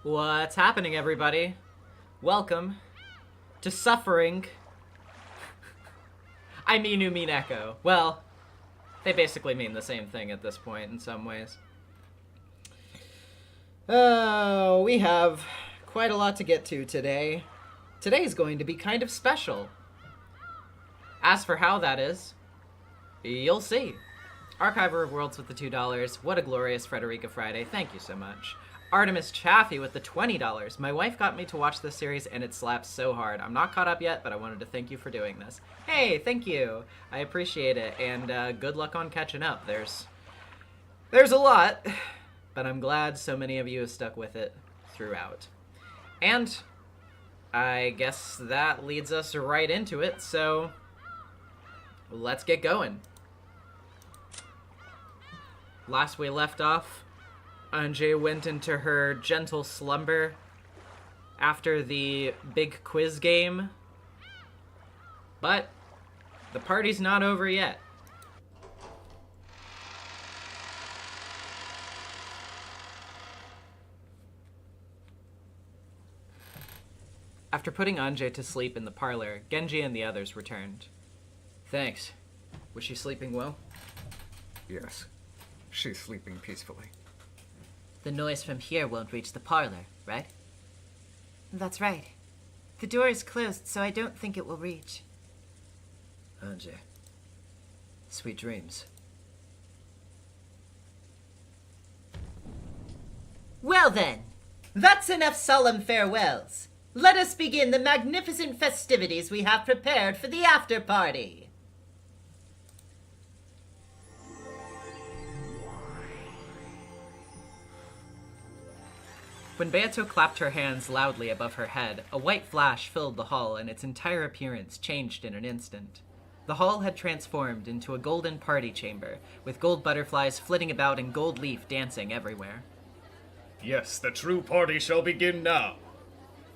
What's happening, everybody? Welcome to Suffering. I mean Umineko. Well, they basically mean the same thing at this point in some ways. Oh, we have quite a lot to get to today. Today's going to be kind of special. As for how that is, you'll see. Archiver of Worlds with the $2. What a glorious Frederica Friday. Thank you so much. Artemis Chaffee with the $20. My wife got me to watch this series and it slaps so hard. I'm not caught up yet, but I wanted to thank you for doing this. Hey, thank you. I appreciate it, and good luck on catching up. There's a lot, but I'm glad so many of you have stuck with it throughout. And I guess that leads us right into it, so let's get going. Last we left off, Anje went into her gentle slumber after the big quiz game, but the party's not over yet. After putting Anje to sleep in the parlor, Genji and the others returned. Thanks. Was she sleeping well? Yes, she's sleeping peacefully. The noise from here won't reach the parlor, right? That's right. The door is closed, so I don't think it will reach. Anje, sweet dreams. Well then, that's enough solemn farewells. Let us begin the magnificent festivities we have prepared for the after party. When Beato clapped her hands loudly above her head, a white flash filled the hall and its entire appearance changed in an instant. The hall had transformed into a golden party chamber, with gold butterflies flitting about and gold leaf dancing everywhere. Yes, the true party shall begin now.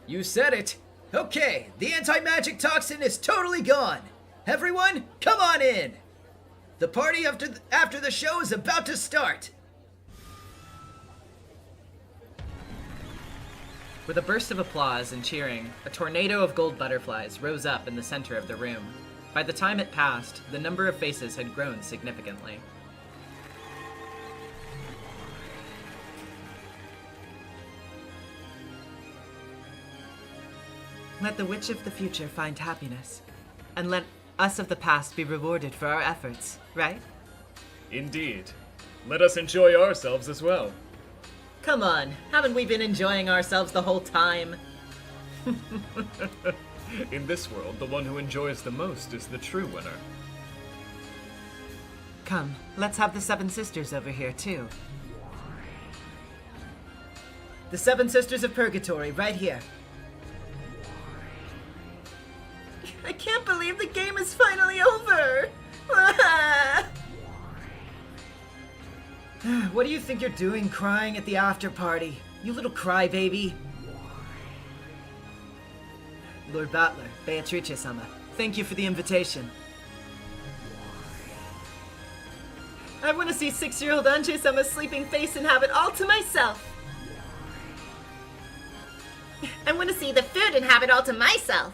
You said it. Okay, the anti-magic toxin is totally gone. Everyone, come on in. The party after the show is about to start. With a burst of applause and cheering, a tornado of gold butterflies rose up in the center of the room. By the time it passed, the number of faces had grown significantly. Let the witch of the future find happiness, and let us of the past be rewarded for our efforts, right? Indeed. Let us enjoy ourselves as well. Come on, haven't we been enjoying ourselves the whole time? In this world, the one who enjoys the most is the true winner. Come, let's have the Seven Sisters over here, too. The Seven Sisters of Purgatory, right here. I can't believe the game is finally over! What do you think you're doing crying at the after party? You little crybaby. Lord Battler, Beatrice-sama, thank you for the invitation. I want to see 6-year-old Anje-sama's sleeping face and have it all to myself. I want to see the food and have it all to myself.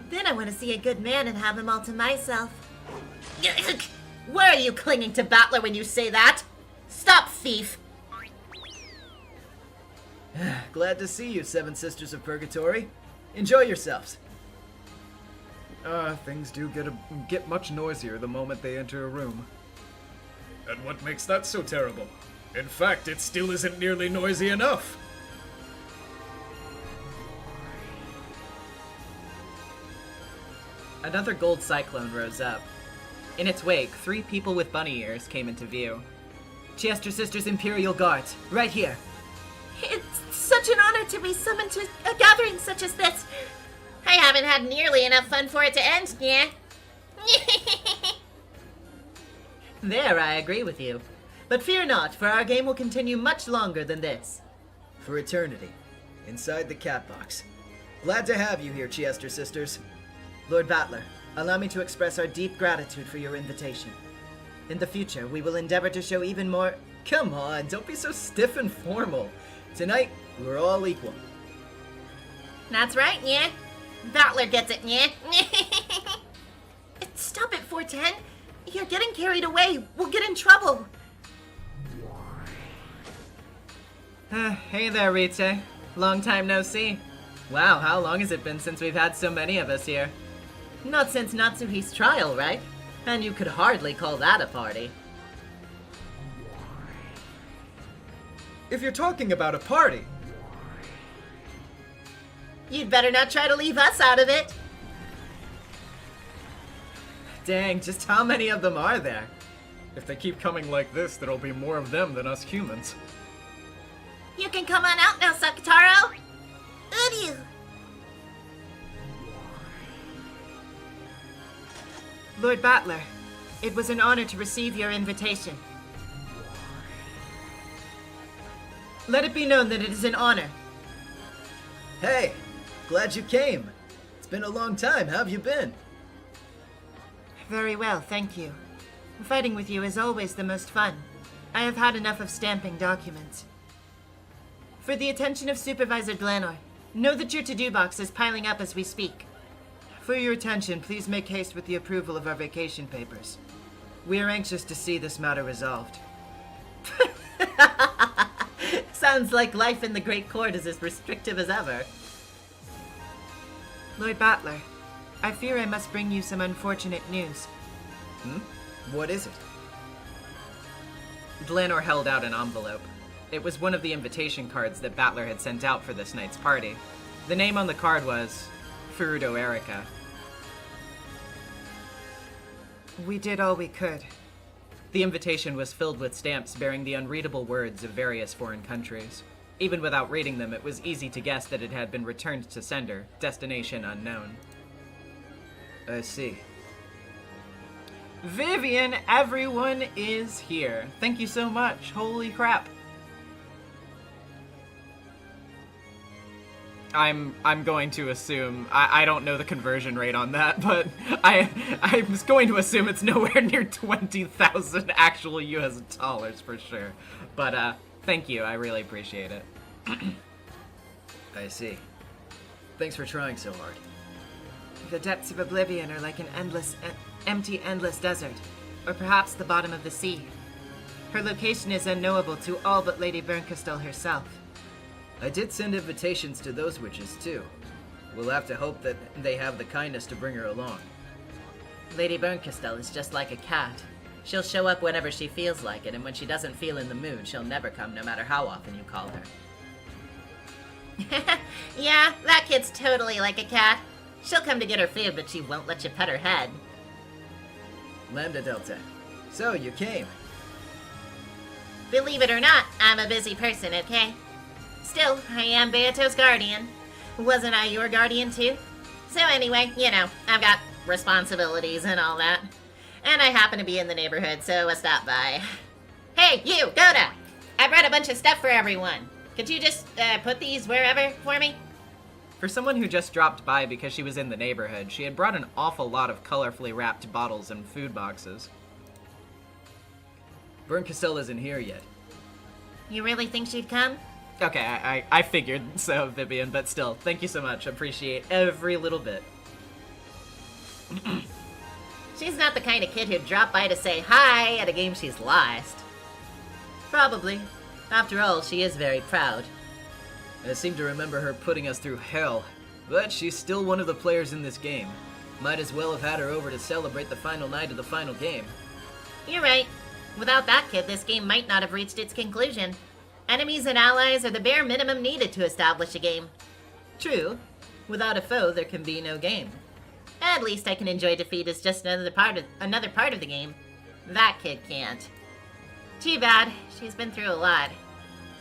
Then I want to see a good man and have him all to myself. Why are you clinging to Battler when you say that? Stop, thief! Glad to see you, Seven Sisters of Purgatory. Enjoy yourselves. Things do get much noisier the moment they enter a room. And what makes that so terrible? In fact, it still isn't nearly noisy enough. Another gold cyclone rose up. In its wake, 3 people with bunny ears came into view. Chester Sisters Imperial Guards, right here. It's such an honor to be summoned to a gathering such as this. I haven't had nearly enough fun for it to end, yeah? There, I agree with you. But fear not, for our game will continue much longer than this. For eternity, inside the cat box. Glad to have you here, Chester Sisters. Lord Battler, allow me to express our deep gratitude for your invitation. In the future, we will endeavor to show even more Come on, don't be so stiff and formal. Tonight, we're all equal. That's right, yeah. Battler gets it, yeah. Stop it, 410. You're getting carried away. We'll get in trouble. Hey there, Rite. Long time no see. Wow, how long has it been since we've had so many of us here? Not since Natsuhi's trial, right? And you could hardly call that a party. If you're talking about a party, You'd better not try to leave us out of it. Dang, just how many of them are there? if they keep coming like this, there'll be more of them than us humans. You can come on out now, Sakataro. Uryu. Lord Battler, it was an honor to receive your invitation. Let it be known that it is an honor. Hey, glad you came. It's been a long time. How have you been? Very well, thank you. Fighting with you is always the most fun. I have had enough of stamping documents. For the attention of Supervisor Glanor, know that your to-do box is piling up as we speak. For your attention, please make haste with the approval of our vacation papers. We are anxious to see this matter resolved. Sounds like life in the Great Court is as restrictive as ever. Lord Battler, I fear I must bring you some unfortunate news. What is it? Glanor held out an envelope. It was one of the invitation cards that Battler had sent out for this night's party. The name on the card was Furudo Erika. We did all we could. The invitation was filled with stamps bearing the unreadable words of various foreign countries. Even without reading them, it was easy to guess that it had been returned to sender, destination unknown. I see. Vivian, everyone is here. Thank you so much. Holy crap. I'm going to assume, I don't know the conversion rate on that, but I was going to assume it's nowhere near 20,000 actual US dollars for sure. But thank you, I really appreciate it. I see. Thanks for trying so hard. The depths of oblivion are like an empty, endless desert, or perhaps the bottom of the sea. Her location is unknowable to all but Lady BERNKASTEL herself. I did send invitations to those witches too. We'll have to hope that they have the kindness to bring her along. Lady BERNKASTEL is just like a cat. She'll show up whenever she feels like it, and when she doesn't feel in the mood, she'll never come no matter how often you call her. Yeah, that kid's totally like a cat. She'll come to get her food, but she won't let you pet her head. Lambda Delta. So, you came. Believe it or not, I'm a busy person, okay? Still, I am Beato's guardian. Wasn't I your guardian too? So anyway, you know, I've got responsibilities and all that. And I happen to be in the neighborhood, so I stopped by. Hey, you, Goda! I brought a bunch of stuff for everyone. Could you just put these wherever for me? For someone who just dropped by because she was in the neighborhood, she had brought an awful lot of colorfully wrapped bottles and food boxes. BERNKASTEL isn't here yet. You really think she'd come? Okay, I figured so, Vivian, but still, thank you so much. Appreciate every little bit. She's not the kind of kid who'd drop by to say hi at a game she's lost. Probably. After all, she is very proud. I seem to remember her putting us through hell, but she's still one of the players in this game. Might as well have had her over to celebrate the final night of the final game. You're right. Without that kid, this game might not have reached its conclusion. Enemies and allies are the bare minimum needed to establish a game. True, without a foe, there can be no game. At least I can enjoy defeat as just another part of the game. That kid can't. Too bad. She's been through a lot.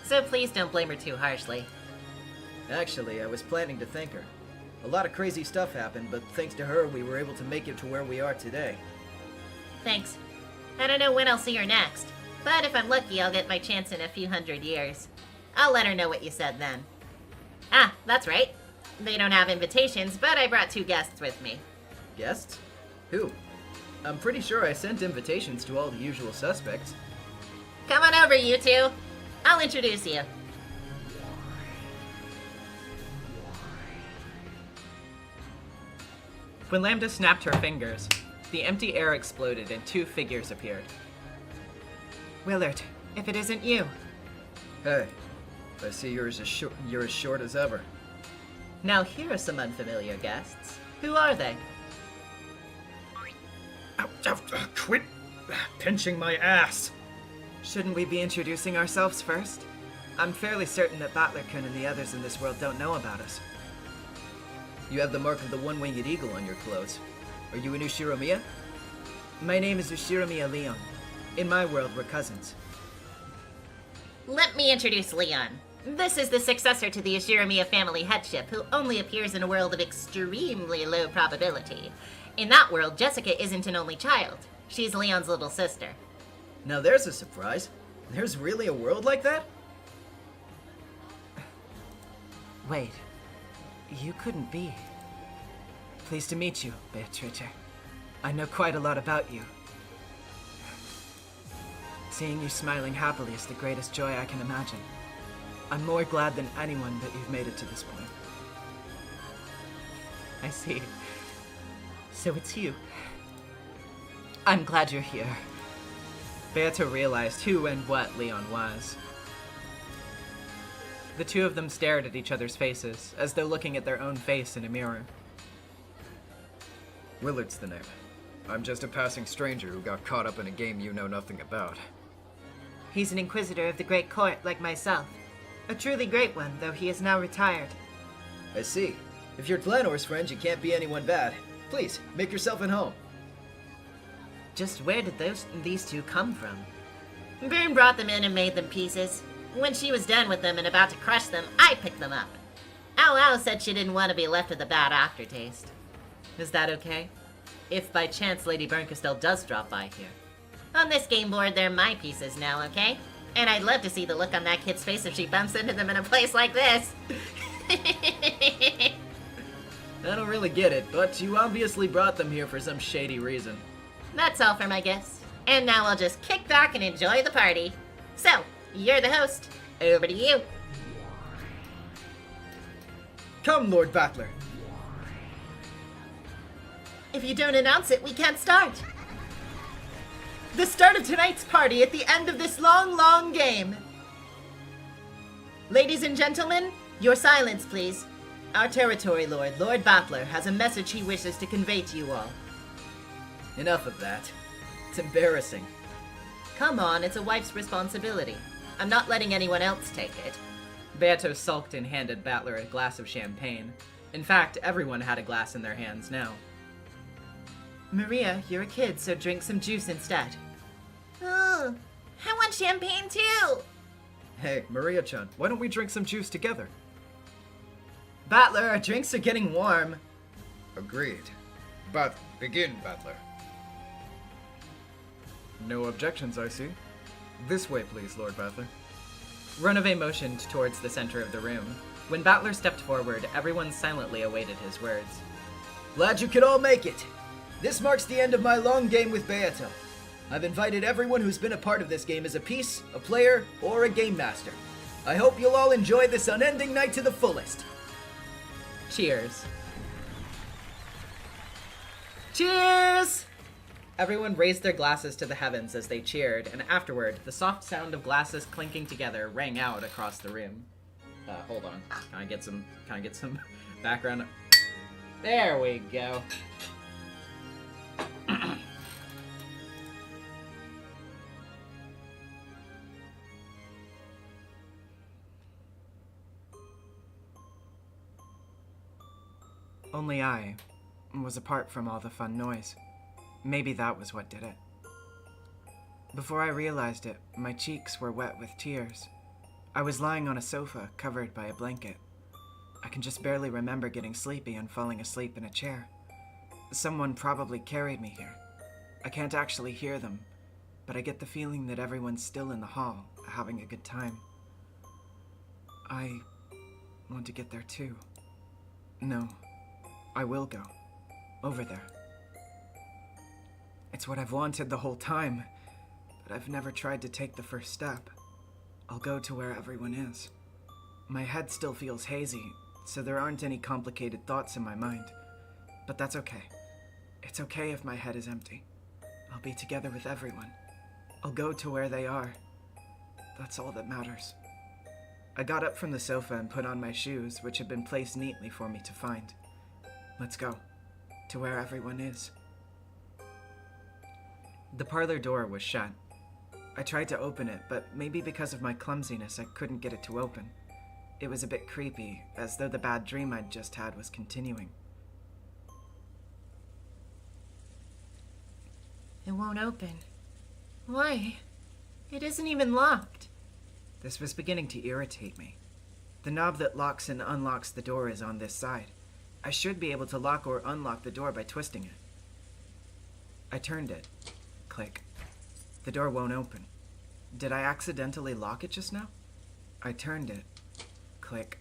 So please don't blame her too harshly. Actually, I was planning to thank her. A lot of crazy stuff happened, but thanks to her, we were able to make it to where we are today. Thanks. I don't know when I'll see her next, but if I'm lucky, I'll get my chance in a few hundred years. I'll let her know what you said then. Ah, that's right. They don't have invitations, but I brought 2 guests with me. Guests? Who? I'm pretty sure I sent invitations to all the usual suspects. Come on over, you two. I'll introduce you. When Lambda snapped her fingers, the empty air exploded and 2 figures appeared. Willard, if it isn't you. Hey, I see you're as short as ever. Now here are some unfamiliar guests. Who are they? Quit pinching my ass. Shouldn't we be introducing ourselves first? I'm fairly certain that Battler-kun and the others in this world don't know about us. You have the mark of the one-winged eagle on your clothes. Are you an Ushiromiya? My name is Ushiromiya Leon. In my world, we're cousins. Let me introduce Leon. This is the successor to the Ashiramiya family headship, who only appears in a world of extremely low probability. In that world, Jessica isn't an only child. She's Leon's little sister. Now there's a surprise. There's really a world like that? Wait. You couldn't be. Pleased to meet you, Beatrice. I know quite a lot about you. Seeing you smiling happily is the greatest joy I can imagine. I'm more glad than anyone that you've made it to this point. I see. So it's you. I'm glad you're here. Beato realized who and what Leon was. The two of them stared at each other's faces, as though looking at their own face in a mirror. Willard's the name. I'm just a passing stranger who got caught up in a game you know nothing about. He's an inquisitor of the Great Court, like myself. A truly great one, though he is now retired. I see. If you're Glenor's friends, you can't be anyone bad. Please, make yourself at home. Just where did these two come from? Bern brought them in and made them pieces. When she was done with them and about to crush them, I picked them up. Ao Ao said she didn't want to be left with a bad aftertaste. Is that okay? If by chance Lady BERNKASTEL does drop by here. On this game board, they're my pieces now, okay? And I'd love to see the look on that kid's face if she bumps into them in a place like this. I don't really get it, but you obviously brought them here for some shady reason. That's all for my gifts. And now I'll just kick back and enjoy the party. So, you're the host. Over to you. Come, Lord Battler. If you don't announce it, we can't start. The start of tonight's party at the end of this long, long game. Ladies and gentlemen, your silence, please. Our territory lord, Lord Battler, has a message he wishes to convey to you all. Enough of that. It's embarrassing. Come on, it's a wife's responsibility. I'm not letting anyone else take it. Beato sulked and handed Battler a glass of champagne. In fact, everyone had a glass in their hands now. Maria, you're a kid, so drink some juice instead. Oh, I want champagne too. Hey, Maria-chan, why don't we drink some juice together? Battler, our drinks are getting warm. Agreed. But begin, Battler. No objections, I see. This way, please, Lord Battler. Runaway motioned towards the center of the room. When Battler stepped forward, everyone silently awaited his words. Glad you could all make it. This marks the end of my long game with Beato. I've invited everyone who's been a part of this game as a piece, a player, or a game master. I hope you'll all enjoy this unending night to the fullest. Cheers. Cheers! Everyone raised their glasses to the heavens as they cheered, and afterward, the soft sound of glasses clinking together rang out across the room. Hold on. Can I get some background? There we go. Only I was apart from all the fun noise. Maybe that was what did it. Before I realized it, my cheeks were wet with tears. I was lying on a sofa, covered by a blanket. I can just barely remember getting sleepy and falling asleep in a chair. Someone probably carried me here. I can't actually hear them, but I get the feeling that everyone's still in the hall, having a good time. I want to get there too. No, I will go. Over there. It's what I've wanted the whole time. but I've never tried to take the first step. I'll go to where everyone is. My head still feels hazy, so there aren't any complicated thoughts in my mind. But that's okay. It's okay if my head is empty. I'll be together with everyone. I'll go to where they are. That's all that matters. I got up from the sofa and put on my shoes, which had been placed neatly for me to find. Let's go. To where everyone is. The parlor door was shut. I tried to open it, but maybe because of my clumsiness, I couldn't get it to open. It was a bit creepy, as though the bad dream I'd just had was continuing. It won't open. Why? It isn't even locked. This was beginning to irritate me. The knob that locks and unlocks the door is on this side. I should be able to lock or unlock the door by twisting it. I turned it. Click. The door won't open. Did I accidentally lock it just now? I turned it. Click.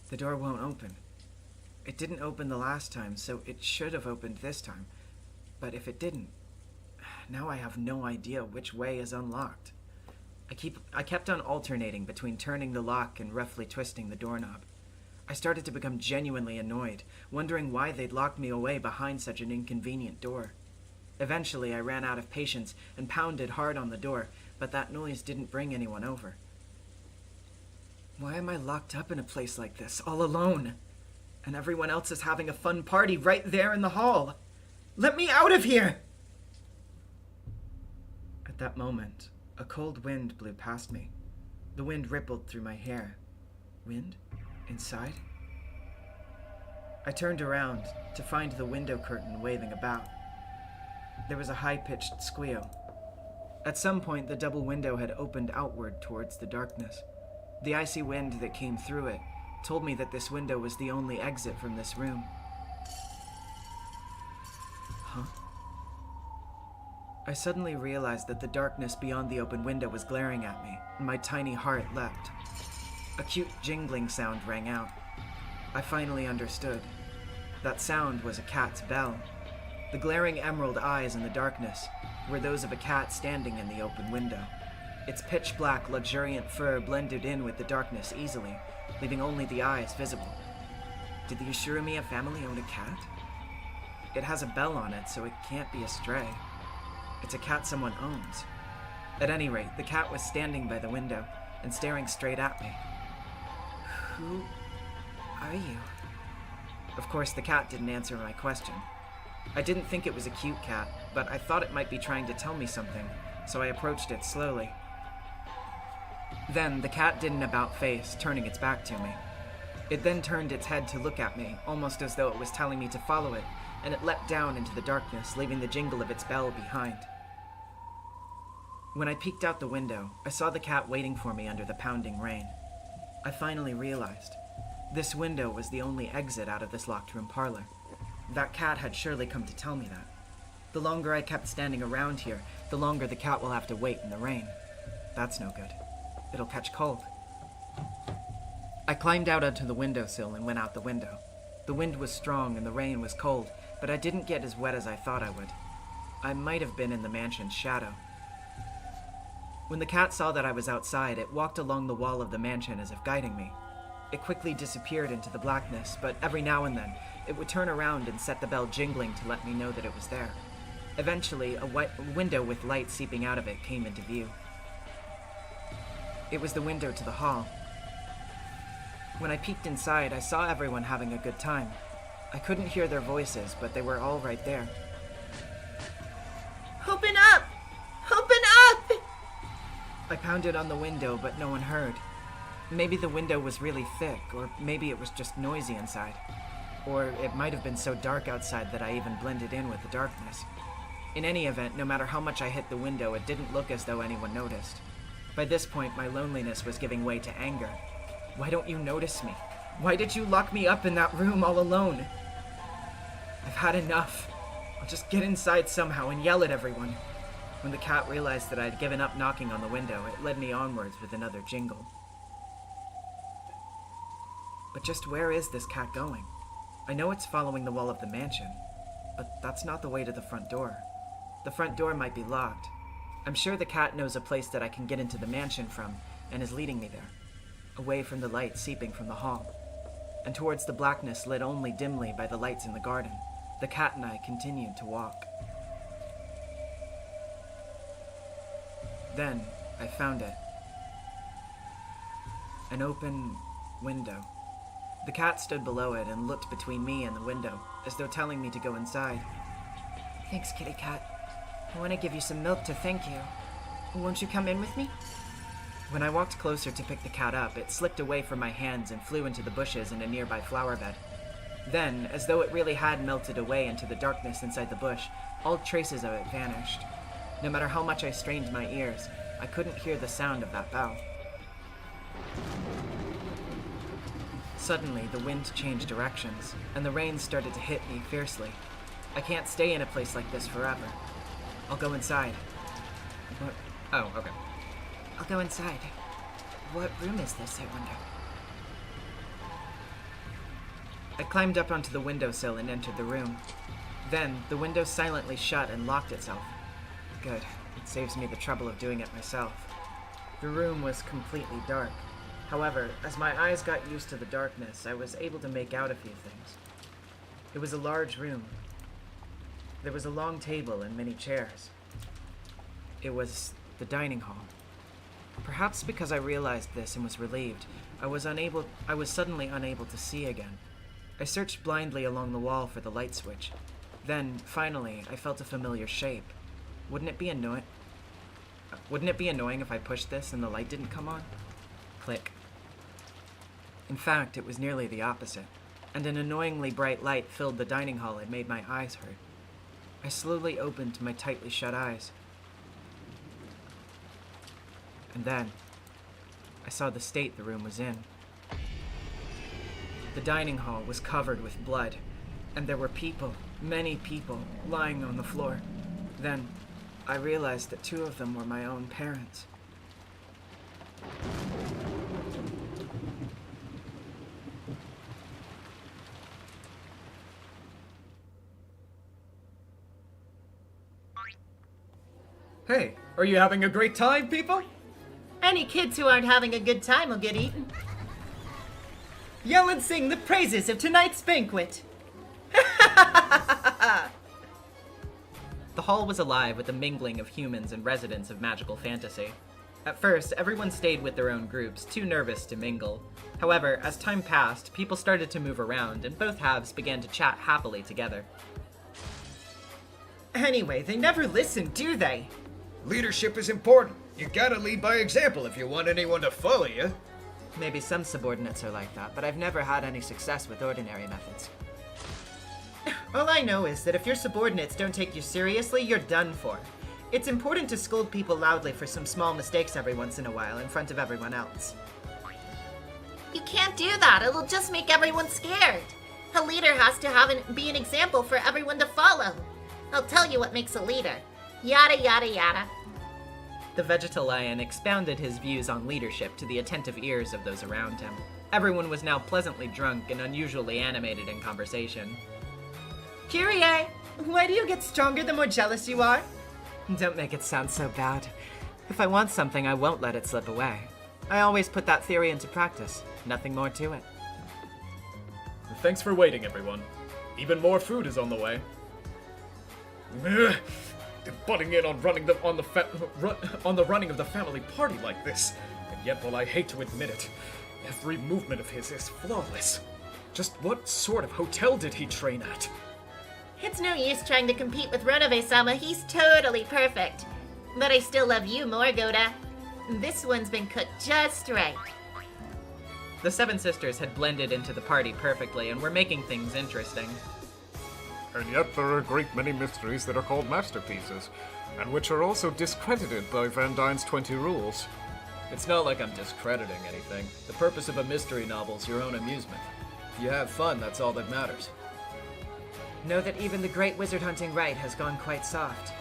The door won't open. It didn't open the last time, so it should have opened this time. But if it didn't, now I have no idea which way is unlocked. I kept on alternating between turning the lock and roughly twisting the doorknob. I started to become genuinely annoyed, wondering why they'd locked me away behind such an inconvenient door. Eventually, I ran out of patience and pounded hard on the door, but that noise didn't bring anyone over. Why am I locked up in a place like this, all alone? And everyone else is having a fun party right there in the hall. Let me out of here! At that moment, a cold wind blew past me. The wind rippled through my hair. Wind? Inside? I turned around to find the window curtain waving about. There was a high-pitched squeal. At some point, the double window had opened outward towards the darkness. The icy wind that came through it told me that this window was the only exit from this room. Huh? I suddenly realized that the darkness beyond the open window was glaring at me, and my tiny heart leapt. A cute jingling sound rang out. I finally understood. That sound was a cat's bell. The glaring emerald eyes in the darkness were those of a cat standing in the open window. Its pitch-black, luxuriant fur blended in with the darkness easily, leaving only the eyes visible. Did the Ushirimiya family own a cat? It has a bell on it, so it can't be a stray. It's a cat someone owns. At any rate, the cat was standing by the window and staring straight at me. Who are you? Of course, the cat didn't answer my question. I didn't think it was a cute cat, but I thought it might be trying to tell me something, so I approached it slowly. Then the cat did an about-face, turning its back to me. It then turned its head to look at me, almost as though it was telling me to follow it, and it leapt down into the darkness, leaving the jingle of its bell behind. When I peeked out the window, I saw the cat waiting for me under the pounding rain. I finally realized. This window was the only exit out of this locked room parlor. That cat had surely come to tell me that. The longer I kept standing around here, the longer the cat will have to wait in the rain. That's no good. It'll catch cold. I climbed out onto the windowsill and went out the window. The wind was strong and the rain was cold, but I didn't get as wet as I thought I would. I might have been in the mansion's shadow. When the cat saw that I was outside, it walked along the wall of the mansion as if guiding me. It quickly disappeared into the blackness, but every now and then, it would turn around and set the bell jingling to let me know that it was there. Eventually, a window with light seeping out of it came into view. It was the window to the hall. When I peeked inside, I saw everyone having a good time. I couldn't hear their voices, but they were all right there. Open up! Open up! I pounded on the window, but no one heard. Maybe the window was really thick, or maybe it was just noisy inside. Or it might have been so dark outside that I even blended in with the darkness. In any event, no matter how much I hit the window, it didn't look as though anyone noticed. By this point, my loneliness was giving way to anger. Why don't you notice me? Why did you lock me up in that room all alone? I've had enough. I'll just get inside somehow and yell at everyone. When the cat realized that I'd given up knocking on the window, it led me onwards with another jingle. But just where is this cat going? I know it's following the wall of the mansion, but that's not the way to the front door. The front door might be locked. I'm sure the cat knows a place that I can get into the mansion from and is leading me there, away from the light seeping from the hall, and towards the blackness lit only dimly by the lights in the garden. The cat and I continued to walk. Then I found it. An open window. The cat stood below it and looked between me and the window, as though telling me to go inside. Thanks, kitty cat. I want to give you some milk to thank you. Won't you come in with me? When I walked closer to pick the cat up, it slipped away from my hands and flew into the bushes in a nearby flower bed. Then, as though it really had melted away into the darkness inside the bush, all traces of it vanished. No matter how much I strained my ears, I couldn't hear the sound of that bell. Suddenly, the wind changed directions, and the rain started to hit me fiercely. I can't stay in a place like this forever. I'll go inside. What? Oh, okay. I'll go inside. What room is this, I wonder? I climbed up onto the windowsill and entered the room. Then, the window silently shut and locked itself. Good. It saves me the trouble of doing it myself. The room was completely dark. However, as my eyes got used to the darkness, I was able to make out a few things. It was a large room. There was a long table and many chairs. It was the dining hall. Perhaps because I realized this and was relieved, I was suddenly unable to see again. I searched blindly along the wall for the light switch. Then, finally, I felt a familiar shape. Wouldn't it be annoying if I pushed this and the light didn't come on? Click. In fact, it was nearly the opposite, and an annoyingly bright light filled the dining hall and made my eyes hurt. I slowly opened my tightly shut eyes. And then, I saw the state the room was in. The dining hall was covered with blood, and there were people, many people, lying on the floor. Then, I realized that 2 of them were my own parents. Hey, are you having a great time, people? Any kids who aren't having a good time will get eaten. Yell and sing the praises of tonight's banquet! The hall was alive with the mingling of humans and residents of magical fantasy. At first, everyone stayed with their own groups, too nervous to mingle. However, as time passed, people started to move around, and both halves began to chat happily together. Anyway, they never listen, do they? Leadership is important. You gotta lead by example if you want anyone to follow you. Maybe some subordinates are like that, but I've never had any success with ordinary methods. All I know is that if your subordinates don't take you seriously, you're done for. It's important to scold people loudly for some small mistakes every once in a while in front of everyone else. You can't do that. It'll just make everyone scared. A leader has to be an example for everyone to follow. I'll tell you what makes a leader. Yada, yada, yada. The Vegetalion expounded his views on leadership to the attentive ears of those around him. Everyone was now pleasantly drunk and unusually animated in conversation. Kyrie, why do you get stronger the more jealous you are? Don't make it sound so bad. If I want something, I won't let it slip away. I always put that theory into practice. Nothing more to it. Thanks for waiting, everyone. Even more food is on the way. Ugh. They're butting in on running on the running of the family party like this. And yet, while I hate to admit it, every movement of his is flawless. Just what sort of hotel did he train at? It's no use trying to compete with Runaway-sama. He's totally perfect. But I still love you more, Goda. This one's been cooked just right. The 7 sisters had blended into the party perfectly and were making things interesting. And yet there are a great many mysteries that are called masterpieces, and which are also discredited by Van Dyne's 20 rules. It's not like I'm discrediting anything. The purpose of a mystery novel's your own amusement. If you have fun, that's all that matters. Know that even the great wizard hunting rite has gone quite soft.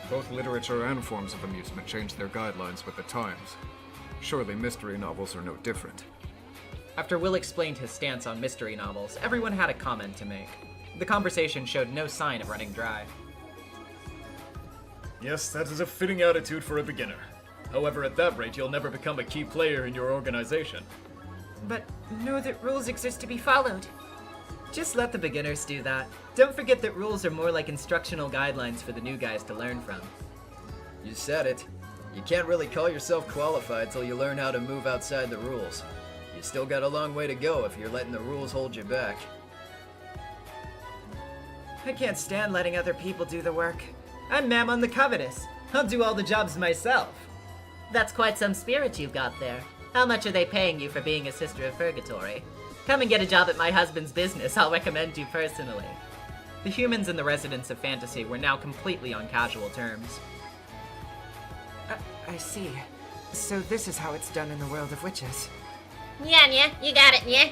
Both literature and forms of amusement change their guidelines with the times. Surely mystery novels are no different. After Will explained his stance on mystery novels, everyone had a comment to make. The conversation showed no sign of running dry. Yes, that is a fitting attitude for a beginner. However, at that rate, you'll never become a key player in your organization. But know that rules exist to be followed. Just let the beginners do that. Don't forget that rules are more like instructional guidelines for the new guys to learn from. You said it. You can't really call yourself qualified till you learn how to move outside the rules. You still got a long way to go if you're letting the rules hold you back. I can't stand letting other people do the work. I'm Mammon the Covetous. I'll do all the jobs myself. That's quite some spirit you've got there. How much are they paying you for being a sister of purgatory? Come and get a job at my husband's business. I'll recommend you personally. The humans and the residents of Fantasy were now completely on casual terms. I see. So this is how it's done in the world of witches. Yeah, you got it, yeah.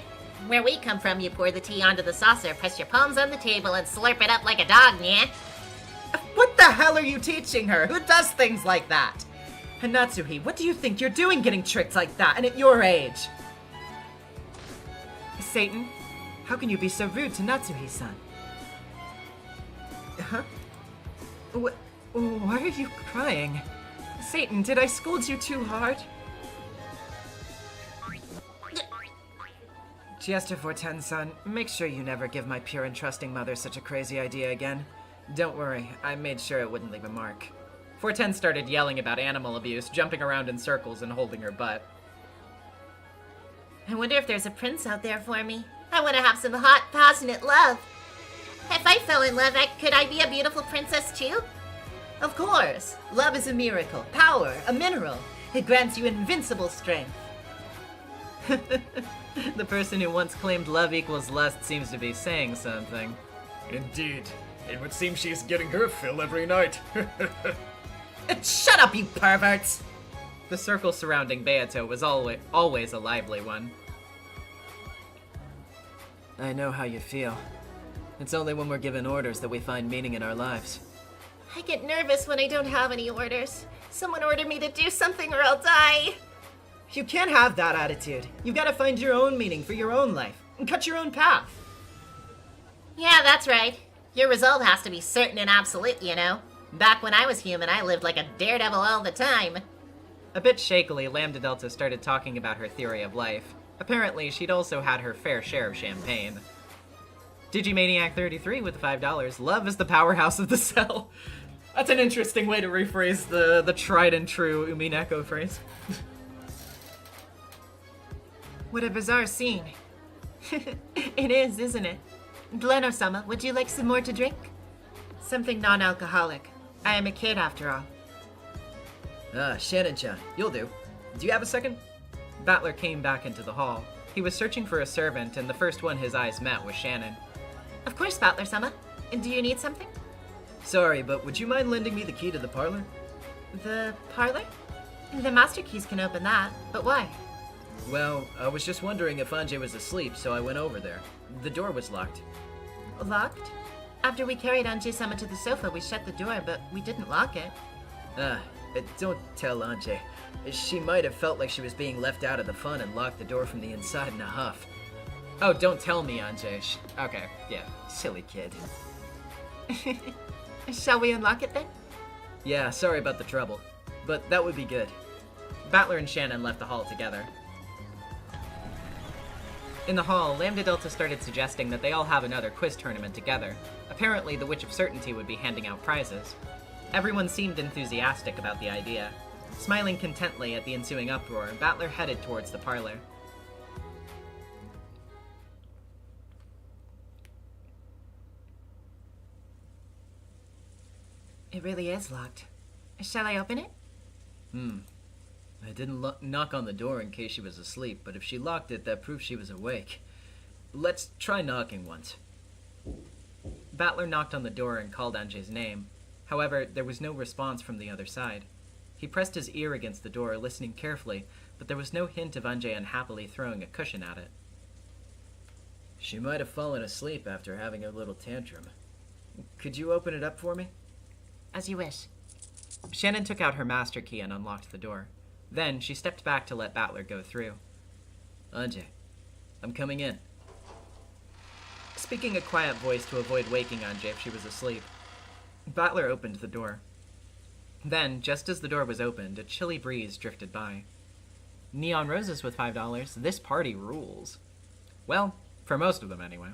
Where we come from, you pour the tea onto the saucer, press your palms on the table, and slurp it up like a dog, yeah? What the hell are you teaching her? Who does things like that? And Natsuhi, what do you think you're doing getting tricked like that and at your age? Satan, how can you be so rude to Natsuhi-san? Huh? Why are you crying? Satan, did I scold you too hard? Giester 410-san, make sure you never give my pure and trusting mother such a crazy idea again. Don't worry, I made sure it wouldn't leave a mark. 410 started yelling about animal abuse, jumping around in circles and holding her butt. I wonder if there's a prince out there for me. I want to have some hot, passionate love. If I fell in love, could I be a beautiful princess too? Of course! Love is a miracle, power, a mineral. It grants you invincible strength. The person who once claimed love equals lust seems to be saying something. Indeed. It would seem she's getting her fill every night. Shut up, you perverts! The circle surrounding Beato was always a lively one. I know how you feel. It's only when we're given orders that we find meaning in our lives. I get nervous when I don't have any orders. Someone order me to do something or I'll die. You can't have that attitude. You've got to find your own meaning for your own life and cut your own path. Yeah, that's right. Your resolve has to be certain and absolute, you know. Back when I was human, I lived like a daredevil all the time. A bit shakily, Lambda Delta started talking about her theory of life. Apparently, she'd also had her fair share of champagne. Digimaniac 33 with $5. Love is the powerhouse of the cell. That's an interesting way to rephrase the tried and true Umineko phrase. What a bizarre scene. It is, isn't it? Glenor-sama, would you like some more to drink? Something non-alcoholic. I am a kid after all. Shannon-chan, you'll do. Do you have a second? Battler came back into the hall. He was searching for a servant, and the first one his eyes met was Shannon. Of course, Battler-sama. Do you need something? Sorry, but would you mind lending me the key to the parlor? The parlor? The master keys can open that, but why? Well, I was just wondering if Anjay was asleep, so I went over there. The door was locked. Locked? After we carried Anjay-sama to the sofa, we shut the door, but we didn't lock it. Don't tell Anjay. She might have felt like she was being left out of the fun and locked the door from the inside in a huff. Oh, don't tell me, Anjay. Okay, yeah, Silly kid. Shall we unlock it then? Yeah, sorry about the trouble. But that would be good. Battler and Shannon left the hall together. In the hall, Lambda Delta started suggesting that they all have another quiz tournament together. Apparently, the Witch of Certainty would be handing out prizes. Everyone seemed enthusiastic about the idea. Smiling contently at the ensuing uproar, Battler headed towards the parlor. It really is locked. Shall I open it? I didn't knock on the door in case she was asleep, but if she locked it, that proves she was awake. Let's try knocking once. Battler knocked on the door and called Anjay's name. However, there was no response from the other side. He pressed his ear against the door, listening carefully, but there was no hint of Anjay unhappily throwing a cushion at it. She might have fallen asleep after having a little tantrum. Could you open it up for me? As you wish. Shannon took out her master key and unlocked the door. Then, she stepped back to let Battler go through. Anjay, I'm coming in. Speaking a quiet voice to avoid waking Anjay if she was asleep. Battler opened the door. Then, just as the door was opened, a chilly breeze drifted by. Neon roses with $5. This party rules. Well, for most of them anyway.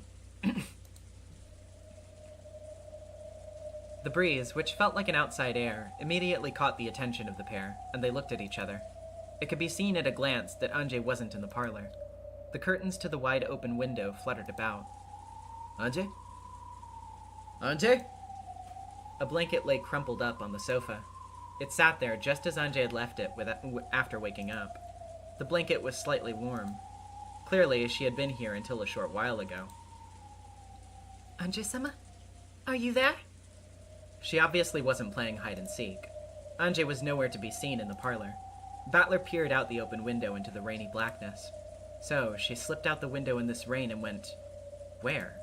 The breeze, which felt like an outside air, immediately caught the attention of the pair, and they looked at each other. It could be seen at a glance that Anjay wasn't in the parlor. The curtains to the wide open window fluttered about. Anjay? Anjay? A blanket lay crumpled up on the sofa. It sat there just as Anjay had left it after waking up. The blanket was slightly warm. Clearly, she had been here until a short while ago. Anjay-sama? Are you there? She obviously wasn't playing hide-and-seek. Anjay was nowhere to be seen in the parlor. Battler peered out the open window into the rainy blackness. So, she slipped out the window in this rain and went... where?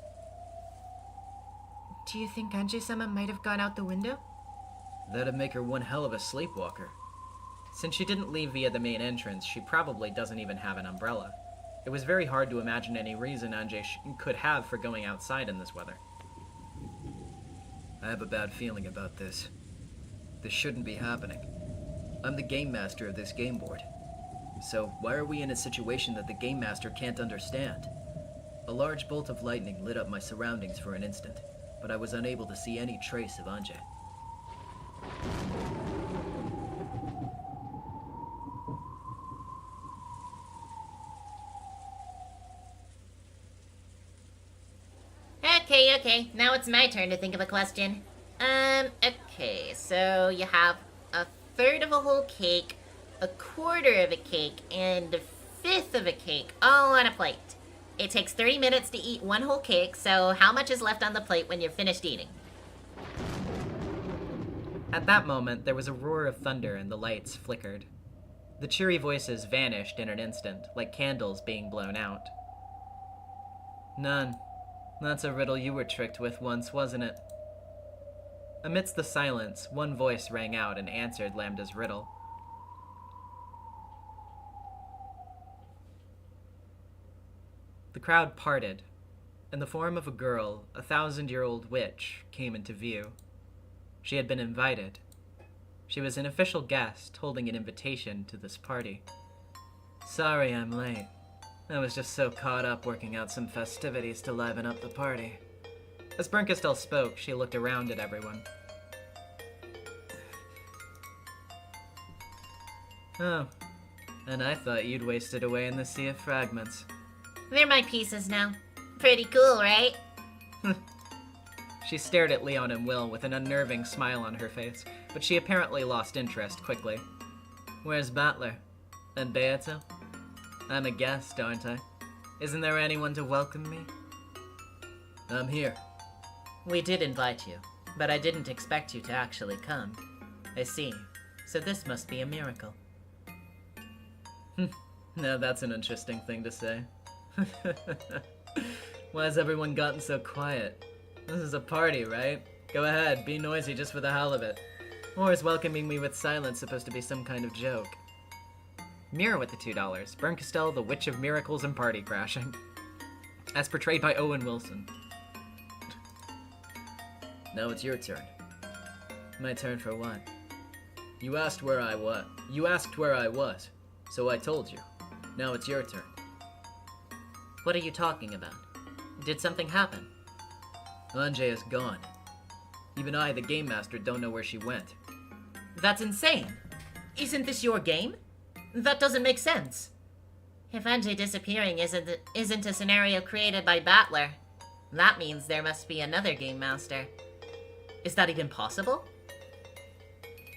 Do you think Anjay-sama might have gone out the window? That'd make her one hell of a sleepwalker. Since she didn't leave via the main entrance, she probably doesn't even have an umbrella. It was very hard to imagine any reason Anjay could have for going outside in this weather. I have a bad feeling about this. This shouldn't be happening. I'm the game master of this game board. So why are we in a situation that the game master can't understand? A large bolt of lightning lit up my surroundings for an instant, but I was unable to see any trace of Anjay. Okay, now it's my turn to think of a question. Okay, so you have a third of a whole cake, a quarter of a cake, and a fifth of a cake, all on a plate. It takes 30 minutes to eat one whole cake, so how much is left on the plate when you're finished eating? At that moment, there was a roar of thunder and the lights flickered. The cheery voices vanished in an instant, like candles being blown out. None. That's a riddle you were tricked with once, wasn't it? Amidst the silence, one voice rang out and answered Lambda's riddle. The crowd parted, and the form of a girl, a 1,000-year-old witch, came into view. She had been invited. She was an official guest holding an invitation to this party. Sorry I'm late. I was just so caught up working out some festivities to liven up the party. As BERNKASTEL spoke, she looked around at everyone. Oh, and I thought you'd wasted away in the sea of fragments. They're my pieces now. Pretty cool, right? She stared at Leon and Will with an unnerving smile on her face, but she apparently lost interest quickly. Where's Battler? And Beato? I'm a guest, aren't I? Isn't there anyone to welcome me? I'm here. We did invite you, but I didn't expect you to actually come. I see. So this must be a miracle. Now that's an interesting thing to say. Why has everyone gotten so quiet? This is a party, right? Go ahead, be noisy just for the hell of it. Or is welcoming me with silence supposed to be some kind of joke? Mirror with the $2. BERNKASTEL, the Witch of Miracles and Party Crashing. As portrayed by Owen Wilson. Now it's your turn. My turn for what? You asked where I was. So I told you. Now it's your turn. What are you talking about? Did something happen? Anjay is gone. Even I, the game master, don't know where she went. That's insane. Isn't this your game? That doesn't make sense. If Anjay disappearing isn't a scenario created by Battler, that means there must be another game master. Is that even possible?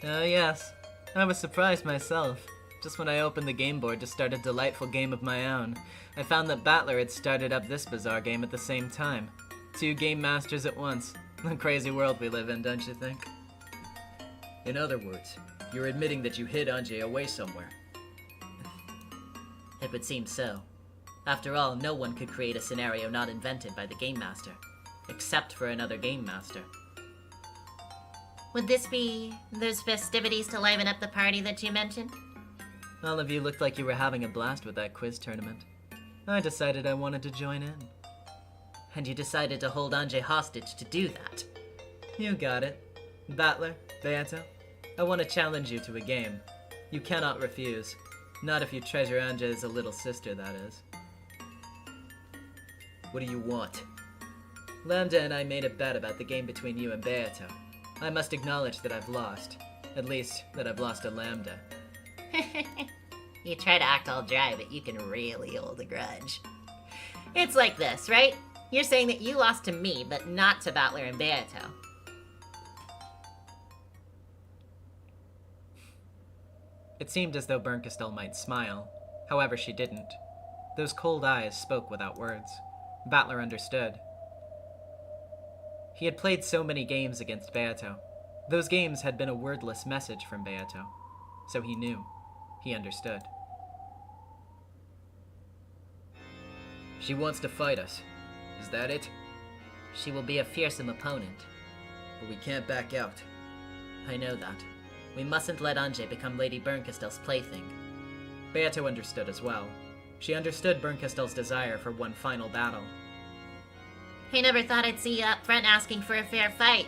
Oh yes. I was surprised myself. Just when I opened the game board to start a delightful game of my own, I found that Battler had started up this bizarre game at the same time. 2 game masters at once. A crazy world we live in, don't you think? In other words, you're admitting that you hid Anjay away somewhere. It would seem so. After all, no one could create a scenario not invented by the Game Master. Except for another Game Master. Would this be those festivities to liven up the party that you mentioned? All of you looked like you were having a blast with that quiz tournament. I decided I wanted to join in. And you decided to hold Anjay hostage to do that? You got it. Battler, Beato, I want to challenge you to a game. You cannot refuse. Not if you treasure Anja as a little sister, that is. What do you want? Lambda and I made a bet about the game between you and Beato. I must acknowledge that I've lost. At least, that I've lost to Lambda. You try to act all dry, but you can really hold a grudge. It's like this, right? You're saying that you lost to me, but not to Battler and Beato. It seemed as though BERNKASTEL might smile. However, she didn't. Those cold eyes spoke without words. Battler understood. He had played so many games against Beato. Those games had been a wordless message from Beato. So he knew. He understood. She wants to fight us. Is that it? She will be a fearsome opponent. But we can't back out. I know that. We mustn't let Anje become Lady BERNKASTEL's plaything. Beato understood as well. She understood BERNKASTEL's desire for one final battle. I never thought I'd see you up front asking for a fair fight.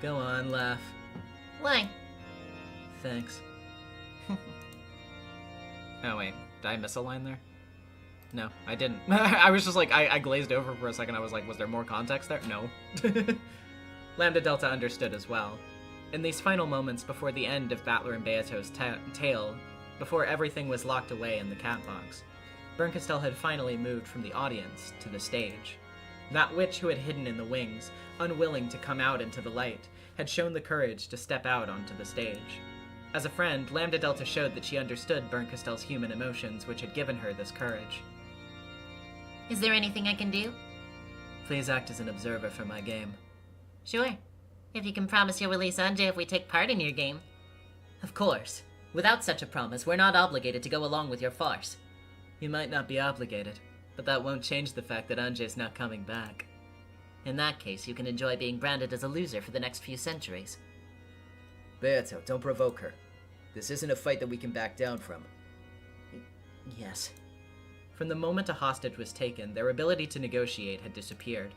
Go on, laugh. Why? Thanks. Oh wait, did I miss a line there? No, I didn't. I was just like, I glazed over for a second. I was like, was there more context there? No. Lambda Delta understood as well. In these final moments before the end of Battler and Beato's tale, before everything was locked away in the cat box, BERNKASTEL had finally moved from the audience to the stage. That witch who had hidden in the wings, unwilling to come out into the light, had shown the courage to step out onto the stage. As a friend, Lambda Delta showed that she understood BERNKASTEL's human emotions, which had given her this courage. Is there anything I can do? Please act as an observer for my game. Sure. If you can promise you'll release Anje if we take part in your game. Of course. Without such a promise, we're not obligated to go along with your farce. You might not be obligated, but that won't change the fact that Anje's not coming back. In that case, you can enjoy being branded as a loser for the next few centuries. Beato, don't provoke her. This isn't a fight that we can back down from. Yes. From the moment a hostage was taken, their ability to negotiate had disappeared.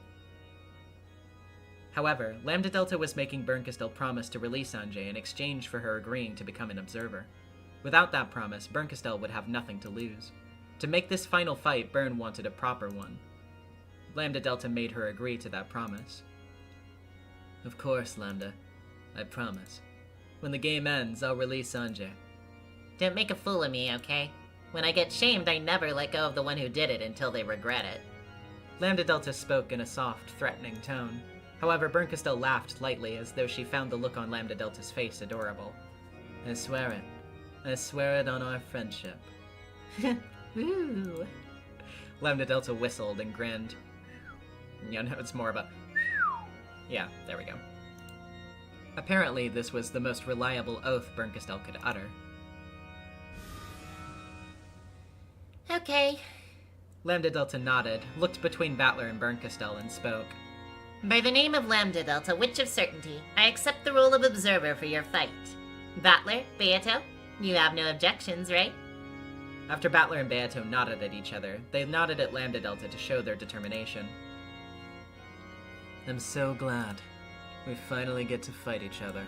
However, Lambda Delta was making BERNKASTEL promise to release Anje in exchange for her agreeing to become an observer. Without that promise, BERNKASTEL would have nothing to lose. To make this final fight, Bern wanted a proper one. Lambda Delta made her agree to that promise. Of course, Lambda. I promise. When the game ends, I'll release Anje. Don't make a fool of me, okay? When I get shamed, I never let go of the one who did it until they regret it. Lambda Delta spoke in a soft, threatening tone. However, BERNKASTEL laughed lightly as though she found the look on Lambda Delta's face adorable. I swear it. I swear it on our friendship. Ooh. Lambda Delta whistled and grinned. You know, it's more of a... Yeah, there we go. Apparently, this was the most reliable oath BERNKASTEL could utter. Okay. Lambda Delta nodded, looked between Battler and BERNKASTEL, and spoke. By the name of Lambda Delta, Witch of Certainty, I accept the role of observer for your fight. Battler, Beato, you have no objections, right? After Battler and Beato nodded at each other, they nodded at Lambda Delta to show their determination. I'm so glad. We finally get to fight each other.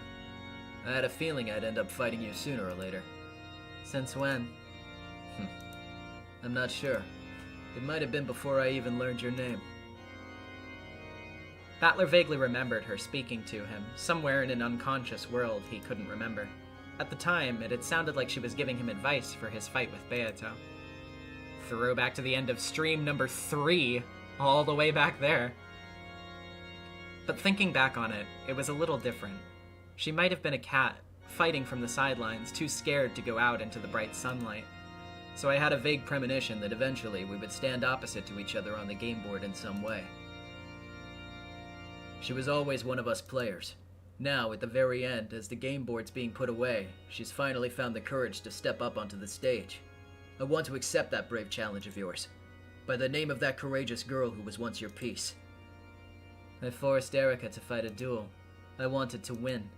I had a feeling I'd end up fighting you sooner or later. Since when? I'm not sure. It might have been before I even learned your name. Battler vaguely remembered her speaking to him, somewhere in an unconscious world he couldn't remember. At the time, it had sounded like she was giving him advice for his fight with Beato. Throwback to the end of stream number 3, all the way back there. But thinking back on it, it was a little different. She might have been a cat, fighting from the sidelines, too scared to go out into the bright sunlight. So I had a vague premonition that eventually we would stand opposite to each other on the game board in some way. She was always one of us players. Now, at the very end, as the game board's being put away, she's finally found the courage to step up onto the stage. I want to accept that brave challenge of yours. By the name of that courageous girl who was once your piece. I forced Erica to fight a duel. I wanted to win.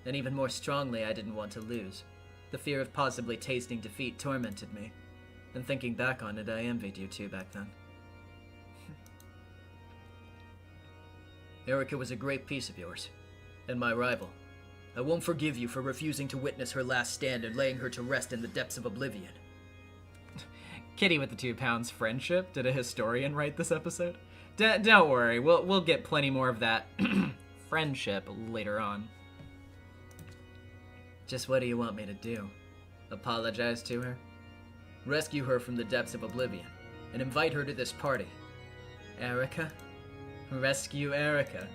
And even more strongly, I didn't want to lose. The fear of possibly tasting defeat tormented me. And thinking back on it, I envied you two back then. Erica was a great piece of yours. And my rival. I won't forgive you for refusing to witness her last stand and laying her to rest in the depths of oblivion. Kitty with the 2 pounds friendship. Did a historian write this episode? Don't worry, we'll get plenty more of that friendship later on. Just what do you want me to do? Apologize to her? Rescue her from the depths of oblivion, and invite her to this party. Erica? Rescue Erica.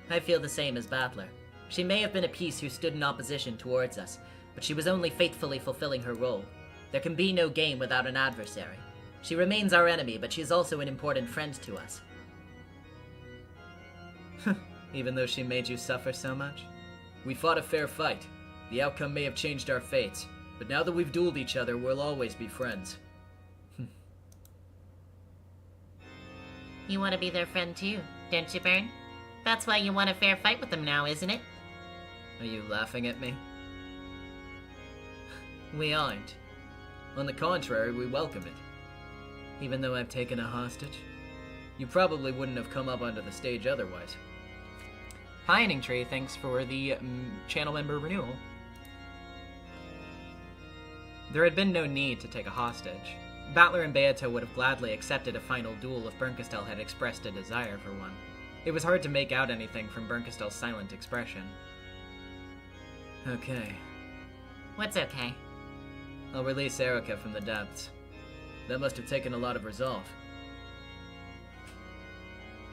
I feel the same as Battler. She may have been a piece who stood in opposition towards us, but she was only faithfully fulfilling her role. There can be no game without an adversary. She remains our enemy, but she is also an important friend to us. Even though she made you suffer so much? We fought a fair fight. The outcome may have changed our fates, but now that we've dueled each other, we'll always be friends. You want to be their friend too, don't you, Bern? That's why you want a fair fight with them now, isn't it? Are you laughing at me? We aren't. On the contrary, we welcome it. Even though I've taken a hostage, you probably wouldn't have come up onto the stage otherwise. Pining Tree, thanks for the channel member renewal. There had been no need to take a hostage. Battler and Beato would have gladly accepted a final duel if BERNKASTEL had expressed a desire for one. It was hard to make out anything from BERNKASTEL's silent expression. Okay. What's okay? I'll release Erica from the depths. That must have taken a lot of resolve.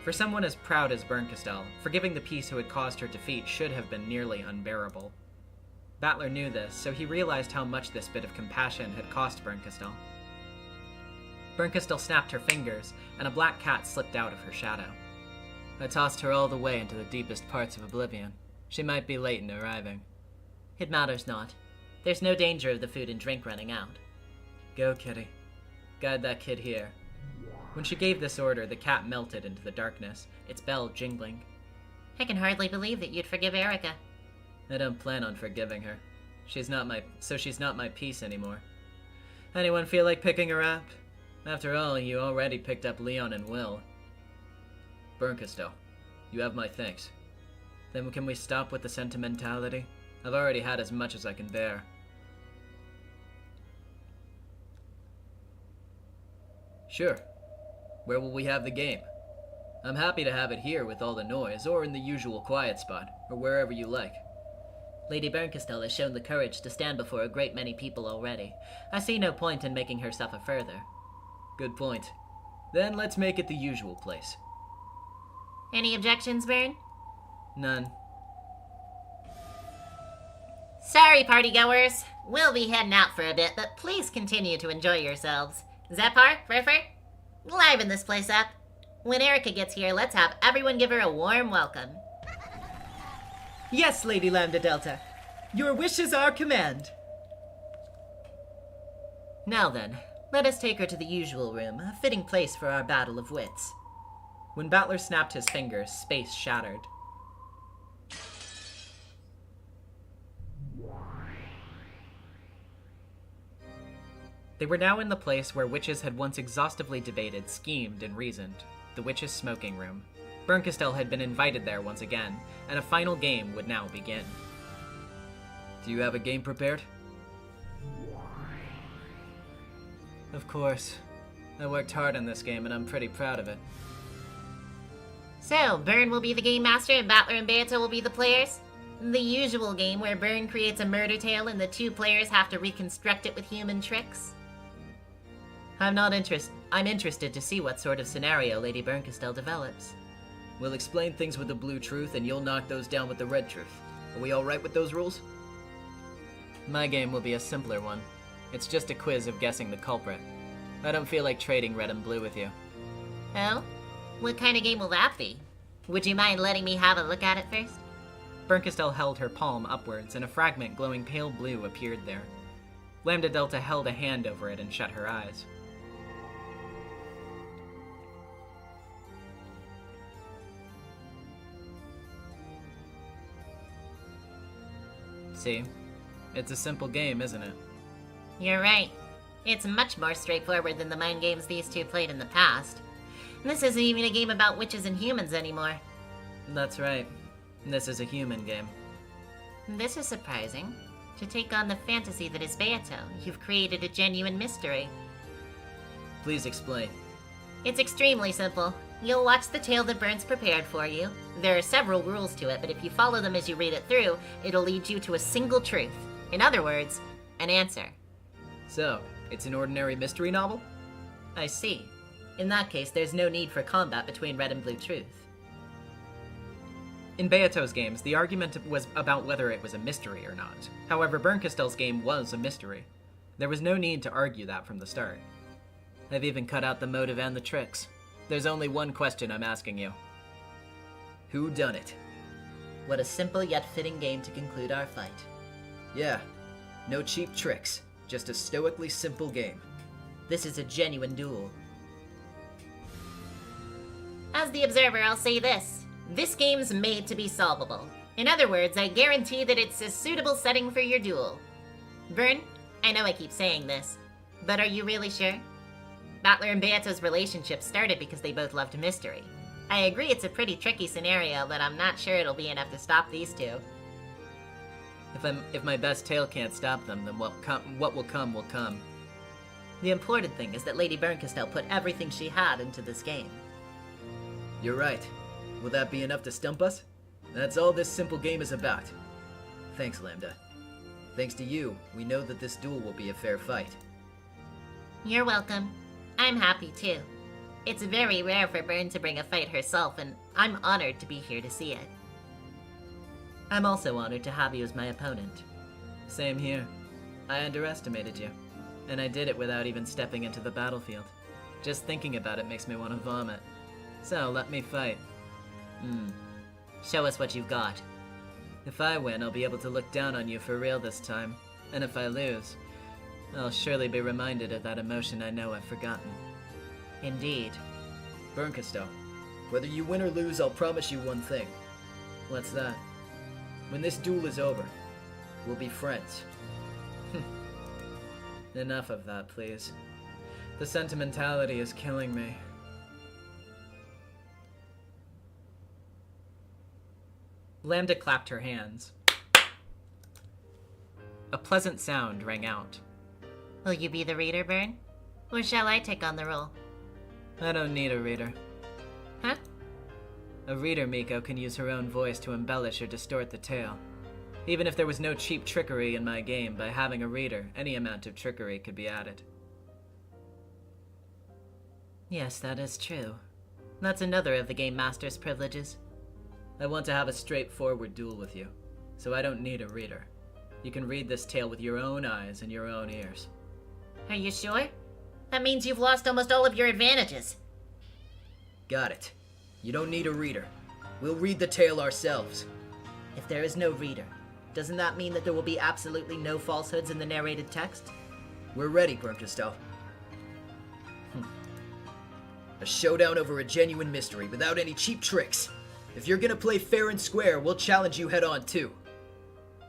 For someone as proud as BERNKASTEL, forgiving the piece who had caused her defeat should have been nearly unbearable. Battler knew this, so he realized how much this bit of compassion had cost BERNKASTEL. BERNKASTEL snapped her fingers, and a black cat slipped out of her shadow. I tossed her all the way into the deepest parts of oblivion. She might be late in arriving. It matters not. There's no danger of the food and drink running out. Go, Kitty. Guide that kid here. When she gave this order, the cat melted into the darkness, its bell jingling. I can hardly believe that you'd forgive Erica. I don't plan on forgiving her. She's not my piece anymore. Anyone feel like picking her up? After all, you already picked up Leon and Will. BERNKASTEL, you have my thanks. Then can we stop with the sentimentality? I've already had as much as I can bear. Sure. Where will we have the game? I'm happy to have it here with all the noise, or in the usual quiet spot, or wherever you like. Lady BERNKASTEL has shown the courage to stand before a great many people already. I see no point in making her suffer further. Good point. Then let's make it the usual place. Any objections, Bern? None. Sorry, partygoers. We'll be heading out for a bit, but please continue to enjoy yourselves. Zephyr, Furfur, liven this place up. When Erica gets here, let's have everyone give her a warm welcome. Yes, Lady Lambda Delta. Your wish is our command. Now then, let us take her to the usual room, a fitting place for our battle of wits. When Battler snapped his fingers, space shattered. They were now in the place where witches had once exhaustively debated, schemed, and reasoned. The witches' smoking room. BERNKASTEL had been invited there once again, and a final game would now begin. Do you have a game prepared? Of course. I worked hard on this game, and I'm pretty proud of it. So, Bern will be the game master and Battler and Beato will be the players? The usual game where Bern creates a murder tale and the two players have to reconstruct it with human tricks? I'm interested to see what sort of scenario Lady BERNKASTEL develops. We'll explain things with the blue truth, and you'll knock those down with the red truth. Are we all right with those rules? My game will be a simpler one. It's just a quiz of guessing the culprit. I don't feel like trading red and blue with you. Oh? What kind of game will that be? Would you mind letting me have a look at it first? BERNKASTEL held her palm upwards, and a fragment glowing pale blue appeared there. Lambda Delta held a hand over it and shut her eyes. See? It's a simple game, isn't it? You're right. It's much more straightforward than the mind games these two played in the past. This isn't even a game about witches and humans anymore. That's right. This is a human game. This is surprising. To take on the fantasy that is Beato, you've created a genuine mystery. Please explain. It's extremely simple. You'll watch the tale that BERN'S prepared for you. There are several rules to it, but if you follow them as you read it through, it'll lead you to a single truth. In other words, an answer. So, it's an ordinary mystery novel? I see. In that case, there's no need for combat between Red and Blue Truth. In Beato's games, the argument was about whether it was a mystery or not. However, BERNKASTEL's game was a mystery. There was no need to argue that from the start. I've even cut out the motive and the tricks. There's only one question I'm asking you. Who done it? What a simple yet fitting game to conclude our fight. Yeah, no cheap tricks. Just a stoically simple game. This is a genuine duel. As the observer, I'll say this. This game's made to be solvable. In other words, I guarantee that it's a suitable setting for your duel. Bern, I know I keep saying this, but are you really sure? Battler and Beato's relationship started because they both loved mystery. I agree it's a pretty tricky scenario, but I'm not sure it'll be enough to stop these two. If my best tale can't stop them, then what will come will come. The important thing is that Lady BERNKASTEL put everything she had into this game. You're right. Will that be enough to stump us? That's all this simple game is about. Thanks, Lambda. Thanks to you, we know that this duel will be a fair fight. You're welcome. I'm happy too. It's very rare for Bern to bring a fight herself, and I'm honored to be here to see it. I'm also honored to have you as my opponent. Same here. I underestimated you, and I did it without even stepping into the battlefield. Just thinking about it makes me want to vomit. So, let me fight. Show us what you've got. If I win, I'll be able to look down on you for real this time. And if I lose, I'll surely be reminded of that emotion I know I've forgotten. Indeed. BERNKASTEL, whether you win or lose, I'll promise you one thing. What's that? When this duel is over, we'll be friends. Enough of that, please. The sentimentality is killing me. Lambda clapped her hands. A pleasant sound rang out. Will you be the reader, Bern? Or shall I take on the role? I don't need a reader. Huh? A reader, Miko, can use her own voice to embellish or distort the tale. Even if there was no cheap trickery in my game, by having a reader, any amount of trickery could be added. Yes, that is true. That's another of the Game Master's privileges. I want to have a straightforward duel with you, so I don't need a reader. You can read this tale with your own eyes and your own ears. Are you sure? That means you've lost almost all of your advantages. Got it. You don't need a reader. We'll read the tale ourselves. If there is no reader, doesn't that mean that there will be absolutely no falsehoods in the narrated text? We're ready, BERNKASTEL. A showdown over a genuine mystery without any cheap tricks. If you're gonna play fair and square, we'll challenge you head on too.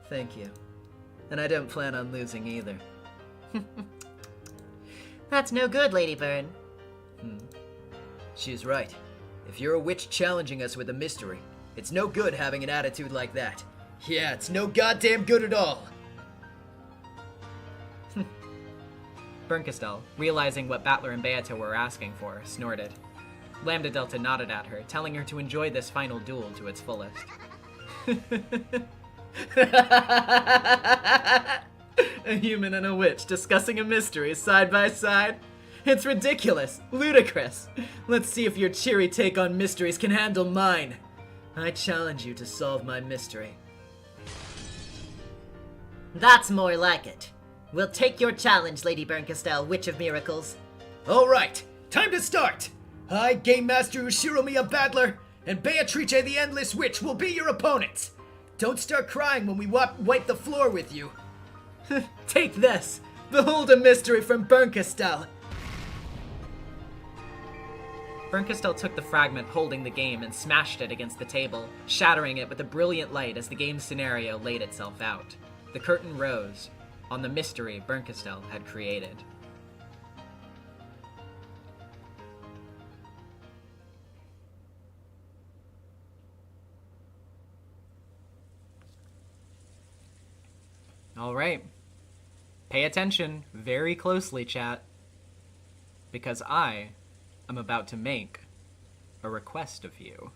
Thank you. And I don't plan on losing either. That's no good, Lady Bern. She's right. If you're a witch challenging us with a mystery, it's no good having an attitude like that. Yeah, it's no goddamn good at all. BERNKASTEL, realizing what Battler and Beato were asking for, snorted. Lambda Delta nodded at her, telling her to enjoy this final duel to its fullest. A human and a witch discussing a mystery side by side? It's ridiculous, ludicrous. Let's see if your cheery take on mysteries can handle mine. I challenge you to solve my mystery. That's more like it. We'll take your challenge, Lady BERNKASTEL, Witch of Miracles. All right, time to start. I, Game Master Ushiromiya Battler, and Beatrice the Endless Witch will be your opponents. Don't start crying when we wipe the floor with you. Take this! Behold a mystery from BERNKASTEL! BERNKASTEL took the fragment holding the game and smashed it against the table, shattering it with a brilliant light as the game's scenario laid itself out. The curtain rose on the mystery BERNKASTEL had created. Alright. Pay attention very closely, chat. Because I am about to make a request of you.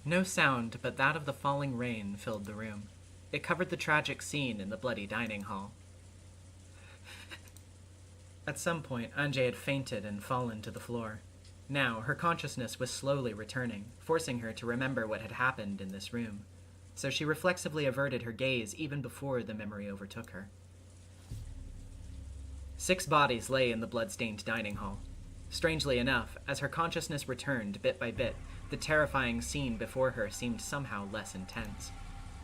No sound but that of the falling rain filled the room. It covered the tragic scene in the bloody dining hall. At some point, Anjay had fainted and fallen to the floor. Now, her consciousness was slowly returning, forcing her to remember what had happened in this room. So she reflexively averted her gaze even before the memory overtook her. 6 bodies lay in the blood-stained dining hall. Strangely enough, as her consciousness returned bit by bit, the terrifying scene before her seemed somehow less intense.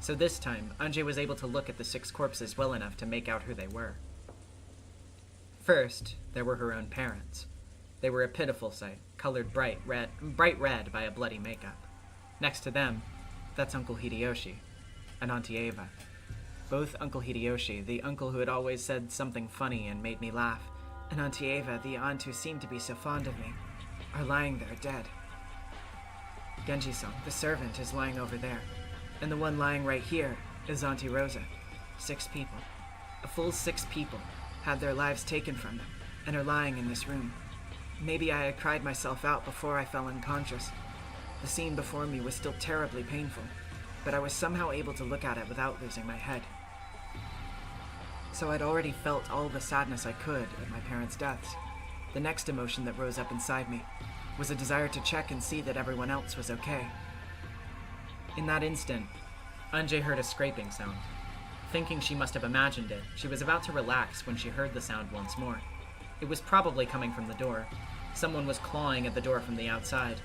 So this time, Anjay was able to look at the 6 corpses well enough to make out who they were. First, there were her own parents. They were a pitiful sight, colored bright red by a bloody makeup. Next to them, that's Uncle Hideyoshi and Auntie Ava. Both Uncle Hideyoshi, the uncle who had always said something funny and made me laugh, and Auntie Ava, the aunt who seemed to be so fond of me, are lying there dead. Genji-san, the servant, is lying over there, and the one lying right here is Auntie Rosa. 6 people. A full 6 people had their lives taken from them, and are lying in this room. Maybe I had cried myself out before I fell unconscious. The scene before me was still terribly painful, but I was somehow able to look at it without losing my head. So I'd already felt all the sadness I could at my parents' deaths. The next emotion that rose up inside me was a desire to check and see that everyone else was okay. In that instant, Anjay heard a scraping sound. Thinking she must have imagined it, she was about to relax when she heard the sound once more. It was probably coming from the door. Someone was clawing at the door from the outside.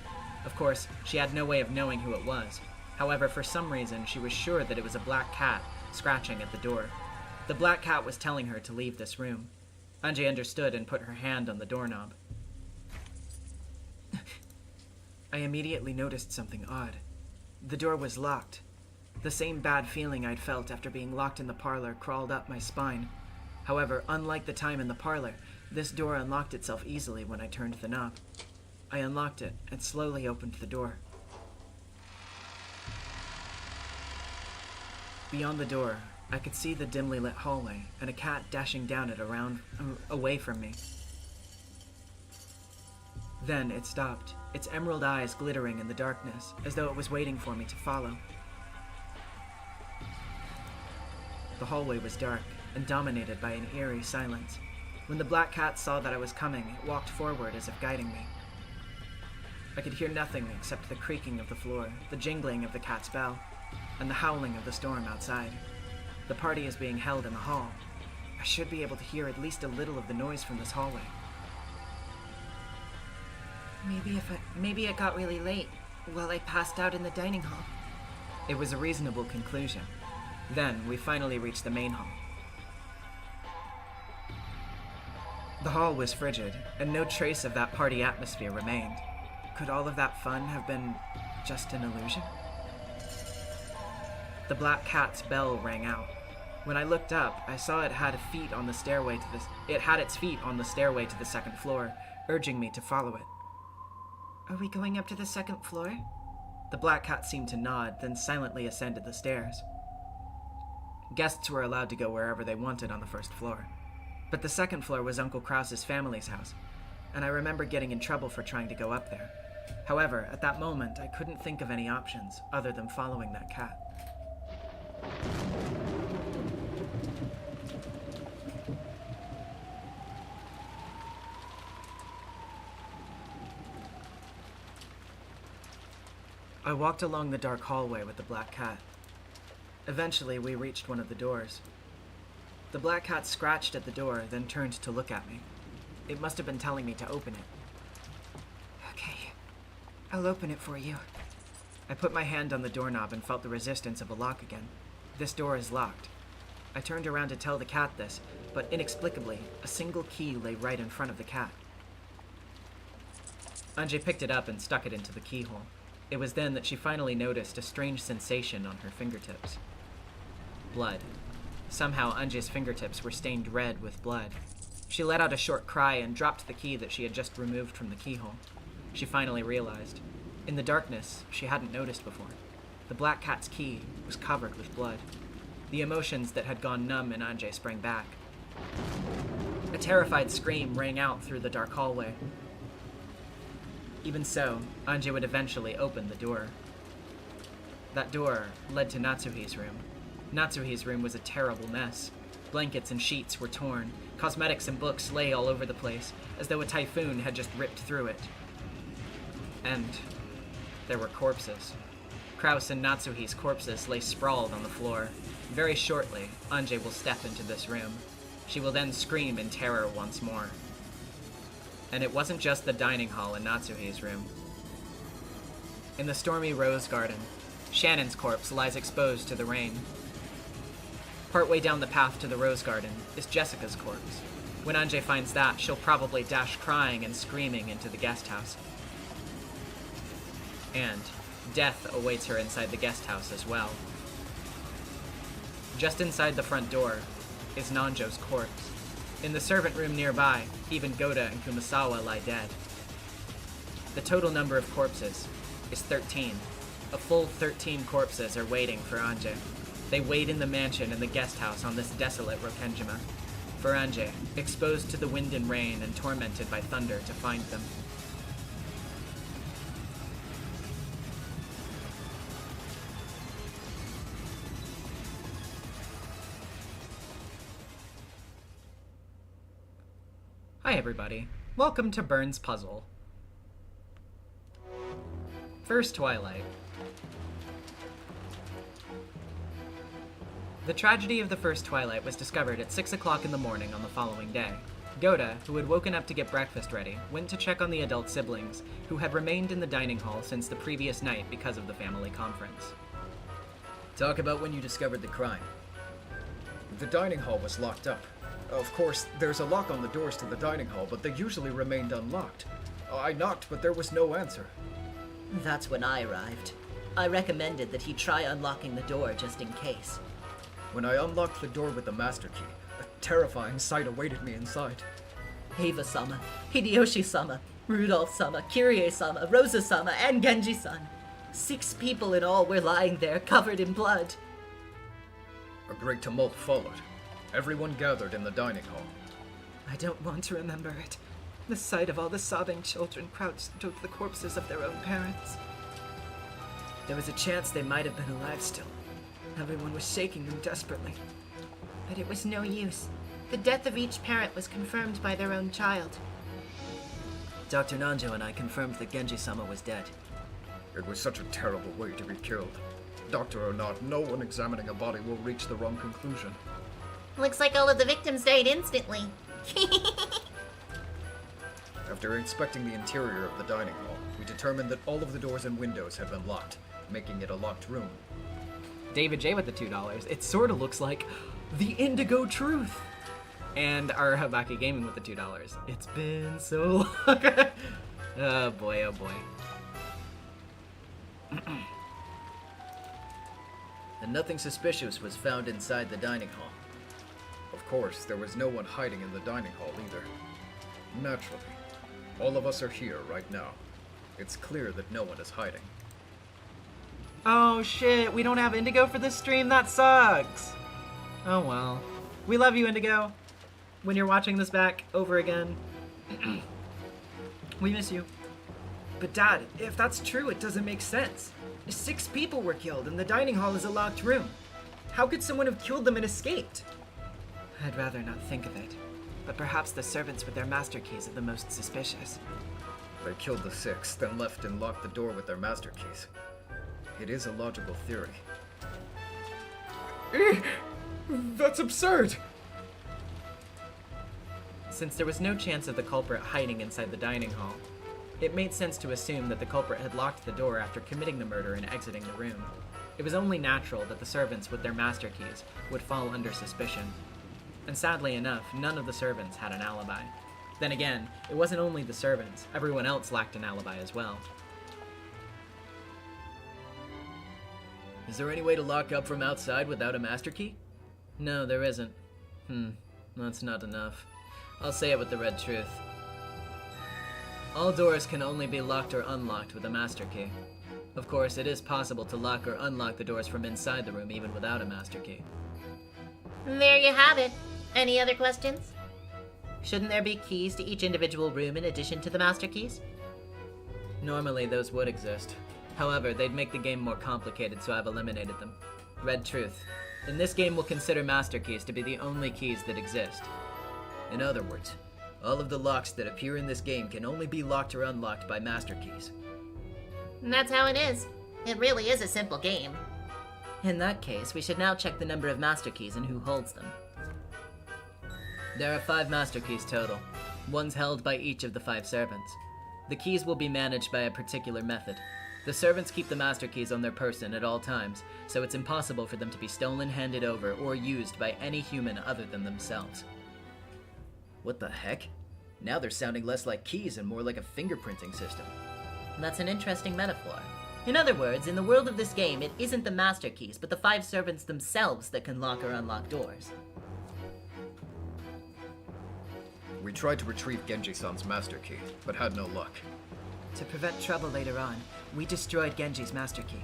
Of course, she had no way of knowing who it was. However, for some reason, she was sure that it was a black cat scratching at the door. The black cat was telling her to leave this room. Anjay understood and put her hand on the doorknob. I immediately noticed something odd. The door was locked. The same bad feeling I'd felt after being locked in the parlor crawled up my spine. However, unlike the time in the parlor, this door unlocked itself easily when I turned the knob. I unlocked it and slowly opened the door. Beyond the door, I could see the dimly lit hallway and a cat dashing down it away from me. Then it stopped, its emerald eyes glittering in the darkness, as though it was waiting for me to follow. The hallway was dark and dominated by an eerie silence. When the black cat saw that I was coming, it walked forward as if guiding me. I could hear nothing except the creaking of the floor, the jingling of the cat's bell, and the howling of the storm outside. The party is being held in the hall. I should be able to hear at least a little of the noise from this hallway. Maybe it got really late while I passed out in the dining hall. It was a reasonable conclusion. Then we finally reached the main hall. The hall was frigid, and no trace of that party atmosphere remained. Could all of that fun have been just an illusion? The black cat's bell rang out. When I looked up, I saw it had its feet on the stairway to the second floor, urging me to follow it. Are we going up to the second floor? The black cat seemed to nod, then silently ascended the stairs. Guests were allowed to go wherever they wanted on the first floor. But the second floor was Uncle Krause's family's house, and I remember getting in trouble for trying to go up there. However, at that moment, I couldn't think of any options other than following that cat. I walked along the dark hallway with the black cat. Eventually, we reached one of the doors. The black cat scratched at the door, then turned to look at me. It must have been telling me to open it. Okay, I'll open it for you. I put my hand on the doorknob and felt the resistance of a lock again. This door is locked. I turned around to tell the cat this, but inexplicably, a single key lay right in front of the cat. Anjay picked it up and stuck it into the keyhole. It was then that she finally noticed a strange sensation on her fingertips. Blood. Somehow Anjay's fingertips were stained red with blood. She let out a short cry and dropped the key that she had just removed from the keyhole. She finally realized. In the darkness, she hadn't noticed before. The black cat's key was covered with blood. The emotions that had gone numb in Anjay sprang back. A terrified scream rang out through the dark hallway. Even so, Anjay would eventually open the door. That door led to Natsuhi's room. Natsuhi's room was a terrible mess. Blankets and sheets were torn. Cosmetics and books lay all over the place, as though a typhoon had just ripped through it. And there were corpses. Kraus and Natsuhi's corpses lay sprawled on the floor. Very shortly, Anjay will step into this room. She will then scream in terror once more. And it wasn't just the dining hall in Natsuhi's room. In the stormy rose garden, Shannon's corpse lies exposed to the rain. Partway down the path to the rose garden is Jessica's corpse. When Anjay finds that, she'll probably dash crying and screaming into the guest house. And death awaits her inside the guest house as well. Just inside the front door is Nanjo's corpse. In the servant room nearby, even Goda and Kumasawa lie dead. The total number of corpses is 13. A full 13 corpses are waiting for Anjay. They wait in the mansion and the guest house on this desolate Rokenjima. For Anjay, exposed to the wind and rain and tormented by thunder to find them. Hi everybody, welcome to BERN'S Puzzle. First Twilight. The tragedy of the first Twilight was discovered at 6 o'clock in the morning on the following day. Goda, who had woken up to get breakfast ready, went to check on the adult siblings, who had remained in the dining hall since the previous night because of the family conference. Talk about when you discovered the crime. The dining hall was locked up. Of course, there's a lock on the doors to the dining hall, but they usually remained unlocked. I knocked, but there was no answer. That's when I arrived. I recommended that he try unlocking the door just in case. When I unlocked the door with the master key, a terrifying sight awaited me inside. Eva-sama, Hideyoshi-sama, Rudolph-sama, Kirie-sama, Rosa-sama, and Genji-san. 6 people in all were lying there, covered in blood. A great tumult followed. Everyone gathered in the dining hall. I don't want to remember it. The sight of all the sobbing children crouched over the corpses of their own parents. There was a chance they might have been alive still. Everyone was shaking them desperately. But it was no use. The death of each parent was confirmed by their own child. Dr. Nanjo and I confirmed that Genji-sama was dead. It was such a terrible way to be killed. Doctor or not, no one examining a body will reach the wrong conclusion. Looks like all of the victims died instantly. After inspecting the interior of the dining hall, we determined that all of the doors and windows had been locked, making it a locked room. David J with the $2. It sort of looks like the Indigo Truth. And our Habaki Gaming with the $2. It's been so long. Oh boy, oh boy. And nothing suspicious was found inside the dining hall. Of course, there was no one hiding in the dining hall either. Naturally. All of us are here right now. It's clear that no one is hiding. Oh shit, we don't have Indigo for this stream? That sucks. Oh well. We love you, Indigo. When you're watching this back over again, we miss you. But Dad, if that's true, it doesn't make sense. 6 people were killed and the dining hall is a locked room. How could someone have killed them and escaped? I'd rather not think of it. But perhaps the servants with their master keys are the most suspicious. They killed the 6, then left and locked the door with their master keys. It is a logical theory. That's absurd! Since there was no chance of the culprit hiding inside the dining hall, it made sense to assume that the culprit had locked the door after committing the murder and exiting the room. It was only natural that the servants with their master keys would fall under suspicion. And sadly enough, none of the servants had an alibi. Then again, it wasn't only the servants, everyone else lacked an alibi as well. Is there any way to lock up from outside without a master key? No, there isn't. That's not enough. I'll say it with the red truth. All doors can only be locked or unlocked with a master key. Of course, it is possible to lock or unlock the doors from inside the room even without a master key. There you have it. Any other questions? Shouldn't there be keys to each individual room in addition to the master keys? Normally, those would exist. However, they'd make the game more complicated, so I've eliminated them. Red truth. In this game, we'll consider master keys to be the only keys that exist. In other words, all of the locks that appear in this game can only be locked or unlocked by master keys. And that's how it is. It really is a simple game. In that case, we should now check the number of master keys and who holds them. There are 5 master keys total. One's held by each of the 5 servants. The keys will be managed by a particular method. The servants keep the master keys on their person at all times, so it's impossible for them to be stolen, handed over, or used by any human other than themselves. What the heck? Now they're sounding less like keys and more like a fingerprinting system. That's an interesting metaphor. In other words, in the world of this game, it isn't the master keys, but the 5 servants themselves that can lock or unlock doors. We tried to retrieve Genji-san's master key, but had no luck. To prevent trouble later on, we destroyed Genji's master key.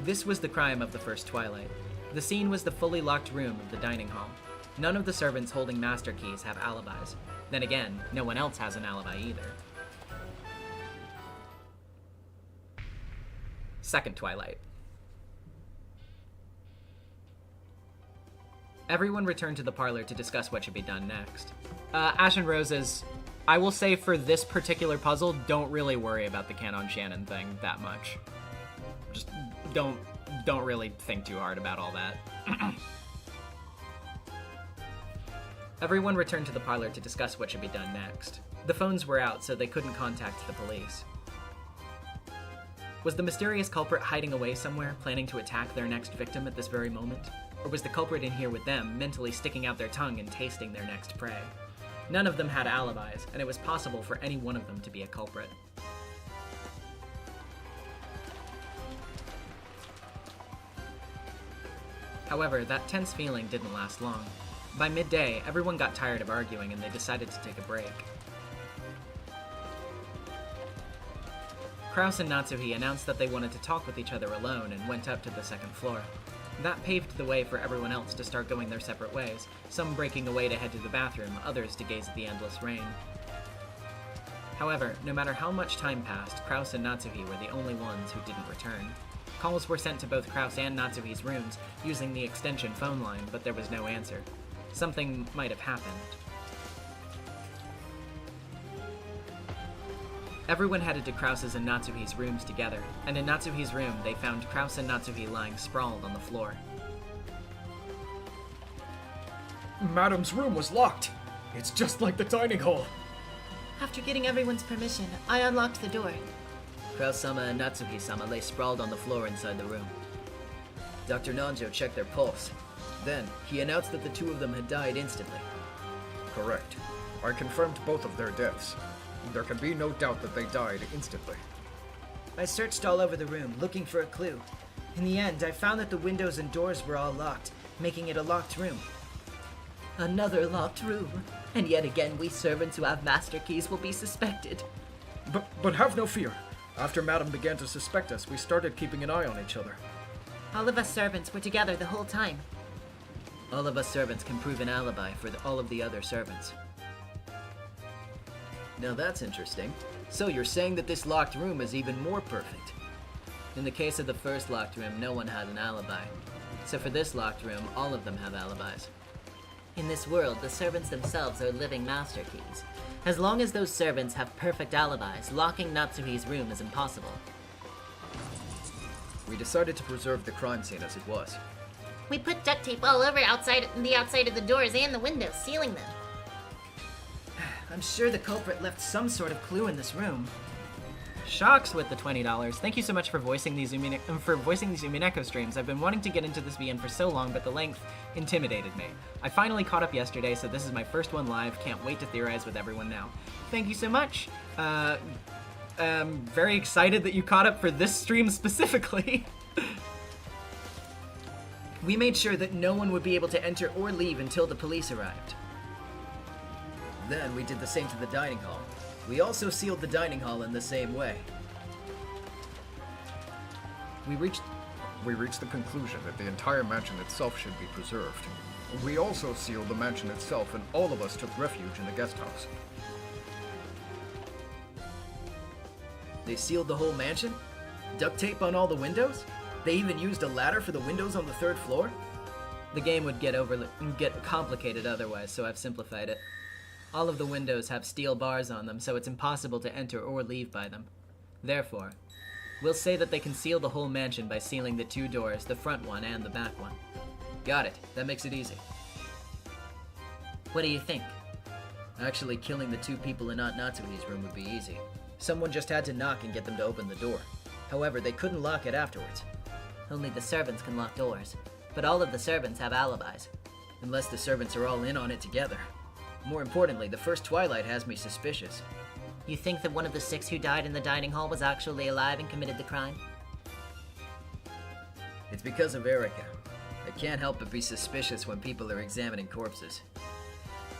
This was the crime of the first Twilight. The scene was the fully locked room of the dining hall. None of the servants holding master keys have alibis. Then again, no one else has an alibi either. Second Twilight. Everyone returned to the parlor to discuss what should be done next. Ash and Roses, I will say for this particular puzzle, don't really worry about the Canon Shannon thing that much. Just don't really think too hard about all that. Everyone returned to the parlor to discuss what should be done next. The phones were out, so they couldn't contact the police. Was the mysterious culprit hiding away somewhere, planning to attack their next victim at this very moment? Or was the culprit in here with them, mentally sticking out their tongue and tasting their next prey? None of them had alibis, and it was possible for any one of them to be a culprit. However, that tense feeling didn't last long. By midday, everyone got tired of arguing and they decided to take a break. Kraus and Natsuhi announced that they wanted to talk with each other alone and went up to the second floor. That paved the way for everyone else to start going their separate ways, some breaking away to head to the bathroom, others to gaze at the endless rain. However, no matter how much time passed, Kraus and Natsuhi were the only ones who didn't return. Calls were sent to both Kraus and Natsuhi's rooms using the extension phone line, but there was no answer. Something might have happened. Everyone headed to Kraus's and Natsuhi's rooms together, and in Natsuhi's room, they found Kraus and Natsuhi lying sprawled on the floor. Madam's room was locked. It's just like the dining hall. After getting everyone's permission, I unlocked the door. Kraus-sama and Natsuhi-sama lay sprawled on the floor inside the room. Dr. Nanjo checked their pulse. Then, he announced that the 2 of them had died instantly. Correct. I confirmed both of their deaths. There can be no doubt that they died instantly. I searched all over the room, looking for a clue. In the end, I found that the windows and doors were all locked, making it a locked room. Another locked room. And yet again, we servants who have master keys will be suspected. But have no fear. After Madam began to suspect us, we started keeping an eye on each other. All of us servants were together the whole time. All of us servants can prove an alibi for all of the other servants. Now that's interesting. So you're saying that this locked room is even more perfect. In the case of the first locked room, no one had an alibi. So for this locked room, all of them have alibis. In this world, the servants themselves are living master keys. As long as those servants have perfect alibis, locking Natsuhi's room is impossible. We decided to preserve the crime scene as it was. We put duct tape all over the outside of the doors and the windows, sealing them. I'm sure the culprit left some sort of clue in this room. Shocks with the $20. Thank you so much for voicing these Umineko streams. I've been wanting to get into this VN for so long, but the length intimidated me. I finally caught up yesterday, so this is my first one live. Can't wait to theorize with everyone now. Thank you so much. I'm very excited that you caught up for this stream specifically. We made sure that no one would be able to enter or leave until the police arrived. Then we did the same to the dining hall. We also sealed the dining hall in the same way. We reached the conclusion that the entire mansion itself should be preserved. We also sealed the mansion itself, and all of us took refuge in the guest house. They sealed the whole mansion? Duct tape on all the windows? They even used a ladder for the windows on the 3rd floor? The game would get complicated otherwise, so I've simplified it. All of the windows have steel bars on them, so it's impossible to enter or leave by them. Therefore, we'll say that they can seal the whole mansion by sealing the 2 doors, the front one and the back one. Got it. That makes it easy. What do you think? Actually, killing the 2 people in Aunt Natsuhi's room would be easy. Someone just had to knock and get them to open the door. However, they couldn't lock it afterwards. Only the servants can lock doors. But all of the servants have alibis. Unless the servants are all in on it together. More importantly, the first Twilight has me suspicious. You think that one of the 6 who died in the dining hall was actually alive and committed the crime? It's because of Erika. I can't help but be suspicious when people are examining corpses.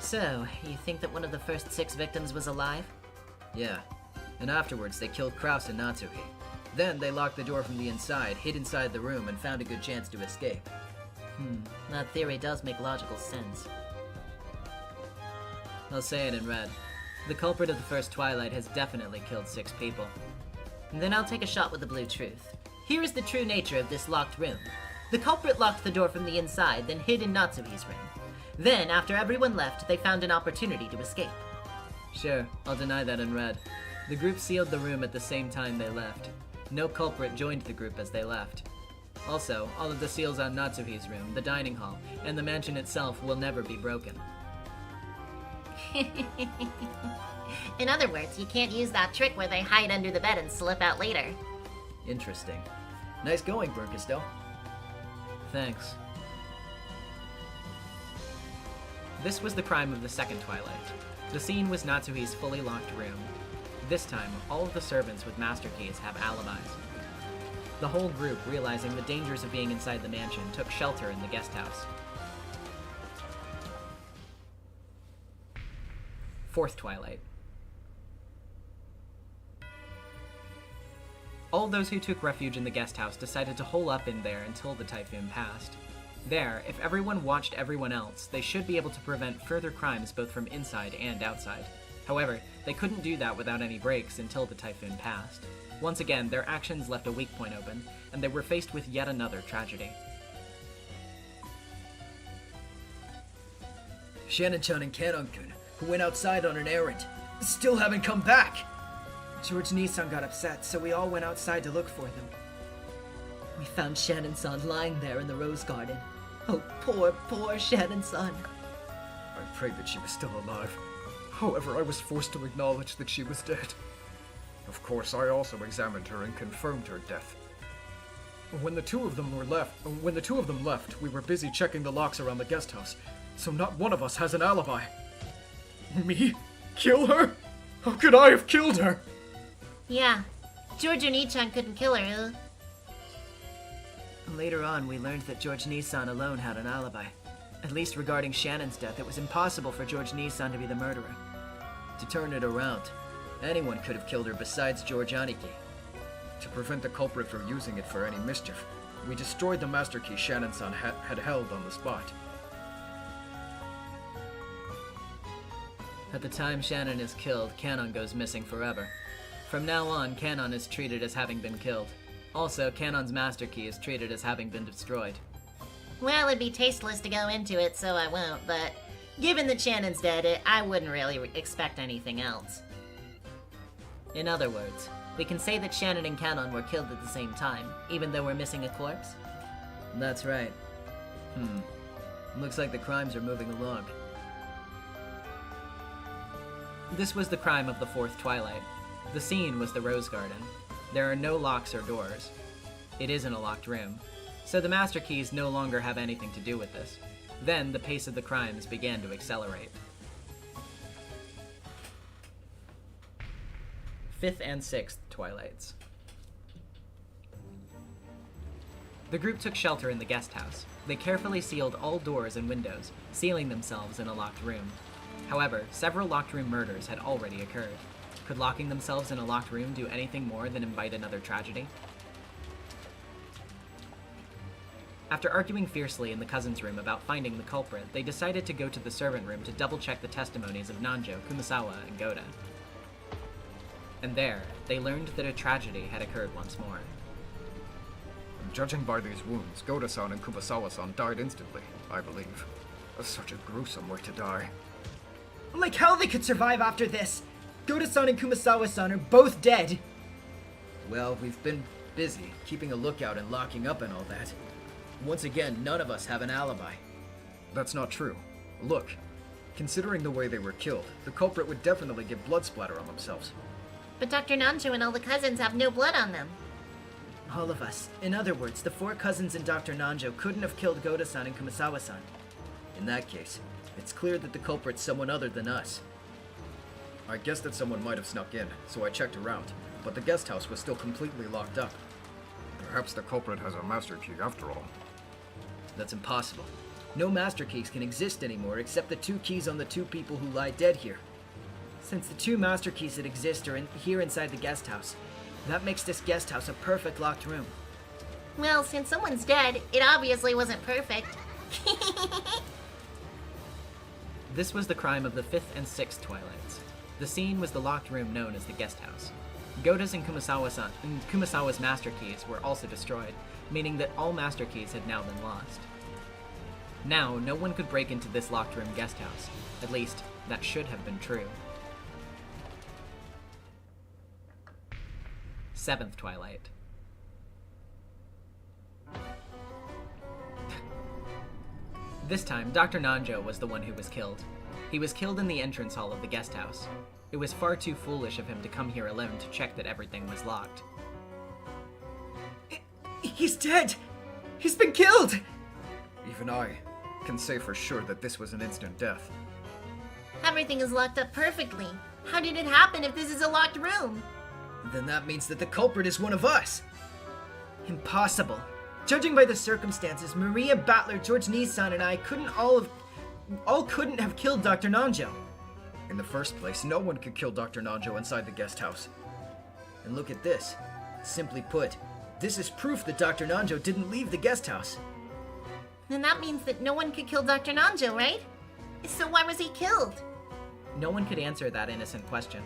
So, you think that one of the first 6 victims was alive? Yeah. And afterwards, they killed Kraus and Natsuhi. Then they locked the door from the inside, hid inside the room, and found a good chance to escape. That theory does make logical sense. I'll say it in red. The culprit of the first Twilight has definitely killed 6 people. Then I'll take a shot with the blue truth. Here is the true nature of this locked room. The culprit locked the door from the inside, then hid in Natsuhi's room. Then, after everyone left, they found an opportunity to escape. Sure, I'll deny that in red. The group sealed the room at the same time they left. No culprit joined the group as they left. Also, all of the seals on Natsuhi's room, the dining hall, and the mansion itself will never be broken. In other words, you can't use that trick where they hide under the bed and slip out later. Interesting. Nice going, BERNKASTEL. Thanks. This was the crime of the second Twilight. The scene was Natsuhi's fully locked room. This time, all of the servants with master keys have alibis. The whole group, realizing the dangers of being inside the mansion, took shelter in the guest house. Fourth Twilight. All those who took refuge in the guest house decided to hole up in there until the typhoon passed. There, if everyone watched everyone else, they should be able to prevent further crimes both from inside and outside. However, they couldn't do that without any breaks until the typhoon passed. Once again, their actions left a weak point open, and they were faced with yet another tragedy. Shannon-chan and Kanon-kun, who went outside on an errand, still haven't come back! George Nissan got upset, so we all went outside to look for them. We found Shannon-san lying there in the rose garden. Oh, poor, poor Shannon-san. I prayed that she was still alive. However, I was forced to acknowledge that she was dead. Of course, I also examined her and confirmed her death. When the two of them left, we were busy checking the locks around the guest house, so not one of us has an alibi. Me? Kill her? How could I have killed her? Yeah, George Oni-chan couldn't kill her. Later on, we learned that George Nissan alone had an alibi. At least regarding Shannon's death, it was impossible for George Nissan to be the murderer. To turn it around, anyone could have killed her besides George Aniki. To prevent the culprit from using it for any mischief, we destroyed the master key Shannon-san had held on the spot. At the time Shannon is killed, Kanon goes missing forever. From now on, Kanon is treated as having been killed. Also, Kanon's master key is treated as having been destroyed. Well, it'd be tasteless to go into it, so I won't, but given that Shannon's dead, I wouldn't really expect anything else. In other words, we can say that Shannon and Kanon were killed at the same time, even though we're missing a corpse? That's right. Looks like the crimes are moving along. This was the crime of the fourth Twilight. The scene was the Rose Garden. There are no locks or doors. It isn't a locked room. So the master keys no longer have anything to do with this. Then the pace of the crimes began to accelerate. Fifth and sixth Twilights. The group took shelter in the guest house. They carefully sealed all doors and windows, sealing themselves in a locked room. However, several locked room murders had already occurred. Could locking themselves in a locked room do anything more than invite another tragedy? After arguing fiercely in the cousins' room about finding the culprit, they decided to go to the servant room to double-check the testimonies of Nanjo, Kumasawa, and Goda. And there, they learned that a tragedy had occurred once more. Judging by these wounds, Goda-san and Kumasawa-san died instantly, I believe. Such a gruesome way to die. Like how they could survive after this? Goda-san and Kumasawa-san are both dead. Well, we've been busy, keeping a lookout and locking up and all that. Once again, none of us have an alibi. That's not true. Look, considering the way they were killed, the culprit would definitely get blood splatter on themselves. But Dr. Nanjo and all the cousins have no blood on them. All of us. In other words, the 4 cousins and Dr. Nanjo couldn't have killed Goda-san and Kumasawa-san. In that case, it's clear that the culprit's someone other than us. I guessed that someone might have snuck in, so I checked around, but the guest house was still completely locked up. Perhaps the culprit has a master key after all. That's impossible. No master keys can exist anymore except the 2 keys on the 2 people who lie dead here. Since the 2 master keys that exist are here inside the guest house, that makes this guest house a perfect locked room. Well, since someone's dead, it obviously wasn't perfect. This was the crime of the 5th and 6th Twilights. The scene was the locked room known as the guest house. Goda's and Kumasawa's master keys were also destroyed, meaning that all master keys had now been lost. Now, no one could break into this locked room guest house. At least, that should have been true. 7th Twilight. This time, Dr. Nanjo was the one who was killed. He was killed in the entrance hall of the guest house. It was far too foolish of him to come here alone to check that everything was locked. He's dead! He's been killed! Even I can say for sure that this was an instant death. Everything is locked up perfectly. How did it happen if this is a locked room? Then that means that the culprit is one of us! Impossible. Judging by the circumstances, Maria, Battler, George Nissan, and I couldn't have killed Dr. Nanjo. In the first place, no one could kill Dr. Nanjo inside the guest house. And look at this. Simply put, this is proof that Dr. Nanjo didn't leave the guest house. Then that means that no one could kill Dr. Nanjo, right? So why was he killed? No one could answer that innocent question.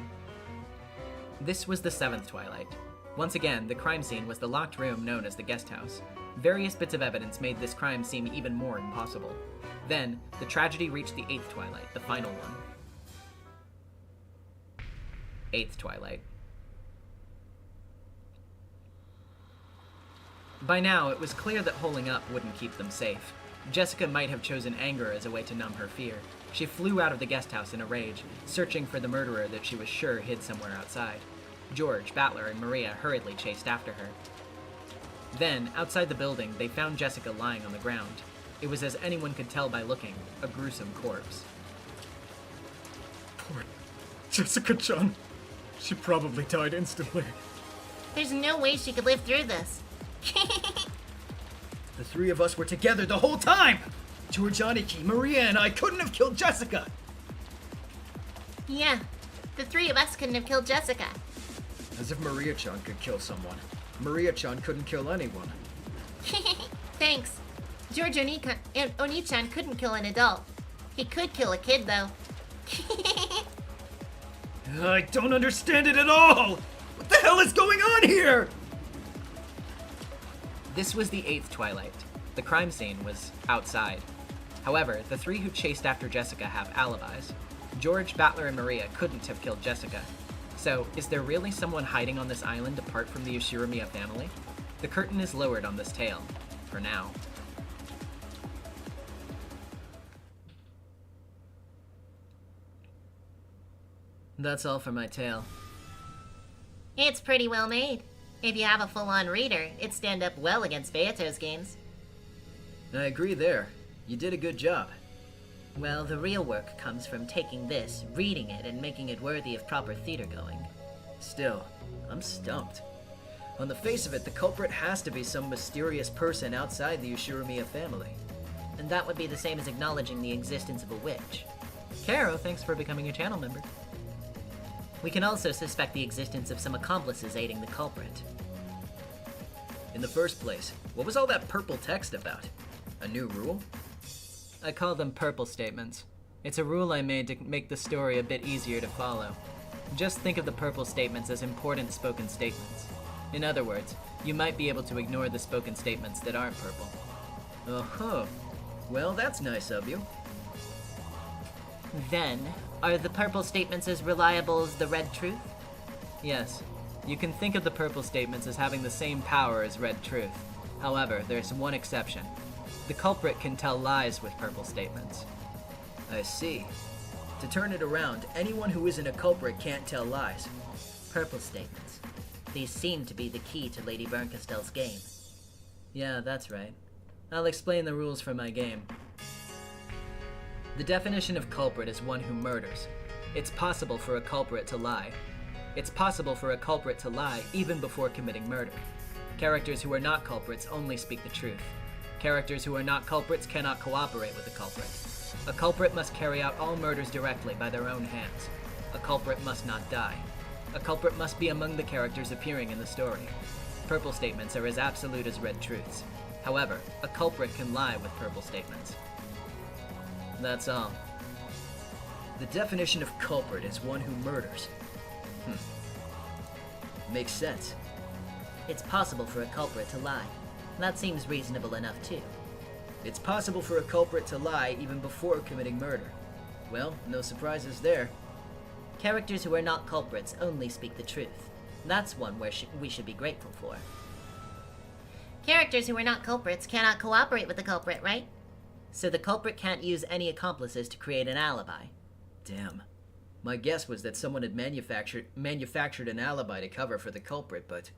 This was the 7th Twilight. Once again, the crime scene was the locked room known as the guest house. Various bits of evidence made this crime seem even more impossible. Then, the tragedy reached the 8th Twilight, the final one. 8th Twilight. By now, it was clear that holing up wouldn't keep them safe. Jessica might have chosen anger as a way to numb her fear. She flew out of the guest house in a rage, searching for the murderer that she was sure hid somewhere outside. George, Battler, and Maria hurriedly chased after her. Then, outside the building, they found Jessica lying on the ground. It was, as anyone could tell by looking, a gruesome corpse. Poor Jessica-chan. She probably died instantly. There's no way she could live through this. The 3 of us were together the whole time! George Aniki, Maria, and I couldn't have killed Jessica! Yeah, the 3 of us couldn't have killed Jessica. As if Maria-chan could kill someone. Maria-chan couldn't kill anyone. Thanks. George Oni-chan couldn't kill an adult. He could kill a kid, though. I don't understand it at all! What the hell is going on here? This was the 8th Twilight. The crime scene was outside. However, the 3 who chased after Jessica have alibis. George, Battler, and Maria couldn't have killed Jessica. So, is there really someone hiding on this island apart from the Yoshirimiya family? The curtain is lowered on this tale. For now. That's all for my tale. It's pretty well made. If you have a full-on reader, it'd stand up well against Beato's games. I agree there. You did a good job. Well, the real work comes from taking this, reading it, and making it worthy of proper theater going. Still, I'm stumped. On the face of it, the culprit has to be some mysterious person outside the Yoshirimiya family. And that would be the same as acknowledging the existence of a witch. Caro, thanks for becoming a channel member. We can also suspect the existence of some accomplices aiding the culprit. In the first place, What was all that purple text about? A new rule? I call them purple statements. It's a rule I made to make the story a bit easier to follow. Just think of the purple statements as important spoken statements. In other words, you might be able to ignore the spoken statements that aren't purple. Uh-huh. Well, that's nice of you. Then, are the purple statements as reliable as the red truth? Yes, you can think of the purple statements as having the same power as red truth. However, there's one exception. The culprit can tell lies with purple statements. I see. To turn it around, anyone who isn't a culprit can't tell lies. Purple statements. These seem to be the key to Lady BERNKASTEL's game. Yeah, that's right. I'll explain the rules for my game. The definition of culprit is one who murders. It's possible for a culprit to lie. It's possible for a culprit to lie even before committing murder. Characters who are not culprits only speak the truth. Characters who are not culprits cannot cooperate with the culprit. A culprit must carry out all murders directly by their own hands. A culprit must not die. A culprit must be among the characters appearing in the story. Purple statements are as absolute as red truths. However, a culprit can lie with purple statements. That's all. The definition of culprit is one who murders. Makes sense. It's possible for a culprit to lie. That seems reasonable enough, too. It's possible for a culprit to lie even before committing murder. Well, no surprises there. Characters who are not culprits only speak the truth. That's one where we should be grateful for. Characters who are not culprits cannot cooperate with the culprit, right? So the culprit can't use any accomplices to create an alibi. Damn. My guess was that someone had manufactured an alibi to cover for the culprit, but...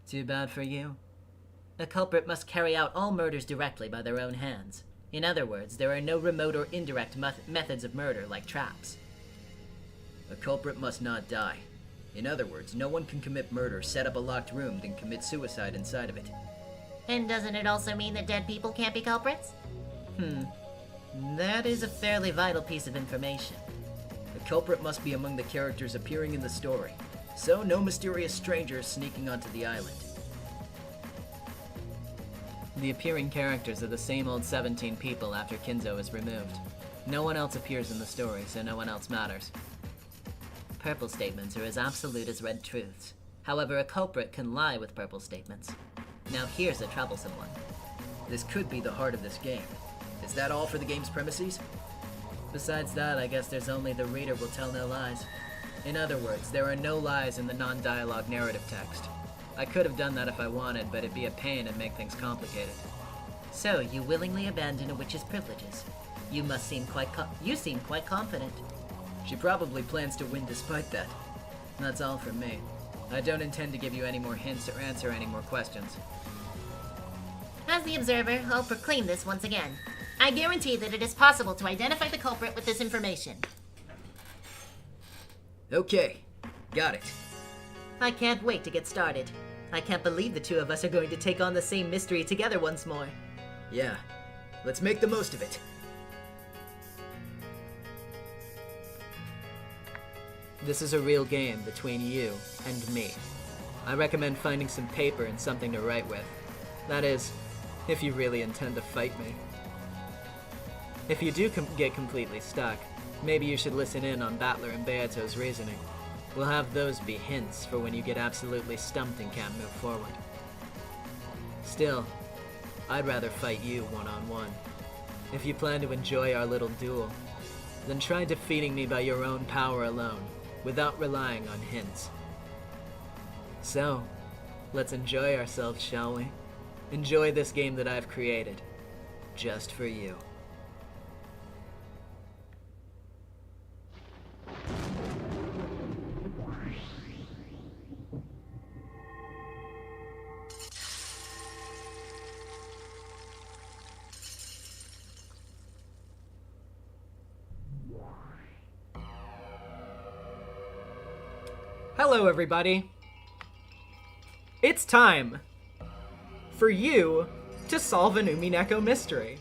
Too bad for you. A culprit must carry out all murders directly by their own hands. In other words, there are no remote or indirect methods of murder like traps. A culprit must not die. In other words, no one can commit murder, set up a locked room, then commit suicide inside of it. And doesn't it also mean that dead people can't be culprits? That is a fairly vital piece of information. The culprit must be among the characters appearing in the story, so no mysterious strangers sneaking onto the island. The appearing characters are the same old 17 people after Kinzo is removed. No one else appears in the story, so no one else matters. Purple statements are as absolute as red truths. However, a culprit can lie with purple statements. Now here's a troublesome one. This could be the heart of this game. Is that all for the game's premises? Besides that, I guess there's only the reader will tell no lies. In other words, there are no lies in the non-dialogue narrative text. I could have done that if I wanted, but it'd be a pain and make things complicated. So, you willingly abandon a witch's privileges. You seem quite confident. She probably plans to win despite that. That's all from me. I don't intend to give you any more hints or answer any more questions. As the observer, I'll proclaim this once again. I guarantee that it is possible to identify the culprit with this information. Okay, got it. I can't wait to get started. I can't believe the two of us are going to take on the same mystery together once more. Yeah, let's make the most of it. This is a real game between you and me. I recommend finding some paper and something to write with. That is, if you really intend to fight me. If you do get completely stuck, maybe you should listen in on Battler and Beato's reasoning. We'll have those be hints for when you get absolutely stumped and can't move forward. Still, I'd rather fight you one-on-one. If you plan to enjoy our little duel, then try defeating me by your own power alone, without relying on hints. So, let's enjoy ourselves, shall we? Enjoy this game that I've created, just for you. Hello, everybody. It's time for you to solve an Umineko mystery.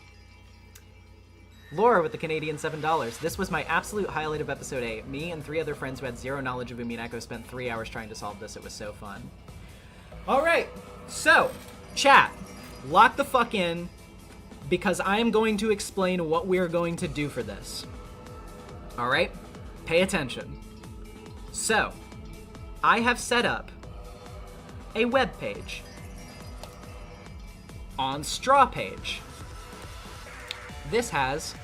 Laura with the Canadian $7. This was my absolute highlight of episode 8. Me and 3 other friends who had zero knowledge of Umineko spent 3 hours trying to solve this. It was so fun. All right, so chat, lock the fuck in, because I am going to explain what we are going to do for this. Alright? Pay attention. So, I have set up a web page on Straw Page. This has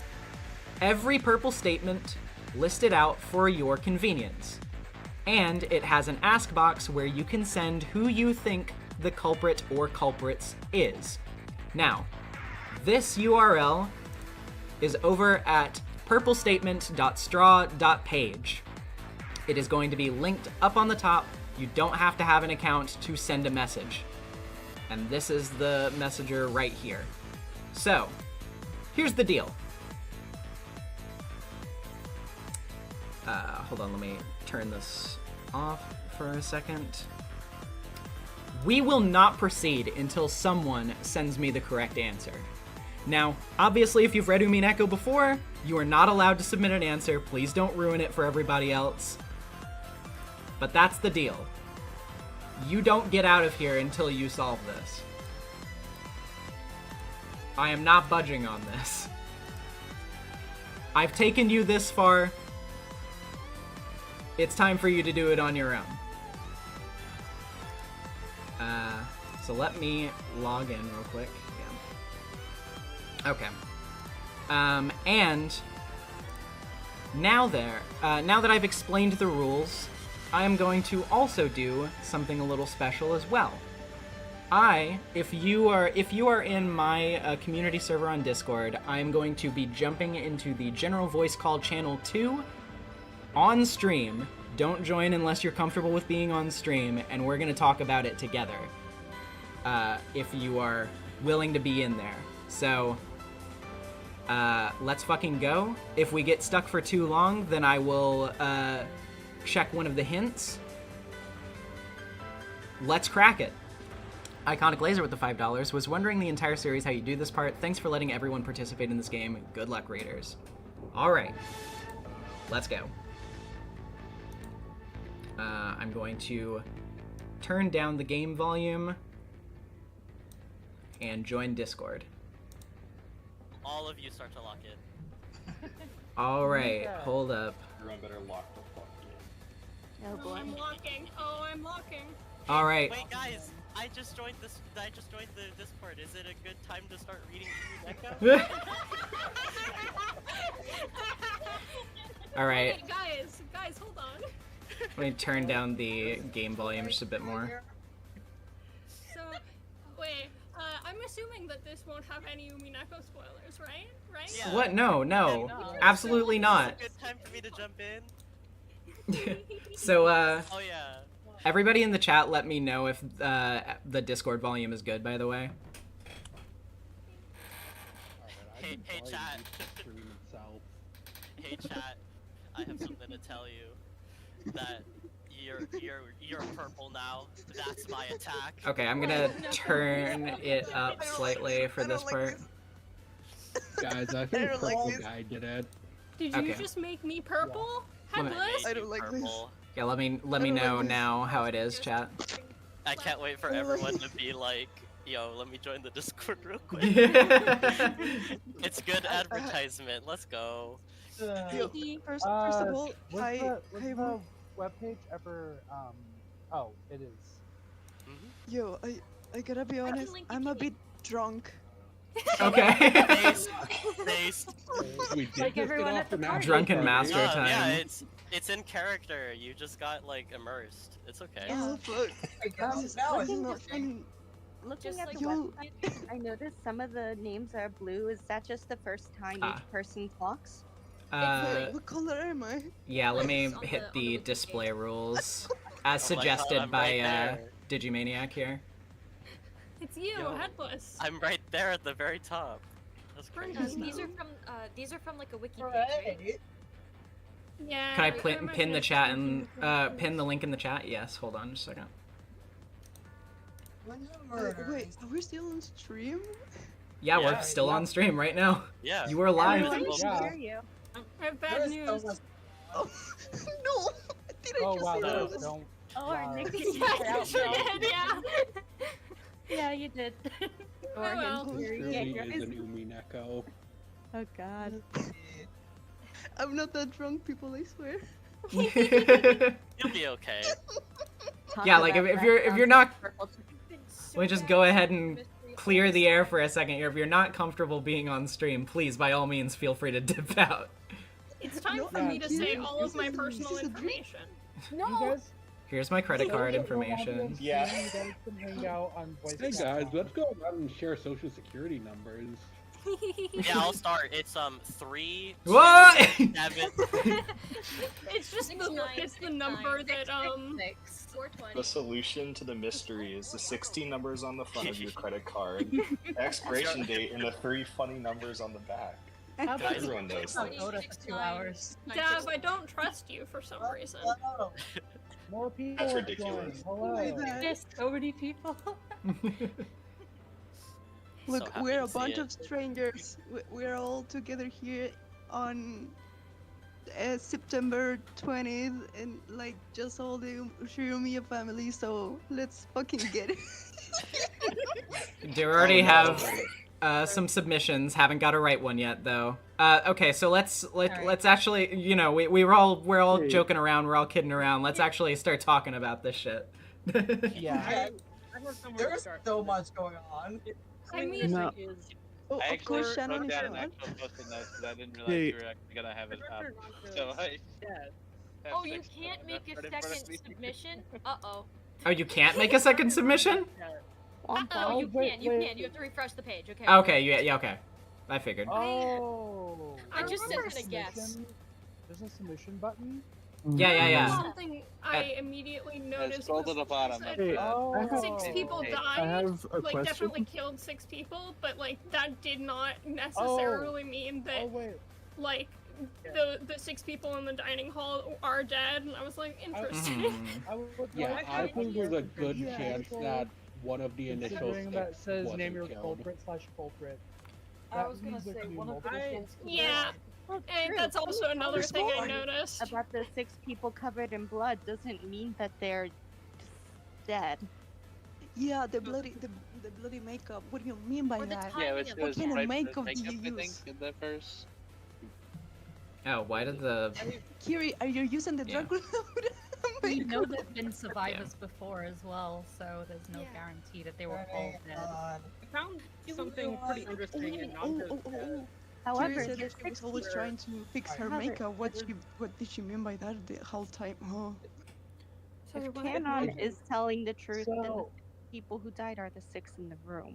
every purple statement listed out for your convenience. And it has an ask box where you can send who you think the culprit or culprits is. Now, this URL is over at purplestatement.straw.page. It is going to be linked up on the top. You don't have to have an account to send a message. And this is the messenger right here. So, here's the deal. Hold on, let me turn this off for a second. We will not proceed until someone sends me the correct answer. Now, obviously, if you've read Umineko before, you are not allowed to submit an answer. Please don't ruin it for everybody else. But that's the deal. You don't get out of here until you solve this. I am not budging on this. I've taken you this far. It's time for you to do it on your own. So let me log in real quick. Yeah. Okay. And now that I've explained the rules, I am going to also do something a little special as well. If you are in my community server on Discord, I am going to be jumping into the general voice call channel 2 on stream. Don't join unless you're comfortable with being on stream, and we're going to talk about it together. If you are willing to be in there. So, let's fucking go. If we get stuck for too long, then I will check one of the hints. Let's crack it. Iconic Laser with the $5 was wondering the entire series how you do this part. Thanks for letting everyone participate in this game. Good luck, Raiders. Alright. Let's go. I'm going to turn down the game volume and join Discord. All of you start to lock in. Alright, hold up. Everyone better lock the fuck in. Oh boy. I'm locking. Oh, I'm locking. Alright. Wait, guys. I just joined the Discord. Is it a good time to start reading Umineko? Alright. Wait, guys, hold on. Let me turn down the game volume just a bit more. So, wait, I'm assuming that this won't have any Umineko spoilers, right? Right? Yeah. What? No, absolutely not. Is it a good time for me to jump in? So, Oh yeah. everybody in the chat let me know if the Discord volume is good, by the way. Hey chat. Hey chat. I have something to tell you. That you're purple now. That's my attack. Okay, I'm gonna turn it up slightly for this part. Guys, I think the purple guy did it. Did you just make me purple? Headless? I don't like this. Yeah, let me know now how it is, chat. I can't wait for everyone to be like, yo, let me join the Discord real quick. It's good advertisement. Let's go. First of all, was the webpage ever, oh, it is. Yo, I gotta be honest, I'm a bit drunk. Okay. Based. We did just get off the master Drunken party. master time. Yeah, it's in character. You just got like immersed. It's okay. Oh, fuck. Looking at the you- website, I noticed some of the names are blue. Is that just the first time each person talks? What color am I? Yeah, let me hit the display rules as suggested by Digimaniac here. It's you, Yo, Headless. I'm right there at the very top. That's crazy. These are from like a wiki page, right? Yeah. Can I pin the chat and pin the link in the chat? Yes. Hold on just a second. Wait, are we still on stream? Yeah, we're still on stream right now. Yeah. You are live. I can hear you. I have bad news. Oh, no! Did I just say that? Oh, our Nick is Yeah, you sure did, yeah. Yeah, you did. Oh, well. Truly is an Umineko. Oh god. I'm not that drunk, people, I swear. You'll be okay. Yeah, like if you're not, let me just go ahead and clear the air for a second here. If you're not comfortable being on stream, please by all means feel free to dip out. It's time for me to say all of my personal information. No. Here's my credit card information. Yeah. Hey guys, let's go around and share social security numbers. Yeah, I'll start. It's 3. What? 7. It's just the number that 420. The solution to the mystery is the 16 numbers on the front of your credit card, expiration date, and the 3 funny numbers on the back. Everyone knows this. 2 hours. Dav, I don't trust you for some reason. More people. That's ridiculous. There's so many people. Look, So we're happy a to see bunch it. of strangers. We're all together here on September 20th, and like just all the Shiromiya family. So let's fucking get it. Do already have some submissions. Haven't got a right one yet though. Okay, so let's actually, you know, we're all joking around, we're all kidding around. Let's actually start talking about this shit. Yeah. There's so much going on. I mean, No. Oh, I of course, actually Shannon wrote is down an on. actual post-it note because I didn't realize Hey. you were actually gonna have it up. So I. Oh, you can't make a second submission? Uh-oh. Oh, you can't make a second submission? Uh-oh, you can. You can. You have to refresh the page, okay? Okay, yeah, okay. I figured. Oh. I just remember said a guess. There's a submission button. Yeah. Something I immediately noticed scroll to was the bottom said, of the- 6 people Hey, died. I have a like question. definitely killed 6 people, but like that did not necessarily mean that like the 6 people in the dining hall are dead. And I was like, interesting. Yeah, I think there's a good chance that one of the initials Considering that says wasn't name your killed. culprit/culprit. I was gonna say one of the Yeah. And that's also another thing I noticed. About the 6 people covered in blood doesn't mean that they're just dead. Yeah, the bloody makeup. What do you mean by that? Yeah, it What was kind right of makeup for do makeup, you I think, use? in the first. Oh, why did the... Kiri, are you using the Yeah. Dracula? We know there've been survivors before as well, so there's no guarantee that they were all dead. I found something pretty interesting in Nando's. However, Kiri said the that she was 6 always people- trying to fix her However, makeup. What did she mean by that the whole time? Huh? If Canon is telling the truth, then the So- people who died are the 6 in the room.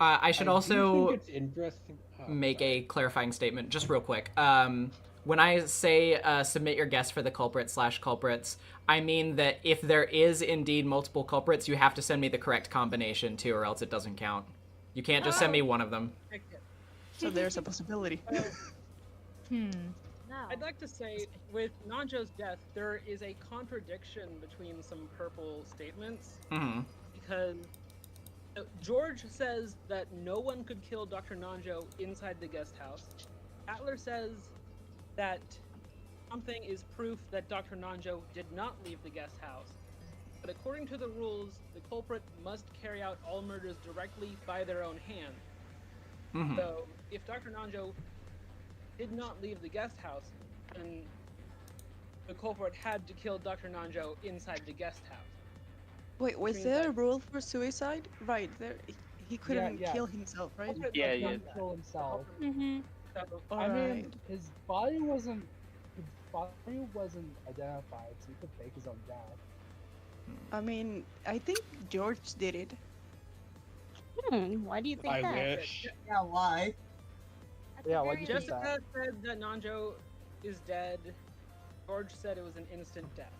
I should also think it's interesting. make a clarifying statement, just real quick. When I say submit your guess for the culprit/culprits, I mean that if there is indeed multiple culprits, you have to send me the correct combination too, or else it doesn't count. You can't just send me one of them. So there's a possibility. I'd like to say, with Nanjo's death, there is a contradiction between some purple statements. Mhm. Because George says that no one could kill Dr. Nanjo inside the guest house. Atler says that something is proof that Dr. Nanjo did not leave the guest house. But according to the rules, the culprit must carry out all murders directly by their own hand. Mhm. So, if Dr. Nanjo did not leave the guest house, then the culprit had to kill Dr. Nanjo inside the guest house. Wait, was Means there a that- rule for suicide? Right, there. He couldn't yeah. kill himself, right? Yeah, yeah. Kill himself. Mm-hmm. So, I mean, Alright. his body wasn't identified, so he could fake his own death. I mean, I think George did it. Why do you think I that? wish. Yeah, why? Yeah, why'd you think Jessica that? said that Nanjo is dead. George said it was an instant death.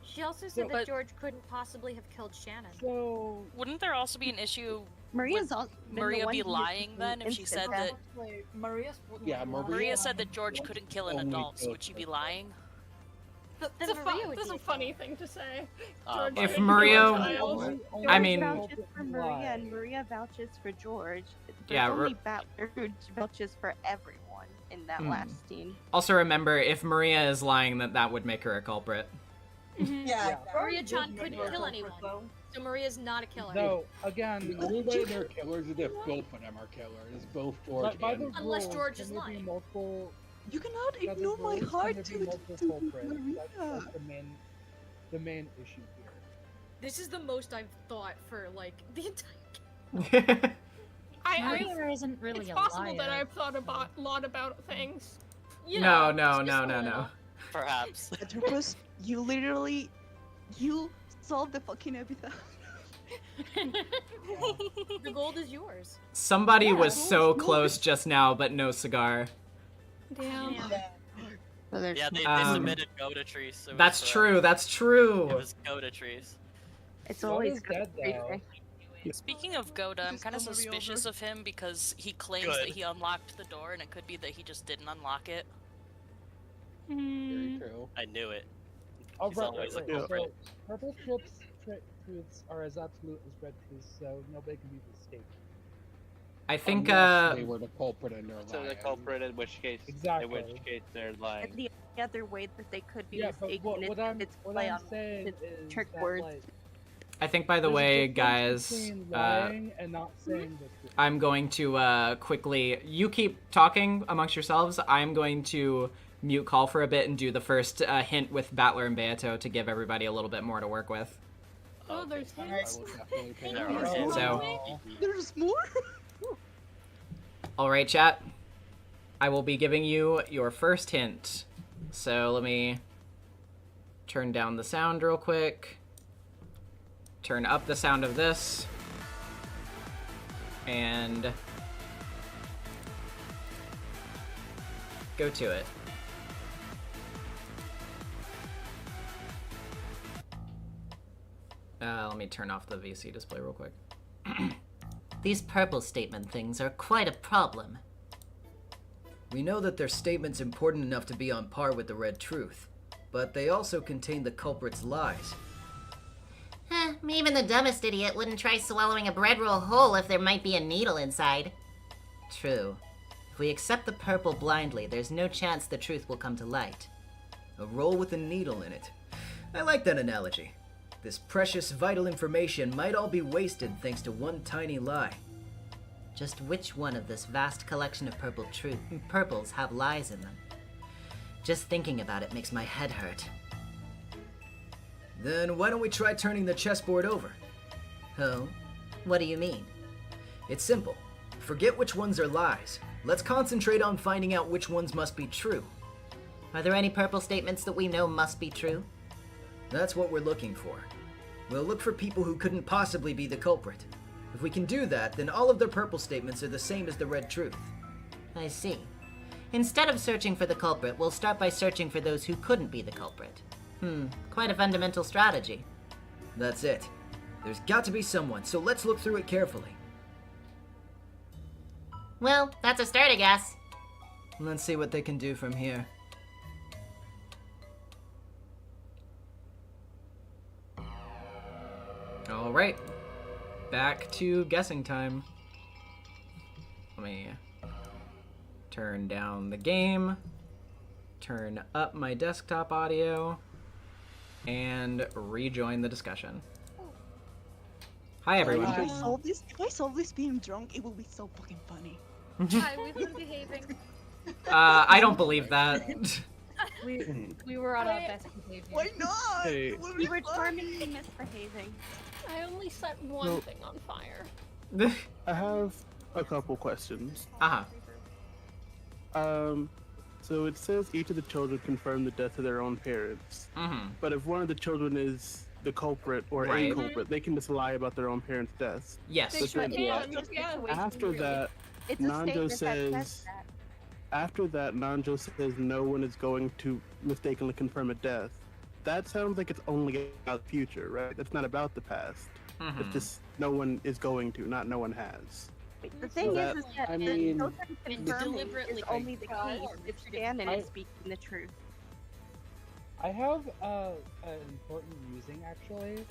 She also said But- that George couldn't possibly have killed Shannon. So Wouldn't there also be an issue Maria's with been the Maria one be who lying then if she instant said death. that Yeah, Maria said that George couldn't kill an only adult, so killed would she be lying? That's that's a funny thing to say. George If couldn't Maria- kill a child. I George mean- vouches for Maria, and Maria vouches for George. There's Yeah, only George vouches for everyone in that last scene. Also remember, if Maria is lying, that would make her a culprit. Yeah. Maria-chan couldn't kill anyone. So Maria's not a killer. No, again, The only way they're killers is if both of them are killers. It's both George by and... the Unless rules, George can is there be lying. multiple? You cannot by the ignore my rules, can heart there be to multiple culprits? Maria. That's the main issue here. This is the most I've thought for like the entire game. Maria isn't really It's a possible liar. that I've thought about a lot about things. No, no, no, no, no. Perhaps. Atropos, you literally, you solved the fucking epitaph. The gold is yours. Somebody was so close just now, but no cigar. Damn. Yeah, they submitted Goda trees. So That's true. That's true. It was Goda trees. It's What always is dead, though? Speaking of Goda, I'm kind of suspicious of him because he claims that he unlocked the door, and it could be that he just didn't unlock it. Very true. I knew it. Oh, He's right, always right, a right. culprit. So, purple truths are as absolute as red truths, so nobody can be mistaken. I think Unless they were the culprit and they're So the lying. culprit, in which case, Exactly. in which case they're lying. And the other way that they could be Yeah, but mistaken is what if it's I'm play on saying it's is trick that, words. like, I think, by the there's a way, difference guys, between lying and not saying the truth. I'm going to quickly. You keep talking amongst yourselves. I'm going to mute call for a bit and do the first hint with Battler and Beato to give everybody a little bit more to work with. Oh, there's hints. So, There's more? all right, chat. I will be giving you your first hint. So let me turn down the sound real quick. Turn up the sound of this. And go to it. Let me turn off the VC display real quick. These purple statement things are quite a problem. We know that their statement's important enough to be on par with the red truth, but they also contain the culprit's lies. Even the dumbest idiot wouldn't try swallowing a bread roll whole if there might be a needle inside. True. If we accept the purple blindly, there's no chance the truth will come to light. A roll with a needle in it. I like that analogy. This precious, vital information might all be wasted thanks to one tiny lie. Just which one of this vast collection of purples have lies in them? Just thinking about it makes my head hurt. Then why don't we try turning the chessboard over? Oh? What do you mean? It's simple. Forget which ones are lies. Let's concentrate on finding out which ones must be true. Are there any purple statements that we know must be true? That's what we're looking for. We'll look for people who couldn't possibly be the culprit. If we can do that, then all of their purple statements are the same as the red truth. I see. Instead of searching for the culprit, we'll start by searching for those who couldn't be the culprit. Quite a fundamental strategy. That's it. There's got to be someone, so let's look through it carefully. Well, that's a start, I guess. Let's see what they can do from here. All right. Back to guessing time. Let me turn down the game, turn up my desktop audio, and rejoin the discussion. Hi, everyone. If I solve this being drunk, it will be so fucking funny. Hi, we've been behaving. I don't believe that. We were on our best behavior. Why not? We were charmingly misbehaving. I only set one No. thing on fire. I have a couple questions. So it says each of the children confirmed the death of their own parents. But if one of the children is the culprit or Right. a culprit, they can just lie about their own parents' deaths. Yes. But then Yeah. after that, It's a Nanjo statement that says. that. After that, Nanjo says no one is going to mistakenly confirm a death. That sounds like it's only about the future, right? That's not about the past. It's just no one is going to, not no one has. The thing So is that I the mean- children confirming is only the key if Shannon is speaking the truth. I have an important musing actually.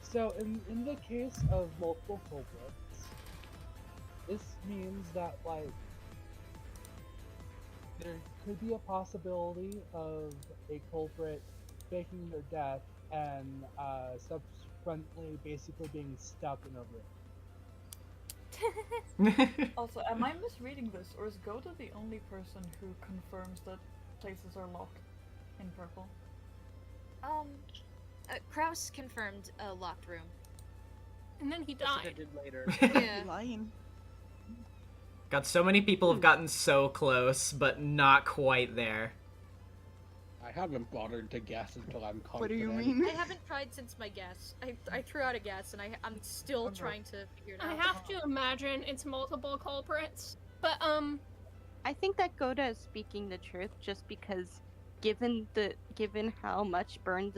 So in the case of multiple culprits, this means that like there could be a possibility of a culprit faking their death and subsequently basically being stuck in a room. Also, am I misreading this, or is Goda the only person who confirms that places are locked in purple? Kraus confirmed a locked room. And then he Jessica died. did later. Yeah. Lying. God, so many people have gotten so close, but not quite there. I haven't bothered to guess until I'm confident. What do you mean? I haven't tried since my guess. I threw out a guess, and I'm still trying to figure it out. I have to imagine it's multiple culprits. But, I think that Goda is speaking the truth just because given how much Bern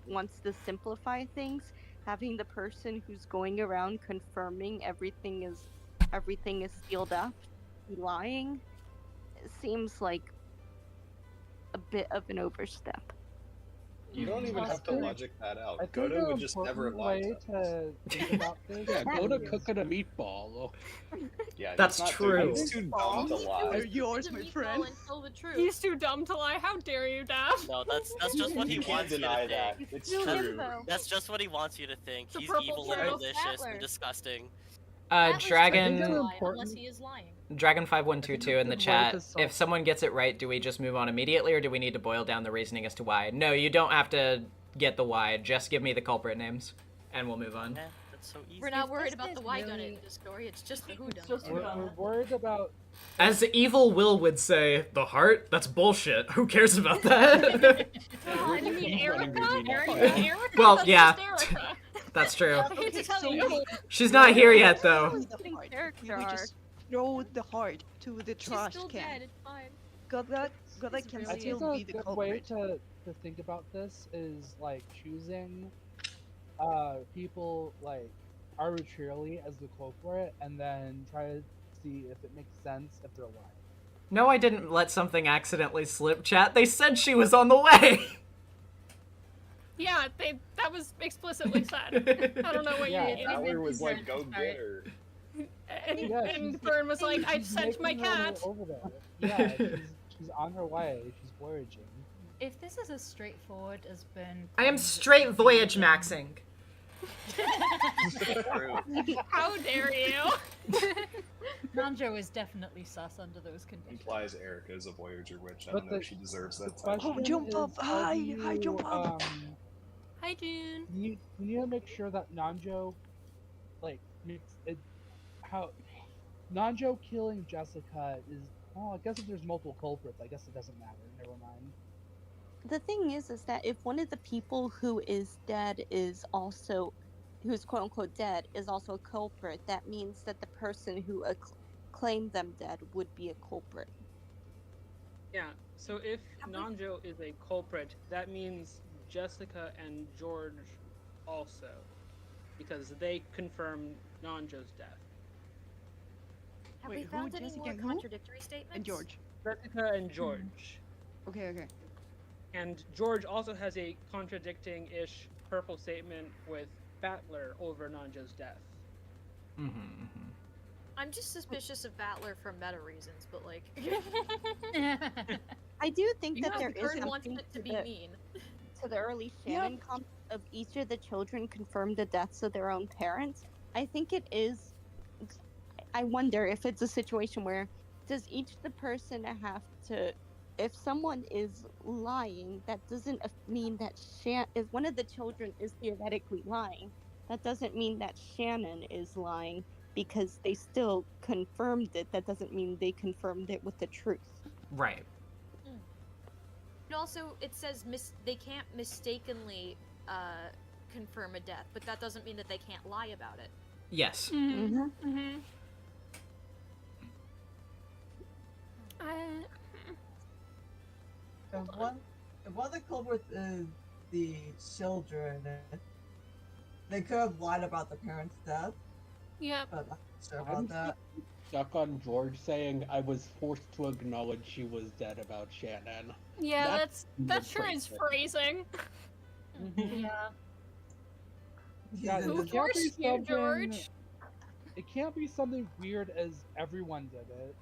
wants to simplify things, having the person who's going around confirming everything is sealed up, lying, it seems like a bit of an overstep. You don't even have to logic that out. I think Goda an would just never important lie way to think about this. Yeah, Goda cooking a meatball. Yeah, That's he's not true. He's too dumb to lie. They're yours, my friend. Tell the truth. he's too dumb to lie. How dare you, Dav? No, that's just what he You can't wants you deny to that. think. It's Still true. him, though. That's just what he wants you to think. The He's purple evil and shadow malicious Battler. and disgusting. Atlas Dragon... doesn't lie unless he is lying. Dragon5122 in the Good way chat. to solve- If someone gets it right, do we just move on immediately, or do we need to boil down the reasoning as to why? No, you don't have to get the why. Just give me the culprit names, and we'll move on. Yeah, that's so easy. We're not If worried this about the is why done really- it in this story. It's just the who done just it. who done We're worried about. As evil Will would say, the heart? That's bullshit. Who cares about that? God, you mean Erica? Well, That's yeah. just Erica. That's true. I hate to tell you. She's not here yet, though. The heart. Character You would arc. just throw the heart to the trash She's still can. dead. It's fine. Goda It's can really I think still a be the good way culprit. to think about this is like choosing people like arbitrarily as the culprit, and then try to see if it makes sense if they're lying. No, I didn't let something accidentally slip, chat. They said she was on the way. Yeah, that was explicitly said. I don't know what Yeah, you mean. Fowler was like, go get her. And, Yeah, and she's- Bern was like, I She's sent my making her way cat. over there. Yeah, she's on her way. She's voyaging. If this is as straightforward as been, I am straight voyage maxing. How dare you? Nanjo is definitely sus under those conditions. Implies Erica is a Voyager witch. I But don't know the- if she deserves that question title. Oh, jump is, up! how Hi, do hi, jump you, up! Hi, June. You need to make sure that Nanjo, like, how Nanjo killing Jessica is. Oh, I guess if there's multiple culprits, I guess it doesn't matter. Never mind. The thing is that if one of the people who is dead is also, who's quote unquote dead, is also a culprit, that means that the person who claimed them dead would be a culprit. Yeah, so if Nanjo is a culprit, that means Jessica and George also, because they confirmed Nanjo's death. Have Wait, we who, found any Jessica more and who? contradictory statements? And George. Jessica and George. Okay, okay. And George also has a contradicting-ish purple statement with Battler over Nanjo's death. I'm just suspicious of Battler for meta reasons, but like. I do think You that know, there is Bern wants something it to be the, mean. to the early Shannon comment of each of the children confirmed the deaths of their own parents. I think it is. I wonder if it's a situation where does each the person have to, if someone is lying, that doesn't mean that if one of the children is theoretically lying, that doesn't mean that Shannon is lying because they still confirmed it. That doesn't mean they confirmed it with the truth. Right. And also, it says they can't mistakenly confirm a death, but that doesn't mean that they can't lie about it. Yes. Mm-hmm. Mm-hmm. If one of the culprits is the children, they could have lied about the parents' death. Yeah. But I'm not sure about that. Stuck on George saying I was forced to acknowledge she was dead about Shannon. Yeah, that sure pretty is good. phrasing. Yeah. Yeah, Who it can't be forced you, something- George? It can't be something weird as everyone did it.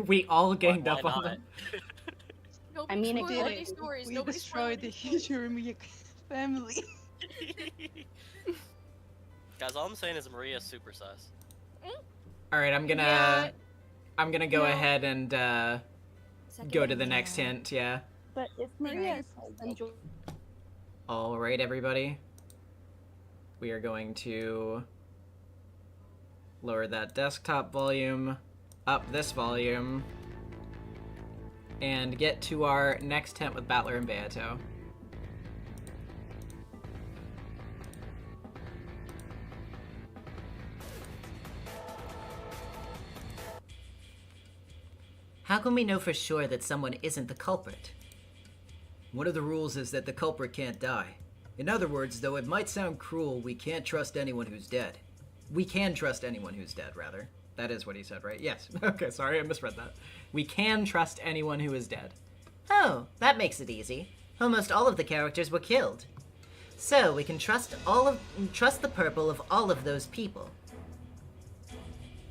We all ganged Why up on not? them. Nobody I mean, spoiled it any stories. We Nobody destroyed spoiled the any stories. Jeremy family. Guys, all I'm saying is Maria's super sus. All right, I'm gonna go ahead and go to the next hint. Yeah. But if Maria is enjoying. All right, everybody. We are going to lower that desktop volume, up this volume, and get to our next hint with Battler and Beato. How can we know for sure that someone isn't the culprit? One of the rules is that the culprit can't die. In other words, though it might sound cruel, we can't trust anyone who's dead. We can trust anyone who's dead, rather. That is what he said, right? Yes. Okay, sorry, I misread that. We can trust anyone who is dead. Oh, that makes it easy. Almost all of the characters were killed. So we can trust the purple of all of those people.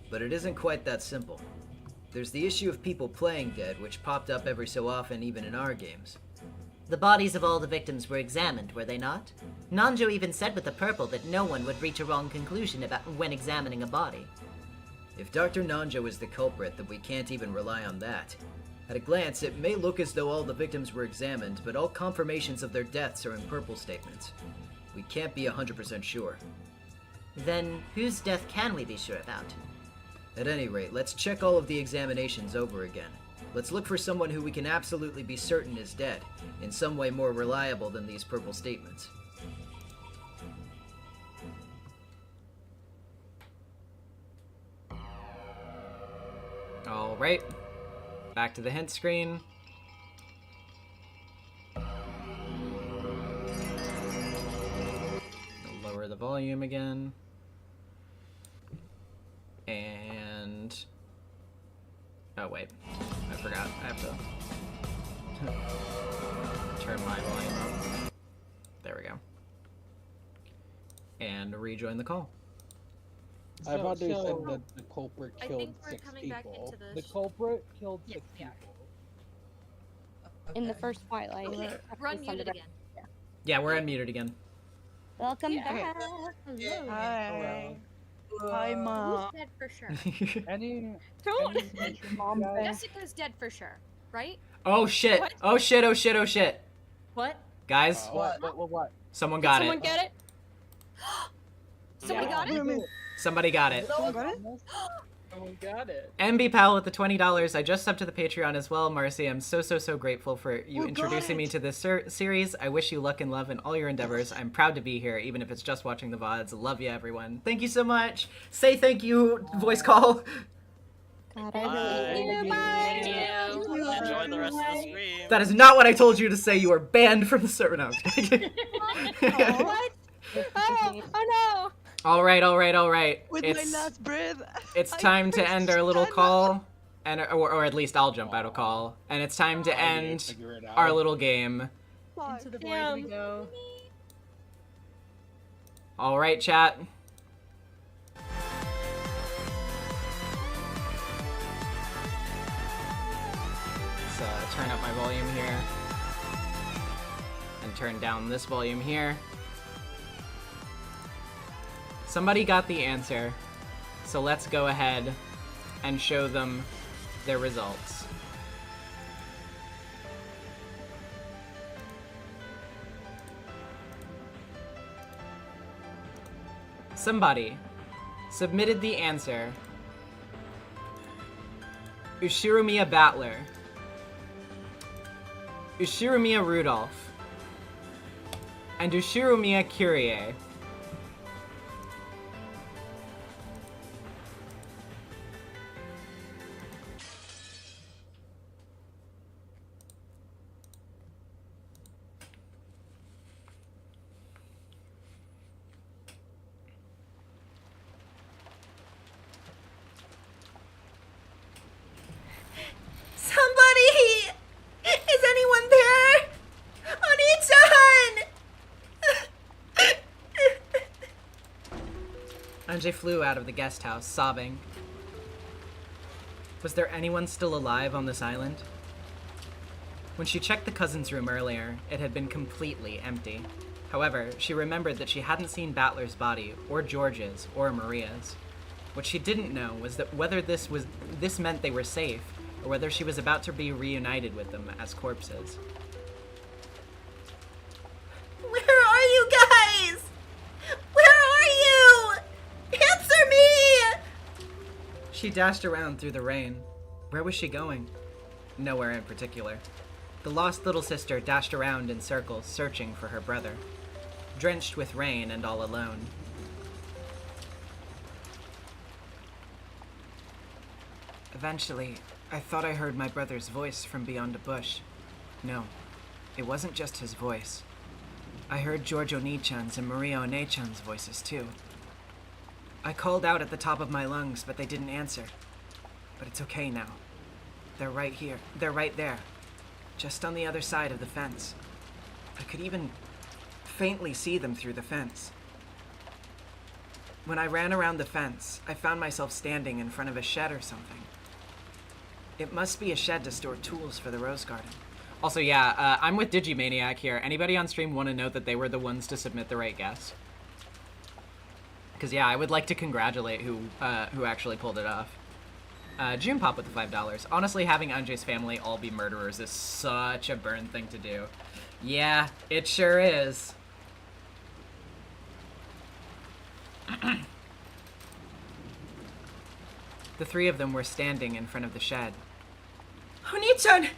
But it isn't quite that simple. There's the issue of people playing dead, which popped up every so often even in our games. The bodies of all the victims were examined, were they not? Nanjo even said with the purple that no one would reach a wrong conclusion about when examining a body. If Dr. Nanjo is the culprit, then we can't even rely on that. At a glance, it may look as though all the victims were examined, but all confirmations of their deaths are in purple statements. We can't be 100% sure. Then, whose death can we be sure about? At any rate, let's check all of the examinations over again. Let's look for someone who we can absolutely be certain is dead, in some way more reliable than these purple statements. All right, back to the hint screen. Lower the volume again. And... oh wait, I forgot. I have to turn my volume up. There we go. And rejoin the call. I've understood that the culprit I killed think we're 6 coming back people. into The this. culprit killed 6 people. In the first Twilight. Okay, run muted again. Yeah, we're unmuted again. Welcome Yeah. back. Hello. Hi. Hi, Mom. Who's dead for sure? Any Mom. Jessica's dead for sure, right? Oh shit! What? Oh shit! Oh shit! Oh shit! What? Guys, What? someone Did got someone it. get it? Somebody got it? Somebody got it. Someone got it? Someone got it. MB Pal with the $20. I just subbed to the Patreon as well. Marcy, I'm so grateful for you Who introducing got me it? to this series. I wish you luck and love in all your endeavors. I'm proud to be here, even if it's just watching the VODs. Love you, everyone. Thank you so much. Say thank you, voice call. God, Thank you. Enjoy the rest of the stream. That is not what I told you to say. You are banned from the server. No, I'm just kidding. What? Oh no! All right. With It's my last breath. it's time to end our little call, and or at least I'll jump out of call, and it's time to end our little game. Into the void we go. All right, chat. Let's turn up my volume here, and turn down this volume here. Somebody got the answer, so let's go ahead and show them their results. Somebody submitted the answer. Ushiromiya Battler. Ushiromiya Rudolph. And Ushiromiya Kyrie. Somebody! Is anyone there? Oni-chan! Anjay flew out of the guest house, sobbing. Was there anyone still alive on this island? When she checked the cousin's room earlier, it had been completely empty. However, she remembered that she hadn't seen Battler's body, or George's, or Maria's. What she didn't know was that whether this meant they were safe, or whether she was about to be reunited with them as corpses. Where are you guys? Where are you? Answer me! She dashed around through the rain. Where was she going? Nowhere in particular. The lost little sister dashed around in circles, searching for her brother. Drenched with rain and all alone. Eventually, I thought I heard my brother's voice from beyond a bush. No, it wasn't just his voice. I heard George Oni-chan's and Maria One-chan's voices too. I called out at the top of my lungs, but they didn't answer. But it's okay now. They're right here. They're right there. Just on the other side of the fence. I could even faintly see them through the fence. When I ran around the fence, I found myself standing in front of a shed or something. It must be a shed to store tools for the rose garden. Also, yeah, I'm with Digimaniac here. Anybody on stream want to note that they were the ones to submit the right guess? Because, yeah, I would like to congratulate who actually pulled it off. June Pop with the $5. Honestly, having Andre's family all be murderers is such a Burn thing to do. Yeah, it sure is. The three of them were standing in front of the shed. Oni-chan!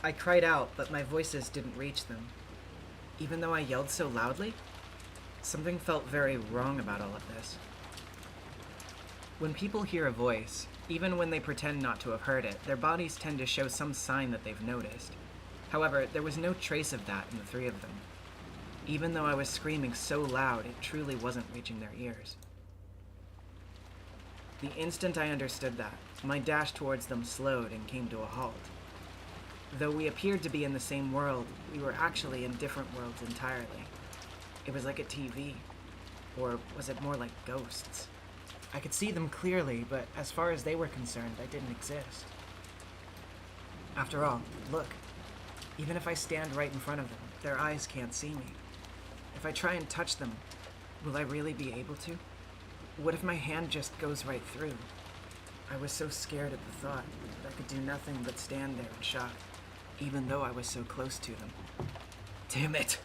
I cried out, but my voices didn't reach them. Even though I yelled so loudly, something felt very wrong about all of this. When people hear a voice, even when they pretend not to have heard it, their bodies tend to show some sign that they've noticed. However, there was no trace of that in the three of them. Even though I was screaming so loud, it truly wasn't reaching their ears. The instant I understood that, my dash towards them slowed and came to a halt. Though we appeared to be in the same world, we were actually in different worlds entirely. It was like a TV. Or was it more like ghosts? I could see them clearly, but as far as they were concerned, I didn't exist. After all, look. Even if I stand right in front of them, their eyes can't see me. If I try and touch them, will I really be able to? What if my hand just goes right through? I was so scared at the thought that I could do nothing but stand there in shock, even though I was so close to them. Damn it!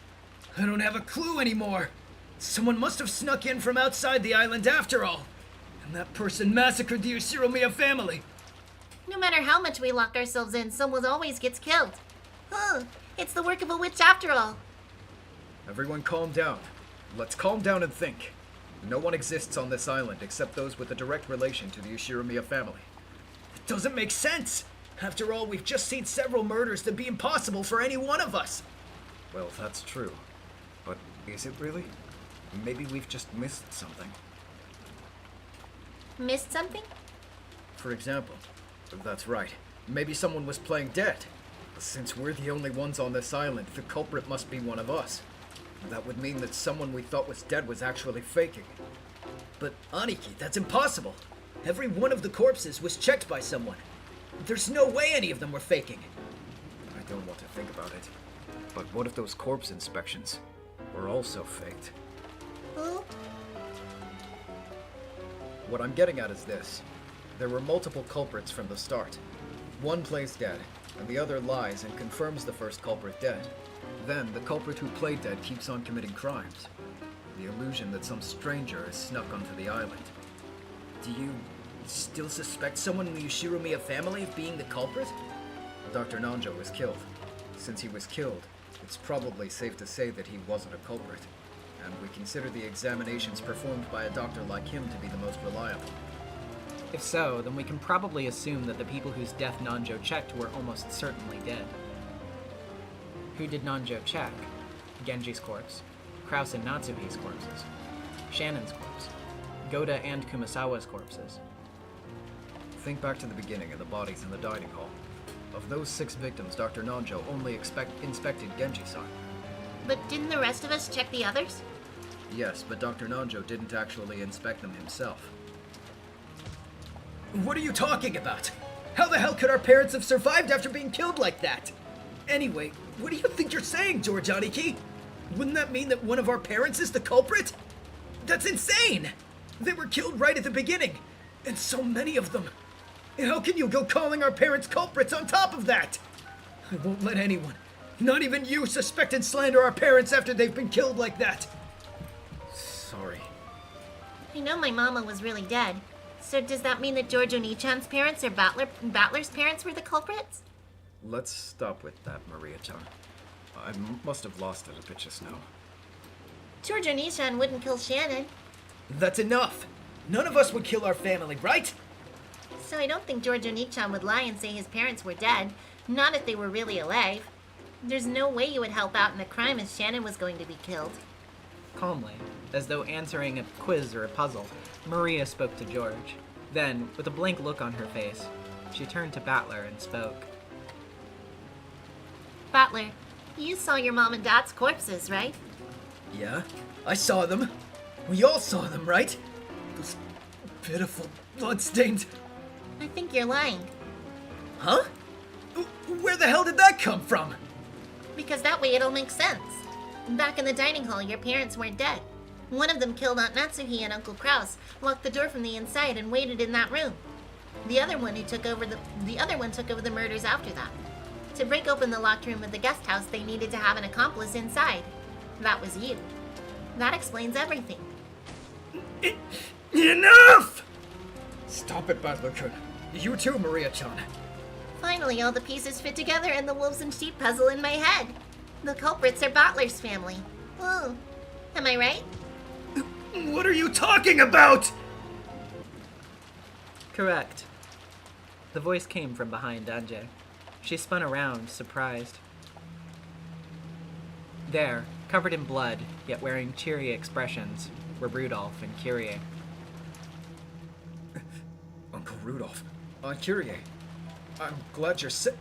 I don't have a clue anymore! Someone must have snuck in from outside the island after all! And that person massacred the Ushiromiya family! No matter how much we lock ourselves in, someone always gets killed. It's the work of a witch after all. Everyone calm down. Let's calm down and think. No one exists on this island except those with a direct relation to the Ushiromiya family. It doesn't make sense! After all, we've just seen several murders that be impossible for any one of us! Well, that's true. But is it really? Maybe we've just missed something. Missed something? For example, that's right. Maybe someone was playing dead. Since we're the only ones on this island, the culprit must be one of us. That would mean that someone we thought was dead was actually faking. But Aniki, that's impossible. Every one of the corpses was checked by someone. There's no way any of them were faking. I don't want to think about it. But what if those corpse inspections were also faked? What I'm getting at is this. There were multiple culprits from the start. One plays dead, and the other lies and confirms the first culprit dead. Then, the culprit who played dead keeps on committing crimes. The illusion that some stranger is snuck onto the island. Do you still suspect someone in the Ushiromiya family of being the culprit? Dr. Nanjo was killed. Since he was killed, it's probably safe to say that he wasn't a culprit. And we consider the examinations performed by a doctor like him to be the most reliable. If so, then we can probably assume that the people whose death Nanjo checked were almost certainly dead. Who did Nanjo check? Genji's corpse, Kraus and Natsuhi's corpses, Shannon's corpse, Goda and Kumasawa's corpses. Think back to the beginning and the bodies in the dining hall. Of those 6 victims, Dr. Nanjo only inspected Genji-san. But didn't the rest of us check the others? Yes, but Dr. Nanjo didn't actually inspect them himself. What are you talking about? How the hell could our parents have survived after being killed like that? Anyway, what do you think you're saying, George Aniki? Wouldn't that mean that one of our parents is the culprit? That's insane! They were killed right at the beginning, and so many of them. How can you go calling our parents culprits on top of that? I won't let anyone, not even you, suspect and slander our parents after they've been killed like that. Sorry. I know my mama was really dead. So does that mean that George Oni-chan's parents or Battler's parents were the culprits? Let's stop with that, Maria-chan. I must have lost it a bit just now. George Oni-chan wouldn't kill Shannon. That's enough. None of us would kill our family, right? So I don't think George Oni-chan would lie and say his parents were dead. Not if they were really alive. There's no way you would help out in a crime if Shannon was going to be killed. Calmly, as though answering a quiz or a puzzle, Maria spoke to George. Then, with a blank look on her face, she turned to Battler and spoke. Battler, you saw your mom and dad's corpses, right? Yeah, I saw them. We all saw them, right? Those pitiful bloodstains. I think you're lying. Huh? Where the hell did that come from? Because that way it'll make sense. Back in the dining hall, your parents weren't dead. One of them killed Aunt Natsuhi and Uncle Kraus, locked the door from the inside, and waited in that room. The other one took over the murders after that. To break open the locked room of the guest house, they needed to have an accomplice inside. That was you. That explains everything. Enough! Stop it, Battler-kun. You too, Maria-chan. Finally, all the pieces fit together and the wolves and sheep puzzle in my head. The culprits are Battler's family. Oh, am I right? What are you talking about? Correct. The voice came from behind Anjay. She spun around, surprised. There, covered in blood, yet wearing cheery expressions, were Rudolph and Kyrie. Uncle Rudolph. Kyrie. I'm glad you're sick.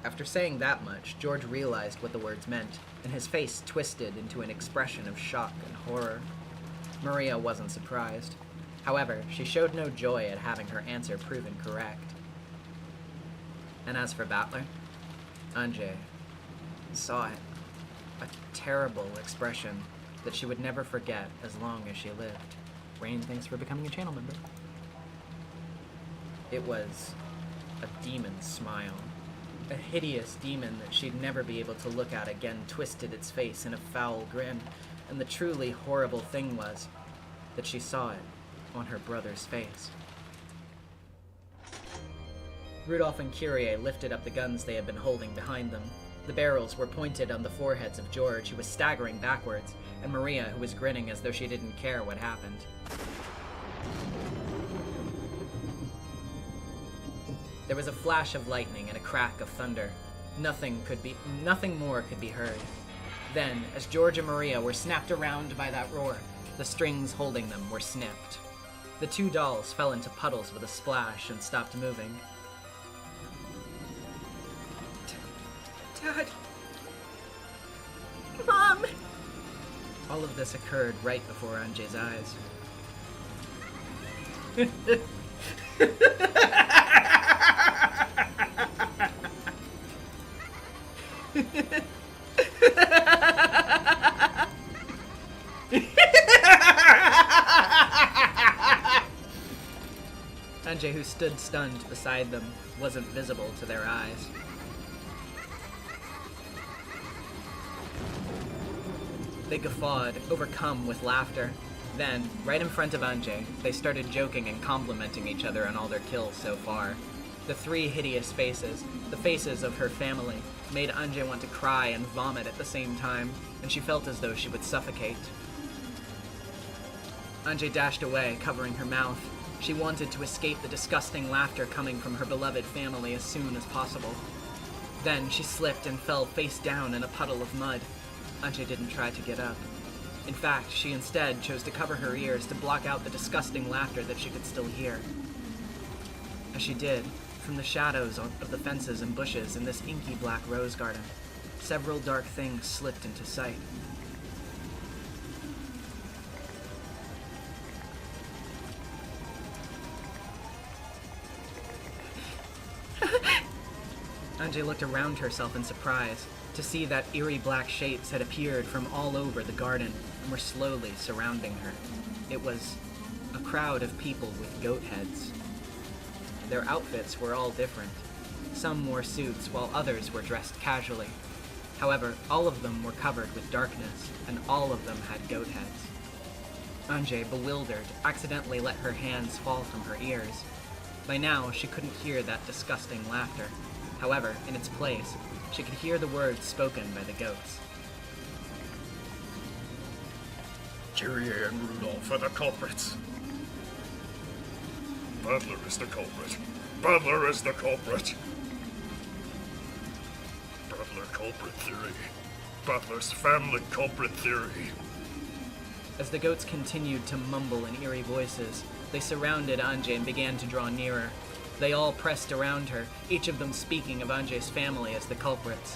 After saying that much, George realized what the words meant, and his face twisted into an expression of shock and horror. Maria wasn't surprised. However, she showed no joy at having her answer proven correct. And as for Battler, Anjay saw it. A terrible expression that she would never forget as long as she lived. Rain, thanks for becoming a channel member. It was a demon's smile. A hideous demon that she'd never be able to look at again twisted its face in a foul grin, and the truly horrible thing was that she saw it on her brother's face. Rudolph and Kyrie lifted up the guns they had been holding behind them. The barrels were pointed on the foreheads of George, who was staggering backwards, and Maria, who was grinning as though she didn't care what happened. There was a flash of lightning and a crack of thunder. Nothing more could be heard. Then, as George and Maria were snapped around by that roar, the strings holding them were snipped. The two dolls fell into puddles with a splash and stopped moving. Dad! Mom! All of this occurred right before Anjay's eyes. Anjay, who stood stunned beside them, wasn't visible to their eyes. They guffawed, overcome with laughter. Then, right in front of Anjay, they started joking and complimenting each other on all their kills so far. The three hideous faces, the faces of her family, made Anjay want to cry and vomit at the same time, and she felt as though she would suffocate. Anjay dashed away, covering her mouth. She wanted to escape the disgusting laughter coming from her beloved family as soon as possible. Then she slipped and fell face down in a puddle of mud. Anjay didn't try to get up. In fact, she instead chose to cover her ears to block out the disgusting laughter that she could still hear. As she did, from the shadows of the fences and bushes in this inky black rose garden, several dark things slipped into sight. Anjay looked around herself in surprise to see that eerie black shapes had appeared from all over the garden and were slowly surrounding her. It was a crowd of people with goat heads. Their outfits were all different. Some wore suits while others were dressed casually. However, all of them were covered with darkness, and all of them had goat heads. Anjay, bewildered, accidentally let her hands fall from her ears. By now, she couldn't hear that disgusting laughter. However, in its place, she could hear the words spoken by the goats. Kyrie and Rudolph are the culprits. Battler is the culprit. Battler is the culprit. Battler culprit theory. Battler's family culprit theory. As the goats continued to mumble in eerie voices, they surrounded Anjay and began to draw nearer. They all pressed around her, each of them speaking of Anjay's family as the culprits.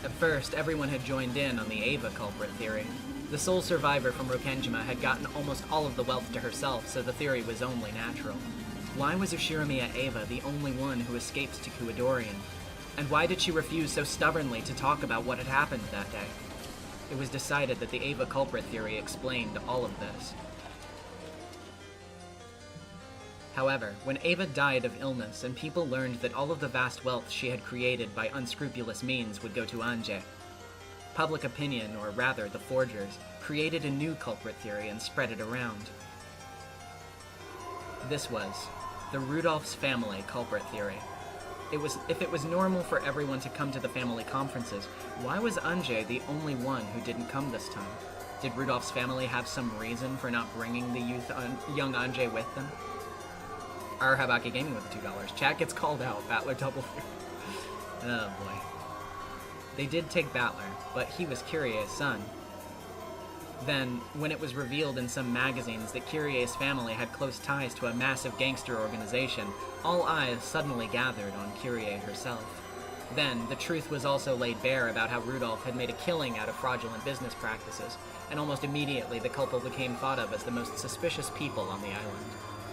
At first, everyone had joined in on the Ava culprit theory. The sole survivor from Rokenjima had gotten almost all of the wealth to herself, so the theory was only natural. Why was Ushirimiya Ava the only one who escaped to Kuadorian? And why did she refuse so stubbornly to talk about what had happened that day? It was decided that the Ava culprit theory explained all of this. However, when Ava died of illness and people learned that all of the vast wealth she had created by unscrupulous means would go to Anjay, public opinion, or rather the forgers, created a new culprit theory and spread it around. This was the Rudolph's family culprit theory. If it was normal for everyone to come to the family conferences, why was Anjay the only one who didn't come this time? Did Rudolph's family have some reason for not bringing the young Anjay with them? Our Habaki Gaming with the $2. Chat gets called out. Battler double. Oh boy. They did take Battler, but he was Kyrie's son. Then, when it was revealed in some magazines that Kyrie's family had close ties to a massive gangster organization, all eyes suddenly gathered on Kyrie herself. Then, the truth was also laid bare about how Rudolph had made a killing out of fraudulent business practices, and almost immediately the couple became thought of as the most suspicious people on the island.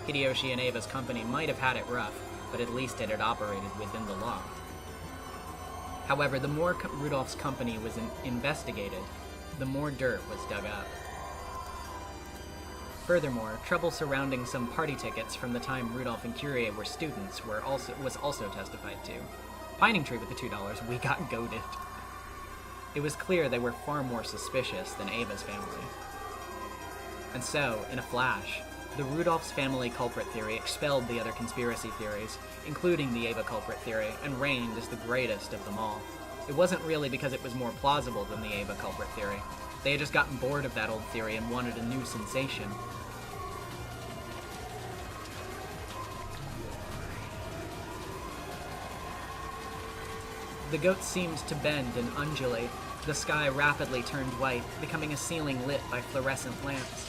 Hideyoshi and Ava's company might have had it rough, but at least it had operated within the law. However, the more Rudolph's company was investigated, the more dirt was dug up. Furthermore, trouble surrounding some party tickets from the time Rudolph and Kyrie were students was also testified to. Pining Tree with the $2, we got goaded. It was clear they were far more suspicious than Ava's family. And so, in a flash, the Rudolph's family culprit theory expelled the other conspiracy theories, including the Ava culprit theory, and reigned as the greatest of them all. It wasn't really because it was more plausible than the Ava culprit theory. They had just gotten bored of that old theory and wanted a new sensation. The goats seemed to bend and undulate. The sky rapidly turned white, becoming a ceiling lit by fluorescent lamps.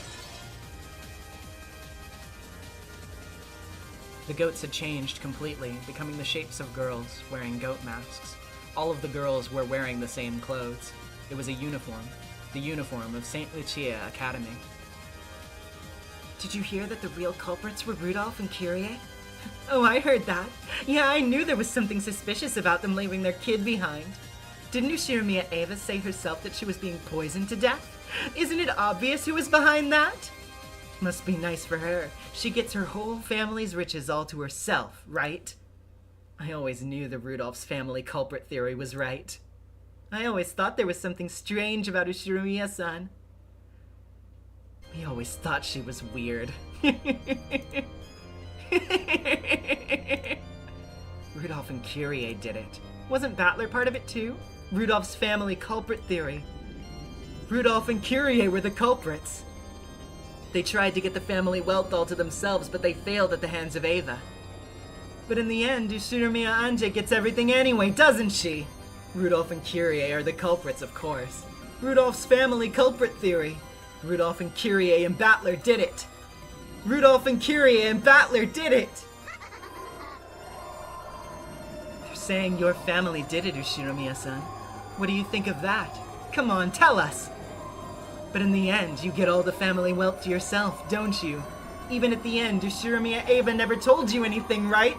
The goats had changed completely, becoming the shapes of girls wearing goat masks. All of the girls were wearing the same clothes. It was a uniform, the uniform of St. Lucia Academy. Did you hear that the real culprits were Rudolph and Kyrie? Oh, I heard that. Yeah, I knew there was something suspicious about them leaving their kid behind. Didn't Ushirimiya Ava say herself that she was being poisoned to death? Isn't it obvious who was behind that? Must be nice for her. She gets her whole family's riches all to herself, right? I always knew the Rudolph's family culprit theory was right. I always thought there was something strange about Ushirimiya-san. We always thought she was weird. Rudolph and Kyrie did it. Wasn't Battler part of it too? Rudolph's family culprit theory. Rudolph and Kyrie were the culprits. They tried to get the family wealth all to themselves, but they failed at the hands of Ava. But in the end, Ushirimiya Anjay gets everything anyway, doesn't she? Rudolph and Kyrie are the culprits, of course. Rudolph's family culprit theory. Rudolph and Kyrie and Battler did it. Rudolph and Kyrie and Battler did it! They're saying your family did it, Ushirimiya-san. What do you think of that? Come on, tell us! But in the end, you get all the family wealth to yourself, don't you? Even at the end, Ushiramiya Ava never told you anything, right?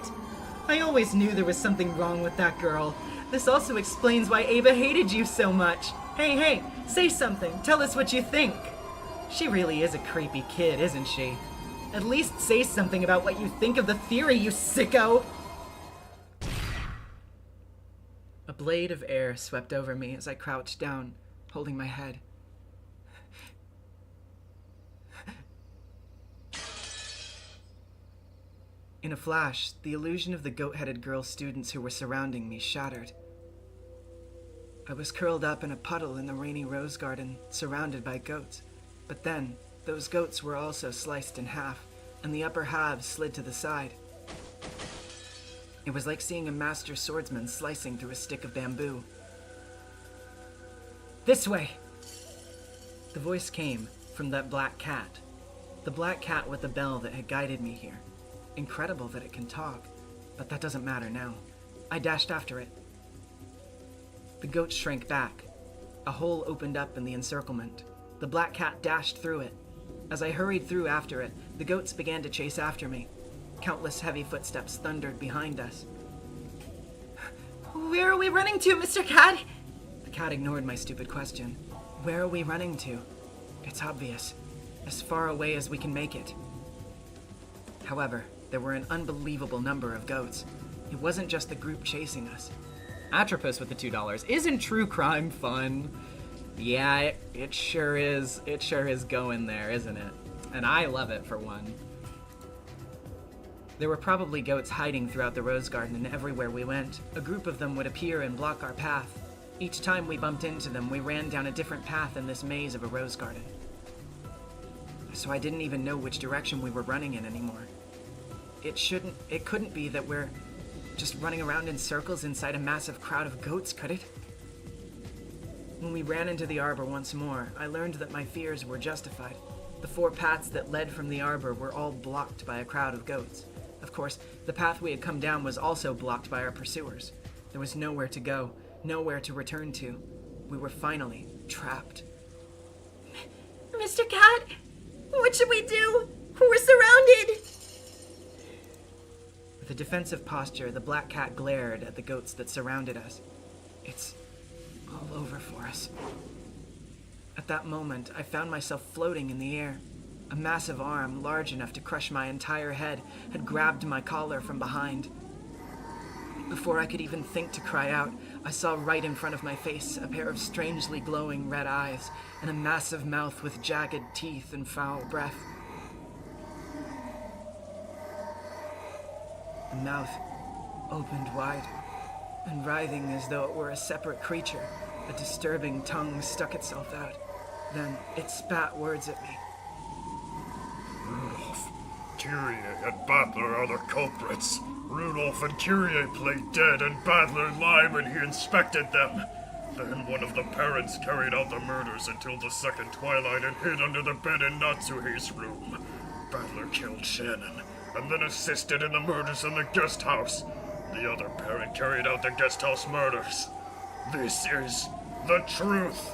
I always knew there was something wrong with that girl. This also explains why Ava hated you so much. Hey, say something. Tell us what you think. She really is a creepy kid, isn't she? At least say something about what you think of the theory, you sicko! A blade of air swept over me as I crouched down, holding my head. In a flash, the illusion of the goat-headed girl students who were surrounding me shattered. I was curled up in a puddle in the rainy rose garden, surrounded by goats. But then, those goats were also sliced in half, and the upper halves slid to the side. It was like seeing a master swordsman slicing through a stick of bamboo. This way! The voice came from that black cat. The black cat with the bell that had guided me here. Incredible that it can talk, but that doesn't matter now. I dashed after it. The goat shrank back. A hole opened up in the encirclement. The black cat dashed through it. As I hurried through after it, the goats began to chase after me. Countless heavy footsteps thundered behind us. Where are we running to, Mr. Cat? The cat ignored my stupid question. Where are we running to? It's obvious. As far away as we can make it. However, there were an unbelievable number of goats. It wasn't just the group chasing us. Atropos with the $2. Isn't true crime fun? Yeah, it sure is. It sure is going there, isn't it? And I love it, for one. There were probably goats hiding throughout the rose garden, and everywhere we went, a group of them would appear and block our path. Each time we bumped into them, we ran down a different path in this maze of a rose garden. So I didn't even know which direction we were running in anymore. It couldn't be that we're just running around in circles inside a massive crowd of goats, could it? When we ran into the arbor once more, I learned that my fears were justified. The 4 paths that led from the arbor were all blocked by a crowd of goats. Of course, the path we had come down was also blocked by our pursuers. There was nowhere to go, nowhere to return to. We were finally trapped. Mr. Cat, what should we do? We're surrounded! With a defensive posture, the black cat glared at the goats that surrounded us. It's all over for us. At that moment, I found myself floating in the air. A massive arm, large enough to crush my entire head, had grabbed my collar from behind. Before I could even think to cry out, I saw right in front of my face a pair of strangely glowing red eyes and a massive mouth with jagged teeth and foul breath. The mouth opened wide, and writhing as though it were a separate creature, a disturbing tongue stuck itself out. Then it spat words at me. Rudolph, Kyrie and Battler are the culprits. Rudolph and Kyrie played dead, and Battler lied when he inspected them. Then one of the parents carried out the murders until the second twilight and hid under the bed in Natsuhi's room. Battler killed Shannon, and then assisted in the murders in the guest house. The other parent carried out the guest house murders. This is the truth.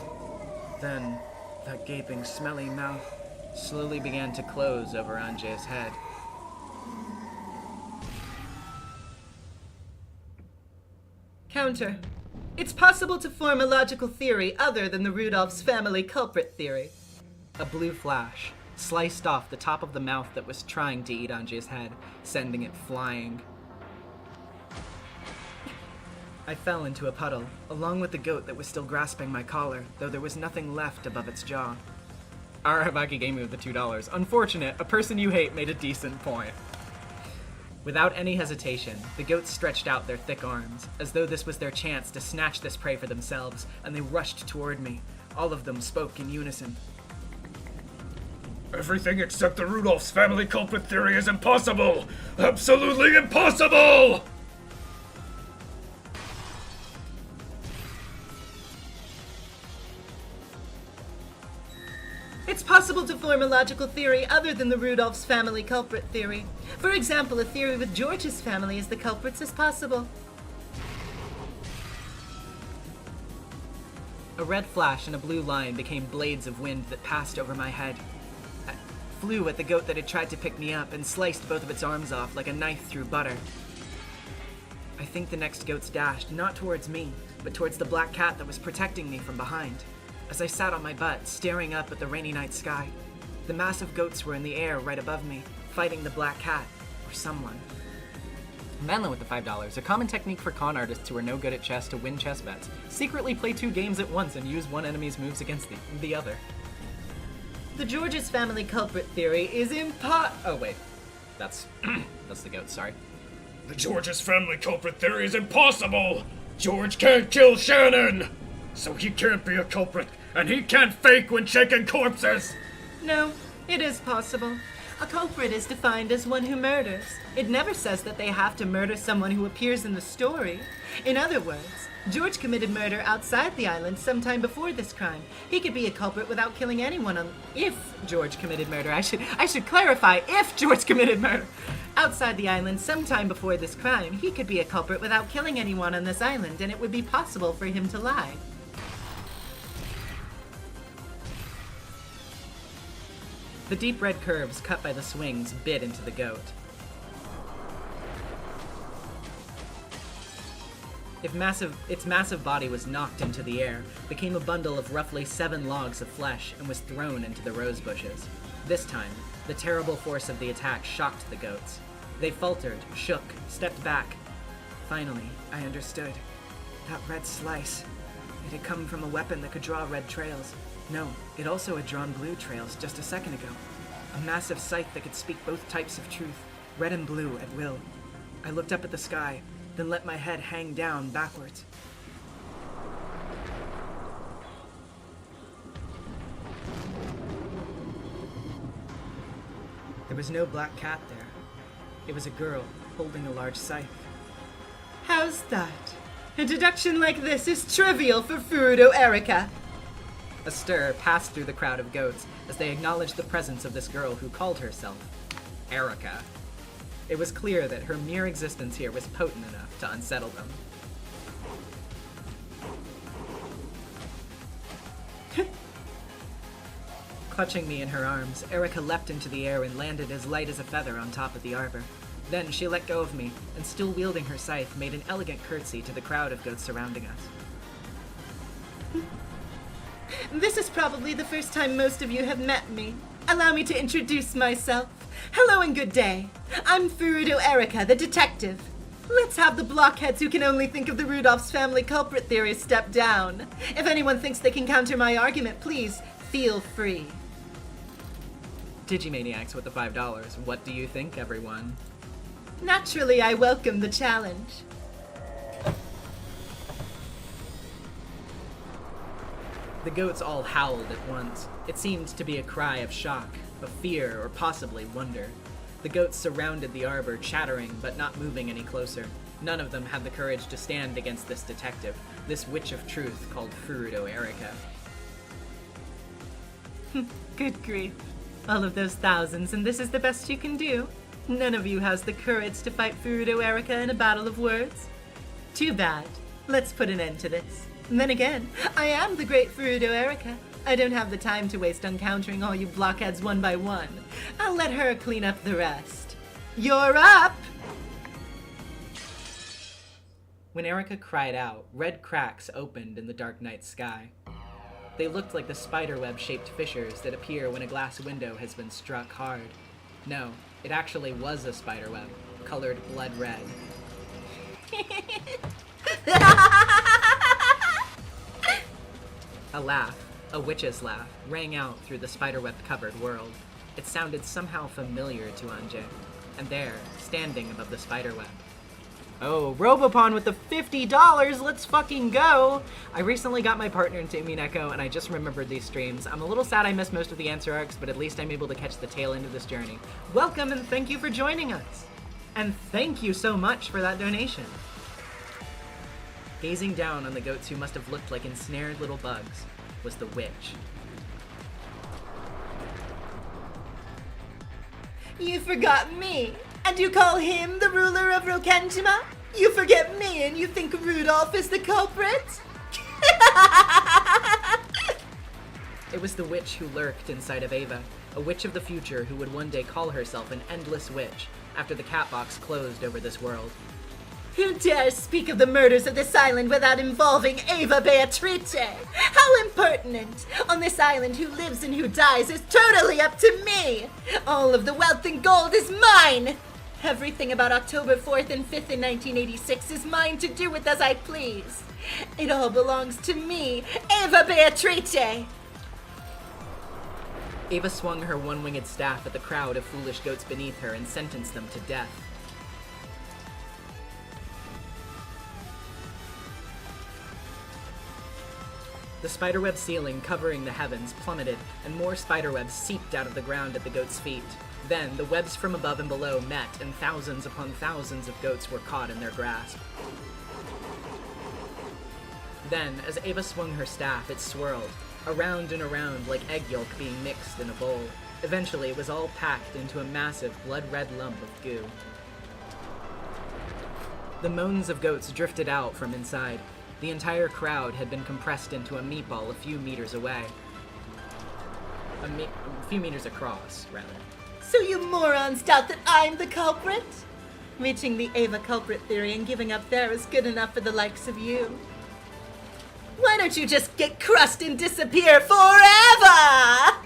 Then, that gaping, smelly mouth slowly began to close over Anjay's head. Counter. It's possible to form a logical theory other than the Rudolph's family culprit theory. A blue flash sliced off the top of the mouth that was trying to eat Anjay's head, sending it flying. I fell into a puddle, along with the goat that was still grasping my collar, though there was nothing left above its jaw. Arabaki gave me with the $2. Unfortunate, a person you hate made a decent point. Without any hesitation, the goats stretched out their thick arms, as though this was their chance to snatch this prey for themselves, and they rushed toward me. All of them spoke in unison. Everything except the Rudolph's family culprit theory is impossible! Absolutely impossible! It's possible to form a logical theory other than the Rudolph's family culprit theory. For example, a theory with George's family as the culprits is possible. A red flash and a blue line became blades of wind that passed over my head. flew at the goat that had tried to pick me up and sliced both of its arms off like a knife through butter. I think the next goats dashed, not towards me, but towards the black cat that was protecting me from behind. As I sat on my butt, staring up at the rainy night sky, the massive goats were in the air right above me, fighting the black cat, or someone. Manlin with the $5. A common technique for con artists who are no good at chess to win chess bets. Secretly play 2 games at once and use one enemy's moves against the other. The George's family culprit theory is oh wait, that's the goat, sorry. The George's family culprit theory is impossible! George can't kill Shannon! So he can't be a culprit, and he can't fake when shaking corpses! No, it is possible. A culprit is defined as one who murders. It never says that they have to murder someone who appears in the story. In other words, George committed murder outside the island sometime before this crime. He could be a culprit without killing anyone if George committed murder. I should clarify, if George committed murder outside the island sometime before this crime, he could be a culprit without killing anyone on this island, and it would be possible for him to lie. The deep red curves cut by the swings bit into the goat. Its massive body was knocked into the air, became a bundle of roughly 7 logs of flesh, and was thrown into the rose bushes. This time, the terrible force of the attack shocked the goats. They faltered, shook, stepped back. Finally, I understood. That red slice. It had come from a weapon that could draw red trails. No, it also had drawn blue trails just a second ago. A massive scythe that could speak both types of truth, red and blue at will. I looked up at the sky, then let my head hang down backwards. There was no black cat there. It was a girl holding a large scythe. How's that? A deduction like this is trivial for Furudo Erika. A stir passed through the crowd of goats as they acknowledged the presence of this girl who called herself Erika. It was clear that her mere existence here was potent enough to unsettle them. Clutching me in her arms, Erika leapt into the air and landed as light as a feather on top of the arbor. Then she let go of me, and still wielding her scythe, made an elegant curtsy to the crowd of goats surrounding us. This is probably the first time most of you have met me. Allow me to introduce myself. Hello and good day. I'm Furudo Erika, the detective. Let's have the blockheads who can only think of the Rudolph's family culprit theory step down. If anyone thinks they can counter my argument, please feel free. Digimaniacs with the $5. What do you think, everyone? Naturally, I welcome the challenge. The goats all howled at once. It seemed to be a cry of shock, of fear, or possibly wonder. The goats surrounded the arbor, chattering but not moving any closer. None of them had the courage to stand against this detective, this witch of truth called Furudo Erika. Good grief. All of those thousands, and this is the best you can do? None of you has the courage to fight Furudo Erika in a battle of words? Too bad. Let's put an end to this. And then again, I am the great Furudo Erika. I don't have the time to waste on countering all you blockheads one by one. I'll let her clean up the rest. You're up! When Erika cried out, red cracks opened in the dark night sky. They looked like the spiderweb-shaped fissures that appear when a glass window has been struck hard. No, it actually was a spiderweb, colored blood red. A laugh, a witch's laugh, rang out through the spiderweb-covered world. It sounded somehow familiar to Anje. And there, standing above the spiderweb. Oh, Robopon with the $50! Let's fucking go! I recently got my partner into Umineko, and I just remembered these streams. I'm a little sad I missed most of the answer arcs, but at least I'm able to catch the tail end of this journey. Welcome, and thank you for joining us! And thank you so much for that donation! Gazing down on the goats who must have looked like ensnared little bugs was the witch. You forgot me, and you call him the ruler of Rokenjima? You forget me and you think Rudolph is the culprit? It was the witch who lurked inside of Ava. a witch of the future who would one day call herself an endless witch after the cat box closed over this world. Who dares speak of the murders of this island without involving Ava Beatrice? How impertinent! On this island, who lives and who dies is totally up to me! All of the wealth and gold is mine! Everything about October 4th and 5th in 1986 is mine to do with as I please. It all belongs to me, Ava Beatrice! Ava swung her one-winged staff at the crowd of foolish goats beneath her and sentenced them to death. The spiderweb ceiling covering the heavens plummeted, and more spiderwebs seeped out of the ground at the goats' feet. Then, the webs from above and below met, and thousands upon thousands of goats were caught in their grasp. Then, as Ava swung her staff, it swirled, around and around like egg yolk being mixed in a bowl. Eventually, it was all packed into a massive blood-red lump of goo. The moans of goats drifted out from inside. The entire crowd had been compressed into a meatball a few meters away. A few meters across, rather. So you morons doubt that I'm the culprit? Reaching the Ava culprit theory and giving up there is good enough for the likes of you. Why don't you just get crushed and disappear forever?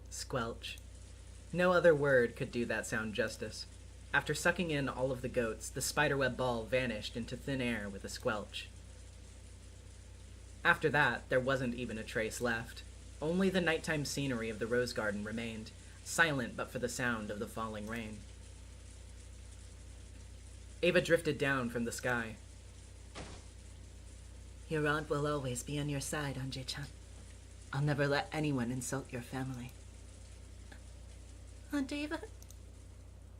Squelch. No other word could do that sound justice. After sucking in all of the goats, the spiderweb ball vanished into thin air with a squelch. After that, there wasn't even a trace left. Only the nighttime scenery of the rose garden remained, silent but for the sound of the falling rain. Ava drifted down from the sky. Your aunt will always be on your side, Anjay-chan. I'll never let anyone insult your family. Aunt Ava?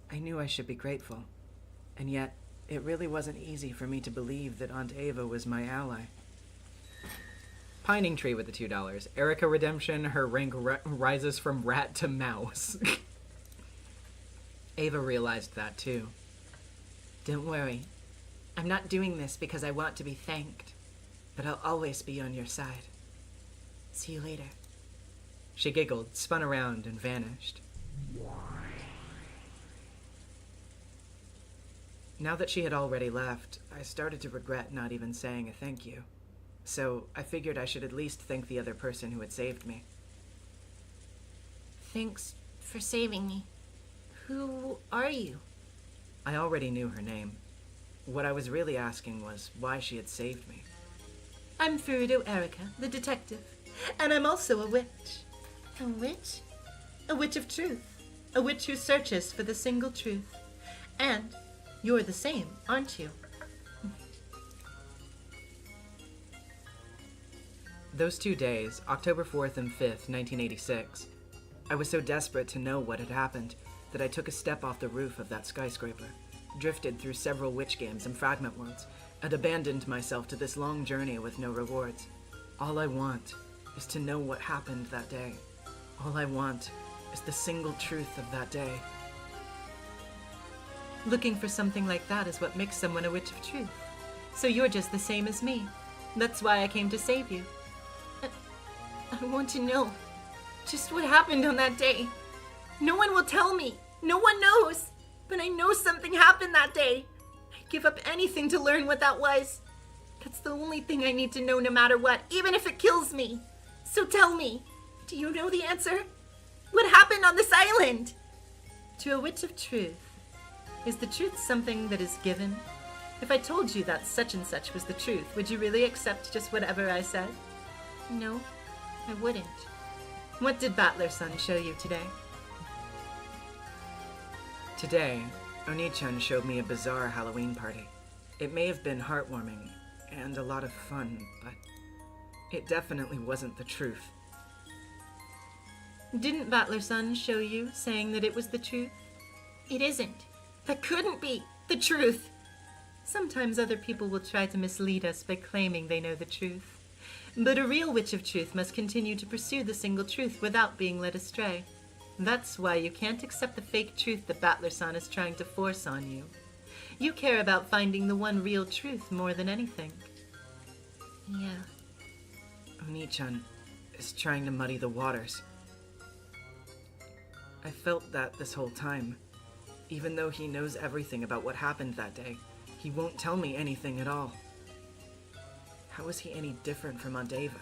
I knew I should be grateful, and yet it really wasn't easy for me to believe that Aunt Ava was my ally. Pining tree with the $2. Erica redemption, her rank rises from rat to mouse. Ava realized that too. Don't worry. I'm not doing this because I want to be thanked, but I'll always be on your side. See you later. She giggled, spun around, and vanished. Now that she had already left, I started to regret not even saying a thank you. So I figured I should at least thank the other person who had saved me. Thanks for saving me. Who are you? I already knew her name. What I was really asking was why she had saved me. I'm Furudo Erica, the detective, and I'm also a witch. A witch? A witch of truth. A witch who searches for the single truth. And you're the same, aren't you? Those 2 days, October 4th and 5th, 1986, I was so desperate to know what had happened that I took a step off the roof of that skyscraper, drifted through several witch games and fragment worlds, and abandoned myself to this long journey with no rewards. All I want is to know what happened that day. All I want is the single truth of that day. Looking for something like that is what makes someone a witch of truth. So you're just the same as me. That's why I came to save you. I want to know just what happened on that day. No one will tell me. No one knows. But I know something happened that day. I'd give up anything to learn what that was. That's the only thing I need to know no matter what, even if it kills me. So tell me, do you know the answer? What happened on this island? To a witch of truth, is the truth something that is given? If I told you that such and such was the truth, would you really accept just whatever I said? No, I wouldn't. What did Battler-san show you today? Today, Oni-chan showed me a bizarre Halloween party. It may have been heartwarming and a lot of fun, but it definitely wasn't the truth. Didn't Battler-san show you, saying that it was the truth? It isn't. That couldn't be the truth. Sometimes other people will try to mislead us by claiming they know the truth. But a real witch of truth must continue to pursue the single truth without being led astray. That's why you can't accept the fake truth that Battler-san is trying to force on you. You care about finding the one real truth more than anything. Yeah. Oni-chan is trying to muddy the waters. I felt that this whole time. Even though he knows everything about what happened that day, he won't tell me anything at all. How is he any different from Aunt Ava,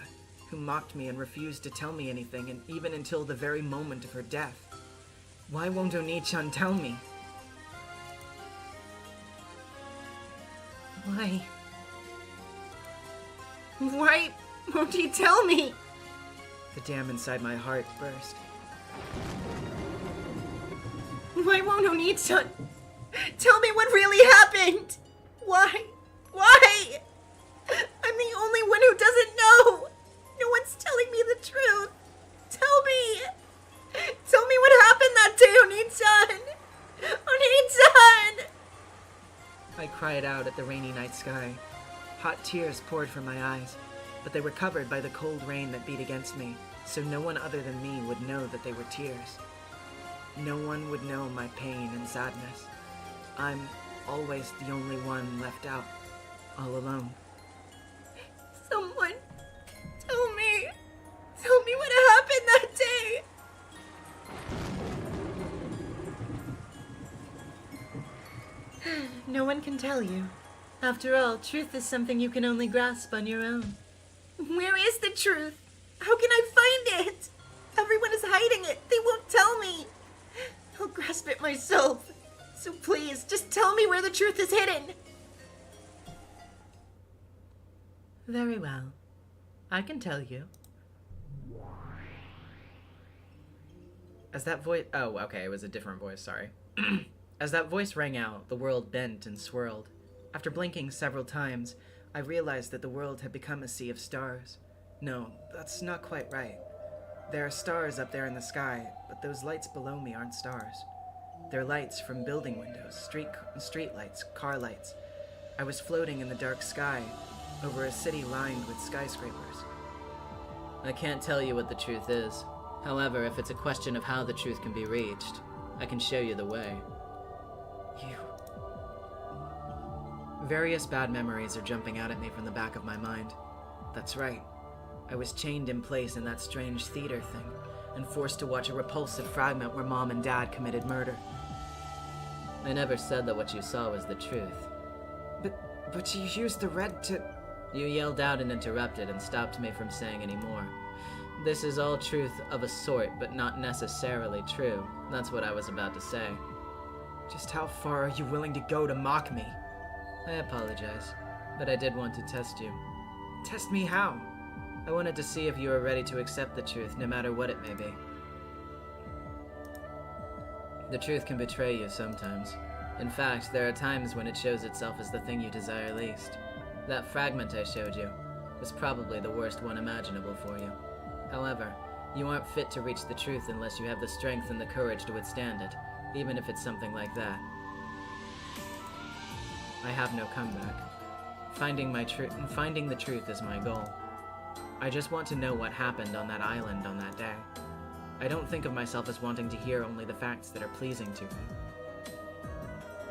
who mocked me and refused to tell me anything, and even until the very moment of her death? Why won't Oni-chan tell me? Why? Why won't he tell me? The dam inside my heart burst. Why won't Oni-chan tell me what really happened? Why? Why? I'm the only one who doesn't know. No one's telling me the truth. Tell me. Tell me what happened that day, Oni-chan. Oni-chan! I cried out at the rainy night sky. Hot tears poured from my eyes, but they were covered by the cold rain that beat against me, so no one other than me would know that they were tears. No one would know my pain and sadness. I'm always the only one left out, all alone. Someone, tell me. Tell me what happened that day. No one can tell you. After all, truth is something you can only grasp on your own. Where is the truth? How can I find it? Everyone is hiding it. They won't tell me. I'll grasp it myself. So please, just tell me where the truth is hidden. Very well. I can tell you. As that voice... Oh, okay, it was a different voice, sorry. As that voice rang out, the world bent and swirled. After blinking several times, I realized that the world had become a sea of stars. No, that's not quite right. There are stars up there in the sky, but those lights below me aren't stars. They're lights from building windows, street lights, car lights. I was floating in the dark sky, over a city lined with skyscrapers. I can't tell you what the truth is. However, if it's a question of how the truth can be reached, I can show you the way. Various bad memories are jumping out at me from the back of my mind. That's right. I was chained in place in that strange theater thing, and forced to watch a repulsive fragment where Mom and Dad committed murder. I never said that what you saw was the truth. But you used the red to... You yelled out and interrupted and stopped me from saying any more. This is all truth of a sort, but not necessarily true. That's what I was about to say. Just how far are you willing to go to mock me? I apologize, but I did want to test you. Test me how? I wanted to see if you were ready to accept the truth, no matter what it may be. The truth can betray you sometimes. In fact, there are times when it shows itself as the thing you desire least. That fragment I showed you was probably the worst one imaginable for you. However, you aren't fit to reach the truth unless you have the strength and the courage to withstand it, even if it's something like that. I have no comeback. Finding the truth is my goal. I just want to know what happened on that island on that day. I don't think of myself as wanting to hear only the facts that are pleasing to me.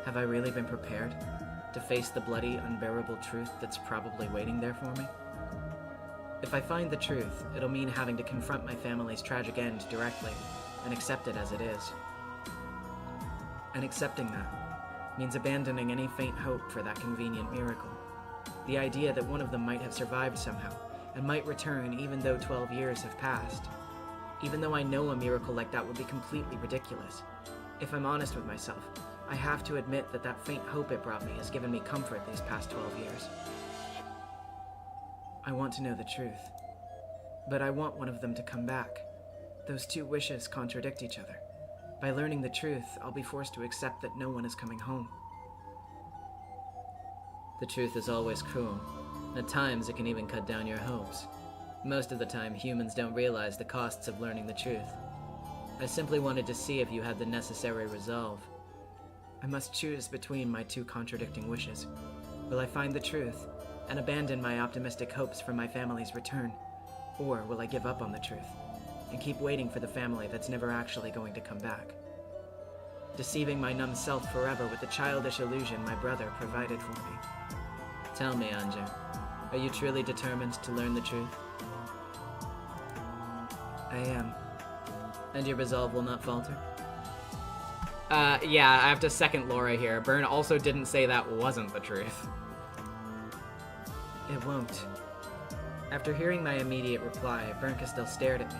Have I really been prepared to face the bloody, unbearable truth that's probably waiting there for me? If I find the truth, it'll mean having to confront my family's tragic end directly and accept it as it is. And accepting that means abandoning any faint hope for that convenient miracle. The idea that one of them might have survived somehow and might return even though 12 years have passed. Even though I know a miracle like that would be completely ridiculous. If I'm honest with myself, I have to admit that that faint hope it brought me has given me comfort these past 12 years. I want to know the truth, but I want one of them to come back. Those two wishes contradict each other. By learning the truth, I'll be forced to accept that no one is coming home. The truth is always cruel. At times, it can even cut down your hopes. Most of the time, humans don't realize the costs of learning the truth. I simply wanted to see if you had the necessary resolve. I must choose between my two contradicting wishes. Will I find the truth and abandon my optimistic hopes for my family's return? Or will I give up on the truth, and keep waiting for the family that's never actually going to come back. Deceiving my numb self forever with the childish illusion my brother provided for me. Tell me, Anja, are you truly determined to learn the truth? I am. And your resolve will not falter? Yeah, I have to second Laura here. Bern also didn't say that wasn't the truth. It won't. After hearing my immediate reply, BERNKASTEL stared at me.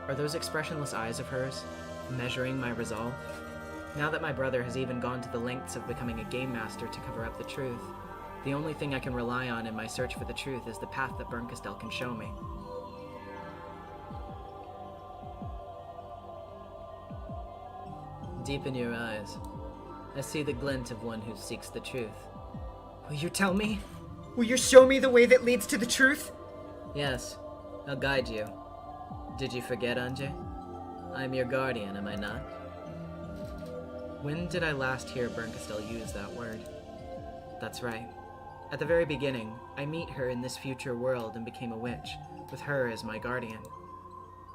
Are those expressionless eyes of hers measuring my resolve? Now that my brother has even gone to the lengths of becoming a game master to cover up the truth, the only thing I can rely on in my search for the truth is the path that BERNKASTEL can show me. Deep in your eyes, I see the glint of one who seeks the truth. Will you tell me? Will you show me the way that leads to the truth? Yes, I'll guide you. Did you forget, Anje? I'm your guardian, am I not? When did I last hear BERNKASTEL use that word? That's right. At the very beginning, I meet her in this future world and became a witch, with her as my guardian.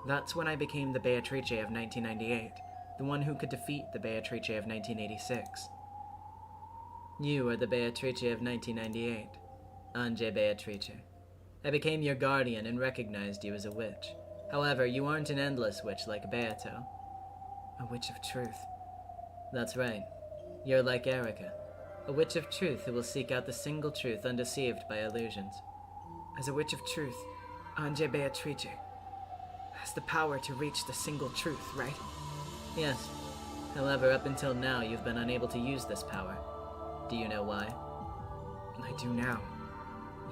That's when I became the Beatrice of 1998, the one who could defeat the Beatrice of 1986. You are the Beatrice of 1998, Anje Beatrice. I became your guardian and recognized you as a witch. However, you aren't an endless witch like Beato. A witch of truth. That's right. You're like Erica, a witch of truth who will seek out the single truth undeceived by illusions. As a witch of truth, Anje Beatrice has the power to reach the single truth, right? Yes. However, up until now, you've been unable to use this power. Do you know why? I do now.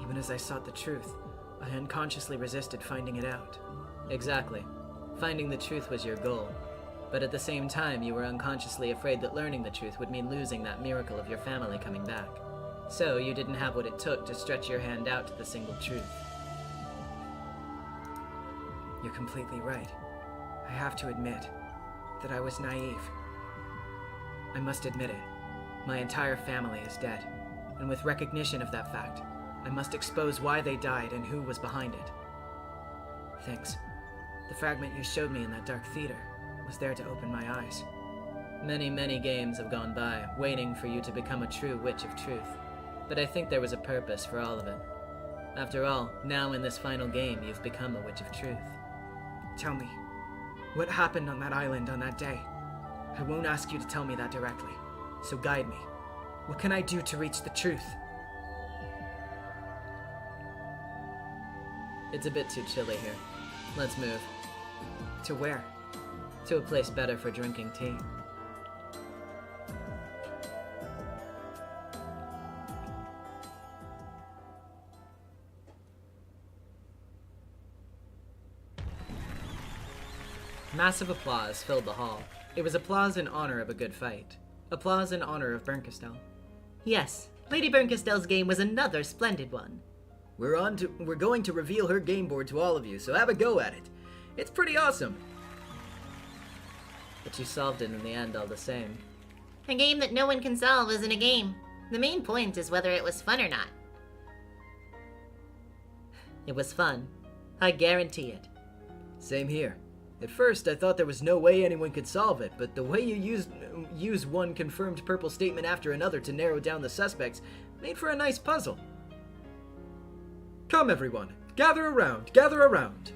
Even as I sought the truth, I unconsciously resisted finding it out. Exactly. Finding the truth was your goal. But at the same time, you were unconsciously afraid that learning the truth would mean losing that miracle of your family coming back. So you didn't have what it took to stretch your hand out to the single truth. You're completely right. I have to admit that I was naive. I must admit it. My entire family is dead, and with recognition of that fact, I must expose why they died and who was behind it. Thanks. The fragment you showed me in that dark theater was there to open my eyes. Many, many games have gone by, waiting for you to become a true witch of truth. But I think there was a purpose for all of it. After all, now in this final game, you've become a witch of truth. Tell me, what happened on that island on that day? I won't ask you to tell me that directly, so guide me. What can I do to reach the truth? It's a bit too chilly here. Let's move. To where? To a place better for drinking tea. Massive applause filled the hall. It was applause in honor of a good fight. Applause in honor of BERNKASTEL. Yes, Lady BERNKASTEL's game was another splendid one. We're going to reveal her game board to all of you, so have a go at it. It's pretty awesome. But you solved it in the end all the same. A game that no one can solve isn't a game. The main point is whether it was fun or not. It was fun. I guarantee it. Same here. At first, I thought there was no way anyone could solve it, but the way you use one confirmed purple statement after another to narrow down the suspects made for a nice puzzle. Come everyone, gather around, gather around.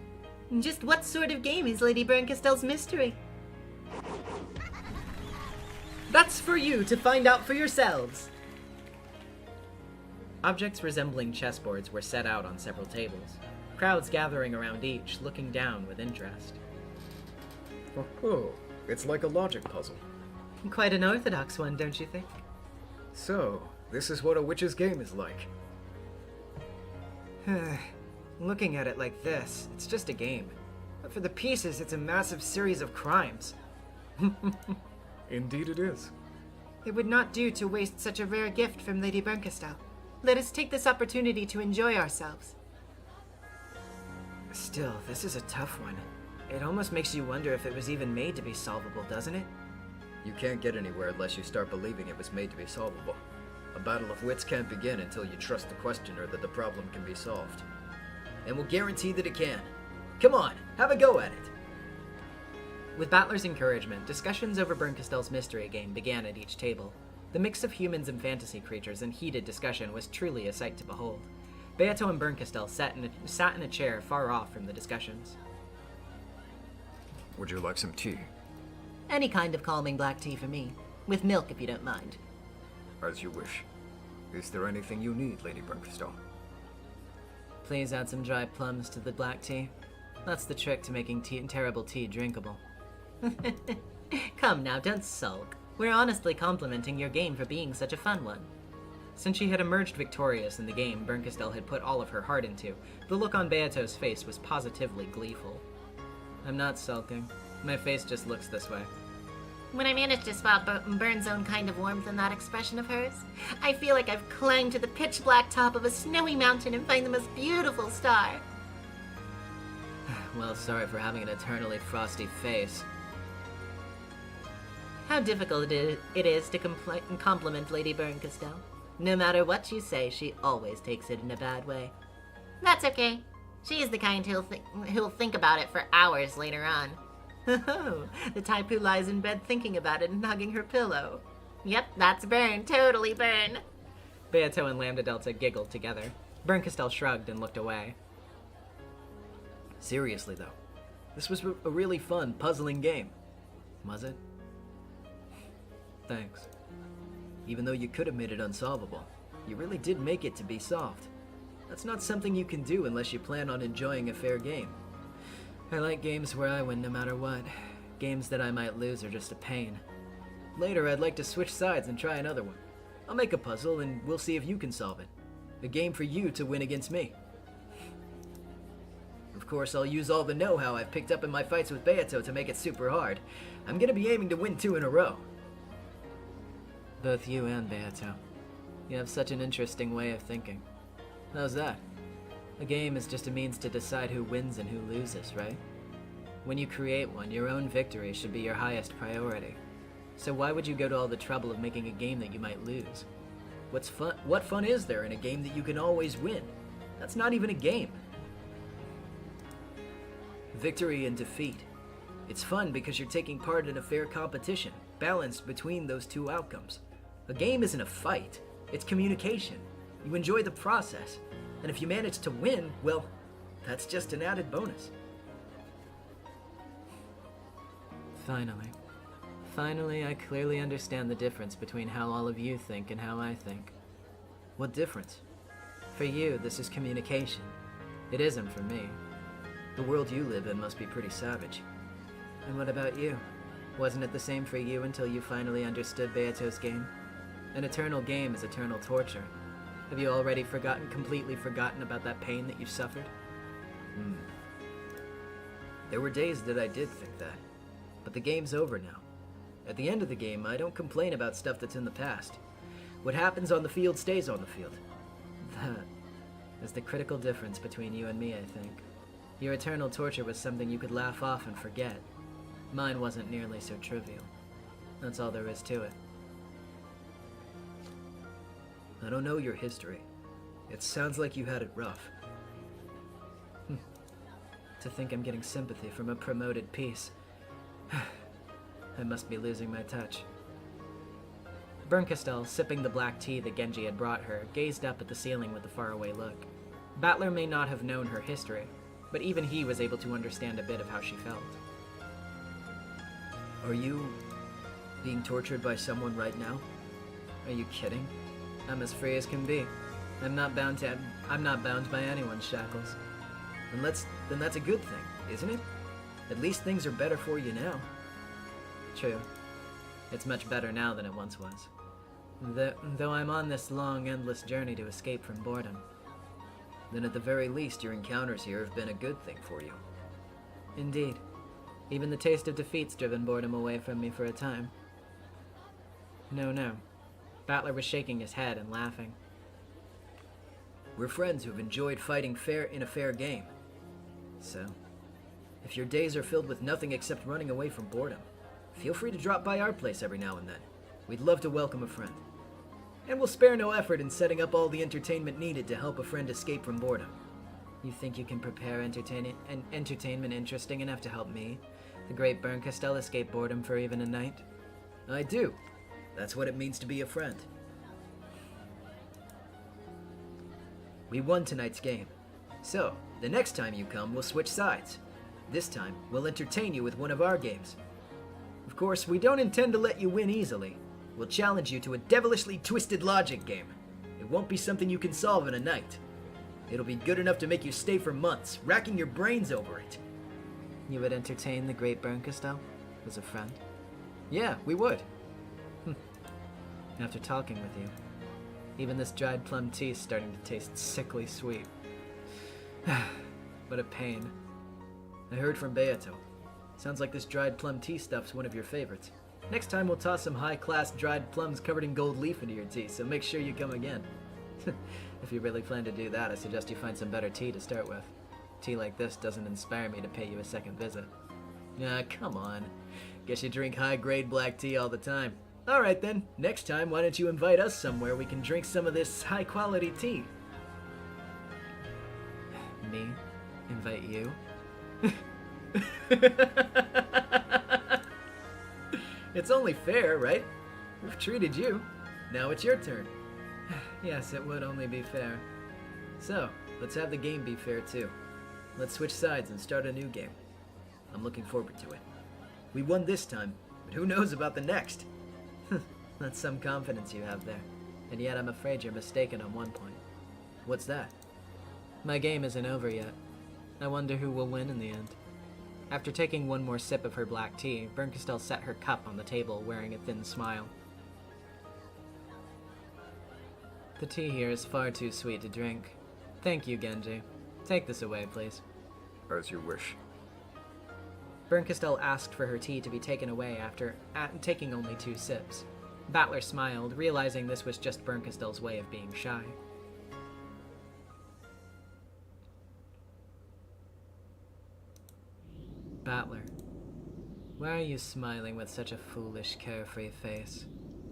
Just what sort of game is Lady BERNKASTEL's mystery? That's for you to find out for yourselves. Objects resembling chessboards were set out on several tables, crowds gathering around each, looking down with interest. Oh, it's like a logic puzzle. Quite an orthodox one, don't you think? So, this is what a witch's game is like. Looking at it like this, it's just a game. But for the pieces, it's a massive series of crimes. Indeed it is. It would not do to waste such a rare gift from Lady BERNKASTEL. Let us take this opportunity to enjoy ourselves. Still, this is a tough one. It almost makes you wonder if it was even made to be solvable, doesn't it? You can't get anywhere unless you start believing it was made to be solvable. A battle of wits can't begin until you trust the questioner that the problem can be solved. And we'll guarantee that it can. Come on, have a go at it. With Battler's encouragement, discussions over BERNKASTEL's mystery game began at each table. The mix of humans and fantasy creatures in heated discussion was truly a sight to behold. Beato and BERNKASTEL sat in a chair far off from the discussions. Would you like some tea? Any kind of calming black tea for me. With milk, if you don't mind. As you wish. Is there anything you need, Lady BERNKASTEL? Please add some dry plums to the black tea. That's the trick to making terrible tea drinkable. Come now, don't sulk. We're honestly complimenting your game for being such a fun one. Since she had emerged victorious in the game BERNKASTEL had put all of her heart into, the look on Beato's face was positively gleeful. I'm not sulking. My face just looks this way. When I manage to spot Burn's own kind of warmth in that expression of hers, I feel like I've climbed to the pitch-black top of a snowy mountain and find the most beautiful star. Well, sorry for having an eternally frosty face. How difficult it is to compliment Lady BERNKASTEL. No matter what you say, she always takes it in a bad way. That's okay. She's the kind who'll think about it for hours later on. Oh, the type who lies in bed thinking about it and hugging her pillow. Yep, that's Bern. Totally Bern. Beato and Lambda Delta giggled together. BERNKASTEL shrugged and looked away. Seriously, though, this was a really fun, puzzling game. Was it? Thanks. Even though you could have made it unsolvable, you really did make it to be solved. That's not something you can do unless you plan on enjoying a fair game. I like games where I win no matter what. Games that I might lose are just a pain. Later, I'd like to switch sides and try another one. I'll make a puzzle and we'll see if you can solve it. A game for you to win against me. Of course, I'll use all the know-how I've picked up in my fights with Beato to make it super hard. I'm gonna be aiming to win 2 in a row. Both you and Beato. You have such an interesting way of thinking. How's that? A game is just a means to decide who wins and who loses, right? When you create one, your own victory should be your highest priority. So why would you go to all the trouble of making a game that you might lose? What fun is there in a game that you can always win? That's not even a game. Victory and defeat. It's fun because you're taking part in a fair competition, balanced between those two outcomes. A game isn't a fight, it's communication. You enjoy the process, and if you manage to win, well, that's just an added bonus. Finally, I clearly understand the difference between how all of you think and how I think. What difference? For you, this is communication. It isn't for me. The world you live in must be pretty savage. And what about you? Wasn't it the same for you until you finally understood Beato's game? An eternal game is eternal torture. Have you already completely forgotten about that pain that you've suffered? There were days that I did think that, but the game's over now. At the end of the game, I don't complain about stuff that's in the past. What happens on the field stays on the field. That is the critical difference between you and me, I think. Your eternal torture was something you could laugh off and forget. Mine wasn't nearly so trivial. That's all there is to it. I don't know your history. It sounds like you had it rough. To think I'm getting sympathy from a promoted piece. I must be losing my touch. BERNKASTEL, sipping the black tea that Genji had brought her, gazed up at the ceiling with a faraway look. Battler may not have known her history, but even he was able to understand a bit of how she felt. Are you being tortured by someone right now? Are you kidding? I'm as free as can be. I'm not bound by anyone's shackles. Then that's a good thing, isn't it? At least things are better for you now. True. It's much better now than it once was. Though I'm on this long, endless journey to escape from boredom. Then at the very least, your encounters here have been a good thing for you. Indeed. Even the taste of defeat's driven boredom away from me for a time. No. Battler was shaking his head and laughing. We're friends who've enjoyed fighting in a fair game. So, if your days are filled with nothing except running away from boredom, feel free to drop by our place every now and then. We'd love to welcome a friend. And we'll spare no effort in setting up all the entertainment needed to help a friend escape from boredom. You think you can prepare entertainment interesting enough to help me, the great BERNKASTEL, escape boredom for even a night? I do. That's what it means to be a friend. We won tonight's game. So, the next time you come, we'll switch sides. This time, we'll entertain you with one of our games. Of course, we don't intend to let you win easily. We'll challenge you to a devilishly twisted logic game. It won't be something you can solve in a night. It'll be good enough to make you stay for months, racking your brains over it. You would entertain the great BERNKASTEL as a friend? Yeah, we would. After talking with you, even this dried plum tea is starting to taste sickly sweet. What a pain. I heard from Beato. Sounds like this dried plum tea stuff's one of your favorites. Next time we'll toss some high-class dried plums covered in gold leaf into your tea, so make sure you come again. If you really plan to do that, I suggest you find some better tea to start with. Tea like this doesn't inspire me to pay you a second visit. Come on. Guess you drink high-grade black tea all the time. Alright then, next time why don't you invite us somewhere we can drink some of this high-quality tea? Me? Invite you? It's only fair, right? We've treated you. Now it's your turn. Yes, it would only be fair. So, let's have the game be fair too. Let's switch sides and start a new game. I'm looking forward to it. We won this time, but who knows about the next? That's some confidence you have there. And yet I'm afraid you're mistaken on one point. What's that? My game isn't over yet. I wonder who will win in the end. After taking one more sip of her black tea, BERNKASTEL set her cup on the table, wearing a thin smile. The tea here is far too sweet to drink. Thank you, Genji. Take this away, please. As you wish. BERNKASTEL asked for her tea to be taken away after taking only 2 sips. Battler smiled, realizing this was just BERNKASTEL's way of being shy. Battler, why are you smiling with such a foolish, carefree face?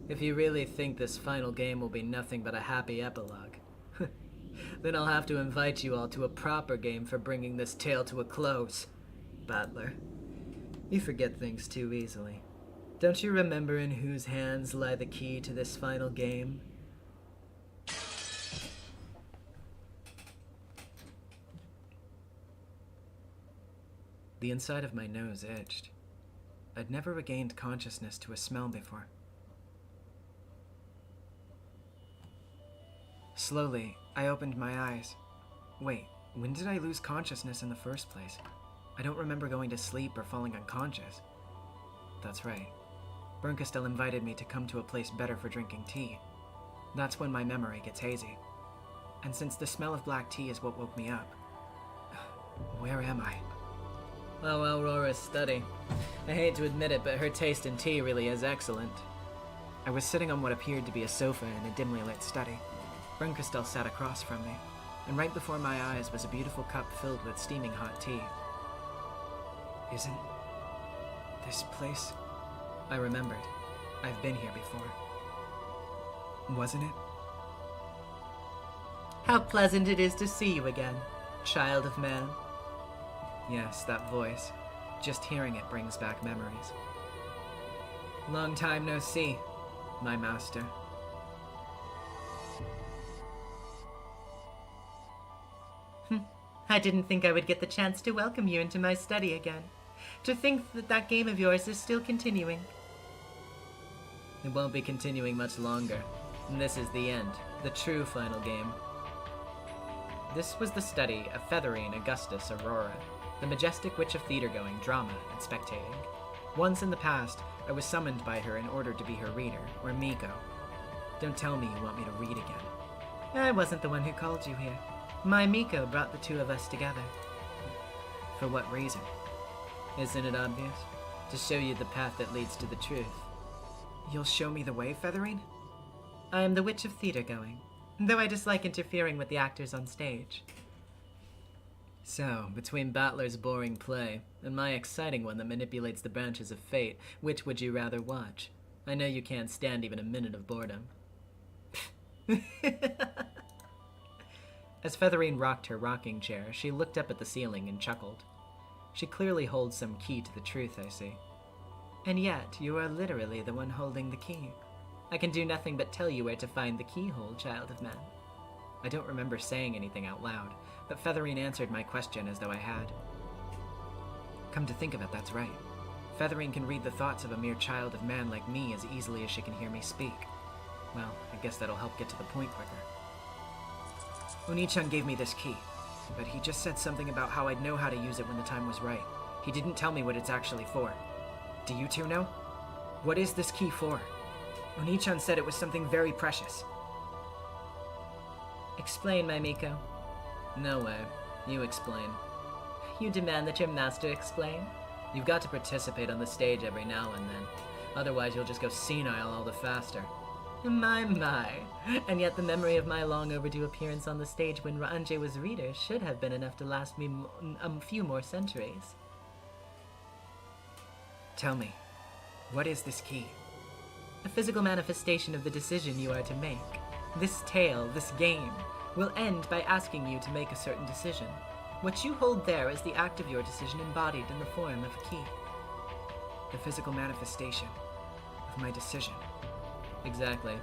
If you really think this final game will be nothing but a happy epilogue, then I'll have to invite you all to a proper game for bringing this tale to a close. Battler, you forget things too easily. Don't you remember in whose hands lie the key to this final game? The inside of my nose itched. I'd never regained consciousness to a smell before. Slowly, I opened my eyes. Wait, when did I lose consciousness in the first place? I don't remember going to sleep or falling unconscious. That's right. BERNKASTEL invited me to come to a place better for drinking tea. That's when my memory gets hazy. And since the smell of black tea is what woke me up, where am I? Oh, Aurora's study. I hate to admit it, but her taste in tea really is excellent. I was sitting on what appeared to be a sofa in a dimly lit study. BERNKASTEL sat across from me, and right before my eyes was a beautiful cup filled with steaming hot tea. Isn't this place? I remembered. I've been here before. Wasn't it? How pleasant it is to see you again, child of man. Yes, that voice. Just hearing it brings back memories. Long time no see, my master. I didn't think I would get the chance to welcome you into my study again. To think that that game of yours is still continuing. It won't be continuing much longer. And this is the end, the true final game. This was the study of Featherine Augustus Aurora, the majestic witch of theater-going, drama, and spectating. Once in the past, I was summoned by her in order to be her reader, or Miko. Don't tell me you want me to read again. I wasn't the one who called you here. My Miko brought the two of us together. For what reason? Isn't it obvious? To show you the path that leads to the truth. You'll show me the way, Featherine? I am the witch of theater-going, though I dislike interfering with the actors on stage. So, between Battler's boring play and my exciting one that manipulates the branches of fate, which would you rather watch? I know you can't stand even a minute of boredom. As Featherine rocked her rocking chair, she looked up at the ceiling and chuckled. She clearly holds some key to the truth, I see. And yet, you are literally the one holding the key. I can do nothing but tell you where to find the keyhole, child of man. I don't remember saying anything out loud, but Featherine answered my question as though I had. Come to think of it, that's right. Featherine can read the thoughts of a mere child of man like me as easily as she can hear me speak. Well, I guess that'll help get to the point quicker. Oni-chan gave me this key, but he just said something about how I'd know how to use it when the time was right. He didn't tell me what it's actually for. Do you two know? What is this key for? Oni-chan said it was something very precious. Explain, my Miko. No way. You explain. You demand that your master explain? You've got to participate on the stage every now and then. Otherwise, you'll just go senile all the faster. My. And yet the memory of my long overdue appearance on the stage when Ranjay was reader should have been enough to last me a few more centuries. Tell me, what is this key? A physical manifestation of the decision you are to make. This tale, this game, will end by asking you to make a certain decision. What you hold there is the act of your decision embodied in the form of a key. The physical manifestation of my decision. Exactly.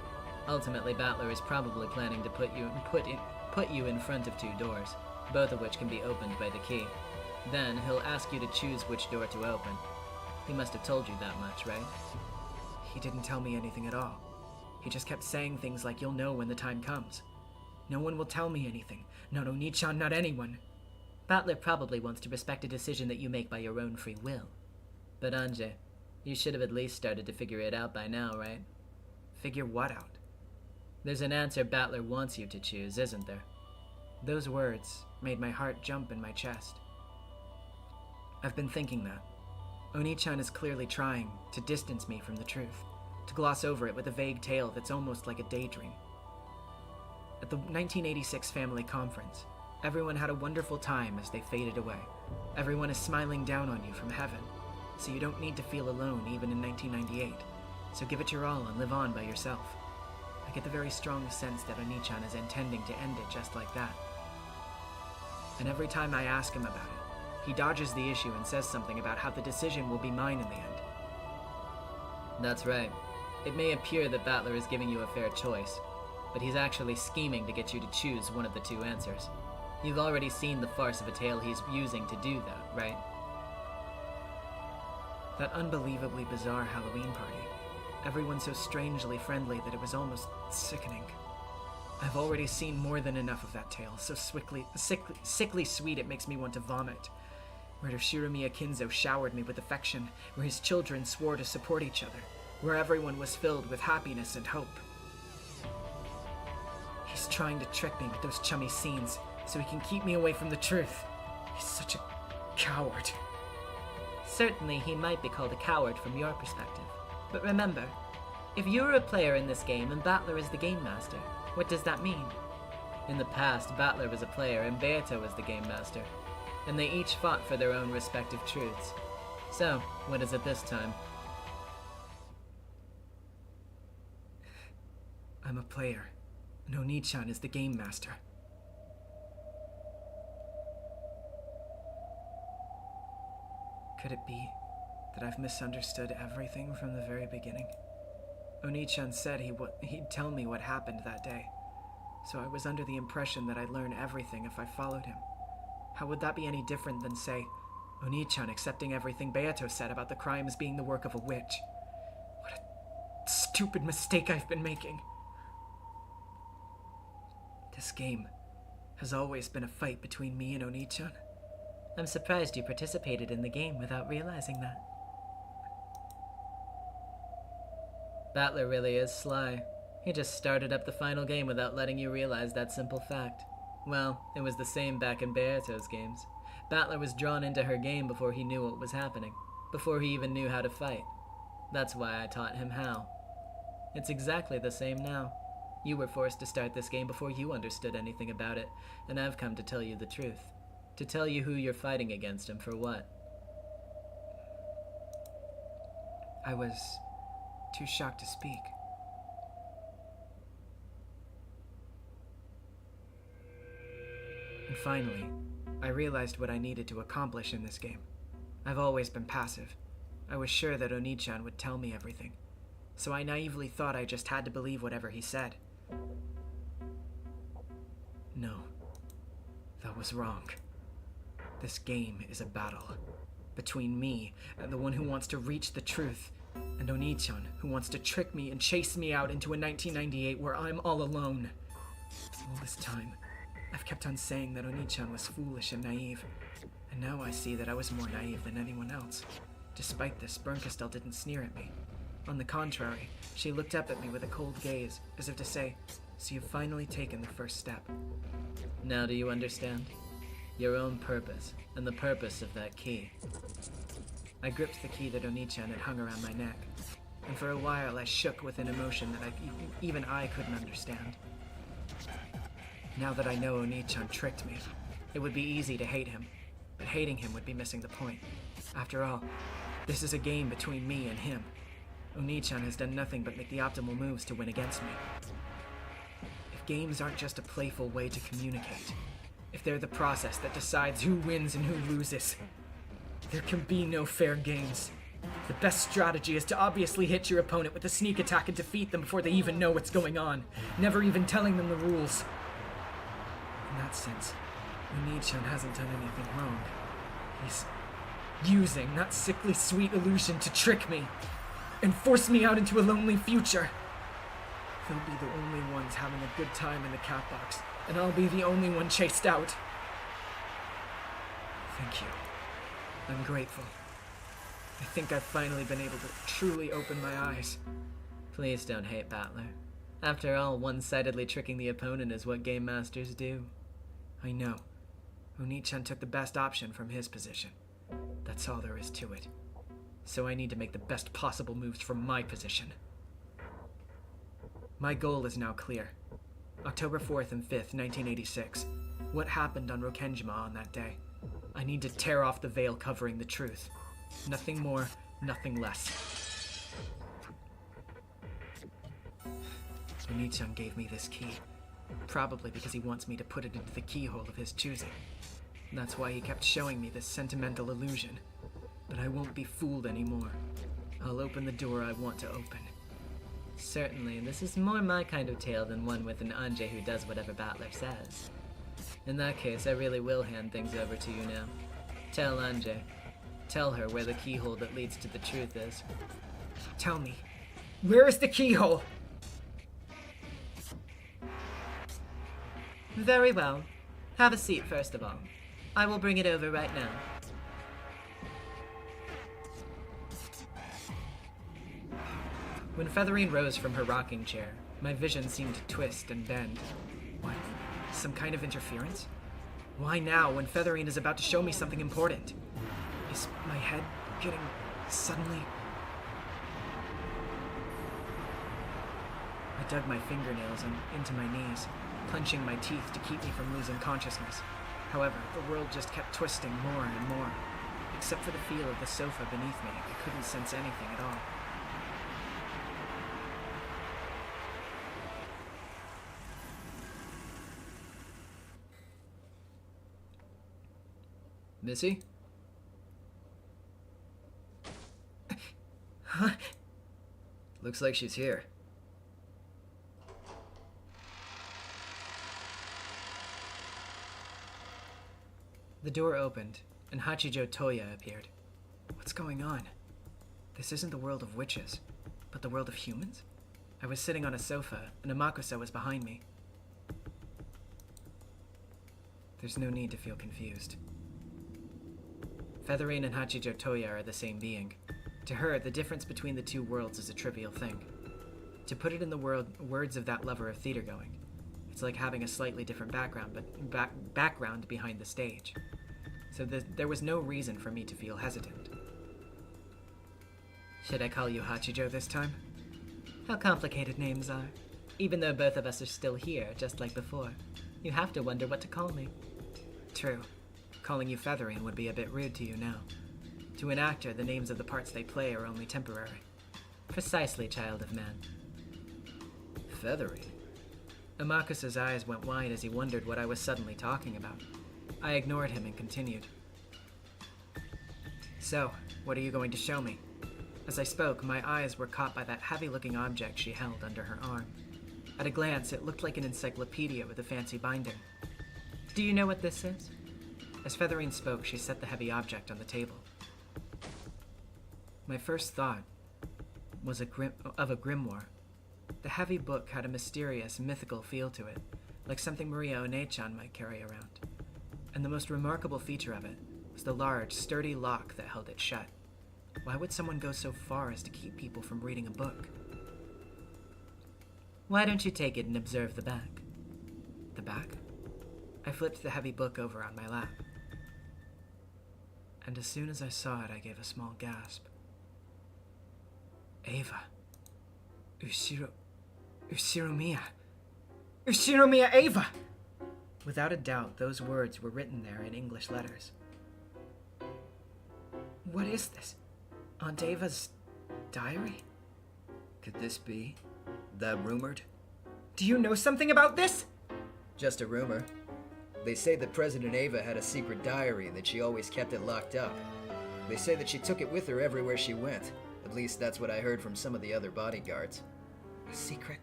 Ultimately, Battler is probably planning to put you in front of two doors, both of which can be opened by the key. Then he'll ask you to choose which door to open. He must have told you that much, right? He didn't tell me anything at all. He just kept saying things like, you'll know when the time comes. No one will tell me anything. Not Oni-chan, not anyone. Battler probably wants to respect a decision that you make by your own free will. But Anjay, you should have at least started to figure it out by now, right? Figure what out? There's an answer Battler wants you to choose, isn't there? Those words made my heart jump in my chest. I've been thinking that. Oni-chan is clearly trying to distance me from the truth, to gloss over it with a vague tale that's almost like a daydream. At the 1986 family conference, everyone had a wonderful time as they faded away. Everyone is smiling down on you from heaven, so you don't need to feel alone even in 1998. So give it your all and live on by yourself. I get the very strong sense that Oni-chan is intending to end it just like that. And every time I ask him about it, he dodges the issue and says something about how the decision will be mine in the end. That's right. It may appear that Battler is giving you a fair choice, but he's actually scheming to get you to choose one of the two answers. You've already seen the farce of a tale he's using to do that, right? That unbelievably bizarre Halloween party. Everyone so strangely friendly that it was almost sickening. I've already seen more than enough of that tale, so sickly sweet it makes me want to vomit. Where Shiromiya Kinzo showered me with affection, where his children swore to support each other, where everyone was filled with happiness and hope. He's trying to trick me with those chummy scenes, so he can keep me away from the truth. He's such a coward. Certainly he might be called a coward from your perspective. But remember, if you're a player in this game and Battler is the game master, what does that mean? In the past, Battler was a player and Beato was the game master, and they each fought for their own respective truths. So, what is it this time? I'm a player, and Oni-chan is the game master. Could it be that I've misunderstood everything from the very beginning? Oni-chan said he'd tell me what happened that day, so I was under the impression that I'd learn everything if I followed him. How would that be any different than, say, Oni-chan accepting everything Beato said about the crimes being the work of a witch? What a stupid mistake I've been making. This game has always been a fight between me and Oni-chan. I'm surprised you participated in the game without realizing that. Battler really is sly. He just started up the final game without letting you realize that simple fact. Well, it was the same back in Beato's games. Battler was drawn into her game before he knew what was happening, before he even knew how to fight. That's why I taught him how. It's exactly the same now. You were forced to start this game before you understood anything about it, and I've come to tell you the truth. To tell you who you're fighting against and for what. I was too shocked to speak. And finally, I realized what I needed to accomplish in this game. I've always been passive. I was sure that Oni-chan would tell me everything, so I naively thought I just had to believe whatever he said. No, that was wrong. This game is a battle between me and the one who wants to reach the truth, and Oni-chan, who wants to trick me and chase me out into a 1998 where I'm all alone. All this time, I've kept on saying that Oni-chan was foolish and naive, and now I see that I was more naive than anyone else. Despite this, BERNKASTEL didn't sneer at me. On the contrary, she looked up at me with a cold gaze, as if to say, "So you've finally taken the first step. Now do you understand? Your own purpose, and the purpose of that key." I gripped the key that Oni-chan had hung around my neck, and for a while I shook with an emotion that even I couldn't understand. Now that I know Oni-chan tricked me, it would be easy to hate him, but hating him would be missing the point. After all, this is a game between me and him. Oni-chan has done nothing but make the optimal moves to win against me. If games aren't just a playful way to communicate, if they're the process that decides who wins and who loses, there can be no fair games. The best strategy is to obviously hit your opponent with a sneak attack and defeat them before they even know what's going on, never even telling them the rules. In that sense, Oni-chan hasn't done anything wrong. He's using that sickly sweet illusion to trick me and force me out into a lonely future. They'll be the only ones having a good time in the cat box, and I'll be the only one chased out. Thank you. I'm grateful. I think I've finally been able to truly open my eyes. Please don't hate Battler. After all, one-sidedly tricking the opponent is what game masters do. I know. Oni-chan took the best option from his position. That's all there is to it. So I need to make the best possible moves from my position. My goal is now clear. October 4th and 5th, 1986. What happened on Rokenjima on that day? I need to tear off the veil covering the truth. Nothing more, nothing less. Oni-chan gave me this key. Probably because he wants me to put it into the keyhole of his choosing. That's why he kept showing me this sentimental illusion. But I won't be fooled anymore. I'll open the door I want to open. Certainly, this is more my kind of tale than one with an Ange who does whatever Battler says. In that case, I really will hand things over to you now. Tell Ange. Tell her where the keyhole that leads to the truth is. Tell me, where is the keyhole? Very well. Have a seat, first of all. I will bring it over right now. When Featherine rose from her rocking chair, my vision seemed to twist and bend. What? Some kind of interference? Why now, when Featherine is about to show me something important? Is my head getting suddenly... I dug my fingernails into my knees, clenching my teeth to keep me from losing consciousness. However, the world just kept twisting more and more. Except for the feel of the sofa beneath me, I couldn't sense anything at all. Missy? Huh? Looks like she's here. The door opened, and Hachijo Toya appeared. What's going on? This isn't the world of witches, but the world of humans? I was sitting on a sofa, and Amakusa was behind me. There's no need to feel confused. Featherine and Hachijo Toya are the same being. To her, the difference between the two worlds is a trivial thing. To put it in the words of that lover of theater-going, it's like having a slightly different background, but background behind the stage. So there was no reason for me to feel hesitant. Should I call you Hachijo this time? How complicated names are. Even though both of us are still here, just like before, you have to wonder what to call me. True. Calling you Featherine would be a bit rude to you now. To an actor, the names of the parts they play are only temporary. Precisely, child of man. Featherine? Amakusa's eyes went wide as he wondered what I was suddenly talking about. I ignored him and continued. So, what are you going to show me? As I spoke, my eyes were caught by that heavy-looking object she held under her arm. At a glance, it looked like an encyclopedia with a fancy binding. Do you know what this is? As Featherine spoke, she set the heavy object on the table. My first thought was of a grimoire. The heavy book had a mysterious, mythical feel to it, like something Maria One-chan might carry around. And the most remarkable feature of it was the large, sturdy lock that held it shut. Why would someone go so far as to keep people from reading a book? Why don't you take it and observe the back? The back? I flipped the heavy book over on my lap. And as soon as I saw it, I gave a small gasp. Eva. Ushiromiya. Ushiromiya Eva! Without a doubt, those words were written there in English letters. What is this? Aunt Eva's diary? Could this be that rumored? Do you know something about this? Just a rumor. They say that President Eva had a secret diary and that she always kept it locked up. They say that she took it with her everywhere she went. At least that's what I heard from some of the other bodyguards. A secret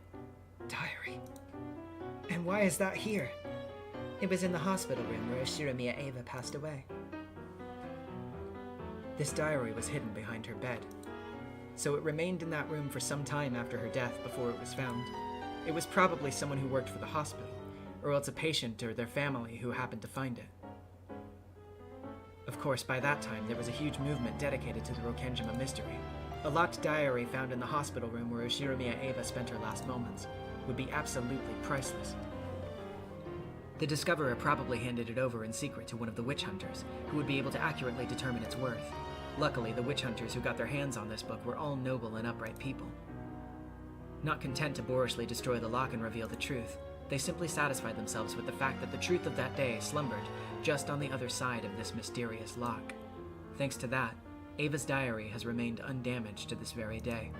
diary? And why is that here? It was in the hospital room where Ushiromiya Eva passed away. This diary was hidden behind her bed, so it remained in that room for some time after her death before it was found. It was probably someone who worked for the hospital, or else a patient or their family who happened to find it. Of course, by that time, there was a huge movement dedicated to the Rokenjima mystery. A locked diary found in the hospital room where Ushiromiya Eva spent her last moments would be absolutely priceless. The discoverer probably handed it over in secret to one of the witch hunters, who would be able to accurately determine its worth. Luckily, the witch hunters who got their hands on this book were all noble and upright people. Not content to boorishly destroy the lock and reveal the truth, they simply satisfied themselves with the fact that the truth of that day slumbered just on the other side of this mysterious lock. Thanks to that, Eva's diary has remained undamaged to this very day.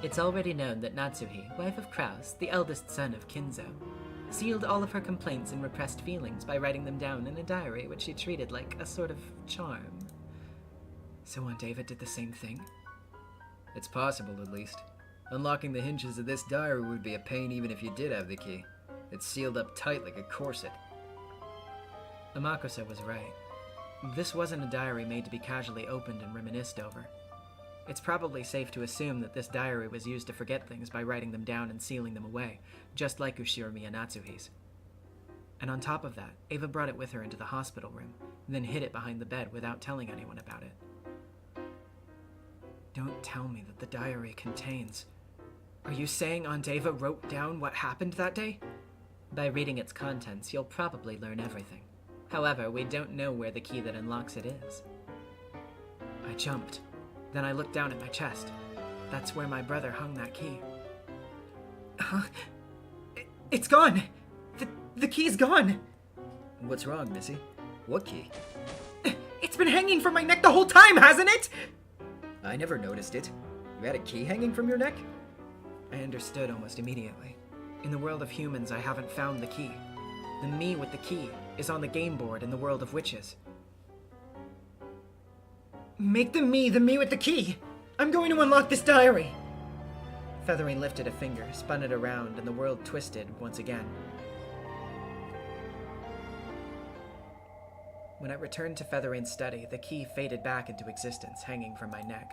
It's already known that Natsuhi, wife of Kraus, the eldest son of Kinzo, sealed all of her complaints and repressed feelings by writing them down in a diary which she treated like a sort of charm. So Aunt Eva did the same thing? It's possible, at least. Unlocking the hinges of this diary would be a pain even if you did have the key. It's sealed up tight like a corset. Amakusa was right. This wasn't a diary made to be casually opened and reminisced over. It's probably safe to assume that this diary was used to forget things by writing them down and sealing them away, just like Ushiromiya Natsuhi's. And on top of that, Eva brought it with her into the hospital room, then hid it behind the bed without telling anyone about it. Don't tell me that the diary contains... Are you saying Aunt Eva wrote down what happened that day? By reading its contents, you'll probably learn everything. However, we don't know where the key that unlocks it is. I jumped. Then I looked down at my chest. That's where my brother hung that key. Huh? It's gone! The key's gone! What's wrong, Missy? What key? It's been hanging from my neck the whole time, hasn't it? I never noticed it. You had a key hanging from your neck? I understood almost immediately. In the world of humans, I haven't found the key. The me with the key is on the game board in the world of witches. Make the me with the key! I'm going to unlock this diary! Feathering lifted a finger, spun it around, and the world twisted once again. When I returned to Featherine's study, the key faded back into existence, hanging from my neck.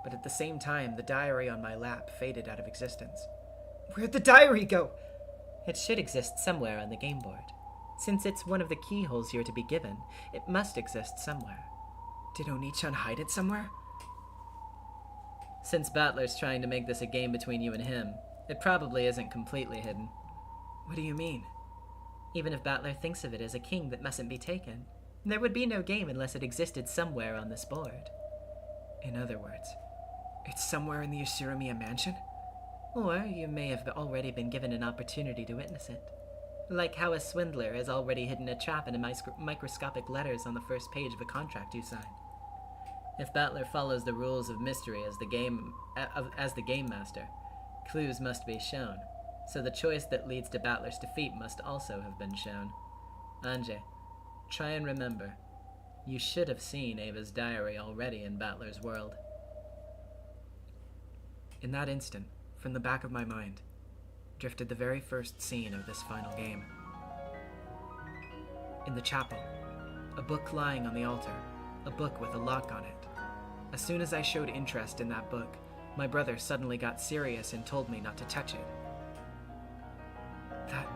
But at the same time, the diary on my lap faded out of existence. Where'd the diary go? It should exist somewhere on the game board. Since it's one of the keyholes you're to be given, it must exist somewhere. Did Oni-chan hide it somewhere? Since Battler's trying to make this a game between you and him, it probably isn't completely hidden. What do you mean? Even if Battler thinks of it as a king that mustn't be taken, there would be no game unless it existed somewhere on this board. In other words, it's somewhere in the Ushiromiya mansion? Or you may have already been given an opportunity to witness it. Like how a swindler has already hidden a trap in microscopic letters on the first page of a contract you sign. If Battler follows the rules of mystery as the game master, clues must be shown. so the choice that leads to Battler's defeat must also have been shown. Anjay, try and remember. You should have seen Ava's diary already in Battler's world. In that instant, from the back of my mind, drifted the very first scene of this final game. In the chapel, a book lying on the altar, a book with a lock on it. As soon as I showed interest in that book, my brother suddenly got serious and told me not to touch it. That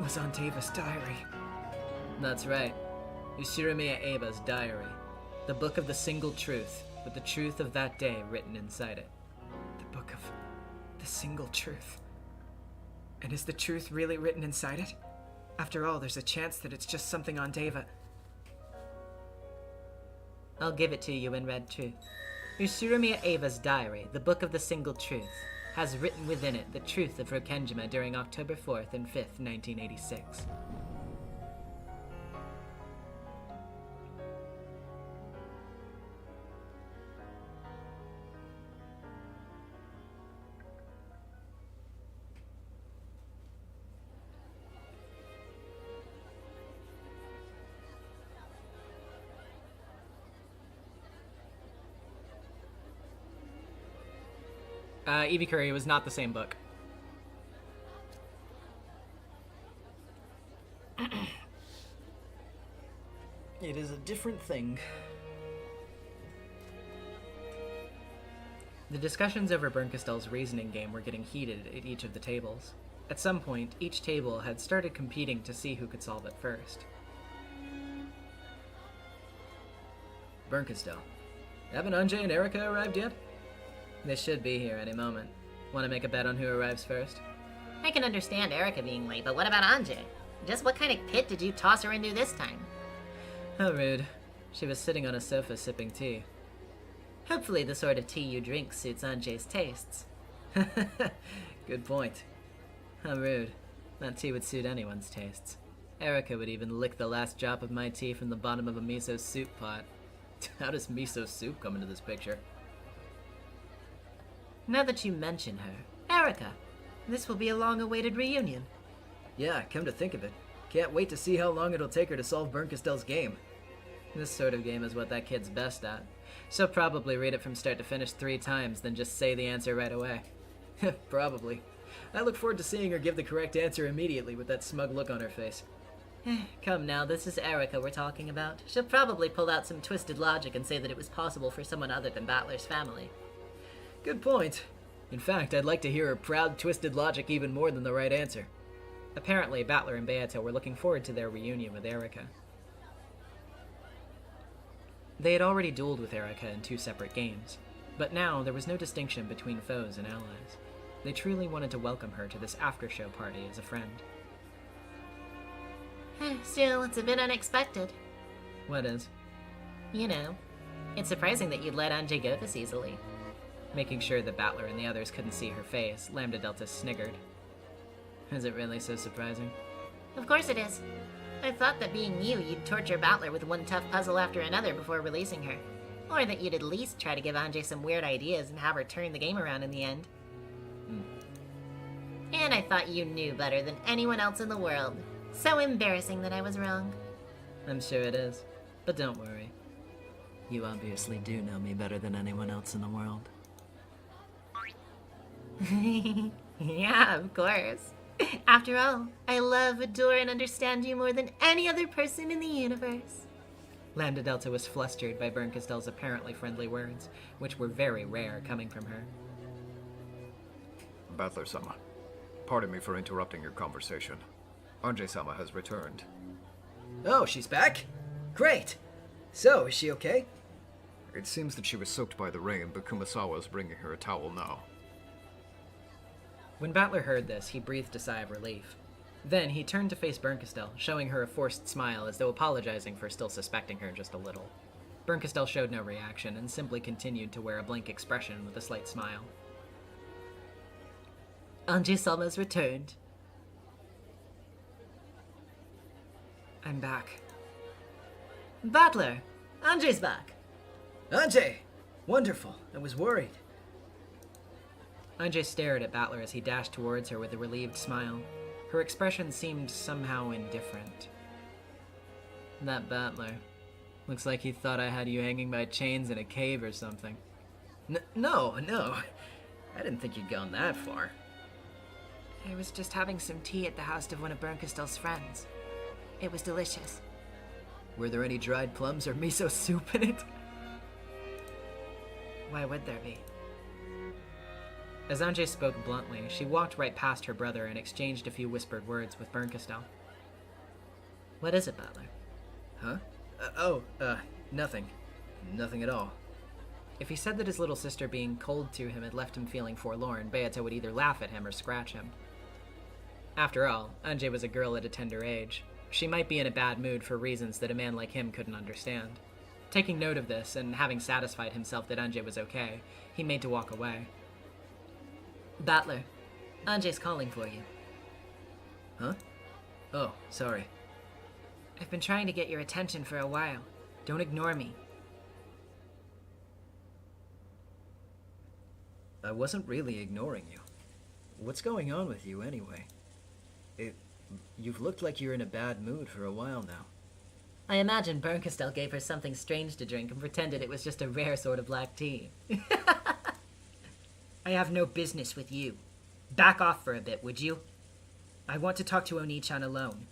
was Aunt Ava's diary. That's right. Ushirimiya Ava's diary. The book of the single truth, with the truth of that day written inside it. The book of the single truth. And is the truth really written inside it? After all, there's a chance that it's just something Aunt Ava... I'll give it to you in red truth. Ushirimiya Ava's diary, the book of the single truth, has written within it the truth of Rokenjima during October 4th and 5th, 1986. Evie Curry was not the same book. It is a different thing. The discussions over BERNKASTEL's reasoning game were getting heated at each of the tables. At some point, each table had started competing to see who could solve it first. BERNKASTEL, haven't Anjay and Erica arrived yet? They should be here any moment. Want to make a bet on who arrives first? I can understand Erica being late, but what about Anjay? Just what kind of pit did you toss her into this time? How rude. She was sitting on a sofa sipping tea. Hopefully the sort of tea you drink suits Anjay's tastes. Good point. How rude. That tea would suit anyone's tastes. Erica would even lick the last drop of my tea from the bottom of a miso soup pot. How does miso soup come into this picture? Now that you mention her, Erica, this will be a long-awaited reunion. Yeah, come to think of it. Can't wait to see how long it'll take her to solve BERNKASTEL's game. This sort of game is what that kid's best at. She'll probably read it from start to finish 3 times, then just say the answer right away. Probably. I look forward to seeing her give the correct answer immediately with that smug look on her face. Come now, this is Erica we're talking about. She'll probably pull out some twisted logic and say that it was possible for someone other than Battler's family. Good point. In fact, I'd like to hear her proud, twisted logic even more than the right answer. Apparently, Battler and Beato were looking forward to their reunion with Erica. They had already dueled with Erica in 2 separate games, but now there was no distinction between foes and allies. They truly wanted to welcome her to this after-show party as a friend. Still, it's a bit unexpected. What is? You know, it's surprising that you'd let Anjay go this easily. Making sure that Battler and the others couldn't see her face, Lambda Delta sniggered. Is it really so surprising? Of course it is. I thought that being you, you'd torture Battler with one tough puzzle after another before releasing her. Or that you'd at least try to give Anjay some weird ideas and have her turn the game around in the end. And I thought you knew better than anyone else in the world. So embarrassing that I was wrong. I'm sure it is. But don't worry. You obviously do know me better than anyone else in the world. Yeah, of course. After all, I love, adore, and understand you more than any other person in the universe. Lambda Delta was flustered by BERNKASTEL's apparently friendly words, which were very rare coming from her. Battler-sama, pardon me for interrupting your conversation. Anjay-sama has returned. Oh, she's back? Great! So, is she okay? It seems that she was soaked by the rain, but Kumasawa is bringing her a towel now. When Battler heard this, he breathed a sigh of relief. Then he turned to face BERNKASTEL, showing her a forced smile as though apologizing for still suspecting her just a little. BERNKASTEL showed no reaction and simply continued to wear a blank expression with a slight smile. Anjay-sama's returned. I'm back. Battler! Anjay's back! Anjay! Wonderful. I was worried. Anjay stared at Battler as he dashed towards her with a relieved smile. Her expression seemed somehow indifferent. That Battler. Looks like he thought I had you hanging by chains in a cave or something. No. I didn't think you'd gone that far. I was just having some tea at the house of one of BERNKASTEL's friends. It was delicious. Were there any dried plums or miso soup in it? Why would there be? As Anjay spoke bluntly, she walked right past her brother and exchanged a few whispered words with BERNKASTEL. What is it, Battler? Huh? Nothing. Nothing at all. If he said that his little sister being cold to him had left him feeling forlorn, Beata would either laugh at him or scratch him. After all, Anjay was a girl at a tender age. She might be in a bad mood for reasons that a man like him couldn't understand. Taking note of this, and having satisfied himself that Anjay was okay, he made to walk away. Battler, Anjay's calling for you. Huh? Oh, sorry. I've been trying to get your attention for a while. Don't ignore me. I wasn't really ignoring you. What's going on with you, anyway? You've looked like you're in a bad mood for a while now. I imagine BERNKASTEL gave her something strange to drink and pretended it was just a rare sort of black tea. I have no business with you. Back off for a bit, would you? I want to talk to Oni-chan alone.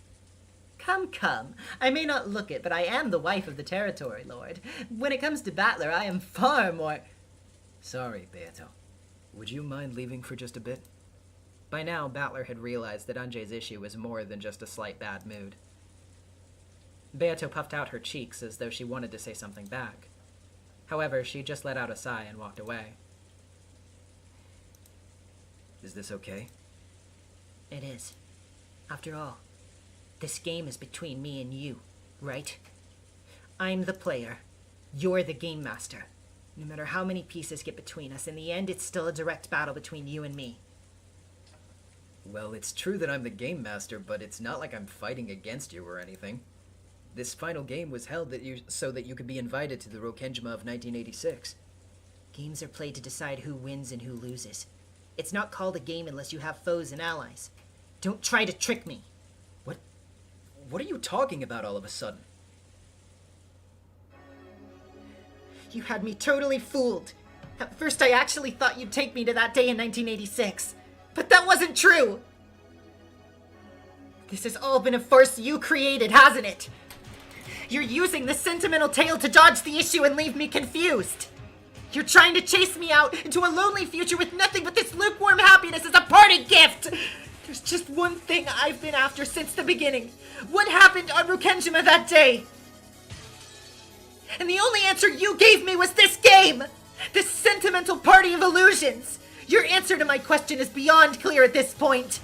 Come. I may not look it, but I am the wife of the territory lord. When it comes to Battler, I am far more... Sorry, Beato. Would you mind leaving for just a bit? By now, Battler had realized that Anjay's issue was more than just a slight bad mood. Beato puffed out her cheeks as though she wanted to say something back. However, she just let out a sigh and walked away. Is this okay? It is. After all, this game is between me and you, right? I'm the player. You're the game master. No matter how many pieces get between us, in the end, it's still a direct battle between you and me. Well, it's true that I'm the game master, but it's not like I'm fighting against you or anything. This final game was held so that you could be invited to the Rokenjima of 1986. Games are played to decide who wins and who loses. It's not called a game unless you have foes and allies. Don't try to trick me. What are you talking about all of a sudden? You had me totally fooled. At first I actually thought you'd take me to that day in 1986. But that wasn't true! This has all been a farce you created, hasn't it? You're using this sentimental tale to dodge the issue and leave me confused. You're trying to chase me out into a lonely future with nothing but this lukewarm happiness as a parting gift! There's just one thing I've been after since the beginning. What happened on Rokenjima that day? And the only answer you gave me was this game! This sentimental party of illusions! Your answer to my question is beyond clear at this point.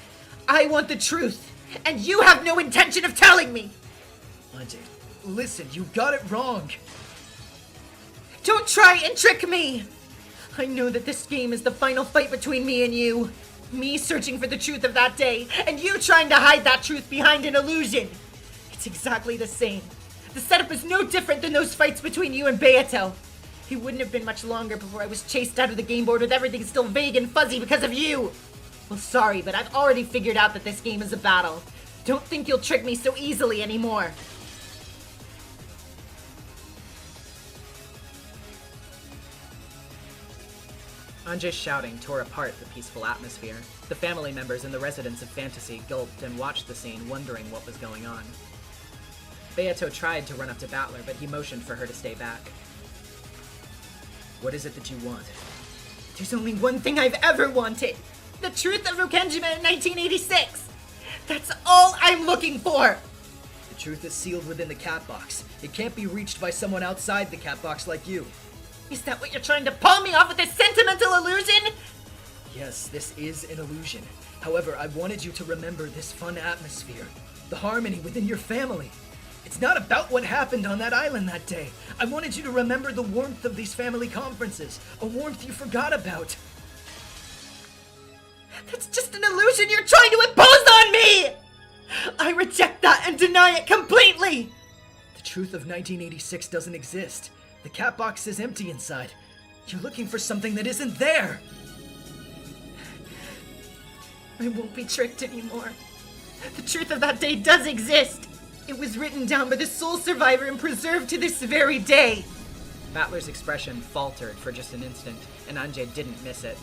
I want the truth, and you have no intention of telling me! Anjay, listen, you got it wrong! Don't try and trick me! I know that this game is the final fight between me and you. Me searching for the truth of that day, and you trying to hide that truth behind an illusion. It's exactly the same. The setup is no different than those fights between you and Beato. It wouldn't have been much longer before I was chased out of the game board with everything still vague and fuzzy because of you. Well, sorry, but I've already figured out that this game is a battle. Don't think you'll trick me so easily anymore. Anjay's shouting tore apart the peaceful atmosphere. The family members and the residents of Fantasy gulped and watched the scene, wondering what was going on. Beato tried to run up to Battler, but he motioned for her to stay back. What is it that you want? There's only one thing I've ever wanted. The truth of Rokenjima in 1986. That's all I'm looking for. The truth is sealed within the cat box. It can't be reached by someone outside the cat box like you. Is that what you're trying to palm me off with this sentimental illusion? Yes, this is an illusion. However, I wanted you to remember this fun atmosphere. The harmony within your family. It's not about what happened on that island that day. I wanted you to remember the warmth of these family conferences. A warmth you forgot about. That's just an illusion you're trying to impose on me! I reject that and deny it completely! The truth of 1986 doesn't exist. The cat box is empty inside. You're looking for something that isn't there. I won't be tricked anymore. The truth of that day does exist. It was written down by the sole survivor and preserved to this very day. Battler's expression faltered for just an instant, and Anjay didn't miss it.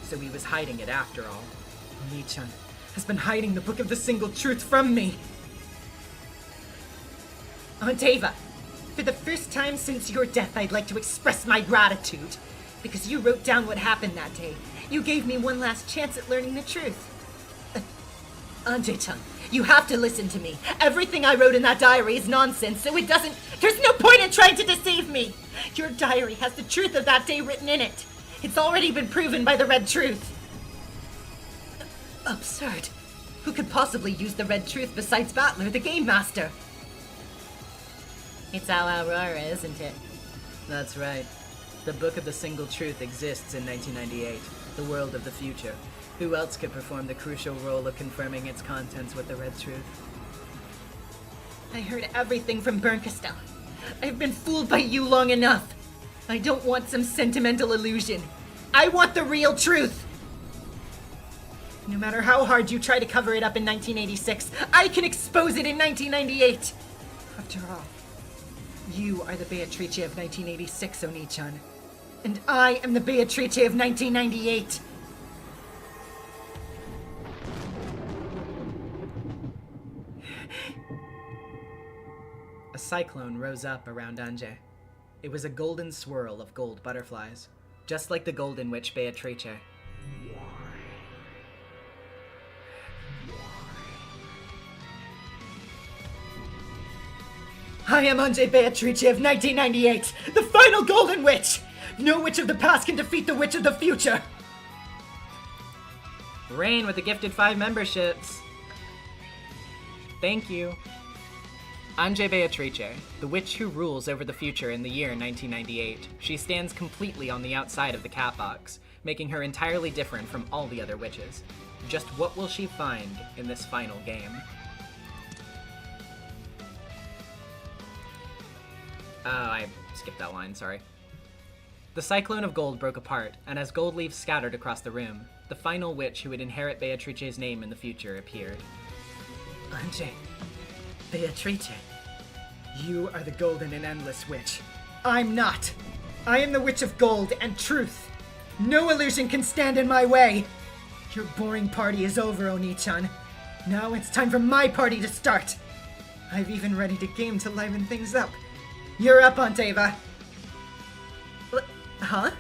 So he was hiding it after all. Oni-chan has been hiding the Book of the Single Truth from me. Aunt Ava, for the first time since your death, I'd like to express my gratitude. Because you wrote down what happened that day. You gave me one last chance at learning the truth. Anjay-chan, you have to listen to me. Everything I wrote in that diary is nonsense, so it doesn't... There's no point in trying to deceive me! Your diary has the truth of that day written in it. It's already been proven by the Red Truth. Absurd. Who could possibly use the Red Truth besides Battler, the Game Master? It's Al Aurora, isn't it? That's right. The Book of the Single Truth exists in 1998, the world of the future. Who else could perform the crucial role of confirming its contents with the Red Truth? I heard everything from BERNKASTEL. I've been fooled by you long enough. I don't want some sentimental illusion. I want the real truth. No matter how hard you try to cover it up in 1986, I can expose it in 1998. After all, you are the Beatrice of 1986, Oni-chan. And I am the Beatrice of 1998. A cyclone rose up around Anjay. It was a golden swirl of gold butterflies, just like the golden witch Beatrice. I am Anjay Beatrice of 1998, the final Golden Witch! No witch of the past can defeat the witch of the future! Rain with the gifted 5 memberships. Thank you. Anjay Beatrice, the witch who rules over the future in the year 1998. She stands completely on the outside of the cat box, making her entirely different from all the other witches. Just what will she find in this final game? Oh, I skipped that line, sorry. The cyclone of gold broke apart, and as gold leaves scattered across the room, the final witch who would inherit Beatrice's name in the future appeared. Anjay, Beatrice, you are the golden and endless witch. I'm not. I am the witch of gold and truth. No illusion can stand in my way. Your boring party is over, Oni-chan. Now it's time for my party to start. I've even readied a game to liven things up. You're up, Aunt Ava. Huh?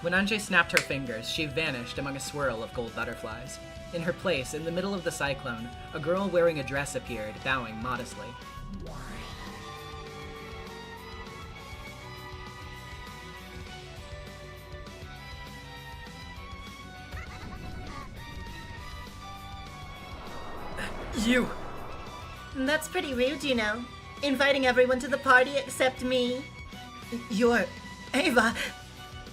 When Anjay snapped her fingers, she vanished among a swirl of gold butterflies. In her place, in the middle of the cyclone, a girl wearing a dress appeared, bowing modestly. You! That's pretty rude, you know. Inviting everyone to the party except me. You're... Ava!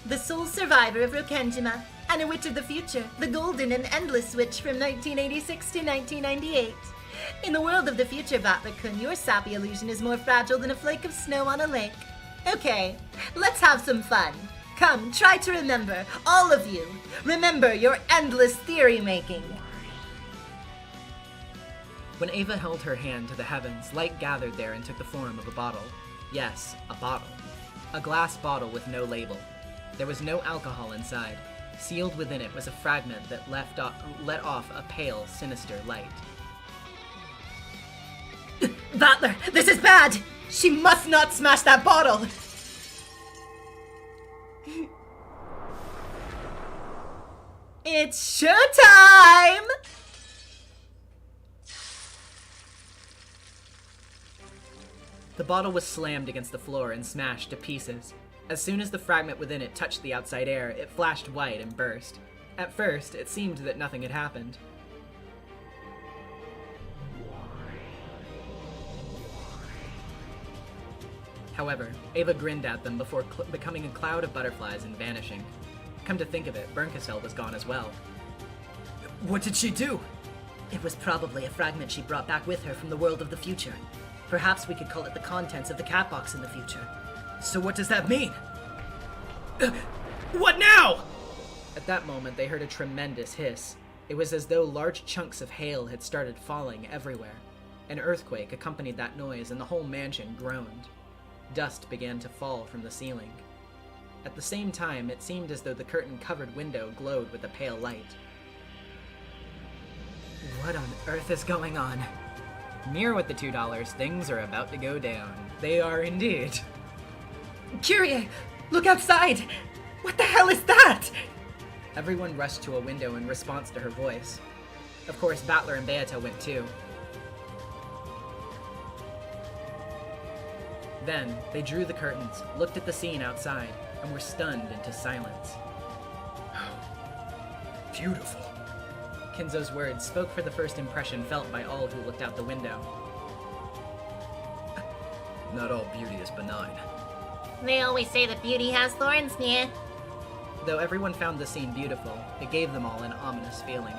The sole survivor of Rokenjima, and a witch of the future, the golden and endless witch from 1986 to 1998. In the world of the future, Battler-kun, your sappy illusion is more fragile than a flake of snow on a lake. Okay, let's have some fun. Come, try to remember, all of you. Remember your endless theory-making. When Ava held her hand to the heavens, light gathered there and took the form of a bottle. Yes, a bottle. A glass bottle with no label. There was no alcohol inside. Sealed within it was a fragment that let off a pale, sinister light. Battler, this is bad! She must not smash that bottle! It's showtime! The bottle was slammed against the floor and smashed to pieces. As soon as the fragment within it touched the outside air, it flashed white and burst. At first, it seemed that nothing had happened. However, Ava grinned at them before becoming a cloud of butterflies and vanishing. Come to think of it, BERNKASTEL was gone as well. What did she do? It was probably a fragment she brought back with her from the world of the future. Perhaps we could call it the contents of the cat box in the future. So what does that mean? What now? At that moment, they heard a tremendous hiss. It was as though large chunks of hail had started falling everywhere. An earthquake accompanied that noise, and the whole mansion groaned. Dust began to fall from the ceiling. At the same time, it seemed as though the curtain-covered window glowed with a pale light. What on earth is going on? Near with the $2, things are about to go down. They are indeed. Kyrie, look outside! What the hell is that? Everyone rushed to a window in response to her voice. Of course, Battler and Beato went too. Then, they drew the curtains, looked at the scene outside, and were stunned into silence. Beautiful. Kinzo's words spoke for the first impression felt by all who looked out the window. Not all beauty is benign. They always say that beauty has thorns, yeah. Though everyone found the scene beautiful, it gave them all an ominous feeling.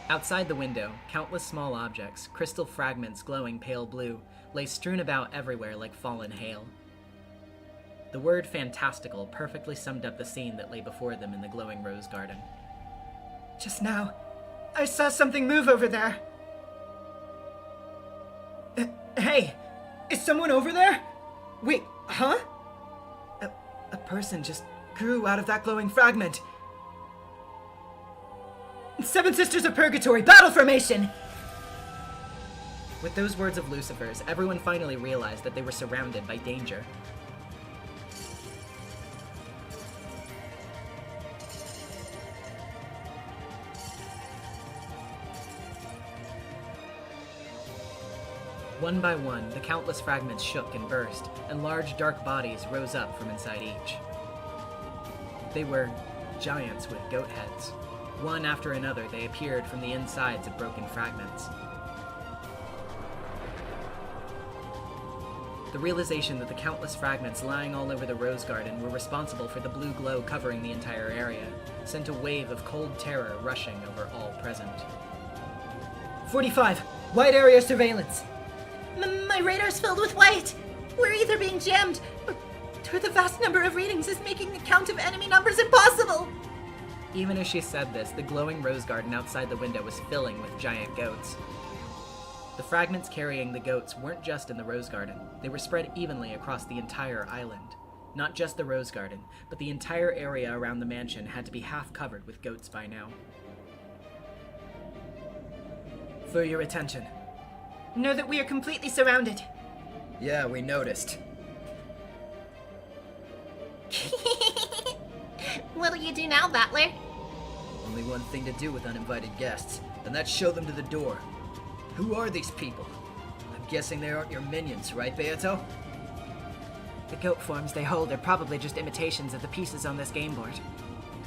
Outside the window, countless small objects, crystal fragments glowing pale blue, lay strewn about everywhere like fallen hail. The word fantastical perfectly summed up the scene that lay before them in the glowing rose garden. Just now, I saw something move over there. Hey, is someone over there? Wait, huh? A person just grew out of that glowing fragment. Seven Sisters of Purgatory, battle formation! With those words of Lucifer's, everyone finally realized that they were surrounded by danger. One by one, the countless fragments shook and burst, and large dark bodies rose up from inside each. They were giants with goat heads. One after another, they appeared from the insides of broken fragments. The realization that the countless fragments lying all over the rose garden were responsible for the blue glow covering the entire area sent a wave of cold terror rushing over all present. 45! Wide area surveillance! My radar's filled with white! We're either being jammed, or the vast number of readings is making the count of enemy numbers impossible! Even as she said this, the glowing rose garden outside the window was filling with giant goats. The fragments carrying the goats weren't just in the rose garden. They were spread evenly across the entire island. Not just the rose garden, but the entire area around the mansion had to be half covered with goats by now. For your attention. Know that we are completely surrounded. Yeah, we noticed. What'll you do now, Battler? Only one thing to do with uninvited guests, and that's show them to the door. Who are these people? I'm guessing they aren't your minions, right, Beato? The goat forms they hold are probably just imitations of the pieces on this game board.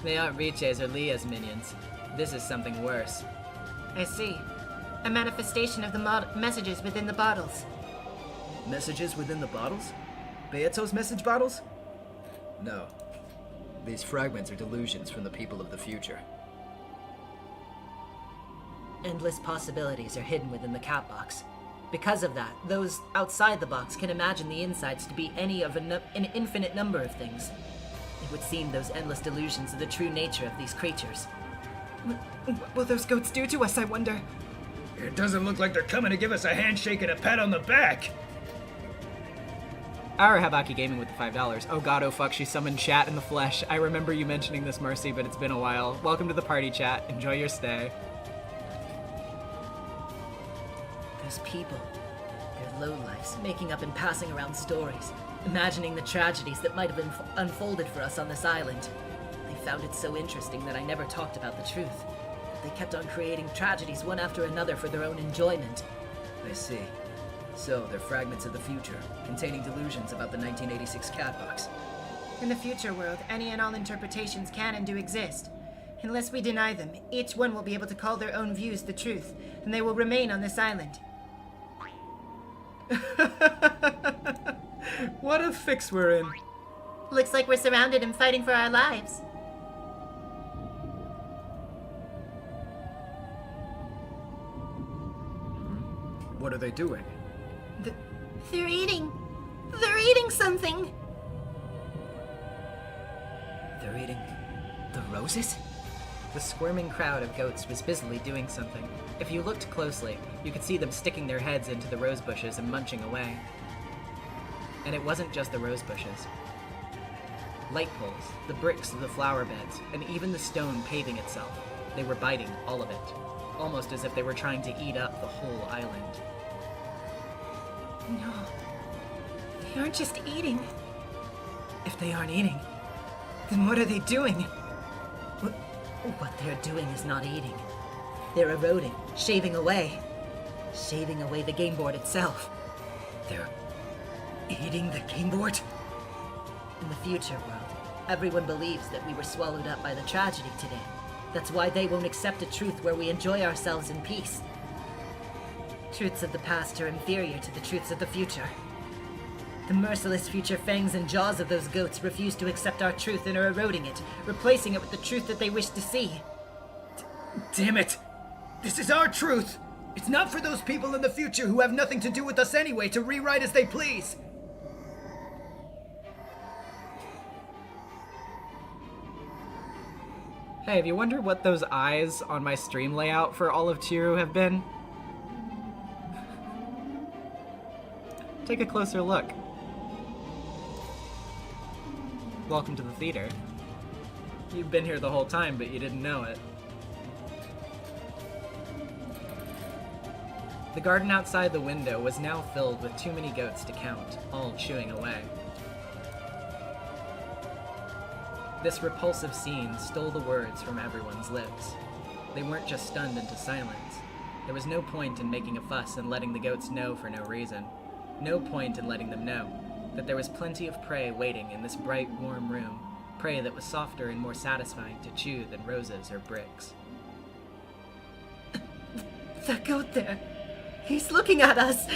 They aren't Riche's or Leah's minions. This is something worse. I see. A manifestation of the messages within the bottles. Messages within the bottles? Beato's message bottles? No. These fragments are delusions from the people of the future. Endless possibilities are hidden within the cat box. Because of that, those outside the box can imagine the insides to be any of an infinite number of things. It would seem those endless delusions are the true nature of these creatures. What will those goats do to us, I wonder? It doesn't look like they're coming to give us a handshake and a pat on the back. Our Habaki Gaming with the $5. Oh god, oh fuck, she summoned chat in the flesh. I remember you mentioning this, Mercy, but it's been a while. Welcome to the party, chat. Enjoy your stay. Those people, their lowlifes, making up and passing around stories, imagining the tragedies that might have unfolded for us on this island. They found it so interesting that I never talked about the truth. They kept on creating tragedies one after another for their own enjoyment. I see. So, they're fragments of the future, containing delusions about the 1986 cat box. In the future world, any and all interpretations can and do exist. Unless we deny them, each one will be able to call their own views the truth, and they will remain on this island. What a fix we're in. Looks like we're surrounded and fighting for our lives. What are they doing? They're eating. They're eating something. They're eating the roses? The squirming crowd of goats was busily doing something. If you looked closely, you could see them sticking their heads into the rose bushes and munching away. And it wasn't just the rose bushes. Light poles, the bricks of the flower beds, and even the stone paving itself. They were biting all of it, almost as if they were trying to eat up the whole island. No. They aren't just eating. If they aren't eating, then what are they doing? What they're doing is not eating. They're eroding, shaving away the game board itself. They're eating the game board? In the future world, everyone believes that we were swallowed up by the tragedy today. That's why they won't accept a truth where we enjoy ourselves in peace. Truths of the past are inferior to the truths of the future. The merciless future fangs and jaws of those goats refuse to accept our truth and are eroding it, replacing it with the truth that they wish to see. Damn it! This is our truth! It's not for those people in the future who have nothing to do with us anyway to rewrite as they please! Hey, have you wondered what those eyes on my stream layout for all of Chiru have been? Take a closer look. Welcome to the theater. You've been here the whole time, but you didn't know it. The garden outside the window was now filled with too many goats to count, all chewing away. This repulsive scene stole the words from everyone's lips. They weren't just stunned into silence. There was no point in making a fuss and letting the goats know for no reason. No point in letting them know that there was plenty of prey waiting in this bright, warm room, prey that was softer and more satisfying to chew than roses or bricks. That goat there, he's looking at us!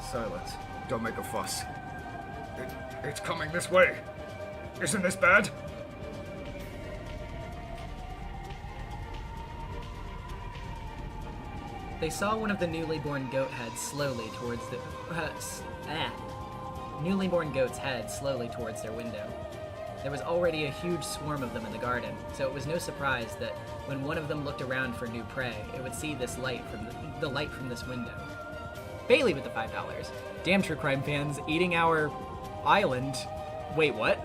Silence. Don't make a fuss. It's coming this way. Isn't this bad? They saw one of the newly born goat heads slowly towards the... Newly born goat's head slowly towards their window. There was already a huge swarm of them in the garden, so it was no surprise that when one of them looked around for new prey, it would see this light from the light from this window. Bailey with the $5. Damn true crime fans, eating our island. Wait, what?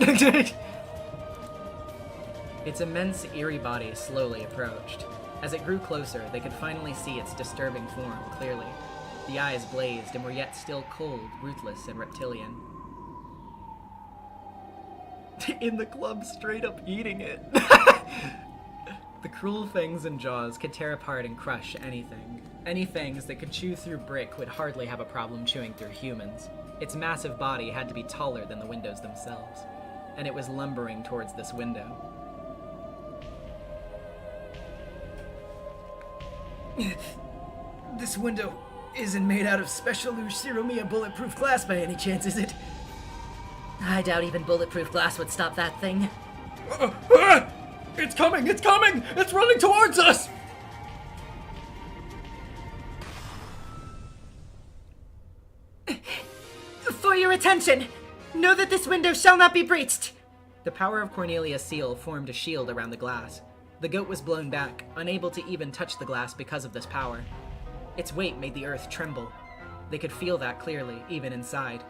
Its immense, eerie body slowly approached. As it grew closer, they could finally see its disturbing form clearly. The eyes blazed and were yet still cold, ruthless, and reptilian. In the club, straight up eating it. The cruel fangs and jaws could tear apart and crush anything. Any fangs that could chew through brick would hardly have a problem chewing through humans. Its massive body had to be taller than the windows themselves, and it was lumbering towards this window. This window isn't made out of special Ushiromiya bulletproof glass by any chance, is it? I doubt even bulletproof glass would stop that thing. It's coming! It's coming! It's running towards us! For your attention! Know that this window shall not be breached! The power of Cornelia's seal formed a shield around the glass. The goat was blown back, unable to even touch the glass because of this power. Its weight made the earth tremble. They could feel that clearly, even inside.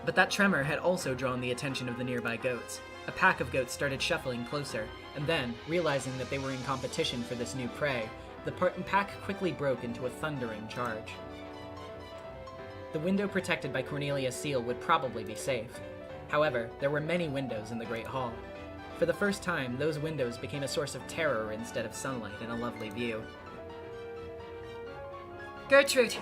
But that tremor had also drawn the attention of the nearby goats. A pack of goats started shuffling closer, and then, realizing that they were in competition for this new prey, the pack quickly broke into a thundering charge. The window protected by Cornelia's seal would probably be safe. However, there were many windows in the Great Hall. For the first time, those windows became a source of terror instead of sunlight and a lovely view. Gertrude!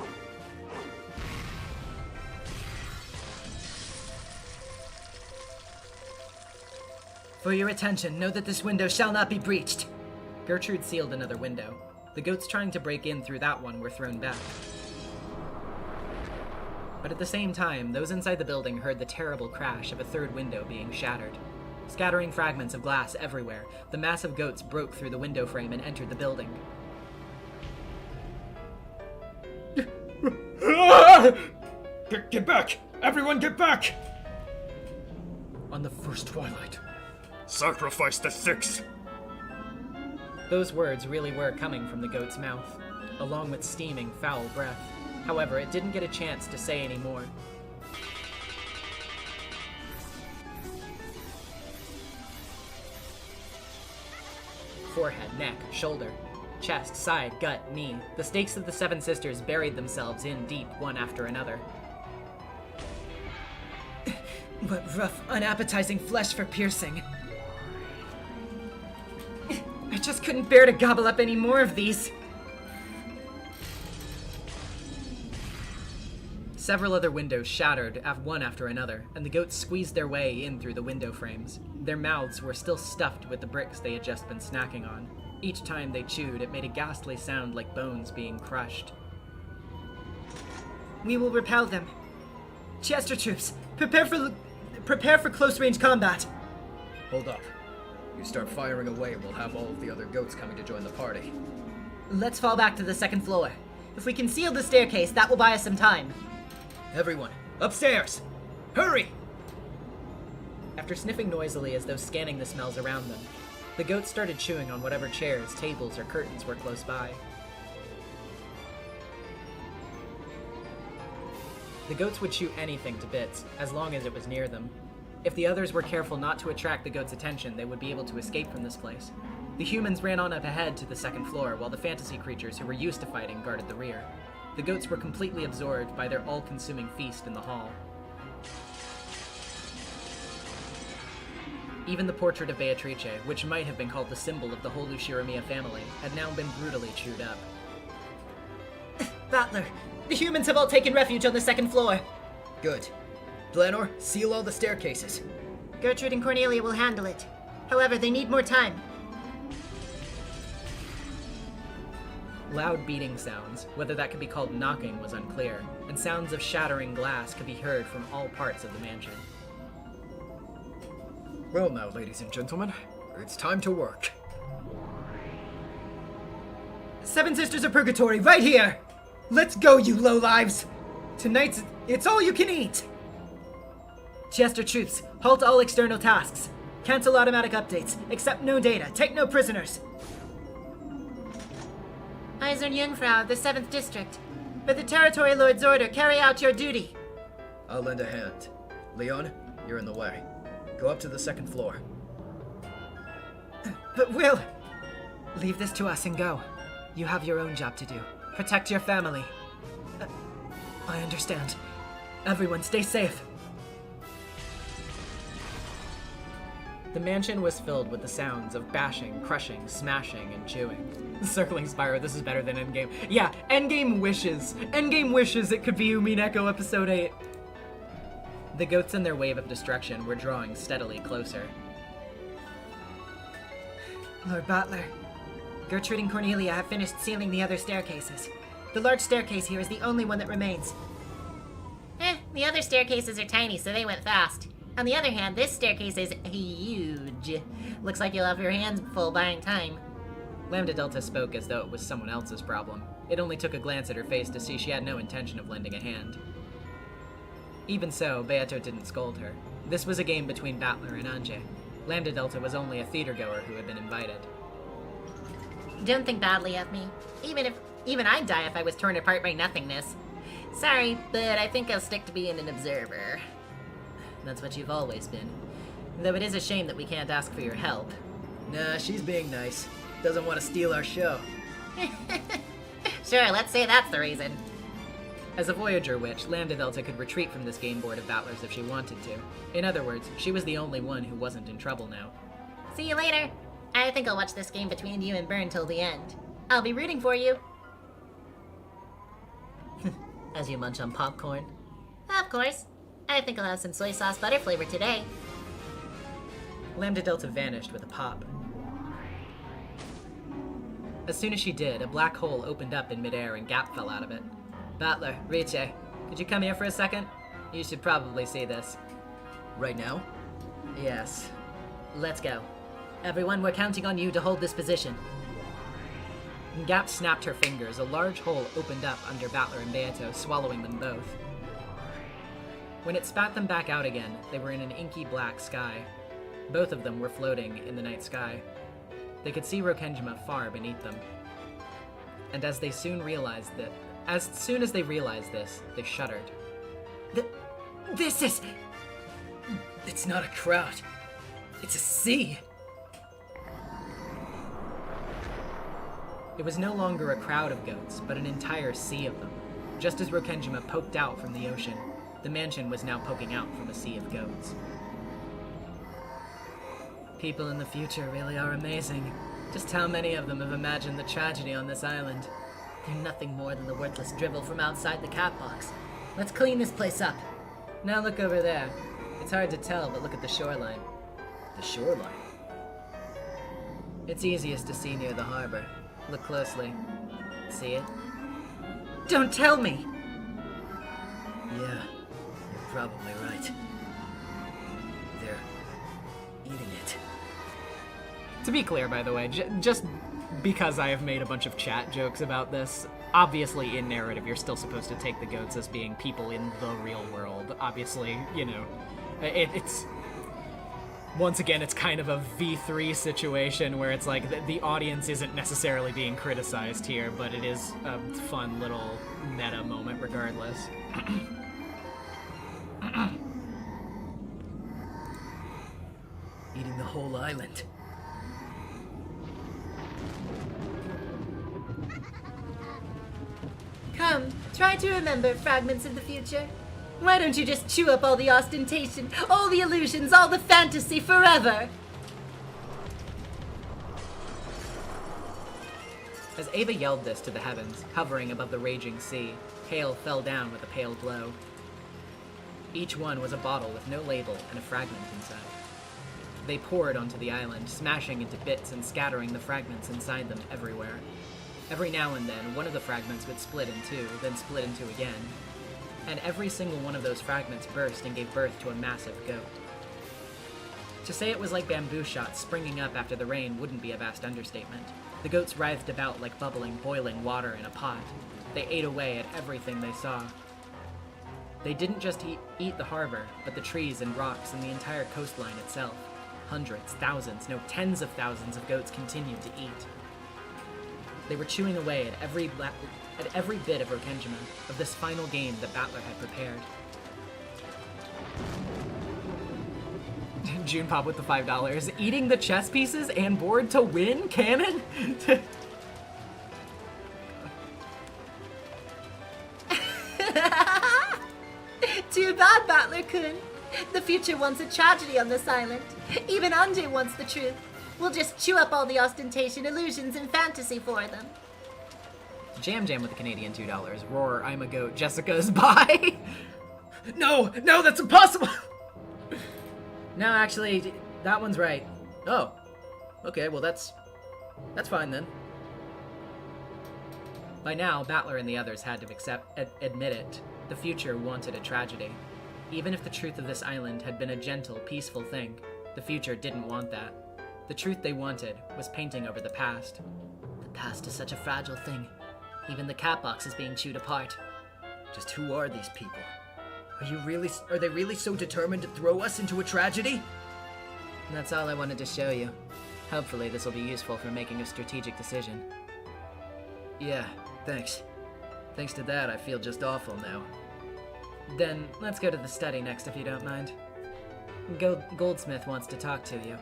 For your attention, know that this window shall not be breached. Gertrude sealed another window. The goats trying to break in through that one were thrown back. But at the same time, those inside the building heard the terrible crash of a third window being shattered. Scattering fragments of glass everywhere, the massive goats broke through the window frame and entered the building. Get back! Everyone get back! On the first twilight, sacrifice the six! Those words really were coming from the goat's mouth, along with steaming, foul breath. However, it didn't get a chance to say any more. Forehead, neck, shoulder, chest, side, gut, knee. The stakes of the seven sisters buried themselves in deep, one after another. What rough, unappetizing flesh for piercing. I just couldn't bear to gobble up any more of these. Several other windows shattered one after another, and the goats squeezed their way in through the window frames. Their mouths were still stuffed with the bricks they had just been snacking on. Each time they chewed, it made a ghastly sound like bones being crushed. We will repel them. Chester troops, prepare for close-range combat. Hold up. You start firing away, we'll have all of the other goats coming to join the party. Let's fall back to the second floor. If we can seal the staircase, that will buy us some time. Everyone, upstairs! Hurry! After sniffing noisily as though scanning the smells around them, the goats started chewing on whatever chairs, tables, or curtains were close by. The goats would chew anything to bits, as long as it was near them. If the others were careful not to attract the goats' attention, they would be able to escape from this place. The humans ran on up ahead to the second floor, while the fantasy creatures who were used to fighting guarded the rear. The goats were completely absorbed by their all-consuming feast in the hall. Even the portrait of Beatrice, which might have been called the symbol of the whole Ushiromiya family, had now been brutally chewed up. Battler, the humans have all taken refuge on the second floor. Good. Blanor, seal all the staircases. Gertrude and Cornelia will handle it. However, they need more time. Loud beating sounds, whether that could be called knocking was unclear, and sounds of shattering glass could be heard from all parts of the mansion. Well now, ladies and gentlemen, it's time to work. Seven Sisters of Purgatory, right here! Let's go, you lowlives! Tonight's it's all you can eat! Chester troops, halt all external tasks. Cancel automatic updates, accept no data, take no prisoners. Eisern Jungfrau of the 7th District. By the Territory Lord's order, carry out your duty. I'll lend a hand. Leon, you're in the way. Go up to the second floor. But Will! Leave this to us and go. You have your own job to do. Protect your family. I understand. Everyone, stay safe. The mansion was filled with the sounds of bashing, crushing, smashing, and chewing. Circling Spyro, this is better than Endgame. Yeah, Endgame wishes. Endgame wishes it could be Umineko Episode 8. The goats in their wave of destruction were drawing steadily closer. Lord Battler, Gertrude and Cornelia have finished sealing the other staircases. The large staircase here is the only one that remains. The other staircases are tiny, so they went fast. On the other hand, this staircase is huge. Looks like you'll have your hands full buying time. Lambda Delta spoke as though it was someone else's problem. It only took a glance at her face to see she had no intention of lending a hand. Even so, Beato didn't scold her. This was a game between Battler and Anje. Lambda Delta was only a theater-goer who had been invited. Don't think badly of me. Even I'd die if I was torn apart by nothingness. Sorry, but I think I'll stick to being an observer. That's what you've always been. Though it is a shame that we can't ask for your help. Nah, she's being nice. Doesn't want to steal our show. Sure, let's say that's the reason. As a Voyager witch, Lambda Delta could retreat from this game board of battlers if she wanted to. In other words, she was the only one who wasn't in trouble now. See you later. I think I'll watch this game between you and Bern till the end. I'll be rooting for you. As you munch on popcorn. Of course. I think I'll have some soy sauce butter flavor today. Lambda Delta vanished with a pop. As soon as she did, a black hole opened up in midair and Gap fell out of it. Battler, Riche, could you come here for a second? You should probably see this. Right now? Yes. Let's go. Everyone, we're counting on you to hold this position. Gap snapped her fingers. A large hole opened up under Battler and Beato, swallowing them both. When it spat them back out again, they were in an inky black sky. Both of them were floating in the night sky. They could see Rokenjima far beneath them. And as soon as they realized this, they shuddered. This is... It's not a crowd. It's a sea. It was no longer a crowd of goats, but an entire sea of them. Just as Rokenjima poked out from the ocean, the mansion was now poking out from a sea of goats. People in the future really are amazing. Just how many of them have imagined the tragedy on this island? They're nothing more than the worthless drivel from outside the cat box. Let's clean this place up. Now look over there. It's hard to tell, but look at the shoreline. The shoreline? It's easiest to see near the harbor. Look closely. See it? Don't tell me! Yeah, you're probably right. They're eating it. To be clear, by the way, just because I have made a bunch of chat jokes about this, obviously in narrative you're still supposed to take the goats as being people in the real world. Obviously, you know, it's... Once again, it's kind of a V3 situation where it's like the audience isn't necessarily being criticized here, but it is a fun little meta moment regardless. Eating the whole island. Come, try to remember fragments of the future. Why don't you just chew up all the ostentation, all the illusions, all the fantasy forever? As Ava yelled this to the heavens, hovering above the raging sea, hail fell down with a pale glow. Each one was a bottle with no label and a fragment inside. They poured onto the island, smashing into bits and scattering the fragments inside them everywhere. Every now and then, one of the fragments would split in two, then split in two again. And every single one of those fragments burst and gave birth to a massive goat. To say it was like bamboo shots springing up after the rain wouldn't be a vast understatement. The goats writhed about like bubbling, boiling water in a pot. They ate away at everything they saw. They didn't just eat the harbor, but the trees and rocks and the entire coastline itself. Hundreds, thousands, no, tens of thousands of goats continued to eat. They were chewing away at every bit of Rokenjima, of this final game that Battler had prepared. June Pop with the $5. Eating the chess pieces and board to win? Cannon? Too bad, Battler-kun. The future wants a tragedy on this island. Even Anju wants the truth. We'll just chew up all the ostentation, illusions, and fantasy for them. Jam Jam with the Canadian $2. Roar, I'm a goat, Jessica's bye. No, that's impossible. No, actually, that one's right. Oh, okay, well that's fine then. By now, Battler and the others had to admit it. The future wanted a tragedy. Even if the truth of this island had been a gentle, peaceful thing, the future didn't want that. The truth they wanted was painting over the past. The past is such a fragile thing. Even the cat box is being chewed apart. Just who are these people? Are they really so determined to throw us into a tragedy? And that's all I wanted to show you. Hopefully this will be useful for making a strategic decision. Yeah, thanks. Thanks to that, I feel just awful now. Then let's go to the study next if you don't mind. Goldsmith wants to talk to you.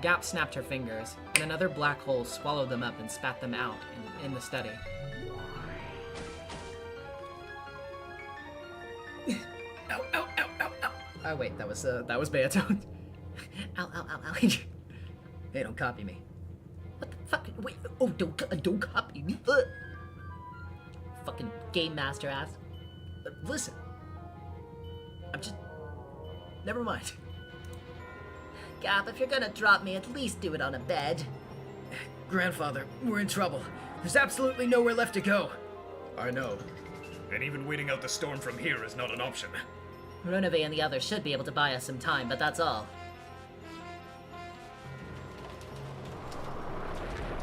Gap snapped her fingers, and another black hole swallowed them up and spat them out in the study. Ow, ow, ow, ow, ow. Oh wait, that was Beato. Ow, ow, ow, ow. Hey, don't copy me. What the fuck? Wait, oh, don't copy me. Fucking game master ass. Listen. Never mind. Gap, if you're gonna drop me, at least do it on a bed. Grandfather, we're in trouble. There's absolutely nowhere left to go. I know. And even waiting out the storm from here is not an option. Runaway and the others should be able to buy us some time, but that's all.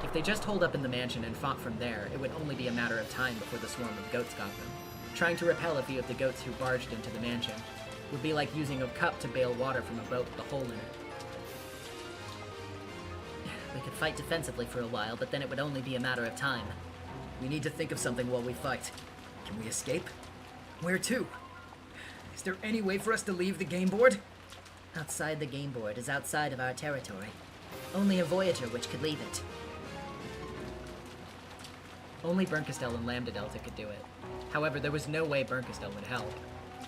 If they just holed up in the mansion and fought from there, it would only be a matter of time before the swarm of goats got them. Trying to repel a few of the goats who barged into the mansion would be like using a cup to bail water from a boat with a hole in it. We could fight defensively for a while, but then it would only be a matter of time. We need to think of something while we fight. Can we escape? Where to? Is there any way for us to leave the game board? Outside the game board is outside of our territory. Only a Voyager which could leave it. Only BERNKASTEL and Lambda Delta could do it. However, there was no way BERNKASTEL would help.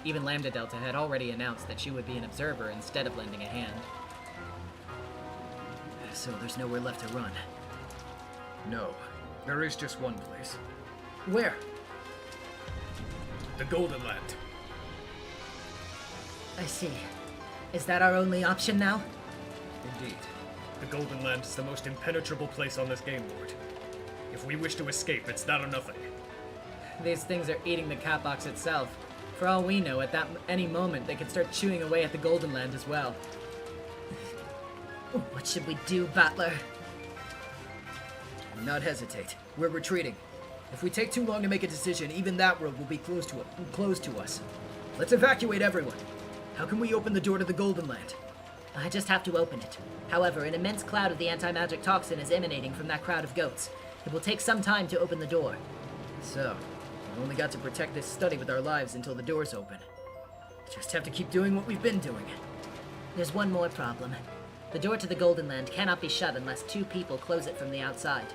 Even Lambda Delta had already announced that she would be an observer instead of lending a hand. So there's nowhere left to run. No, there is just one place. Where? The Golden Land. I see. Is that our only option now? Indeed. The Golden Land is the most impenetrable place on this game board. If we wish to escape, it's that or nothing. These things are eating the cat box itself. For all we know, at any moment, they could start chewing away at the Golden Land as well. What should we do, Battler? Do not hesitate. We're retreating. If we take too long to make a decision, even that road will be closed to us. Let's evacuate everyone. How can we open the door to the Golden Land? I just have to open it. However, an immense cloud of the anti-magic toxin is emanating from that crowd of goats. It will take some time to open the door. So, we've only got to protect this study with our lives until the door's open. Just have to keep doing what we've been doing. There's one more problem. The door to the Golden Land cannot be shut unless 2 people close it from the outside.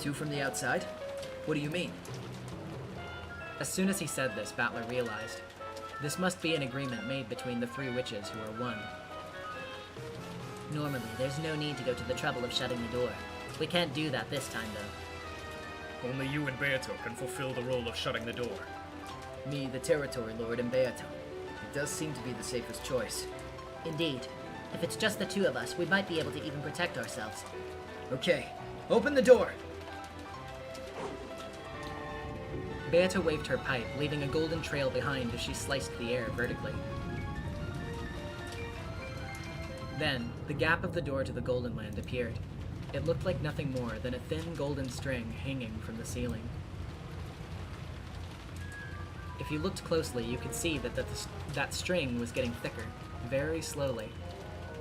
2 from the outside? What do you mean? As soon as he said this, Battler realized. This must be an agreement made between the 3 witches who are one. Normally, there's no need to go to the trouble of shutting the door. We can't do that this time, though. Only you and Beato can fulfill the role of shutting the door. Me, the Territory Lord, and Beato. It does seem to be the safest choice. Indeed. If it's just the 2 of us, we might be able to even protect ourselves. Okay, open the door! Beata waved her pipe, leaving a golden trail behind as she sliced the air vertically. Then, the gap of the door to the Golden Land appeared. It looked like nothing more than a thin golden string hanging from the ceiling. If you looked closely, you could see that string was getting thicker, very slowly.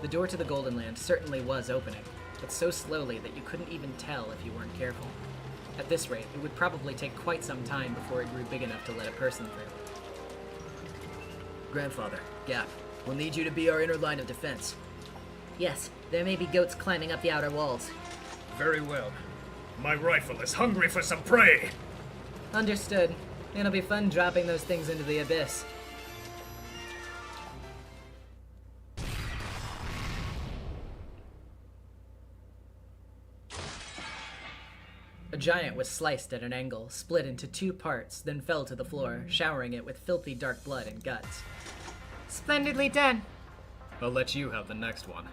The door to the Golden Land certainly was opening, but so slowly that you couldn't even tell if you weren't careful. At this rate, it would probably take quite some time before it grew big enough to let a person through. Grandfather, Gap, we'll need you to be our inner line of defense. Yes, there may be goats climbing up the outer walls. Very well. My rifle is hungry for some prey! Understood. It'll be fun dropping those things into the abyss. A giant was sliced at an angle, split into 2 parts, then fell to the floor, showering it with filthy dark blood and guts. Splendidly done! I'll let you have the next one.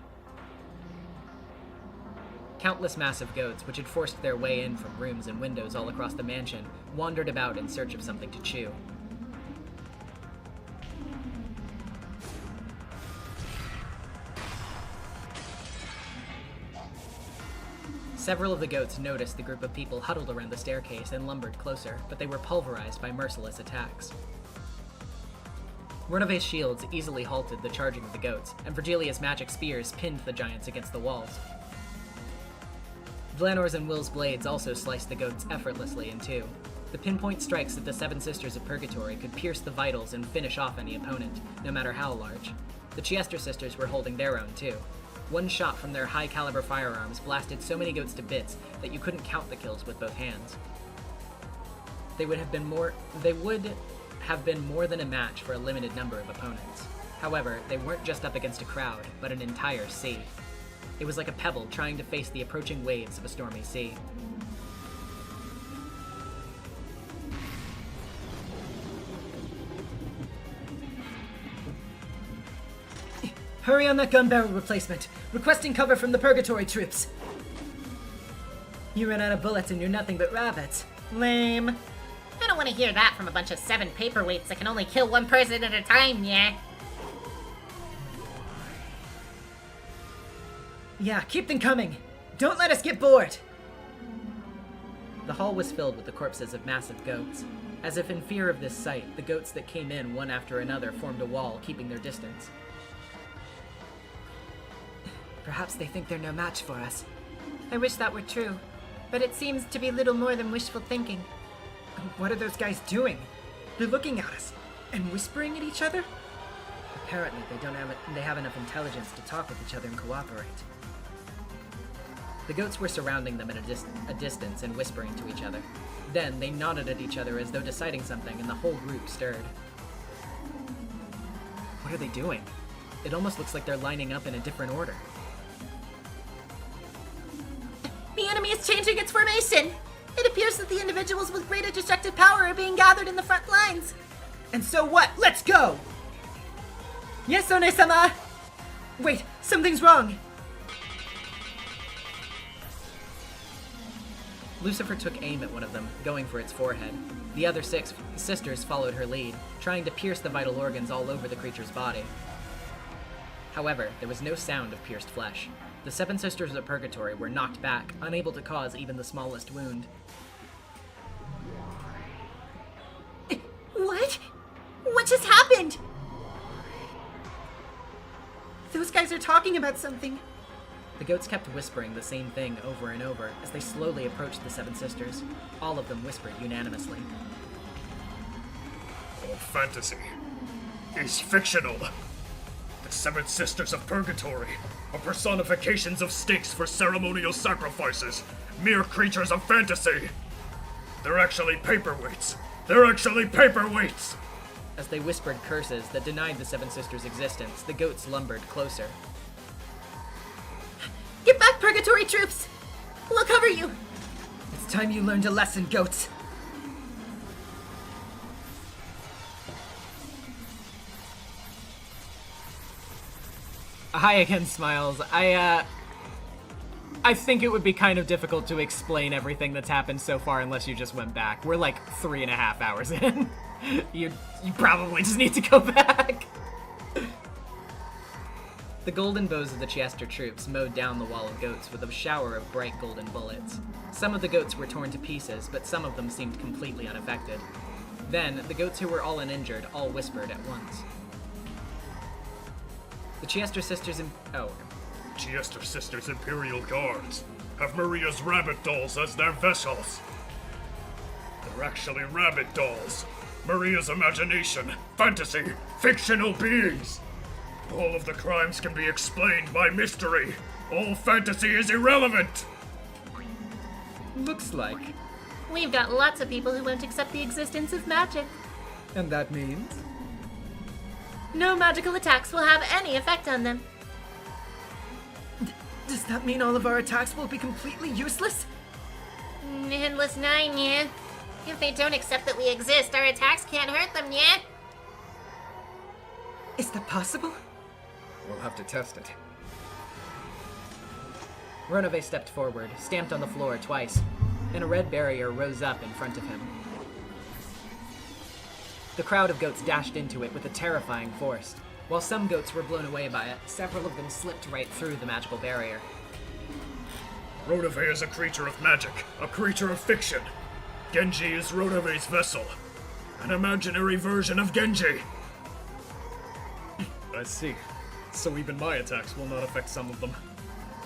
Countless massive goats, which had forced their way in from rooms and windows all across the mansion, wandered about in search of something to chew. Several of the goats noticed the group of people huddled around the staircase and lumbered closer, but they were pulverized by merciless attacks. Renove's shields easily halted the charging of the goats, and Virgilia's magic spears pinned the giants against the walls. Vlanor's and Will's blades also sliced the goats effortlessly in 2. The pinpoint strikes of the 7 Sisters of Purgatory could pierce the vitals and finish off any opponent, no matter how large. The Chiester sisters were holding their own too. One shot from their high-caliber firearms blasted so many goats to bits that you couldn't count the kills with both hands. They would have been more than a match for a limited number of opponents. However, they weren't just up against a crowd, but an entire sea. It was like a pebble trying to face the approaching waves of a stormy sea. Hurry on that gun barrel replacement! Requesting cover from the Purgatory troops! You ran out of bullets and you're nothing but rabbits. Lame. I don't want to hear that from a bunch of 7 paperweights that can only kill 1 person at a time, yeah? Yeah, keep them coming! Don't let us get bored! The hall was filled with the corpses of massive goats. As if in fear of this sight, the goats that came in one after another formed a wall, keeping their distance. Perhaps they think they're no match for us. I wish that were true, but it seems to be little more than wishful thinking. What are those guys doing? They're looking at us and whispering at each other? Apparently, they have enough intelligence to talk with each other and cooperate. The goats were surrounding them at a distance and whispering to each other. Then, they nodded at each other as though deciding something, and the whole group stirred. What are they doing? It almost looks like they're lining up in a different order. The enemy is changing its formation! It appears that the individuals with greater destructive power are being gathered in the front lines! And so what? Let's go! Yes, One-sama! Wait, something's wrong! Lucifer took aim at one of them, going for its forehead. The other 6 sisters followed her lead, trying to pierce the vital organs all over the creature's body. However, there was no sound of pierced flesh. The 7 sisters of Purgatory were knocked back, unable to cause even the smallest wound. What? What just happened? Those guys are talking about something. The goats kept whispering the same thing over and over as they slowly approached the 7 sisters. All of them whispered unanimously. All fantasy is fictional. The 7 sisters of Purgatory are personifications of stakes for ceremonial sacrifices, mere creatures of fantasy. They're actually paperweights. They're actually paperweights! As they whispered curses that denied the 7 sisters' existence, the goats lumbered closer. Get back, Purgatory troops! We'll cover you! It's time you learned a lesson, goats! Hi again, Smiles. I think it would be kind of difficult to explain everything that's happened so far unless you just went back. We're like 3.5 hours in. You probably just need to go back. The golden bows of the Chester troops mowed down the wall of goats with a shower of bright golden bullets. Some of the goats were torn to pieces, but some of them seemed completely unaffected. Then, the goats who were all uninjured all whispered at once. The Chester sisters Chester Sisters Imperial Guards have Maria's rabbit dolls as their vessels. They're actually rabbit dolls. Maria's imagination, fantasy, fictional beings. All of the crimes can be explained by mystery. All fantasy is irrelevant. Looks like. We've got lots of people who won't accept the existence of magic. And that means? No magical attacks will have any effect on them. Does that mean all of our attacks will be completely useless? Endless 9, yeah. If they don't accept that we exist, our attacks can't hurt them, yeah? Is that possible? We'll have to test it. Ronove stepped forward, stamped on the floor twice, and a red barrier rose up in front of him. The crowd of goats dashed into it with a terrifying force. While some goats were blown away by it, several of them slipped right through the magical barrier. Ronove is a creature of magic, a creature of fiction. Genji is Ronove's vessel. An imaginary version of Genji. I see. So even my attacks will not affect some of them.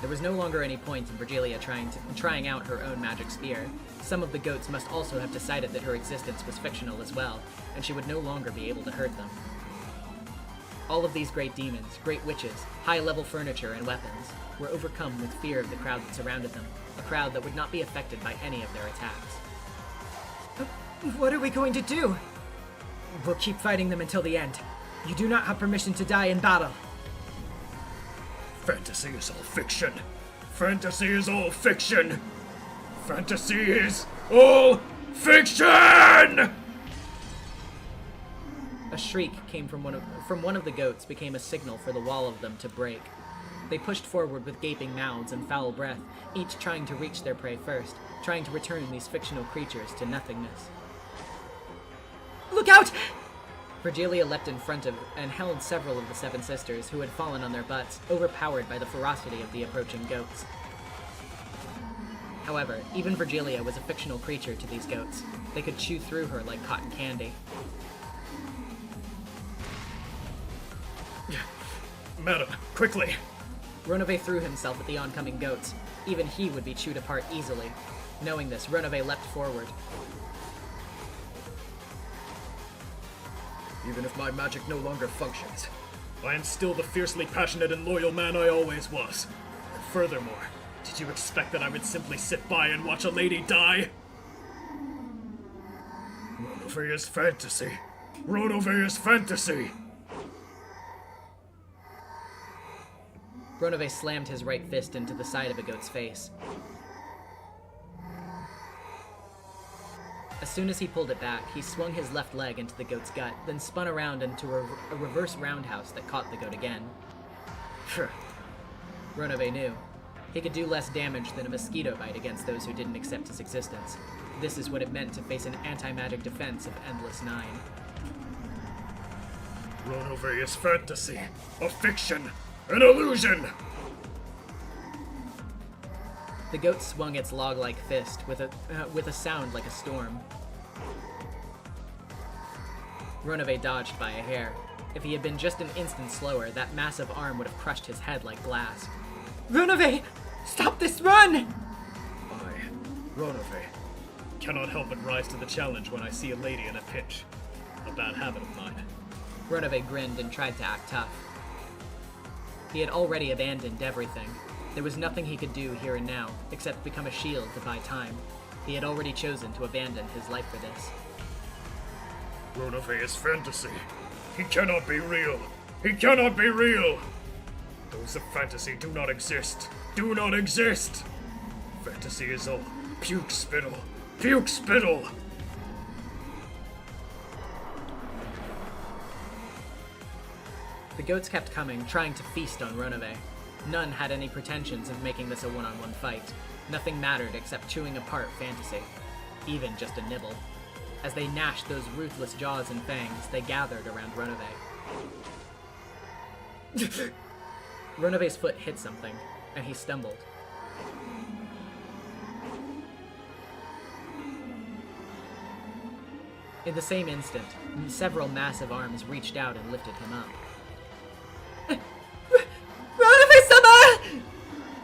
There was no longer any point in Virgilia trying out her own magic spear. Some of the goats must also have decided that her existence was fictional as well, and she would no longer be able to hurt them. All of these great demons, great witches, high-level furniture, and weapons were overcome with fear of the crowd that surrounded them, a crowd that would not be affected by any of their attacks. What are we going to do? We'll keep fighting them until the end. You do not have permission to die in battle. Fantasy is all fiction. Fantasy is all fiction. Fantasy is all fiction! A shriek came from one of the goats became a signal for the wall of them to break. They pushed forward with gaping mouths and foul breath, each trying to reach their prey first, trying to return these fictional creatures to nothingness. Look out! Virgilia leapt in front of and held several of the 7 sisters who had fallen on their butts, overpowered by the ferocity of the approaching goats. However, even Virgilia was a fictional creature to these goats. They could chew through her like cotton candy. Madam, quickly! Ronove threw himself at the oncoming goats. Even he would be chewed apart easily. Knowing this, Ronove leapt forward. Even if my magic no longer functions, I am still the fiercely passionate and loyal man I always was. And furthermore, did you expect that I would simply sit by and watch a lady die? Ronove is fantasy. Ronove is fantasy! Ronove slammed his right fist into the side of a goat's face. As soon as he pulled it back, he swung his left leg into the goat's gut, then spun around into a reverse roundhouse that caught the goat again. Ronove knew. He could do less damage than a mosquito bite against those who didn't accept his existence. This is what it meant to face an anti-magic defense of Endless Nine. Ronove is fantasy, a fiction, an illusion! The goat swung its log-like fist with a sound like a storm. Ronove dodged by a hair. If he had been just an instant slower, that massive arm would have crushed his head like glass. Ronove! Stop this run! I, Ronove, cannot help but rise to the challenge when I see a lady in a pinch. A bad habit of mine. Ronove grinned and tried to act tough. He had already abandoned everything. There was nothing he could do here and now, except become a shield to buy time. He had already chosen to abandon his life for this. Ronove is fantasy. He cannot be real. He cannot be real! Those of fantasy do not exist. Do not exist! Fantasy is all puke spittle. Puke spittle! The goats kept coming, trying to feast on Ronove. None had any pretensions of making this a one-on-one fight. Nothing mattered except chewing apart fantasy. Even just a nibble. As they gnashed those ruthless jaws and fangs, they gathered around Ronove. Ronove's foot hit something, and he stumbled. In the same instant, several massive arms reached out and lifted him up. Ronove-sama!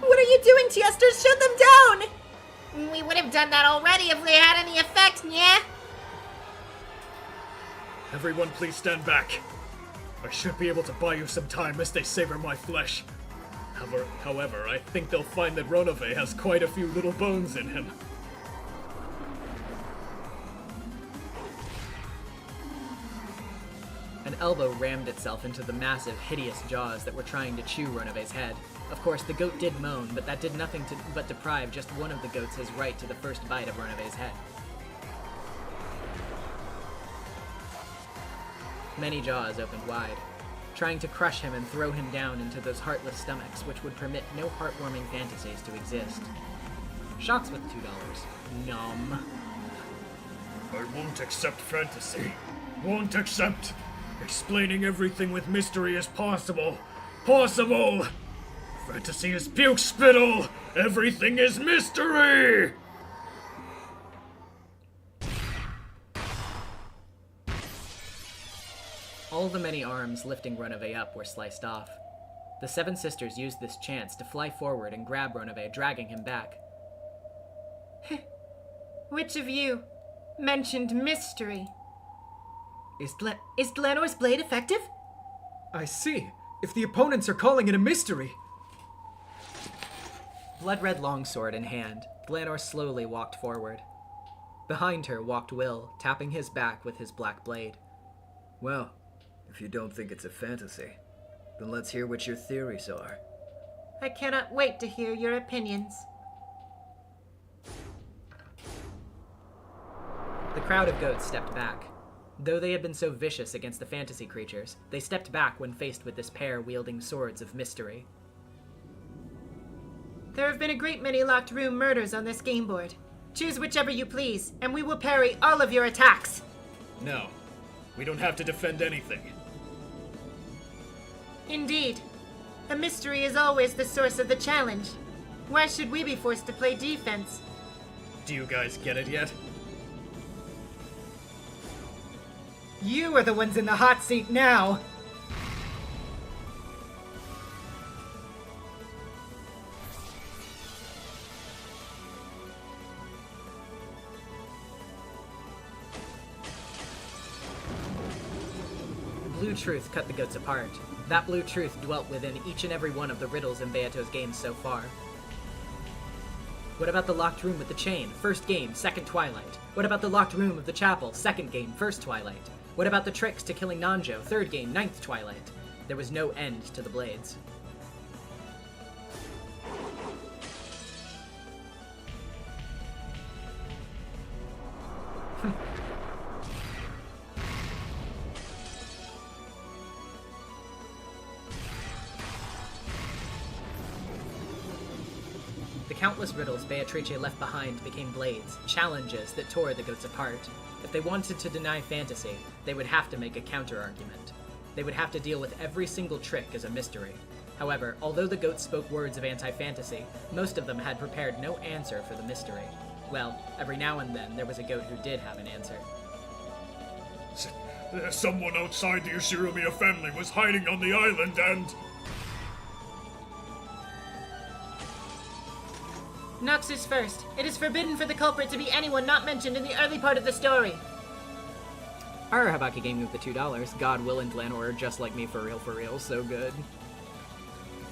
What are you doing, Tiesters? Shut them down! We would have done that already if they had any effect, yeah? Everyone please stand back. I should be able to buy you some time as they savor my flesh. However, I think they'll find that Ronove has quite a few little bones in him. An elbow rammed itself into the massive, hideous jaws that were trying to chew Ronove's head. Of course, the goat did moan, but that did nothing but deprive just one of the goats his right to the first bite of Ronove's head. Many jaws opened wide, trying to crush him and throw him down into those heartless stomachs which would permit no heartwarming fantasies to exist. Shocks with $2. Nom. I won't accept fantasy. Won't accept. Explaining everything with mystery is possible. Possible! Fantasy is puke spittle! Everything is mystery! All the many arms lifting Ronove up were sliced off. The seven sisters used this chance to fly forward and grab Ronove, dragging him back. Which of you mentioned mystery? Is Glenor's blade effective? I see. If the opponents are calling it a mystery. Blood-red longsword in hand, Glenor slowly walked forward. Behind her walked Will, tapping his back with his black blade. Well, if you don't think it's a fantasy, then let's hear what your theories are. I cannot wait to hear your opinions. The crowd of goats stepped back. Though they had been so vicious against the fantasy creatures, they stepped back when faced with this pair wielding swords of mystery. There have been a great many locked room murders on this game board. Choose whichever you please, and we will parry all of your attacks. No. We don't have to defend anything. Indeed. A mystery is always the source of the challenge. Why should we be forced to play defense? Do you guys get it yet? You are the ones in the hot seat now! Blue Truth cut the goats apart. That Blue Truth dwelt within each and every one of the riddles in Beato's games so far. What about the locked room with the chain? First game, second Twilight. What about the locked room of the chapel? Second game, first Twilight. What about the tricks to killing Nanjo? Third game, ninth Twilight. There was no end to the blades. The countless riddles Beatrice left behind became blades, challenges that tore the goats apart. If they wanted to deny fantasy, they would have to make a counter-argument. They would have to deal with every single trick as a mystery. However, although the goats spoke words of anti-fantasy, most of them had prepared no answer for the mystery. Well, every now and then there was a goat who did have an answer. Someone outside the Ushiromiya family was hiding on the island and... Nox is first. It is forbidden for the culprit to be anyone not mentioned in the early part of the story. Our Habaki game with the $2. God, Will, and Glenor are just like me for real, so good.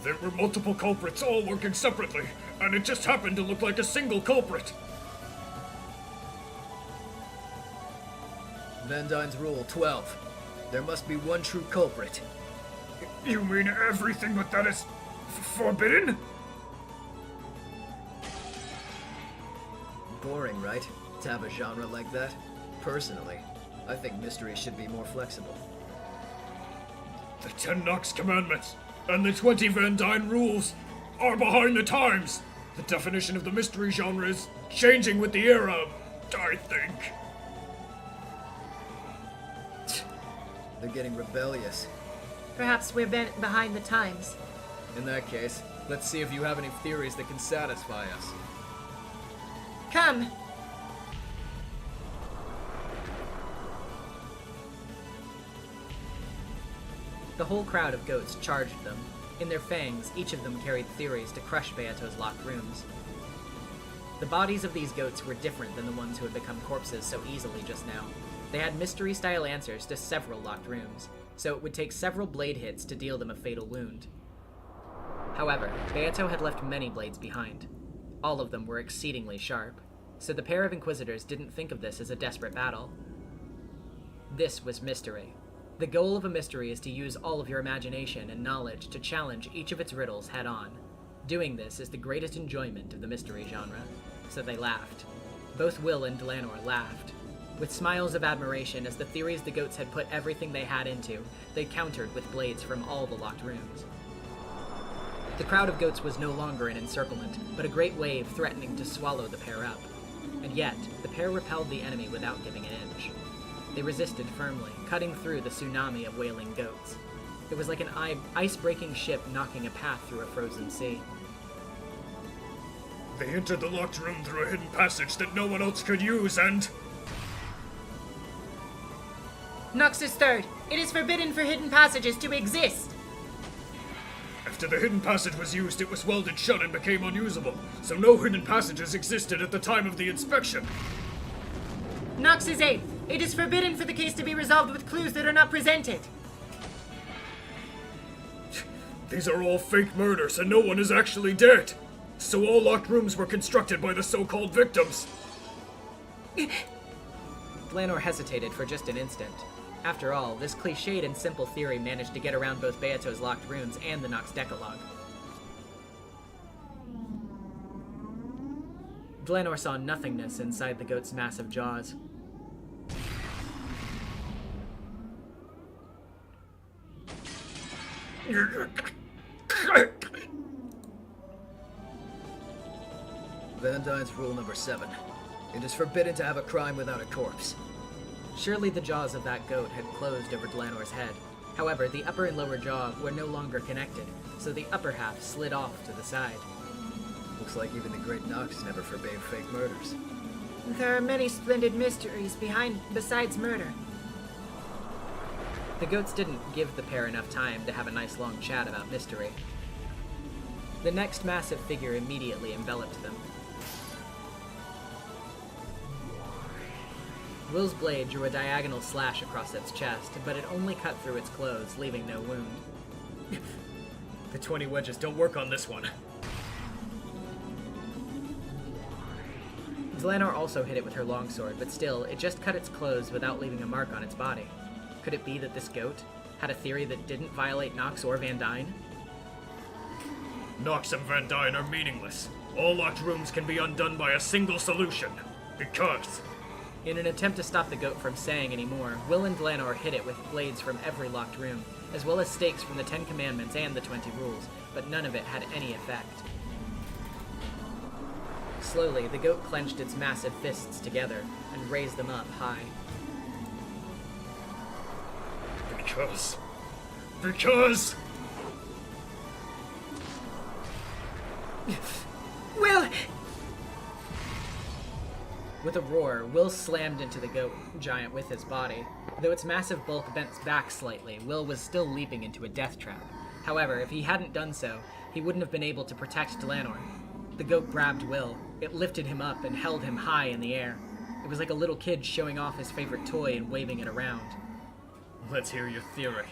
There were multiple culprits all working separately, and it just happened to look like a single culprit. Van Dyne's Rule 12. There must be one true culprit. You mean everything but that is forbidden? Boring, right? To have a genre like that? Personally, I think mystery should be more flexible. The 10 Nox commandments and the 20 Van Dyne rules are behind the times. The definition of the mystery genre is changing with the era, I think. They're getting rebellious. Perhaps we're behind the times. In that case, let's see if you have any theories that can satisfy us. Come! The whole crowd of goats charged them. In their fangs, each of them carried theories to crush Beato's locked rooms. The bodies of these goats were different than the ones who had become corpses so easily just now. They had mystery-style answers to several locked rooms, so it would take several blade hits to deal them a fatal wound. However, Beato had left many blades behind. All of them were exceedingly sharp, so the pair of Inquisitors didn't think of this as a desperate battle. This was mystery. The goal of a mystery is to use all of your imagination and knowledge to challenge each of its riddles head-on. Doing this is the greatest enjoyment of the mystery genre. So they laughed. Both Will and Delanor laughed. With smiles of admiration as the theories the goats had put everything they had into, they countered with blades from all the locked rooms. The crowd of goats was no longer an encirclement, but a great wave threatening to swallow the pair up. And yet, the pair repelled the enemy without giving an inch. They resisted firmly, cutting through the tsunami of wailing goats. It was like an ice-breaking ship knocking a path through a frozen sea. They entered the locked room through a hidden passage that no one else could use, and... Nox is third. It is forbidden for hidden passages to exist. After the hidden passage was used, it was welded shut and became unusable, so no hidden passages existed at the time of the inspection. Nox is eighth. It is forbidden for the case to be resolved with clues that are not presented. These are all fake murders, and no one is actually dead. So all locked rooms were constructed by the so-called victims. Delanor hesitated for just an instant. After all, this cliched and simple theory managed to get around both Beato's locked rooms and the Nox Decalogue. Delanor saw nothingness inside the goat's massive jaws. Van Dyne's Rule number 7. It is forbidden to have a crime without a corpse. Surely the jaws of that goat had closed over Delanor's head. However, the upper and lower jaw were no longer connected, so the upper half slid off to the side. Looks like even the great Nox never forbade fake murders. There are many splendid mysteries besides murder. The goats didn't give the pair enough time to have a nice long chat about mystery. The next massive figure immediately enveloped them. Will's blade drew a diagonal slash across its chest, but it only cut through its clothes, leaving no wound. The 20 wedges don't work on this one. Dlanor also hit it with her longsword, but still, it just cut its clothes without leaving a mark on its body. Could it be that this goat had a theory that didn't violate Nox or Van Dyne? Nox and Van Dyne are meaningless. All locked rooms can be undone by a single solution. Because... In an attempt to stop the goat from saying any more, Will and Dlanor hit it with blades from every locked room, as well as stakes from the 10 Commandments and the 20 Rules, but none of it had any effect. Slowly, the goat clenched its massive fists together and raised them up high. Because... Will! With a roar, Will slammed into the goat giant with his body. Though its massive bulk bent back slightly, Will was still leaping into a death trap. However, if he hadn't done so, he wouldn't have been able to protect Dlanor. The goat grabbed Will. It lifted him up and held him high in the air. It was like a little kid showing off his favorite toy and waving it around. Let's hear your theory.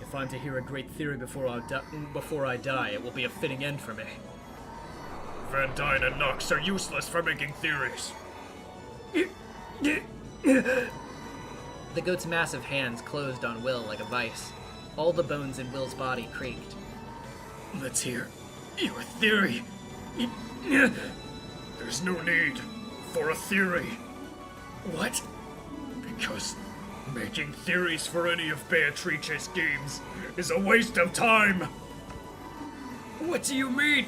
If I'm to hear a great theory before I die, it will be a fitting end for me. Van Dyne and Nox are useless for making theories. The goat's massive hands closed on Will like a vice. All the bones in Will's body creaked. Let's hear your theory. There's no need for a theory. What? Because making theories for any of Beatrice's games is a waste of time. What do you mean?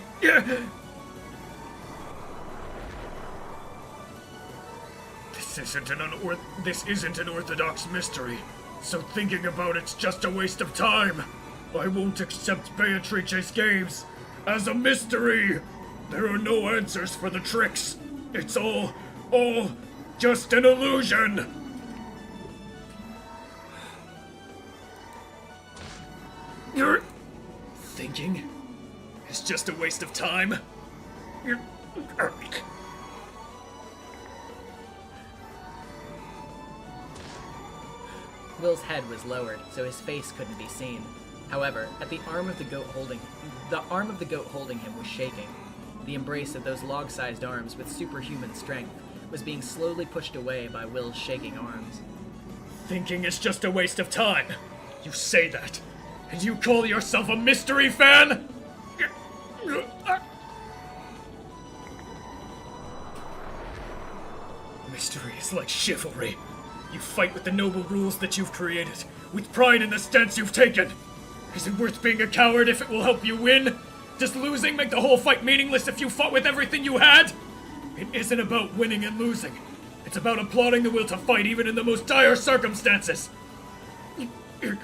This isn't an orthodox mystery, so thinking about it's just a waste of time. I won't accept Beatrice's games as a mystery. There are no answers for the tricks. It's all just an illusion. You're thinking it's just a waste of time. Will's head was lowered, so his face couldn't be seen. However, at the arm of the goat holding him was shaking. The embrace of those log-sized arms with superhuman strength was being slowly pushed away by Will's shaking arms. Thinking is just a waste of time. You say that, and you call yourself a mystery fan? Mystery is like chivalry. You fight with the noble rules that you've created, with pride in the stance you've taken. Is it worth being a coward if it will help you win? Does losing make the whole fight meaningless if you fought with everything you had? It isn't about winning and losing. It's about applauding the will to fight even in the most dire circumstances. The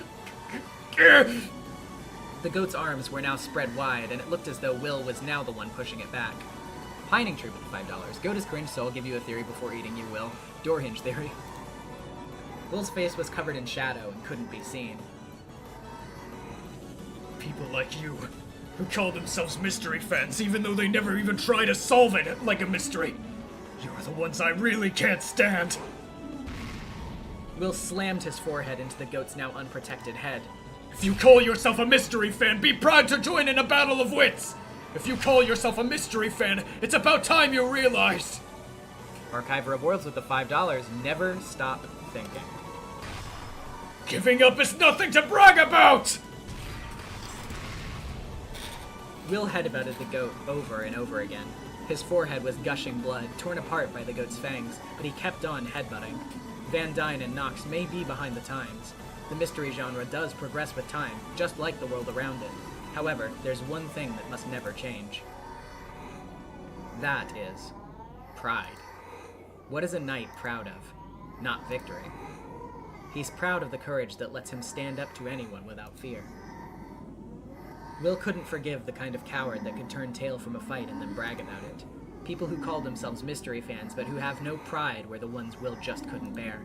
goat's arms were now spread wide, and it looked as though Will was now the one pushing it back. Pining Troop at $5. Goat is cringe, so I'll give you a theory before eating you, Will. Door hinge theory. Will's face was covered in shadow and couldn't be seen. People like you, who call themselves mystery fans even though they never even try to solve it like a mystery. You're the ones I really can't stand. Will slammed his forehead into the goat's now unprotected head. If you call yourself a mystery fan, be proud to join in a battle of wits! If you call yourself a mystery fan, it's about time you realized! Archive rewards with the $5. Never stop thinking. Giving up is nothing to brag about! Will headbutted the goat over and over again. His forehead was gushing blood, torn apart by the goat's fangs, but he kept on headbutting. Van Dyne and Nox may be behind the times. The mystery genre does progress with time, just like the world around it. However, there's one thing that must never change. That is pride. What is a knight proud of? Not victory. He's proud of the courage that lets him stand up to anyone without fear. Will couldn't forgive the kind of coward that could turn tail from a fight and then brag about it. People who call themselves mystery fans, but who have no pride where the ones Will just couldn't bear.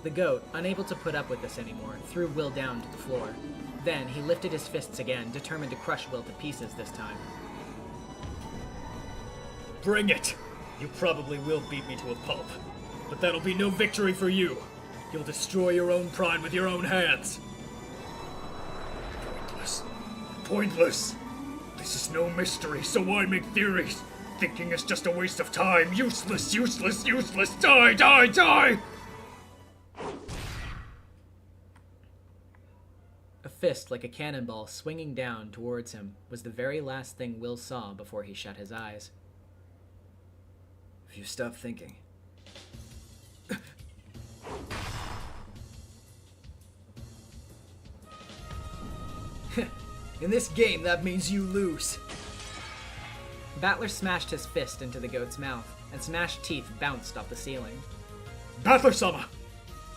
The goat, unable to put up with this anymore, threw Will down to the floor. Then, he lifted his fists again, determined to crush Will to pieces this time. Bring it! You probably will beat me to a pulp, but that'll be no victory for you. You'll destroy your own pride with your own hands. Pointless. Pointless! This is no mystery, so why make theories? Thinking is just a waste of time. Useless, useless, useless! Die, die, die! A fist like a cannonball swinging down towards him was the very last thing Will saw before he shut his eyes. If you stop thinking. In this game, that means you lose. Battler smashed his fist into the goat's mouth, and smashed teeth bounced off the ceiling. Battler-sama!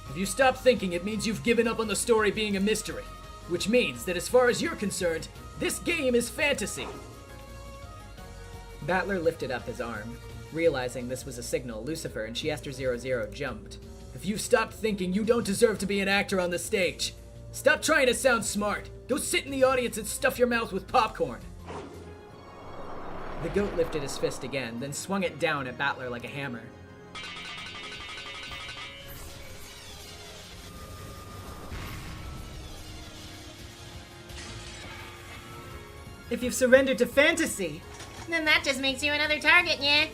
If you stop thinking, it means you've given up on the story being a mystery. Which means that as far as you're concerned, this game is fantasy. Battler lifted up his arm. Realizing this was a signal, Lucifer and Chiester00 jumped. If you stopped thinking, you don't deserve to be an actor on the stage. Stop trying to sound smart. Go sit in the audience and stuff your mouth with popcorn. The goat lifted his fist again, then swung it down at Battler like a hammer. If you've surrendered to fantasy, then that just makes you another target, yeah?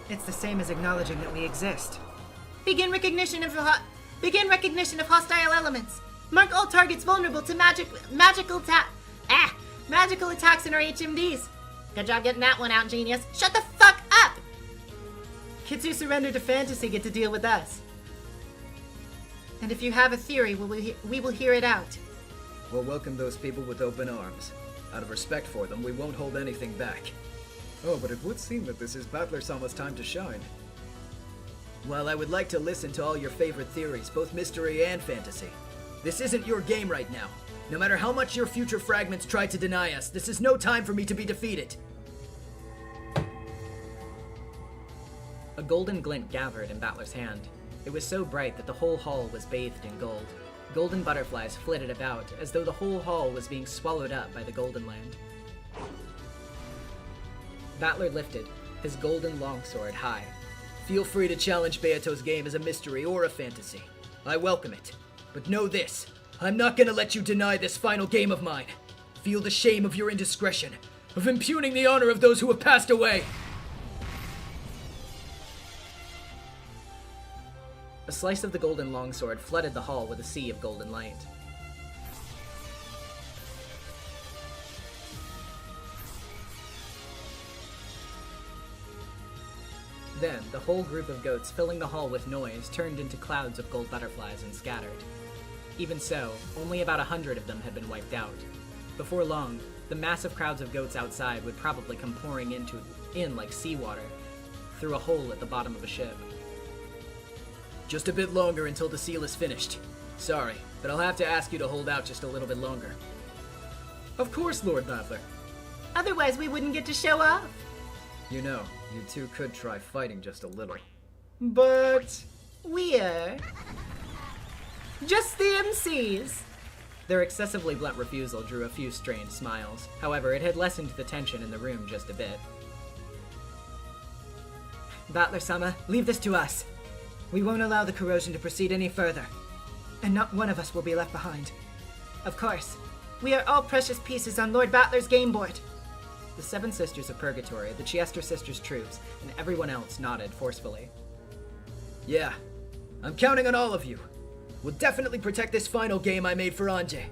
It's the same as acknowledging that we exist. Begin recognition of hostile elements. Mark all targets vulnerable to magical attacks in our HMDs. Good job getting that one out, genius. Shut the fuck up! Kids who surrender to fantasy get to deal with us. And if you have a theory, we will hear it out. We'll welcome those people with open arms. Out of respect for them, we won't hold anything back. Oh, but it would seem that this is Battler-sama's time to shine. Well, I would like to listen to all your favorite theories, both mystery and fantasy. This isn't your game right now. No matter how much your future fragments try to deny us, this is no time for me to be defeated. A golden glint gathered in Battler's hand. It was so bright that the whole hall was bathed in gold. Golden butterflies flitted about, as though the whole hall was being swallowed up by the Golden Land. Battler lifted, his golden longsword high. Feel free to challenge Beato's game as a mystery or a fantasy. I welcome it. But know this, I'm not gonna let you deny this final game of mine. Feel the shame of your indiscretion, of impugning the honor of those who have passed away. A slice of the golden longsword flooded the hall with a sea of golden light. Then, the whole group of goats filling the hall with noise turned into clouds of gold butterflies and scattered. Even so, only about 100 of them had been wiped out. Before long, the massive crowds of goats outside would probably come pouring in like seawater, through a hole at the bottom of a ship. Just a bit longer until the seal is finished. Sorry, but I'll have to ask you to hold out just a little bit longer. Of course, Lord Battler. Otherwise we wouldn't get to show off. You know, you two could try fighting just a little. But we're just the MCs. Their excessively blunt refusal drew a few strained smiles. However, it had lessened the tension in the room just a bit. Battler-sama, leave this to us. We won't allow the corrosion to proceed any further. And not one of us will be left behind. Of course, we are all precious pieces on Lord Battler's game board. The Seven Sisters of Purgatory, the Chiester Sisters' troops, and everyone else nodded forcefully. Yeah, I'm counting on all of you. We'll definitely protect this final game I made for Anjay.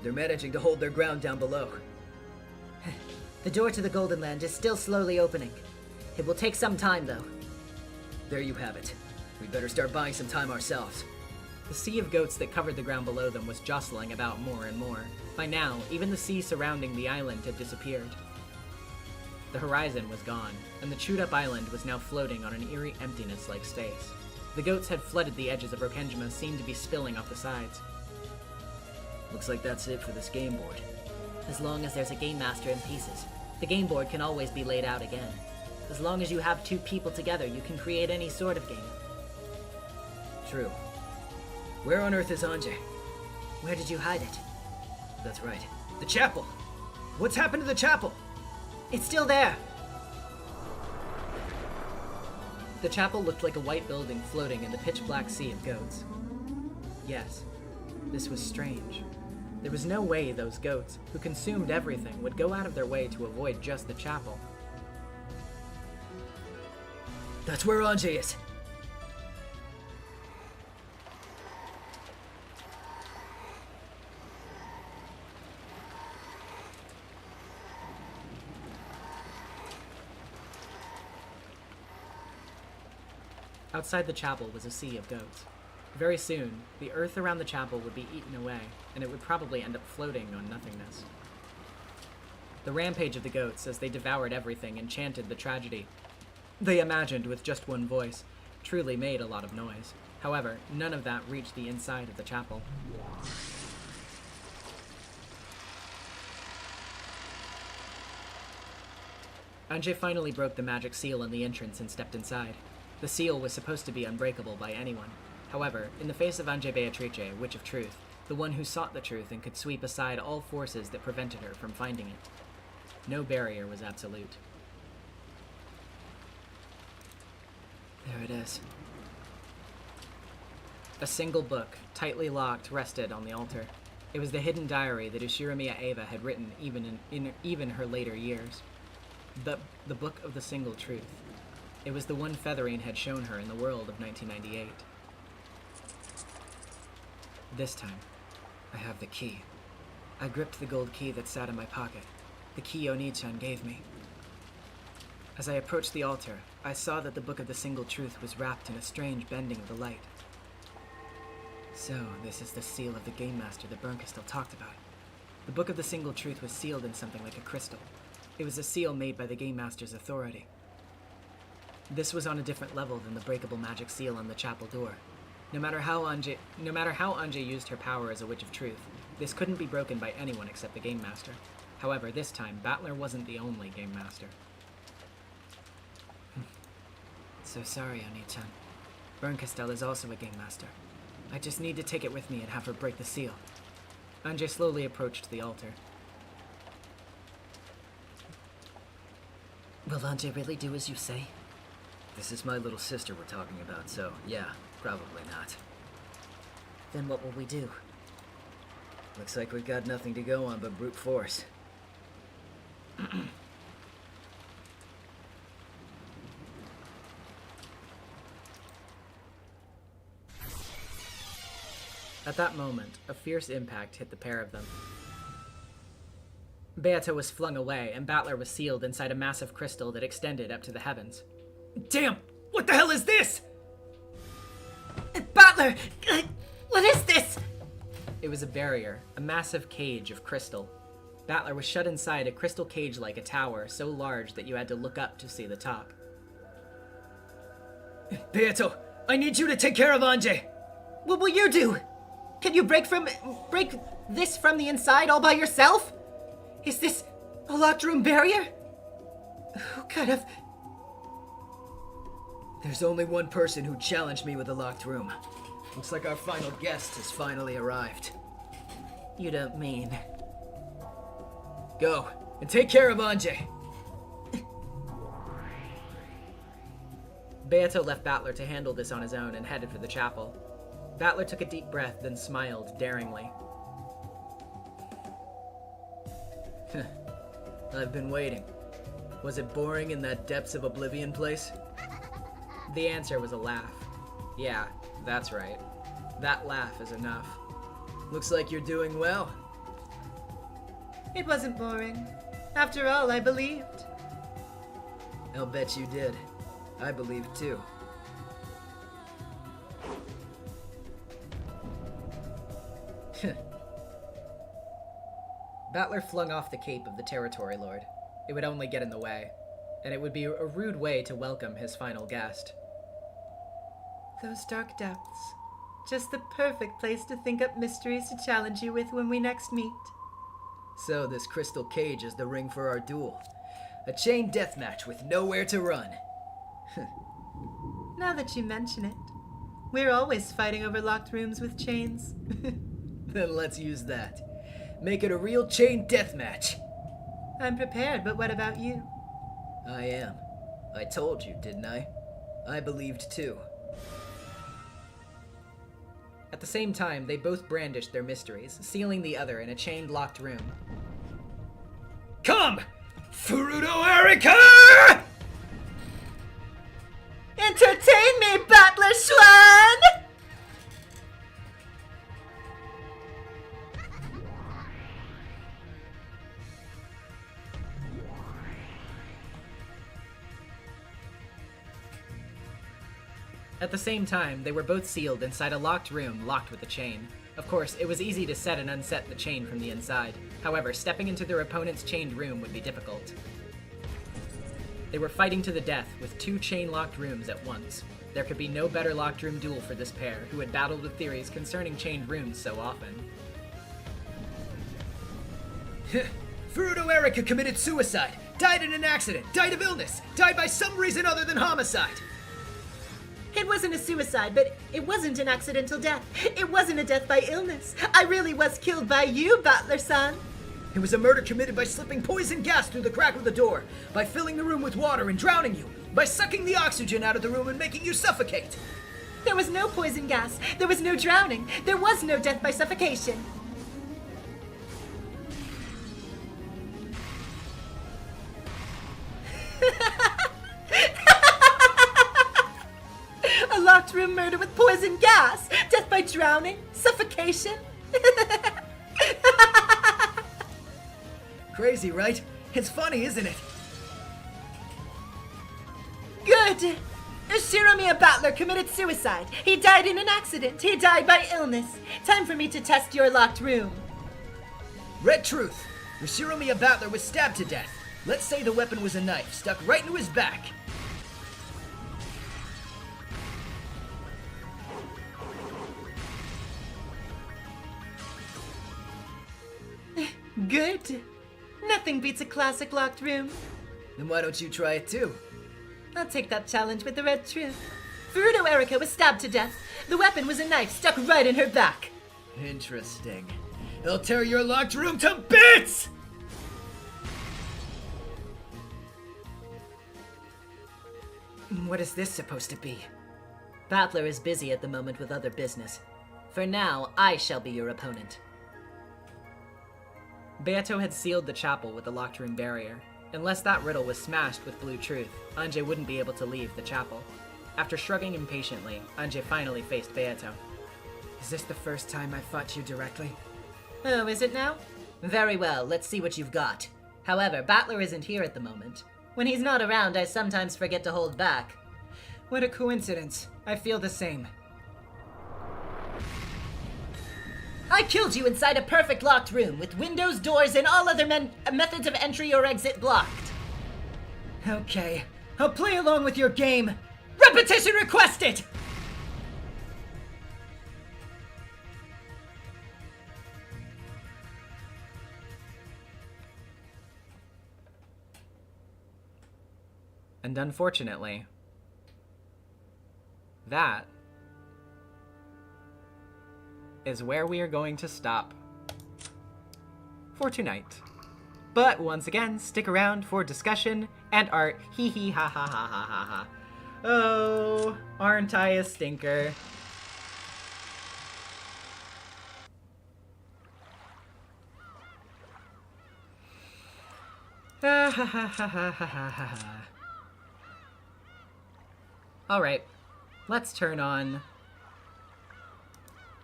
They're managing to hold their ground down below. The door to the Golden Land is still slowly opening. It will take some time, though. There you have it. We'd better start buying some time ourselves. The sea of goats that covered the ground below them was jostling about more and more. By now, even the sea surrounding the island had disappeared. The horizon was gone, and the chewed-up island was now floating on an eerie emptiness like space. The goats had flooded the edges of Rokenjima, seemed to be spilling off the sides. Looks like that's it for this game board. As long as there's a game master in pieces, the game board can always be laid out again. As long as you have two people together, you can create any sort of game. True. Where on earth is Anjay? Where did you hide it? That's right. The chapel! What's happened to the chapel? It's still there! The chapel looked like a white building floating in the pitch-black sea of goats. Yes, this was strange. There was no way those goats, who consumed everything, would go out of their way to avoid just the chapel. That's where Anjay is! Outside the chapel was a sea of goats. Very soon, the earth around the chapel would be eaten away, and it would probably end up floating on nothingness. The rampage of the goats, as they devoured everything, enchanted the tragedy. They imagined with just one voice, truly made a lot of noise. However, none of that reached the inside of the chapel. Anjay finally broke the magic seal on the entrance and stepped inside. The seal was supposed to be unbreakable by anyone. However, in the face of Anjay Beatrice, Witch of Truth, the one who sought the truth and could sweep aside all forces that prevented her from finding it, no barrier was absolute. There it is. A single book, tightly locked, rested on the altar. It was the hidden diary that Ushiramiya Eva had written even her later years. The book of the single truth. It was the one Featherine had shown her in the world of 1998. This time, I have the key. I gripped the gold key that sat in my pocket, the key Oni-chan gave me. As I approached the altar, I saw that the book of the single truth was wrapped in a strange bending of the light. So, this is the seal of the Game Master that BERNKASTEL talked about. The book of the single truth was sealed in something like a crystal. It was a seal made by the Game Master's authority. This was on a different level than the breakable magic seal on the chapel door. No matter how Anjay used her power as a Witch of Truth, this couldn't be broken by anyone except the Game Master. However, this time, Battler wasn't the only Game Master. So sorry, Oni-chan. BERNKASTEL is also a Game Master. I just need to take it with me and have her break the seal. Anjay slowly approached the altar. Will Anjay really do as you say? This is my little sister we're talking about, so yeah, probably not. Then what will we do? Looks like we've got nothing to go on but brute force. At that moment, a fierce impact hit the pair of them. Beato was flung away, and Battler was sealed inside a massive crystal that extended up to the heavens. Damn! What the hell is this? Battler! What is this? It was a barrier, a massive cage of crystal. Battler was shut inside a crystal cage like a tower, so large that you had to look up to see the top. Beato, I need you to take care of Anjay! What will you do? Can you break this from the inside all by yourself? Is this a locked room barrier? Who kind of... There's only one person who challenged me with a locked room. Looks like our final guest has finally arrived. You don't mean... Go, and take care of Anjay. Beato left Battler to handle this on his own and headed for the chapel. Battler took a deep breath, then smiled daringly. I've been waiting. Was it boring in that depths of oblivion place? The answer was a laugh. Yeah, that's right. That laugh is enough. Looks like you're doing well. It wasn't boring. After all, I believed. I'll bet you did. I believed too. Battler flung off the cape of the Territory Lord. It would only get in the way, and it would be a rude way to welcome his final guest. Those dark depths. Just the perfect place to think up mysteries to challenge you with when we next meet. So this crystal cage is the ring for our duel. A chain deathmatch with nowhere to run. Now that you mention it, we're always fighting over locked rooms with chains. Then let's use that. Make it a real chain deathmatch. I'm prepared, but what about you? I am. I told you, didn't I? I believed too. At the same time, they both brandished their mysteries, sealing the other in a chained locked room. Come! Fruto Erica! Entertain me, Battler Schwan! At the same time, they were both sealed inside a locked room locked with a chain. Of course, it was easy to set and unset the chain from the inside. However, stepping into their opponent's chained room would be difficult. They were fighting to the death with two chain-locked rooms at once. There could be no better locked room duel for this pair, who had battled with theories concerning chained rooms so often. Fruto Erica committed suicide, died in an accident, died of illness, died by some reason other than homicide. It wasn't a suicide, but it wasn't an accidental death. It wasn't a death by illness. I really was killed by you, Battler-san. It was a murder committed by slipping poison gas through the crack of the door, by filling the room with water and drowning you, by sucking the oxygen out of the room and making you suffocate. There was no poison gas. There was no drowning. There was no death by suffocation. A locked room murder with poison gas. Death by drowning. Suffocation. Crazy, right? It's funny, isn't it? Good! Shiromiya Battler committed suicide. He died in an accident. He died by illness. Time for me to test your locked room. Red truth. Shiromiya Battler was stabbed to death. Let's say the weapon was a knife stuck right into his back. Good. Nothing beats a classic locked room. Then why don't you try it too? I'll take that challenge with the red truth. Fruto Erica was stabbed to death. The weapon was a knife stuck right in her back. Interesting. They'll tear your locked room to bits! What is this supposed to be? Battler is busy at the moment with other business. For now, I shall be your opponent. Beato had sealed the chapel with the locked room barrier. Unless that riddle was smashed with blue truth, Anje wouldn't be able to leave the chapel. After shrugging impatiently, Anje finally faced Beato. Is this the first time I fought you directly? Oh, is it now? Very well, let's see what you've got. However, Battler isn't here at the moment. When he's not around, I sometimes forget to hold back. What a coincidence. I feel the same. I killed you inside a perfect locked room with windows, doors, and all other methods of entry or exit blocked. Okay, I'll play along with your game. Repetition requested! And unfortunately, that is where we are going to stop for tonight. But once again, stick around for discussion and art. Hee hee ha ha ha ha ha ha. Oh, aren't I a stinker? Ha ha ha ha ha ha ha ha. Alright, let's turn on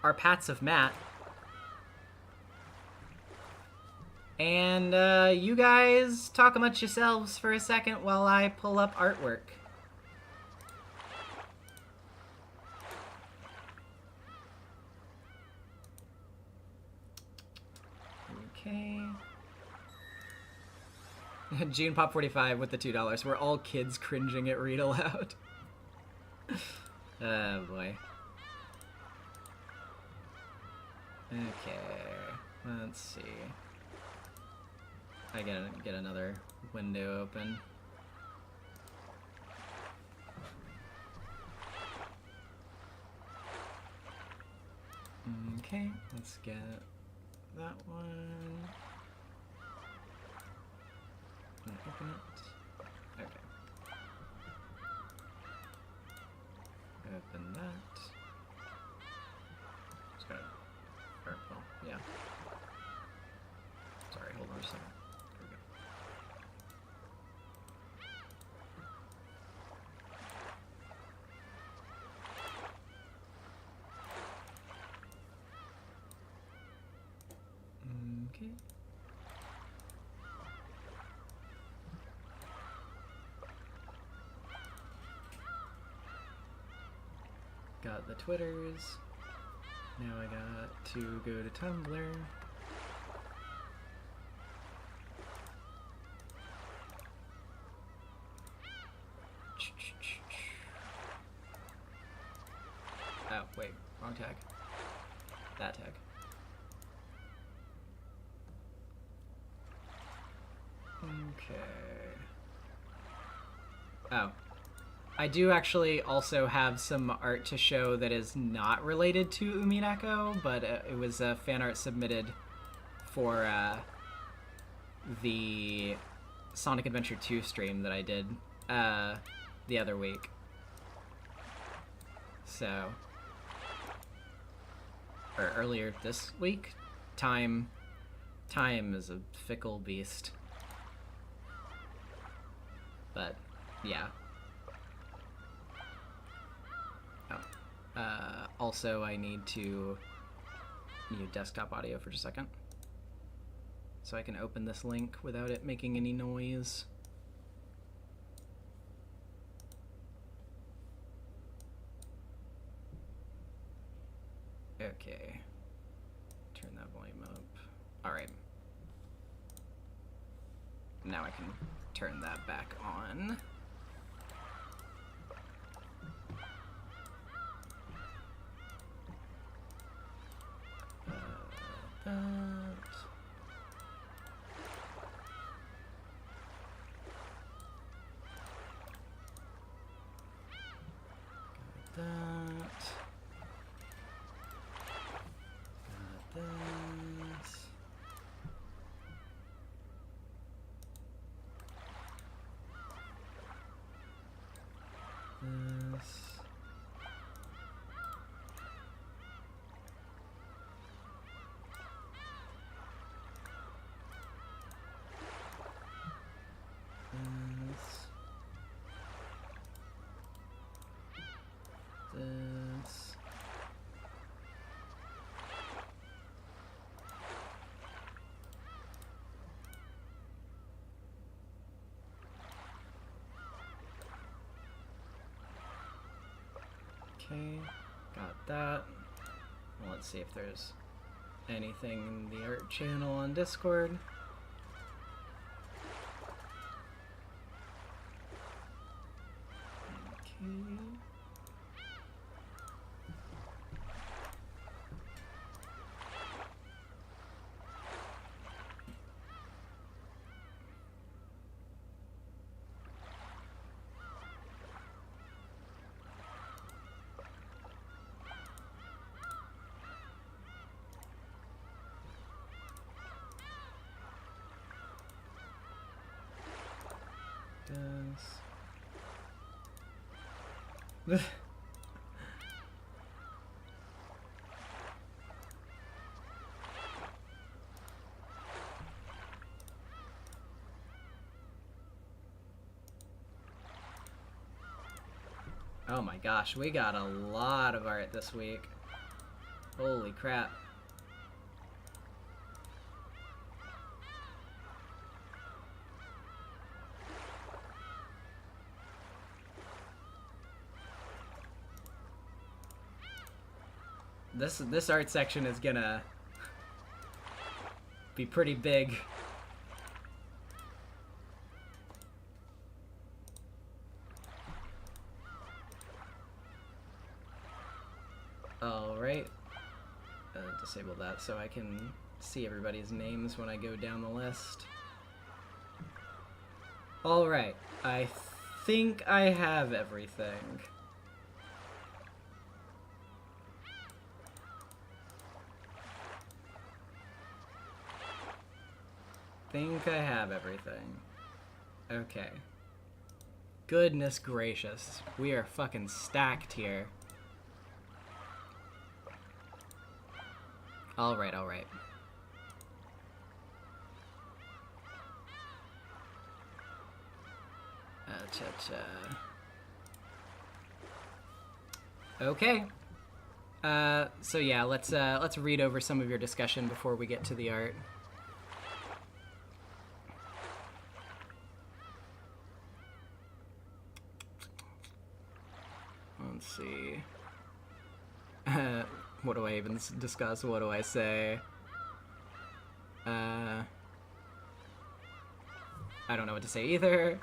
our Pats of Matt. And you guys talk amongst yourselves for a second while I pull up artwork. Okay. June Pop 45 with the $2. We're all kids cringing at read aloud. Oh boy. Okay, let's see. I gotta get another window open. Okay, let's get that one. And open it. Okay. Open that. Just gotta, or, well, yeah. Sorry, hold on a second. There we go. Okay. Got the Twitters. Now I got to go to Tumblr. Oh, wait, wrong tag. That tag. Okay. Oh. I do actually also have some art to show that is not related to Umineko, but it was fan art submitted for the Sonic Adventure 2 stream that I did the other week. So, or earlier this week. Time is a fickle beast. But, yeah. Also, I need to mute desktop audio for just a second, so I can open this link without it making any noise. Okay. Turn that volume up. Alright. Now I can turn that back on. That. Got that. Got this. This. This. Okay, got that. Well, let's see if there's anything in the art channel on Discord. Okay. This. Oh my gosh, we got a lot of art this week. Holy crap. This art section is gonna be pretty big. Alright. Disable that so I can see everybody's names when I go down the list. Alright. I think I have everything. Okay. Goodness gracious. We are fucking stacked here. Alright. Okay. So yeah, let's read over some of your discussion before we get to the art. Let's see. What do I even discuss? What do I say? I don't know what to say either.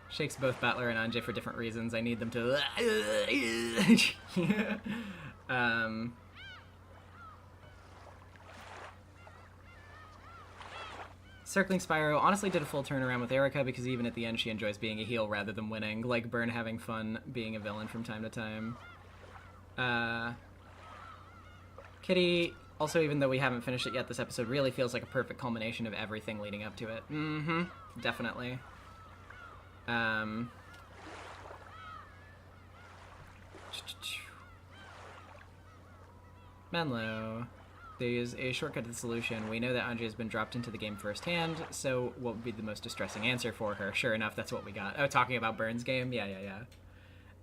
Shakes both Battler and Anjay for different reasons. I need them to... Circling Spyro honestly did a full turnaround with Erica because even at the end she enjoys being a heel rather than winning, like Bern having fun being a villain from time to time. Kitty, also even though we haven't finished it yet, this episode really feels like a perfect culmination of everything leading up to it. Mm-hmm, definitely. Menlo. There's a shortcut to the solution. We know that Anjay has been dropped into the game firsthand, so what would be the most distressing answer for her? Sure enough, that's what we got. Oh, talking about BERN'S game? Yeah.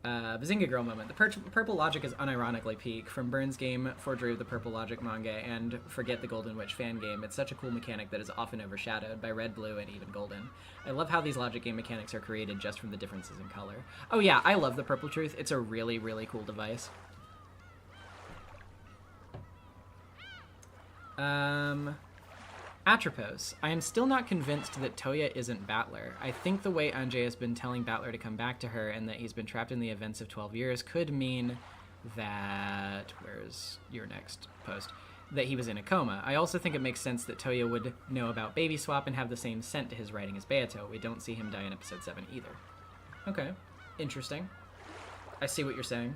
Bazinga Girl moment. The purple logic is unironically peak. From BERN'S game, Forgery of the Purple Logic manga, and Forget the Golden Witch fan game, it's such a cool mechanic that is often overshadowed by Red, Blue, and even Golden. I love how these logic game mechanics are created just from the differences in color. Oh yeah, I love the Purple Truth. It's a really, really cool device. Atropos. I am still not convinced that Toya isn't Battler. I think the way Anjay has been telling Battler to come back to her and that he's been trapped in the events of 12 years could mean that... Where's your next post? That he was in a coma. I also think it makes sense that Toya would know about Baby Swap and have the same scent to his writing as Beato. We don't see him die in episode 7 either. Okay. Interesting. I see what you're saying.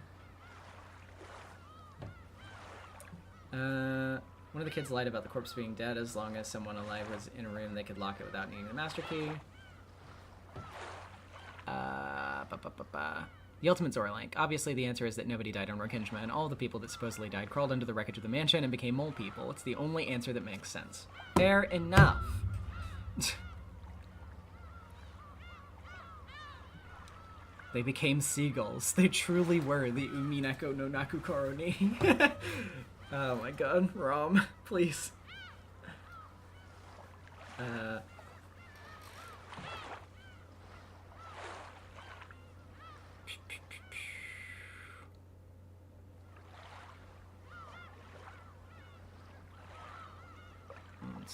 One of the kids lied about the corpse being dead. As long as someone alive was in a room, they could lock it without needing the master key. The ultimate Zora link. Obviously, the answer is that nobody died on Rokkenjima, and all the people that supposedly died crawled under the wreckage of the mansion and became mole people. It's the only answer that makes sense. Fair enough. They became seagulls. They truly were the Umineko no Naku Koroni. Oh my god, Rom, please. Let's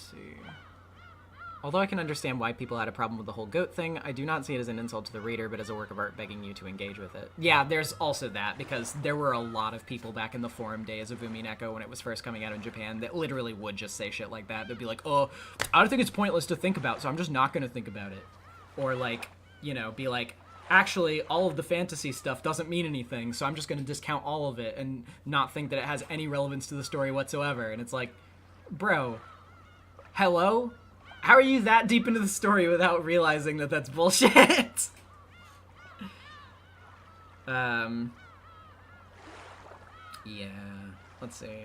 see. Although I can understand why people had a problem with the whole goat thing, I do not see it as an insult to the reader, but as a work of art begging you to engage with it. Yeah, there's also that, because there were a lot of people back in the forum days of Umineko when it was first coming out in Japan that literally would just say shit like that. They'd be like, oh, I don't think it's pointless to think about, so I'm just not going to think about it. Or like, you know, be like, actually, all of the fantasy stuff doesn't mean anything, so I'm just going to discount all of it and not think that it has any relevance to the story whatsoever. And it's like, bro, hello? How are you that deep into the story without realizing that that's bullshit? Yeah, let's see.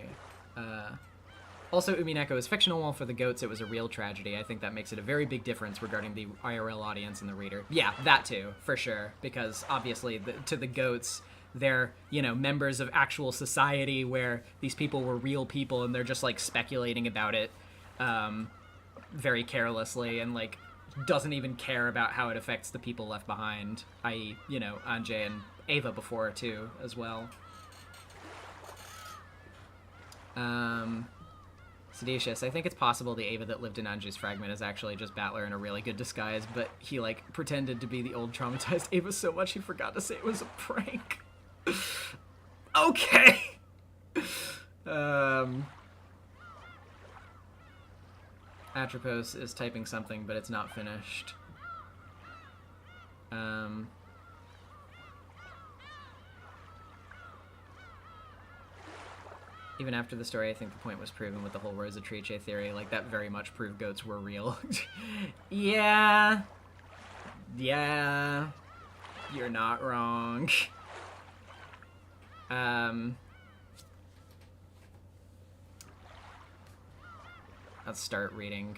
Also, Umineko is fictional, while for the goats it was a real tragedy. I think that makes it a very big difference regarding the IRL audience and the reader. Yeah, that too, for sure. Because, obviously, to the goats, they're, you know, members of actual society where these people were real people and they're just, like, speculating about it, very carelessly, and like doesn't even care about how it affects the people left behind, i.e., you know, Anjay and Ava before too as well. Seditious. I think it's possible the Ava that lived in Anjay's fragment is actually just Battler in a really good disguise, but he like pretended to be the old traumatized Ava so much he forgot to say it was a prank. Okay. Atropos is typing something, but it's not finished. Even after the story, I think the point was proven with the whole Rosatrice theory. Like, that very much proved goats were real. Yeah. Yeah. You're not wrong. Let's start reading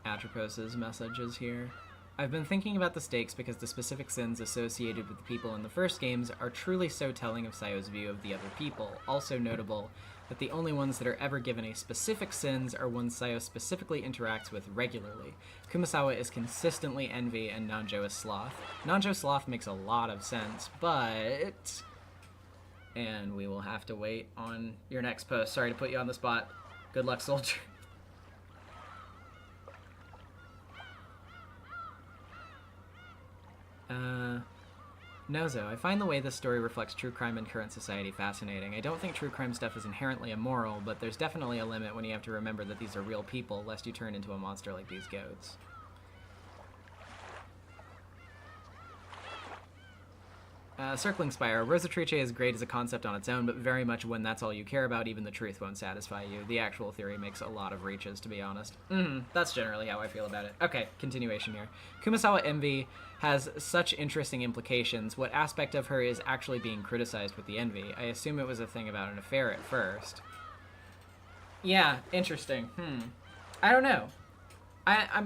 Atropos's messages here. I've been thinking about the stakes because the specific sins associated with the people in the first games are truly so telling of Sayo's view of the other people. Also notable that the only ones that are ever given a specific sins are ones Sayo specifically interacts with regularly. Kumasawa is consistently envy and Nanjo is sloth. Nanjo sloth makes a lot of sense, but... And we will have to wait on your next post. Sorry to put you on the spot. Good luck, soldier. Nozo, I find the way this story reflects true crime in current society fascinating. I don't think true crime stuff is inherently immoral, but there's definitely a limit when you have to remember that these are real people, lest you turn into a monster like these goats. Circling Spire. Rosatrice is great as a concept on its own, but very much when that's all you care about, even the truth won't satisfy you. The actual theory makes a lot of reaches, to be honest. That's generally how I feel about it. Okay, continuation here. Kumasawa envy has such interesting implications. What aspect of her is actually being criticized with the envy? I assume it was a thing about an affair at first. Yeah, interesting. I don't know. I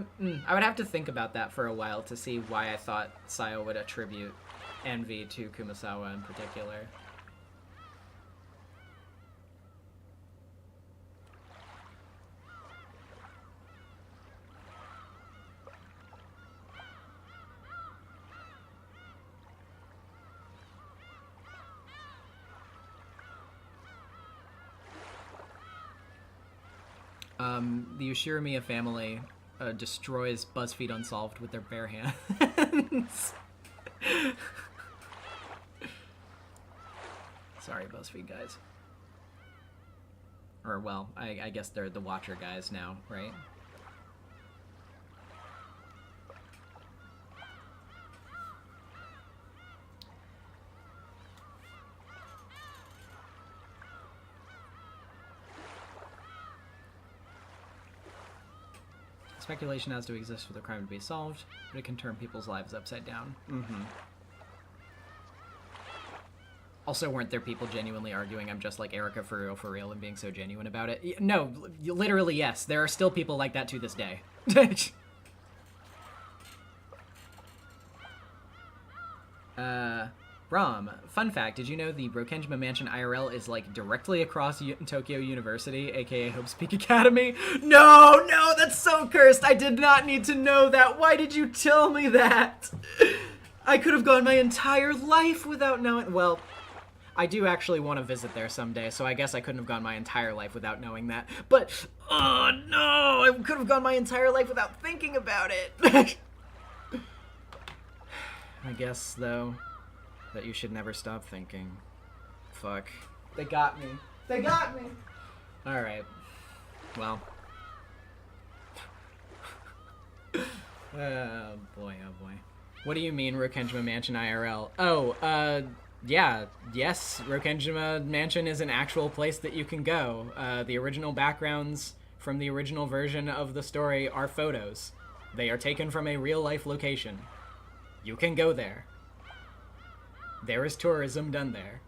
would have to think about that for a while to see why I thought Sayo would attribute envy to Kumasawa in particular. The Ushirimiya family destroys BuzzFeed Unsolved with their bare hands. Sorry, BuzzFeed guys. Or, well, I guess they're the Watcher guys now, right? Speculation has to exist for the crime to be solved, but it can turn people's lives upside down. Also, weren't there people genuinely arguing I'm just like Erica for real and being so genuine about it? No, literally yes. There are still people like that to this day. Rom, fun fact, did you know the Brokenjima Mansion IRL is like directly across Tokyo University, aka Hope's Peak Academy? No, that's so cursed. I did not need to know that. Why did you tell me that? I could have gone my entire life without knowing. Well, I do actually want to visit there someday, so I guess I couldn't have gone my entire life without knowing that. But, oh no, I could have gone my entire life without thinking about it. I guess, though, that you should never stop thinking. Fuck. They got me. They got me! Alright. Well. Oh boy, oh boy. What do you mean, Rokenjima Mansion IRL? Oh, yeah, yes, Rokenjima Mansion is an actual place that you can go. The original backgrounds from the original version of the story are photos. They are taken from a real-life location. You can go there. There is tourism done there.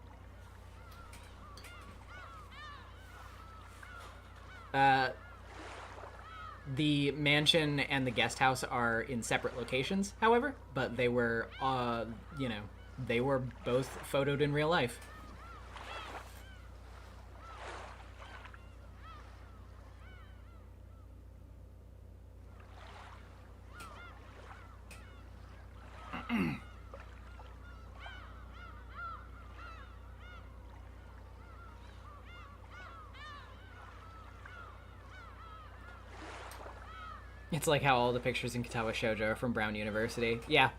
The mansion and the guest house are in separate locations, however, but they were, you know, they were both photoed in real life. It's like how all the pictures in Katawa Shoujo are from Brown University. Yeah.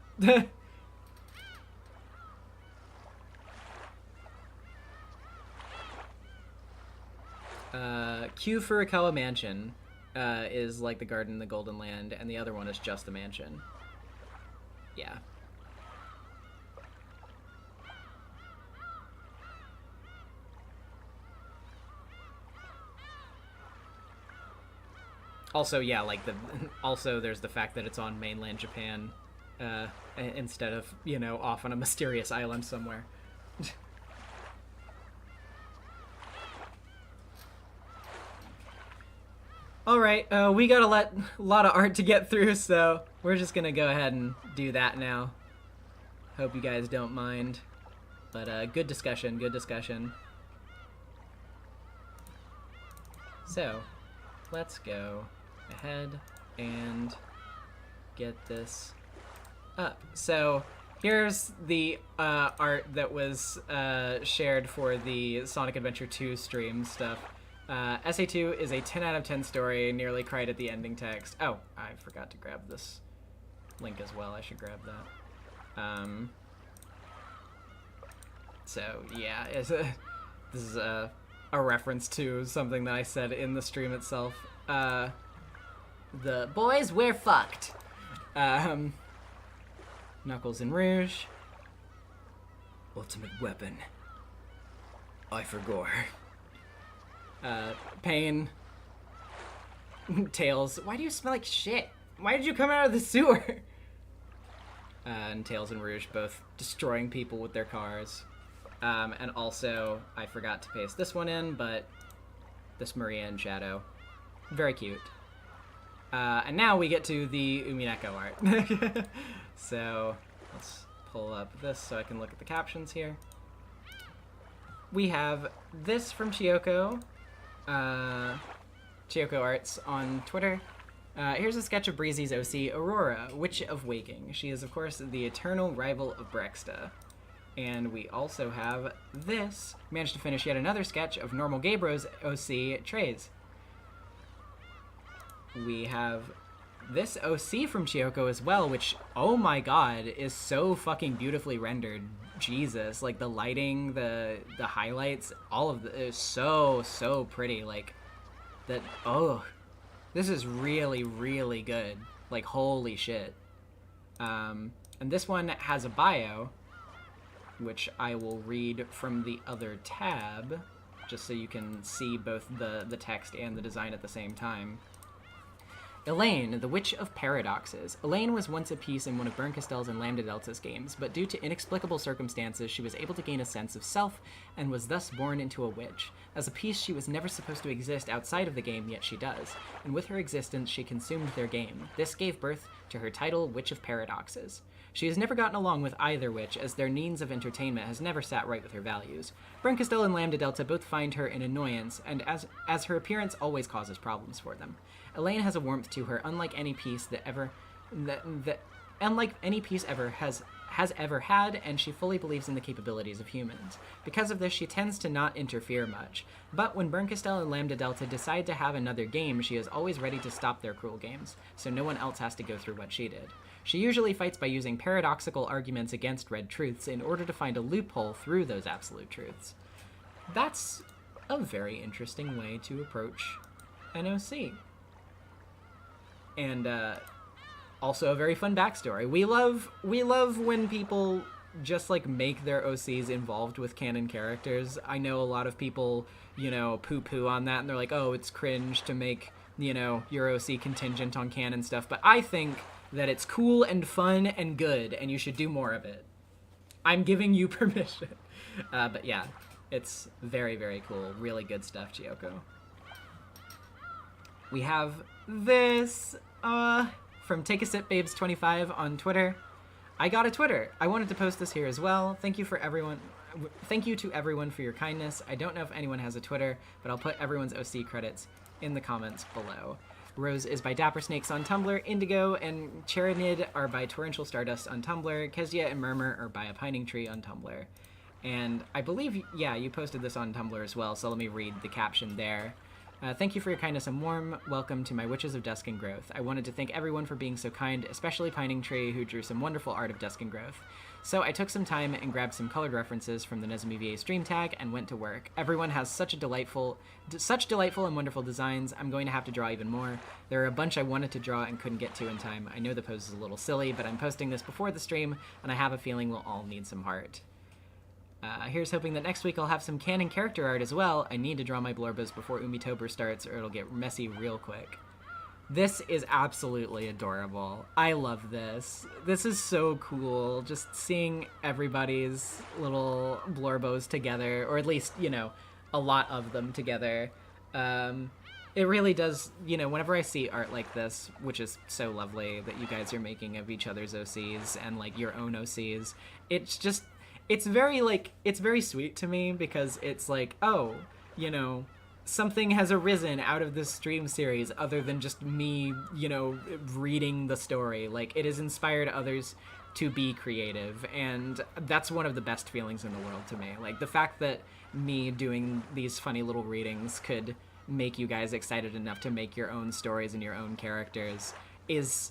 Q Furukawa Mansion is like the garden in the Golden Land, and the other one is just the mansion. Yeah. Also, yeah, like also there's the fact that it's on mainland Japan, instead of, you know, off on a mysterious island somewhere. Alright, we got a lot of art to get through, so we're just gonna go ahead and do that now. Hope you guys don't mind. But good discussion, good discussion. So, let's go ahead and get this up. So, here's the art that was shared for the Sonic Adventure 2 stream stuff. SA2 is a 10 out of 10 story, nearly cried at the ending text. Oh, I forgot to grab this link as well. I should grab that. So, yeah, this is a reference to something that I said in the stream itself. The boys, we're fucked. Knuckles and Rouge. Ultimate weapon. Eye for gore. Pain. Tails. Why do you smell like shit? Why did you come out of the sewer? And Tails and Rouge both destroying people with their cars. And also, I forgot to paste this one in, but this Maria and Shadow. Very cute. And now we get to the Umineko art. So, let's pull up this so I can look at the captions here. We have this from Chiyoko. Chiyoko Arts on Twitter. Here's a sketch of Breezy's OC, Aurora, Witch of Waking. She is, of course, the eternal rival of Brexta. And we also have this. Managed to finish yet another sketch of Normal Gabro's OC, Trey's. We have this OC from Chiyoko as well, which, oh my god, is so fucking beautifully rendered. Jesus, like the lighting, the highlights, all of it is so pretty. Like, that, oh, this is really, really good. Like, holy shit. And this one has a bio, which I will read from the other tab, just so you can see both the text and the design at the same time. Elaine, the Witch of Paradoxes. Elaine was once a piece in one of BERNKASTEL's and Lambda Delta's games, but due to inexplicable circumstances, she was able to gain a sense of self and was thus born into a witch. As a piece, she was never supposed to exist outside of the game, yet she does, and with her existence, she consumed their game. This gave birth to her title, Witch of Paradoxes. She has never gotten along with either witch, as their means of entertainment has never sat right with her values. BERNKASTEL and Lambda Delta both find her an annoyance, and as her appearance always causes problems for them. Elaine has a warmth to her, unlike any piece unlike any piece ever has ever had, and she fully believes in the capabilities of humans. Because of this, she tends to not interfere much. But when BERNKASTEL and Lambda Delta decide to have another game, she is always ready to stop their cruel games, so no one else has to go through what she did. She usually fights by using paradoxical arguments against red truths in order to find a loophole through those absolute truths. That's a very interesting way to approach an OC. And also a very fun backstory. We love when people just like make their OCs involved with canon characters. I know a lot of people, you know, poo-poo on that, and they're like, oh, it's cringe to make, you know, your OC contingent on canon stuff. But I think that it's cool and fun and good, and you should do more of it. I'm giving you permission. But yeah, it's very, very cool. Really good stuff, Chiyoko. We have this from Take a Sip Babes 25 on Twitter. I got a Twitter. I wanted to post this here as well. Thank you to everyone for your kindness. I don't know if anyone has a Twitter, but I'll put everyone's OC credits in the comments below. Rose is by Dapper Snakes on Tumblr, Indigo and Charinid are by Torrential Stardust on Tumblr, Kezia and Murmur are by A Pining Tree on Tumblr. And I believe, yeah, you posted this on Tumblr as well, so let me read the caption there. Thank you for your kindness and warm welcome to my Witches of Dusk and Growth. I wanted to thank everyone for being so kind, especially Pining Tree, who drew some wonderful art of Dusk and Growth. So I took some time and grabbed some colored references from the NezumiVA stream tag and went to work. Everyone has such delightful and wonderful designs. I'm going to have to draw even more. There are a bunch I wanted to draw and couldn't get to in time. I know the pose is a little silly, but I'm posting this before the stream, and I have a feeling we'll all need some heart. Here's hoping that next week I'll have some canon character art as well. I need to draw my Blorbos before Umitober starts, or it'll get messy real quick. This is absolutely adorable. I love this. This is so cool, just seeing everybody's little Blorbos together, or at least, you know, a lot of them together. It really does, you know, whenever I see art like this, which is so lovely that you guys are making of each other's OCs and, like, your own OCs, it's just, it's very, like, it's very sweet to me because it's like, oh, you know, something has arisen out of this stream series other than just me, you know, reading the story. Like, it has inspired others to be creative, and that's one of the best feelings in the world to me. Like, the fact that me doing these funny little readings could make you guys excited enough to make your own stories and your own characters is,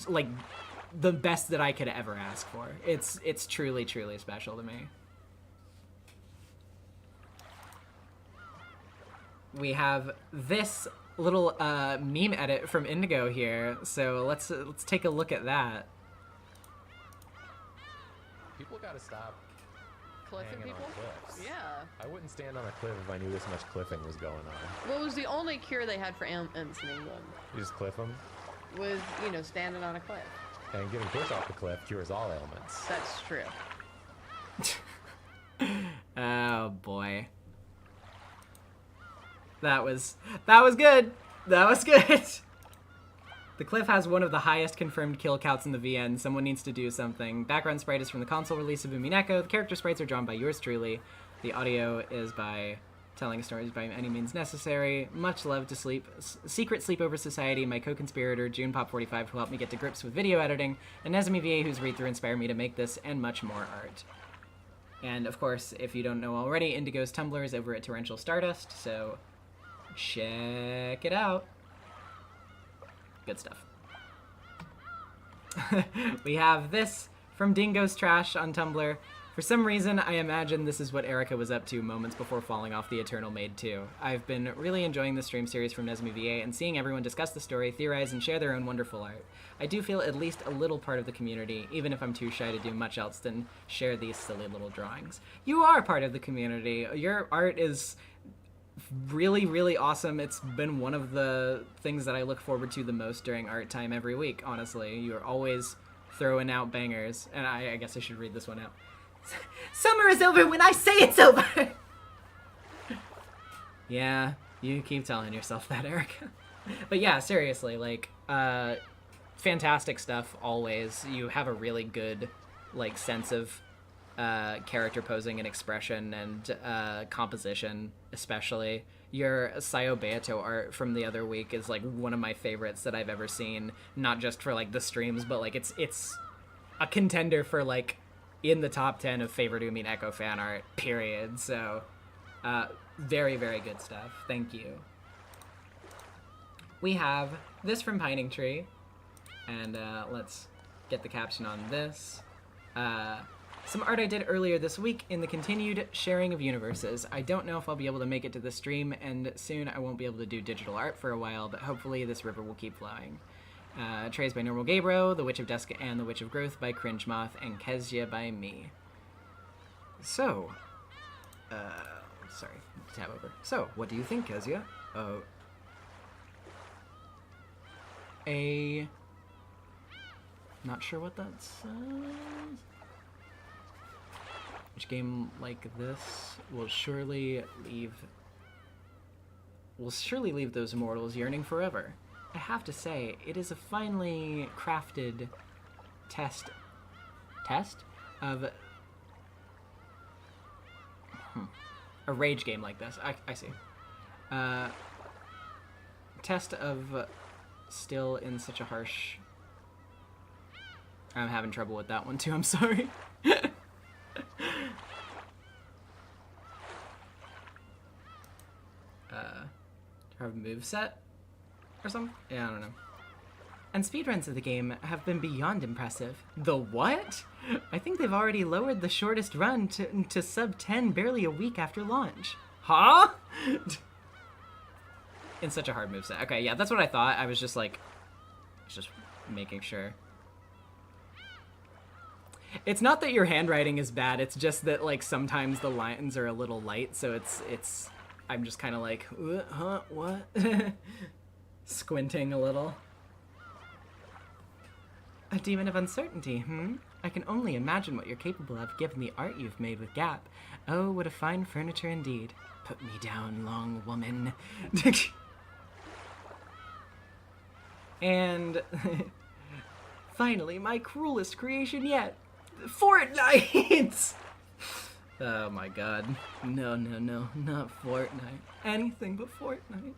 like, the best that I could ever ask for. It's truly, truly special to me. We have this little meme edit from Indigo here, so let's take a look at that. People gotta stop Cliffing hanging people? on cliffs. Yeah. I wouldn't stand on a cliff if I knew this much cliffing was going on. What was the only cure they had for ailments in England? You just cliff them, Was, you know, standing on a cliff. and getting pushed off the cliff cures all ailments. That's true. Oh boy. That was good. That was good. The cliff has one of the highest confirmed kill counts in the VN. Someone needs to do something. Background sprite is from the console release of Umineko. The character sprites are drawn by yours truly. The audio is by telling stories by any means necessary. Much love to Secret Sleepover Society, my co-conspirator, JunePop45, who helped me get to grips with video editing, and NezumiVA, whose read-through inspired me to make this, and much more art. And of course, if you don't know already, Indigo's Tumblr is over at Torrential Stardust, so check it out. Good stuff. We have this from Dingo's Trash on Tumblr. For some reason, I imagine this is what Erica was up to moments before falling off the Eternal Maid 2. I've been really enjoying the stream series from NezumiVA and seeing everyone discuss the story, theorize, and share their own wonderful art. I do feel at least a little part of the community, even if I'm too shy to do much else than share these silly little drawings. You are part of the community. Your art is really, really awesome. It's been one of the things that I look forward to the most during art time every week, honestly. You're always throwing out bangers, and I guess I should read this one out. Summer is over when I say it's over! Yeah, you keep telling yourself that, Erica. But yeah, seriously, like, fantastic stuff always. You have a really good, like, sense of character posing and expression and composition, especially. Your Sayo Beato art from the other week is, like, one of my favorites that I've ever seen. Not just for, like, the streams, but, like, it's a contender for, like, in the top 10 of favorite Umineko fan art, period. So, very, very good stuff. Thank you. We have this from Pining Tree, and let's get the caption on this. Some art I did earlier this week in the continued sharing of universes. I don't know if I'll be able to make it to the stream, and soon I won't be able to do digital art for a while, but hopefully this river will keep flowing. Trays by Normal Gabriel, The Witch of Dusk and The Witch of Growth by Cringe Moth, and Kezia by me. So, sorry, tab over. So, what do you think, Kezia? Not sure what that says. Which game like this will surely leave those mortals yearning forever. I have to say, it is a finely crafted test of a rage game like this. I see. Test of still in such a harsh... I'm having trouble with that one too, I'm sorry. Have a moveset or something? Yeah, I don't know. And speedruns of the game have been beyond impressive. The what? I think they've already lowered the shortest run to sub 10 barely a week after launch. Huh? In such a hard moveset. Okay, yeah, that's what I thought. I was just like, just making sure. It's not that your handwriting is bad, it's just that like sometimes the lines are a little light, so it's I'm just kind of like, huh, what? Squinting a little. A demon of uncertainty, I can only imagine what you're capable of given the art you've made with Gap. Oh, what a fine furniture indeed. Put me down, long woman. And finally, my cruelest creation yet. Fortnite! Oh my god. No, not Fortnite. Anything but Fortnite.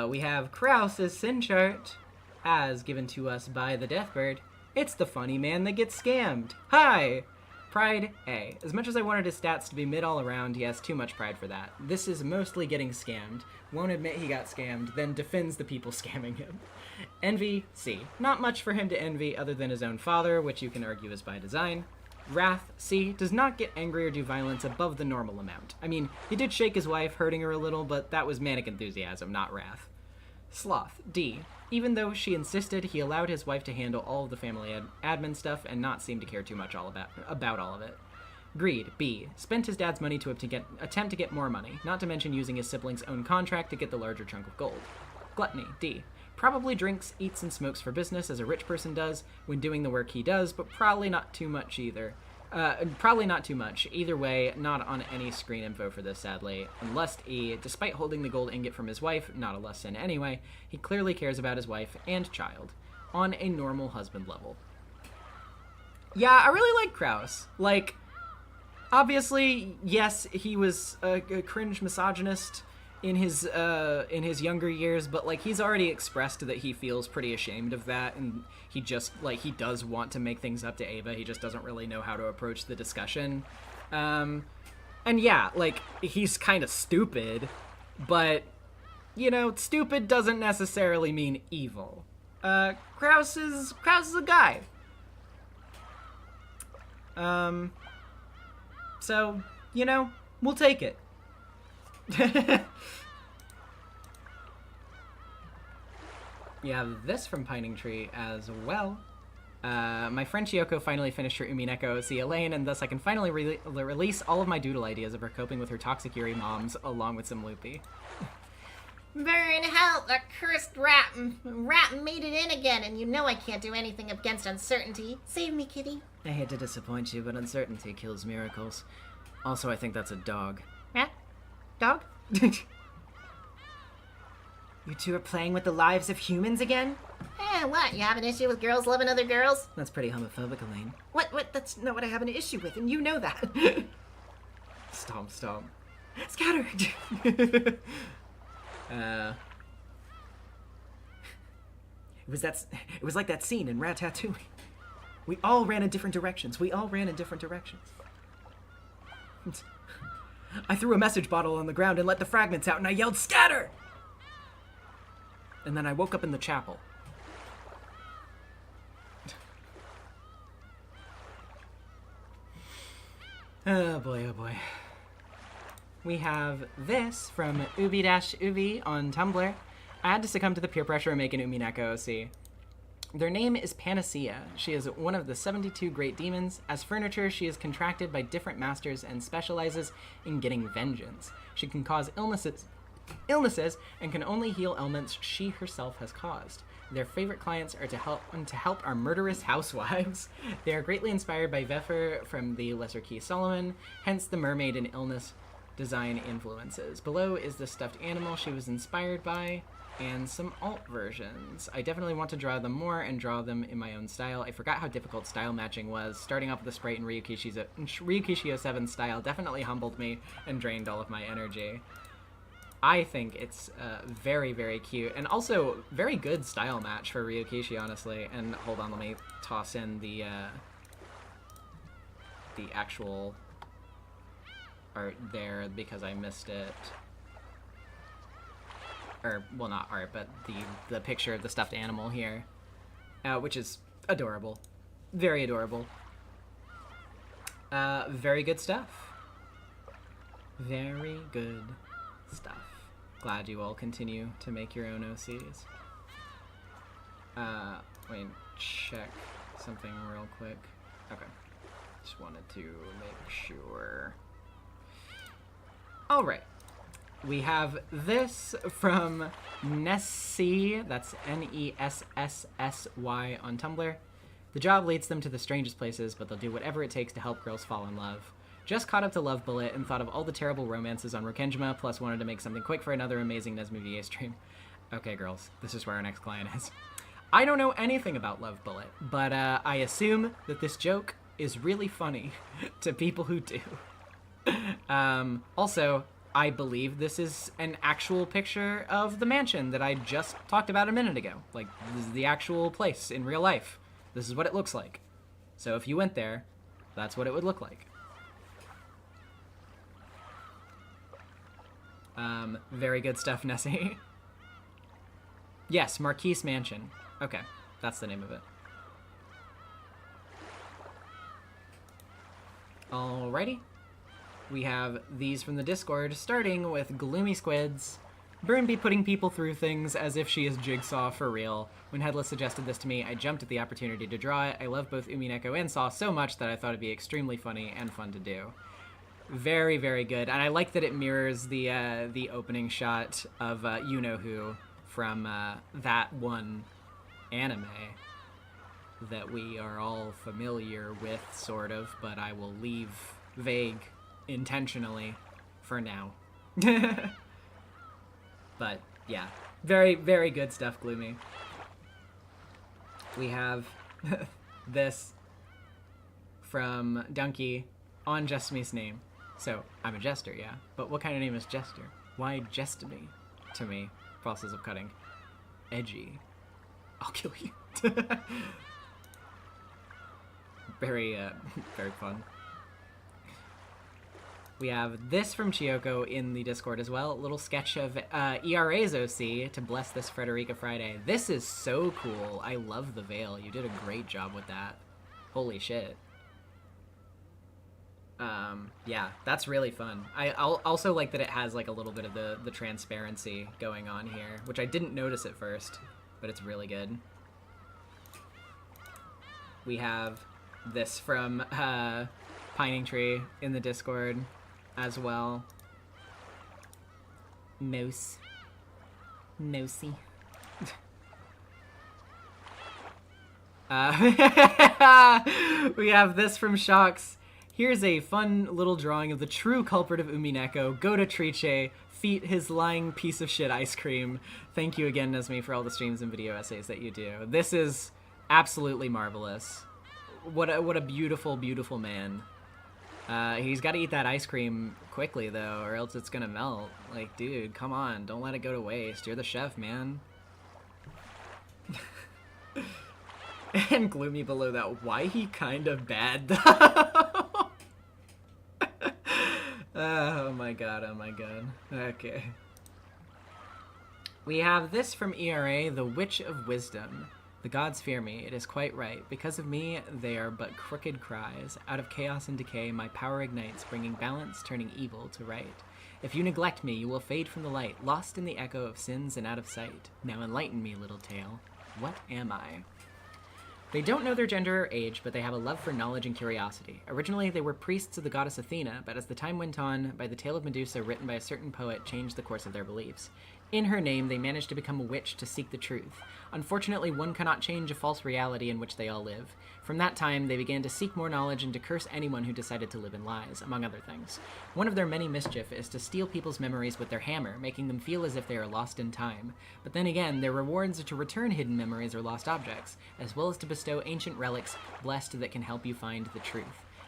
We have Krause's sin chart, as given to us by the Deathbird. It's the funny man that gets scammed. Hi! Pride A. As much as I wanted his stats to be mid all around, he has too much pride for that. This is mostly getting scammed. Won't admit he got scammed, then defends the people scamming him. Envy C. Not much for him to envy other than his own father, which you can argue is by design. Wrath C. Does not get angry or do violence above the normal amount. I mean, he did shake his wife, hurting her a little, but that was manic enthusiasm, not wrath. Sloth D. Even though she insisted, he allowed his wife to handle all of the family admin stuff and not seem to care too much about all of it. Greed B. Spent his dad's money to attempt to get more money, not to mention using his sibling's own contract to get the larger chunk of gold. Gluttony D. Probably drinks, eats, and smokes for business as a rich person does when doing the work he does, but probably not too much either. Probably not too much. Either way, not on any screen info for this, sadly. And Lust E, despite holding the gold ingot from his wife, not a lust sin anyway, he clearly cares about his wife and child, on a normal husband level. Yeah, I really like Krause. Like, obviously, yes, he was a cringe misogynist in his younger years, but like he's already expressed that he feels pretty ashamed of that, and he just like he does want to make things up to Ava. He just doesn't really know how to approach the discussion. And yeah, like he's kind of stupid, but you know, stupid doesn't necessarily mean evil. Krause is a guy. So, you know, we'll take it. We have this from Pining Tree as well. My friend Chiyoko finally finished her Umineko OC Elaine, and thus I can finally release all of my doodle ideas of her coping with her toxic Yuri moms, along with some loopy. Burn, help! The cursed rat made it in again, and you know I can't do anything against uncertainty. Save me, kitty. I hate to disappoint you, but uncertainty kills miracles. Also, I think that's a dog. Rat? Dog? You two are playing with the lives of humans again? What? You have an issue with girls loving other girls? That's pretty homophobic, Elaine. What? That's not what I have an issue with, and you know that. Stomp. Scatter! It was like that scene in Ratatouille. We all ran in different directions. I threw a message bottle on the ground and let the fragments out, and I yelled, "Scatter!" And then I woke up in the chapel. Oh boy. We have this from Ubi-Ubi on Tumblr. I had to succumb to the peer pressure and make an Umineko OC. Their name is Panacea. She is one of the 72 great demons. As furniture, she is contracted by different masters and specializes in getting vengeance. She can cause illnesses and can only heal ailments she herself has caused. Their favorite clients are to help our murderous housewives. They are greatly inspired by Vephyr from the Lesser Key Solomon, hence the mermaid and illness design influences. Below is the stuffed animal she was inspired by, and some alt versions. I definitely want to draw them more and draw them in my own style. I forgot how difficult style matching was. Starting off with the sprite in Ryukishi 07 style definitely humbled me and drained all of my energy. I think it's very, very cute, and also very good style match for Ryukishi, honestly. And hold on, let me toss in the actual art there because I missed it. or well, not art, but the picture of the stuffed animal here, which is adorable, very adorable. Very good stuff. Very good stuff. Glad you all continue to make your own OCs. Let me check something real quick. Okay. Just wanted to make sure. Alright. We have this from Nessie, that's Nessssy on Tumblr. The job leads them to the strangest places, but they'll do whatever it takes to help girls fall in love. Just caught up to Love Bullet and thought of all the terrible romances on Rokenjima, plus wanted to make something quick for another amazing NezumiVA stream. Okay, girls, this is where our next client is. I don't know anything about Love Bullet, but I assume that this joke is really funny to people who do. Also, I believe this is an actual picture of the mansion that I just talked about a minute ago. Like, this is the actual place in real life. This is what it looks like. So if you went there, that's what it would look like. Very good stuff, Nessie. Yes, Marquise Mansion. Okay, that's the name of it. Alrighty. We have these from the Discord, starting with Gloomy Squids. Bern be putting people through things as if she is Jigsaw for real. When Headless suggested this to me, I jumped at the opportunity to draw it. I love both Umineko and Saw so much that I thought it'd be extremely funny and fun to do. Very, very good. And I like that it mirrors the opening shot of You-Know-Who from that one anime that we are all familiar with, sort of, but I will leave vague intentionally for now. But yeah, very, very good stuff, Gloomy. We have this from Donkey on Just Me's name. So, I'm a jester, yeah. But what kind of name is Jester? Why jest me? To me, process of cutting. Edgy. I'll kill you. Very, very fun. We have this from Chiyoko in the Discord as well. A little sketch of ERA's OC to bless this Frederica Friday. This is so cool. I love the veil. You did a great job with that. Holy shit. Yeah, that's really fun. I'll also like that it has like a little bit of the transparency going on here, which I didn't notice at first, but it's really good. We have this from Pining Tree in the Discord as well. Mouse. Mousey. We have this from Shocks. Here's a fun little drawing of the true culprit of Umineko, Godatrice, feet his lying piece of shit ice cream. Thank you again, Nezumi, for all the streams and video essays that you do. This is absolutely marvelous. What a beautiful, beautiful man. He's got to eat that ice cream quickly, though, or else it's gonna melt. Like, dude, come on. Don't let it go to waste. You're the chef, man. And Gloomy below that. Why he kind of bad, though? Oh my god, oh my god. Okay. We have this from ERA, the Witch of Wisdom. The gods fear me, it is quite right. Because of me, they are but crooked cries. Out of chaos and decay, my power ignites, bringing balance, turning evil to right. If you neglect me, you will fade from the light, lost in the echo of sins and out of sight. Now enlighten me, little tale. What am I? They don't know their gender or age, but they have a love for knowledge and curiosity. Originally, they were priests of the goddess Athena, but as the time went on, by the tale of Medusa written by a certain poet changed the course of their beliefs. In her name, they managed to become a witch to seek the truth. Unfortunately, one cannot change a false reality in which they all live. From that time, they began to seek more knowledge and to curse anyone who decided to live in lies, among other things. One of their many mischief is to steal people's memories with their hammer, making them feel as if they are lost in time. But then again, their rewards are to return hidden memories or lost objects, as well as to bestow ancient relics blessed that can help you find the truth.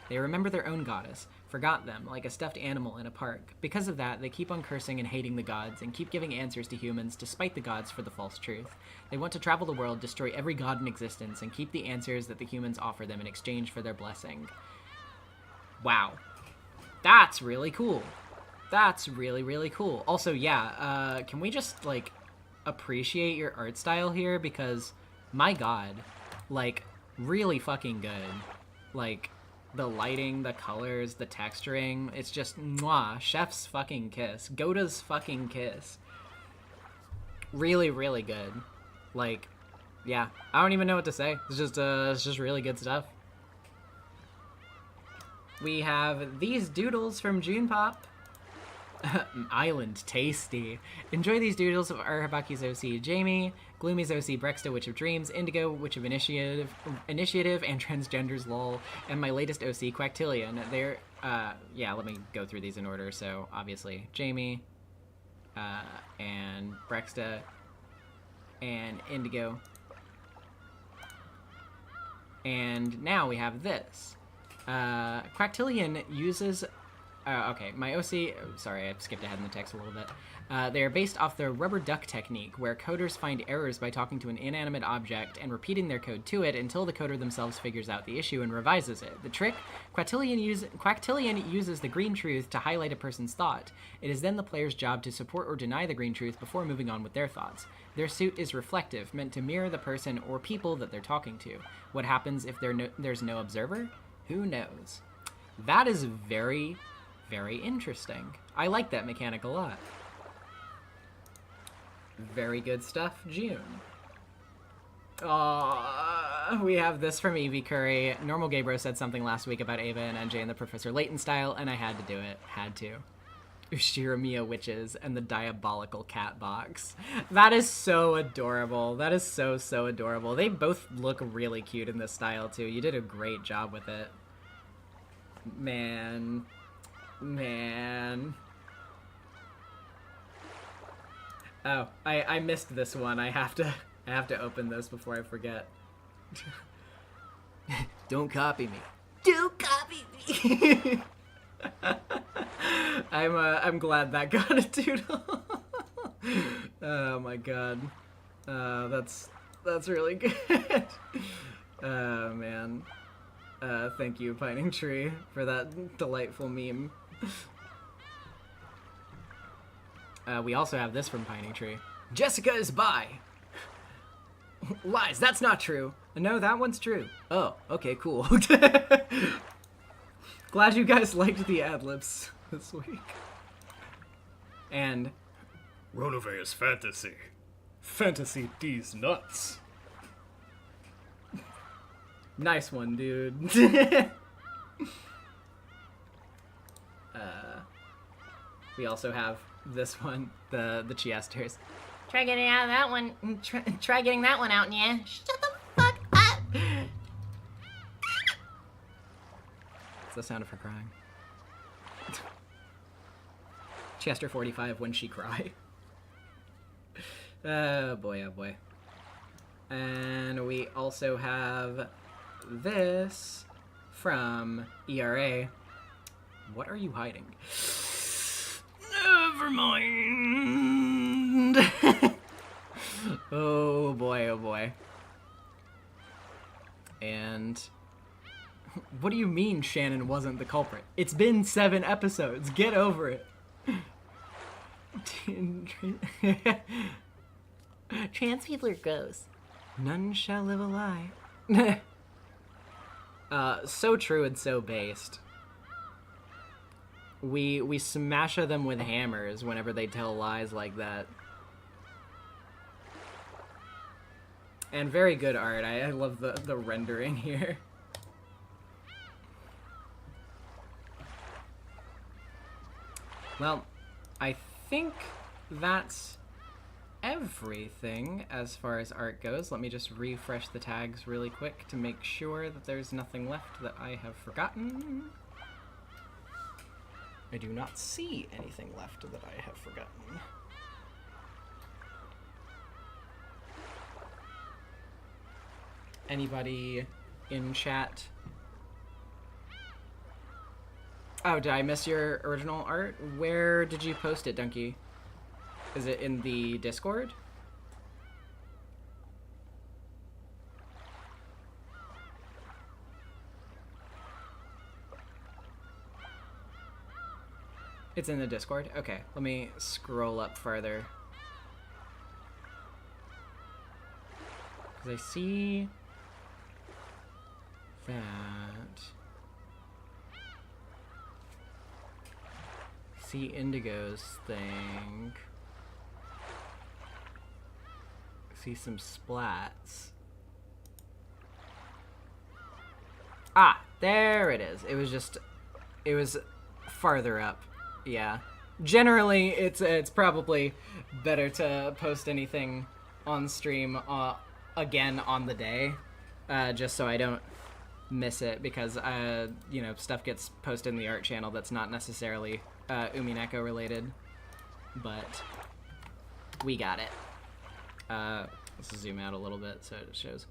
They remember their own goddess, forgot them like a stuffed animal in a park. Because of that, they keep on cursing and hating the gods, and keep giving answers to humans despite the gods for the false truth. They want to travel the world, destroy every god in existence, and keep the answers that the humans offer them in exchange for their blessing. Wow. That's really cool. That's really, really cool. Also, yeah, can we just, like, appreciate your art style here because, my god, like, really fucking good. Like, the lighting, the colors, the texturing, it's just mwah, chef's fucking kiss. Goda's fucking kiss. Really, really good. Like, yeah, I don't even know what to say. It's just really good stuff. We have these doodles from June Pop. Island tasty. Enjoy these doodles of Arabaki's OC Jamie, Gloomy's OC Brexta Witch of Dreams, Indigo Witch of Initiative and Transgenders LOL, and my latest OC Quactillion. They're yeah, let me go through these in order. So obviously Jamie, and Brexta, and Indigo, and now we have this. Quactillion uses. Okay, my OC, sorry, I skipped ahead in the text a little bit. They are based off the rubber duck technique, where coders find errors by talking to an inanimate object and repeating their code to it until the coder themselves figures out the issue and revises it. The trick, Quactillion uses the green truth to highlight a person's thought. It is then the player's job to support or deny the green truth before moving on with their thoughts. Their suit is reflective, meant to mirror the person or people that they're talking to. What happens if there's no observer? Who knows? That is very, very interesting. I like that mechanic a lot. Very good stuff, June. We have this from Evie Curry. Normal Gaybro said something last week about Ava and NJ and the Professor Layton style, and I had to do it. Had to. Ushiramiya Witches and the Diabolical Cat Box. That is so adorable. That is so, so adorable. They both look really cute in this style, too. You did a great job with it. Man. Oh, I missed this one. I have to open this before I forget. Don't copy me. Don't copy me. I'm glad that got a doodle. Oh my god. That's really good. Oh man. Thank you, Pining Tree, for that delightful meme. We also have this from Pining Tree. Jessica is bi! Lies, that's not true. No, that one's true. Oh, okay, cool. Glad you guys liked the ad-libs this week. And... Ronove is fantasy. Fantasy these nuts. Nice one, dude. We also have this one, the Chiesters. Try getting out of that one. Try getting that one out, yeah. Shut the fuck up. It's the sound of her crying. Chester 45 when she cry. Oh boy, oh boy. And we also have this from ERA. What are you hiding? Never mind. Oh boy, oh boy. And what do you mean Shannon wasn't the culprit? It's been 7 episodes. Get over it. Trans people are gross. None shall live a lie. So true and so based. We smash them with hammers whenever they tell lies like that. And very good art. I love the rendering here. Well, I think that's everything as far as art goes. Let me just refresh the tags really quick to make sure that there's nothing left that I have forgotten. I do not see anything left that I have forgotten. Anybody in chat? Oh, did I miss your original art? Where did you post it, Donkey? Is it in the Discord? It's in the Discord? Okay, let me scroll up farther. Because I see that. See Indigo's thing. See some splats. Ah, there it is. It was farther up. Yeah. Generally, it's probably better to post anything on stream again on the day, just so I don't miss it, because you know, stuff gets posted in the art channel that's not necessarily Umineko related, but we got it. Let's zoom out a little bit so it shows.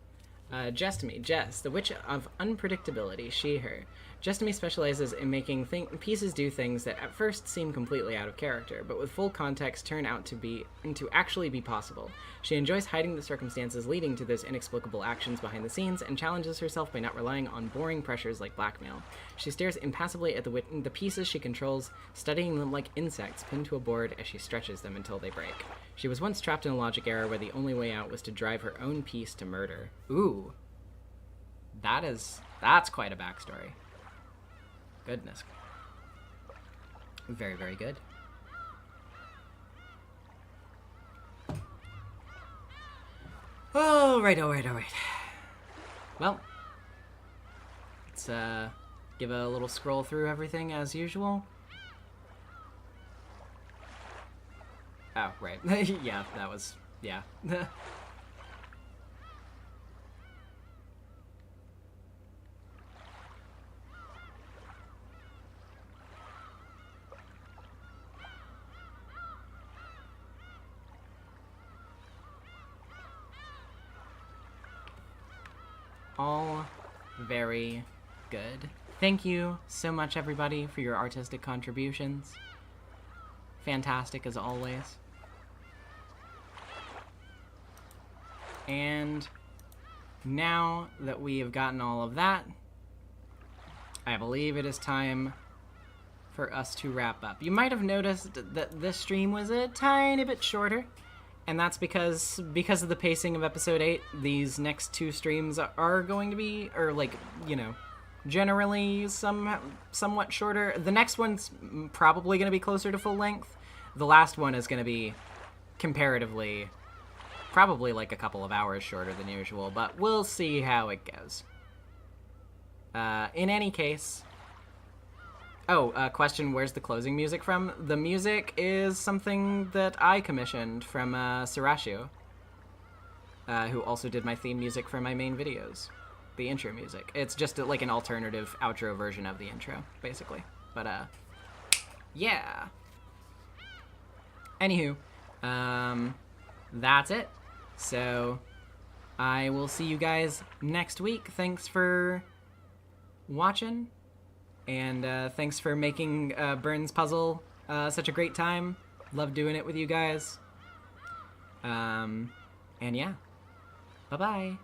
Jestemy, Jess, the witch of unpredictability, she, her. Jestemy specializes in making pieces do things that at first seem completely out of character, but with full context turn out to actually be possible. She enjoys hiding the circumstances leading to those inexplicable actions behind the scenes, and challenges herself by not relying on boring pressures like blackmail. She stares impassively at the pieces she controls, studying them like insects pinned to a board as she stretches them until they break. She was once trapped in a logic error where the only way out was to drive her own piece to murder. Ooh. That's quite a backstory. Goodness. Very, very good. Alright. Well, let's give a little scroll through everything as usual. Oh, right. Yeah, that was... yeah. All very good. Thank you so much, everybody, for your artistic contributions. Fantastic as always. And now that we have gotten all of that, I believe it is time for us to wrap up. You might have noticed that this stream was a tiny bit shorter, and that's because of the pacing of episode 8, these next 2 streams are going to be, or like, you know, generally somewhat shorter. The next one's probably going to be closer to full length. The last one is going to be comparatively probably like a couple of hours shorter than usual, but we'll see how it goes. In any case... Oh, question, where's the closing music from? The music is something that I commissioned from Sarashio, who also did my theme music for my main videos. The intro music. It's just like an alternative outro version of the intro, basically. But, yeah. Anywho, that's it. So, I will see you guys next week. Thanks for watching. And thanks for making BERN'S puzzle such a great time. Love doing it with you guys. And yeah. Bye-bye.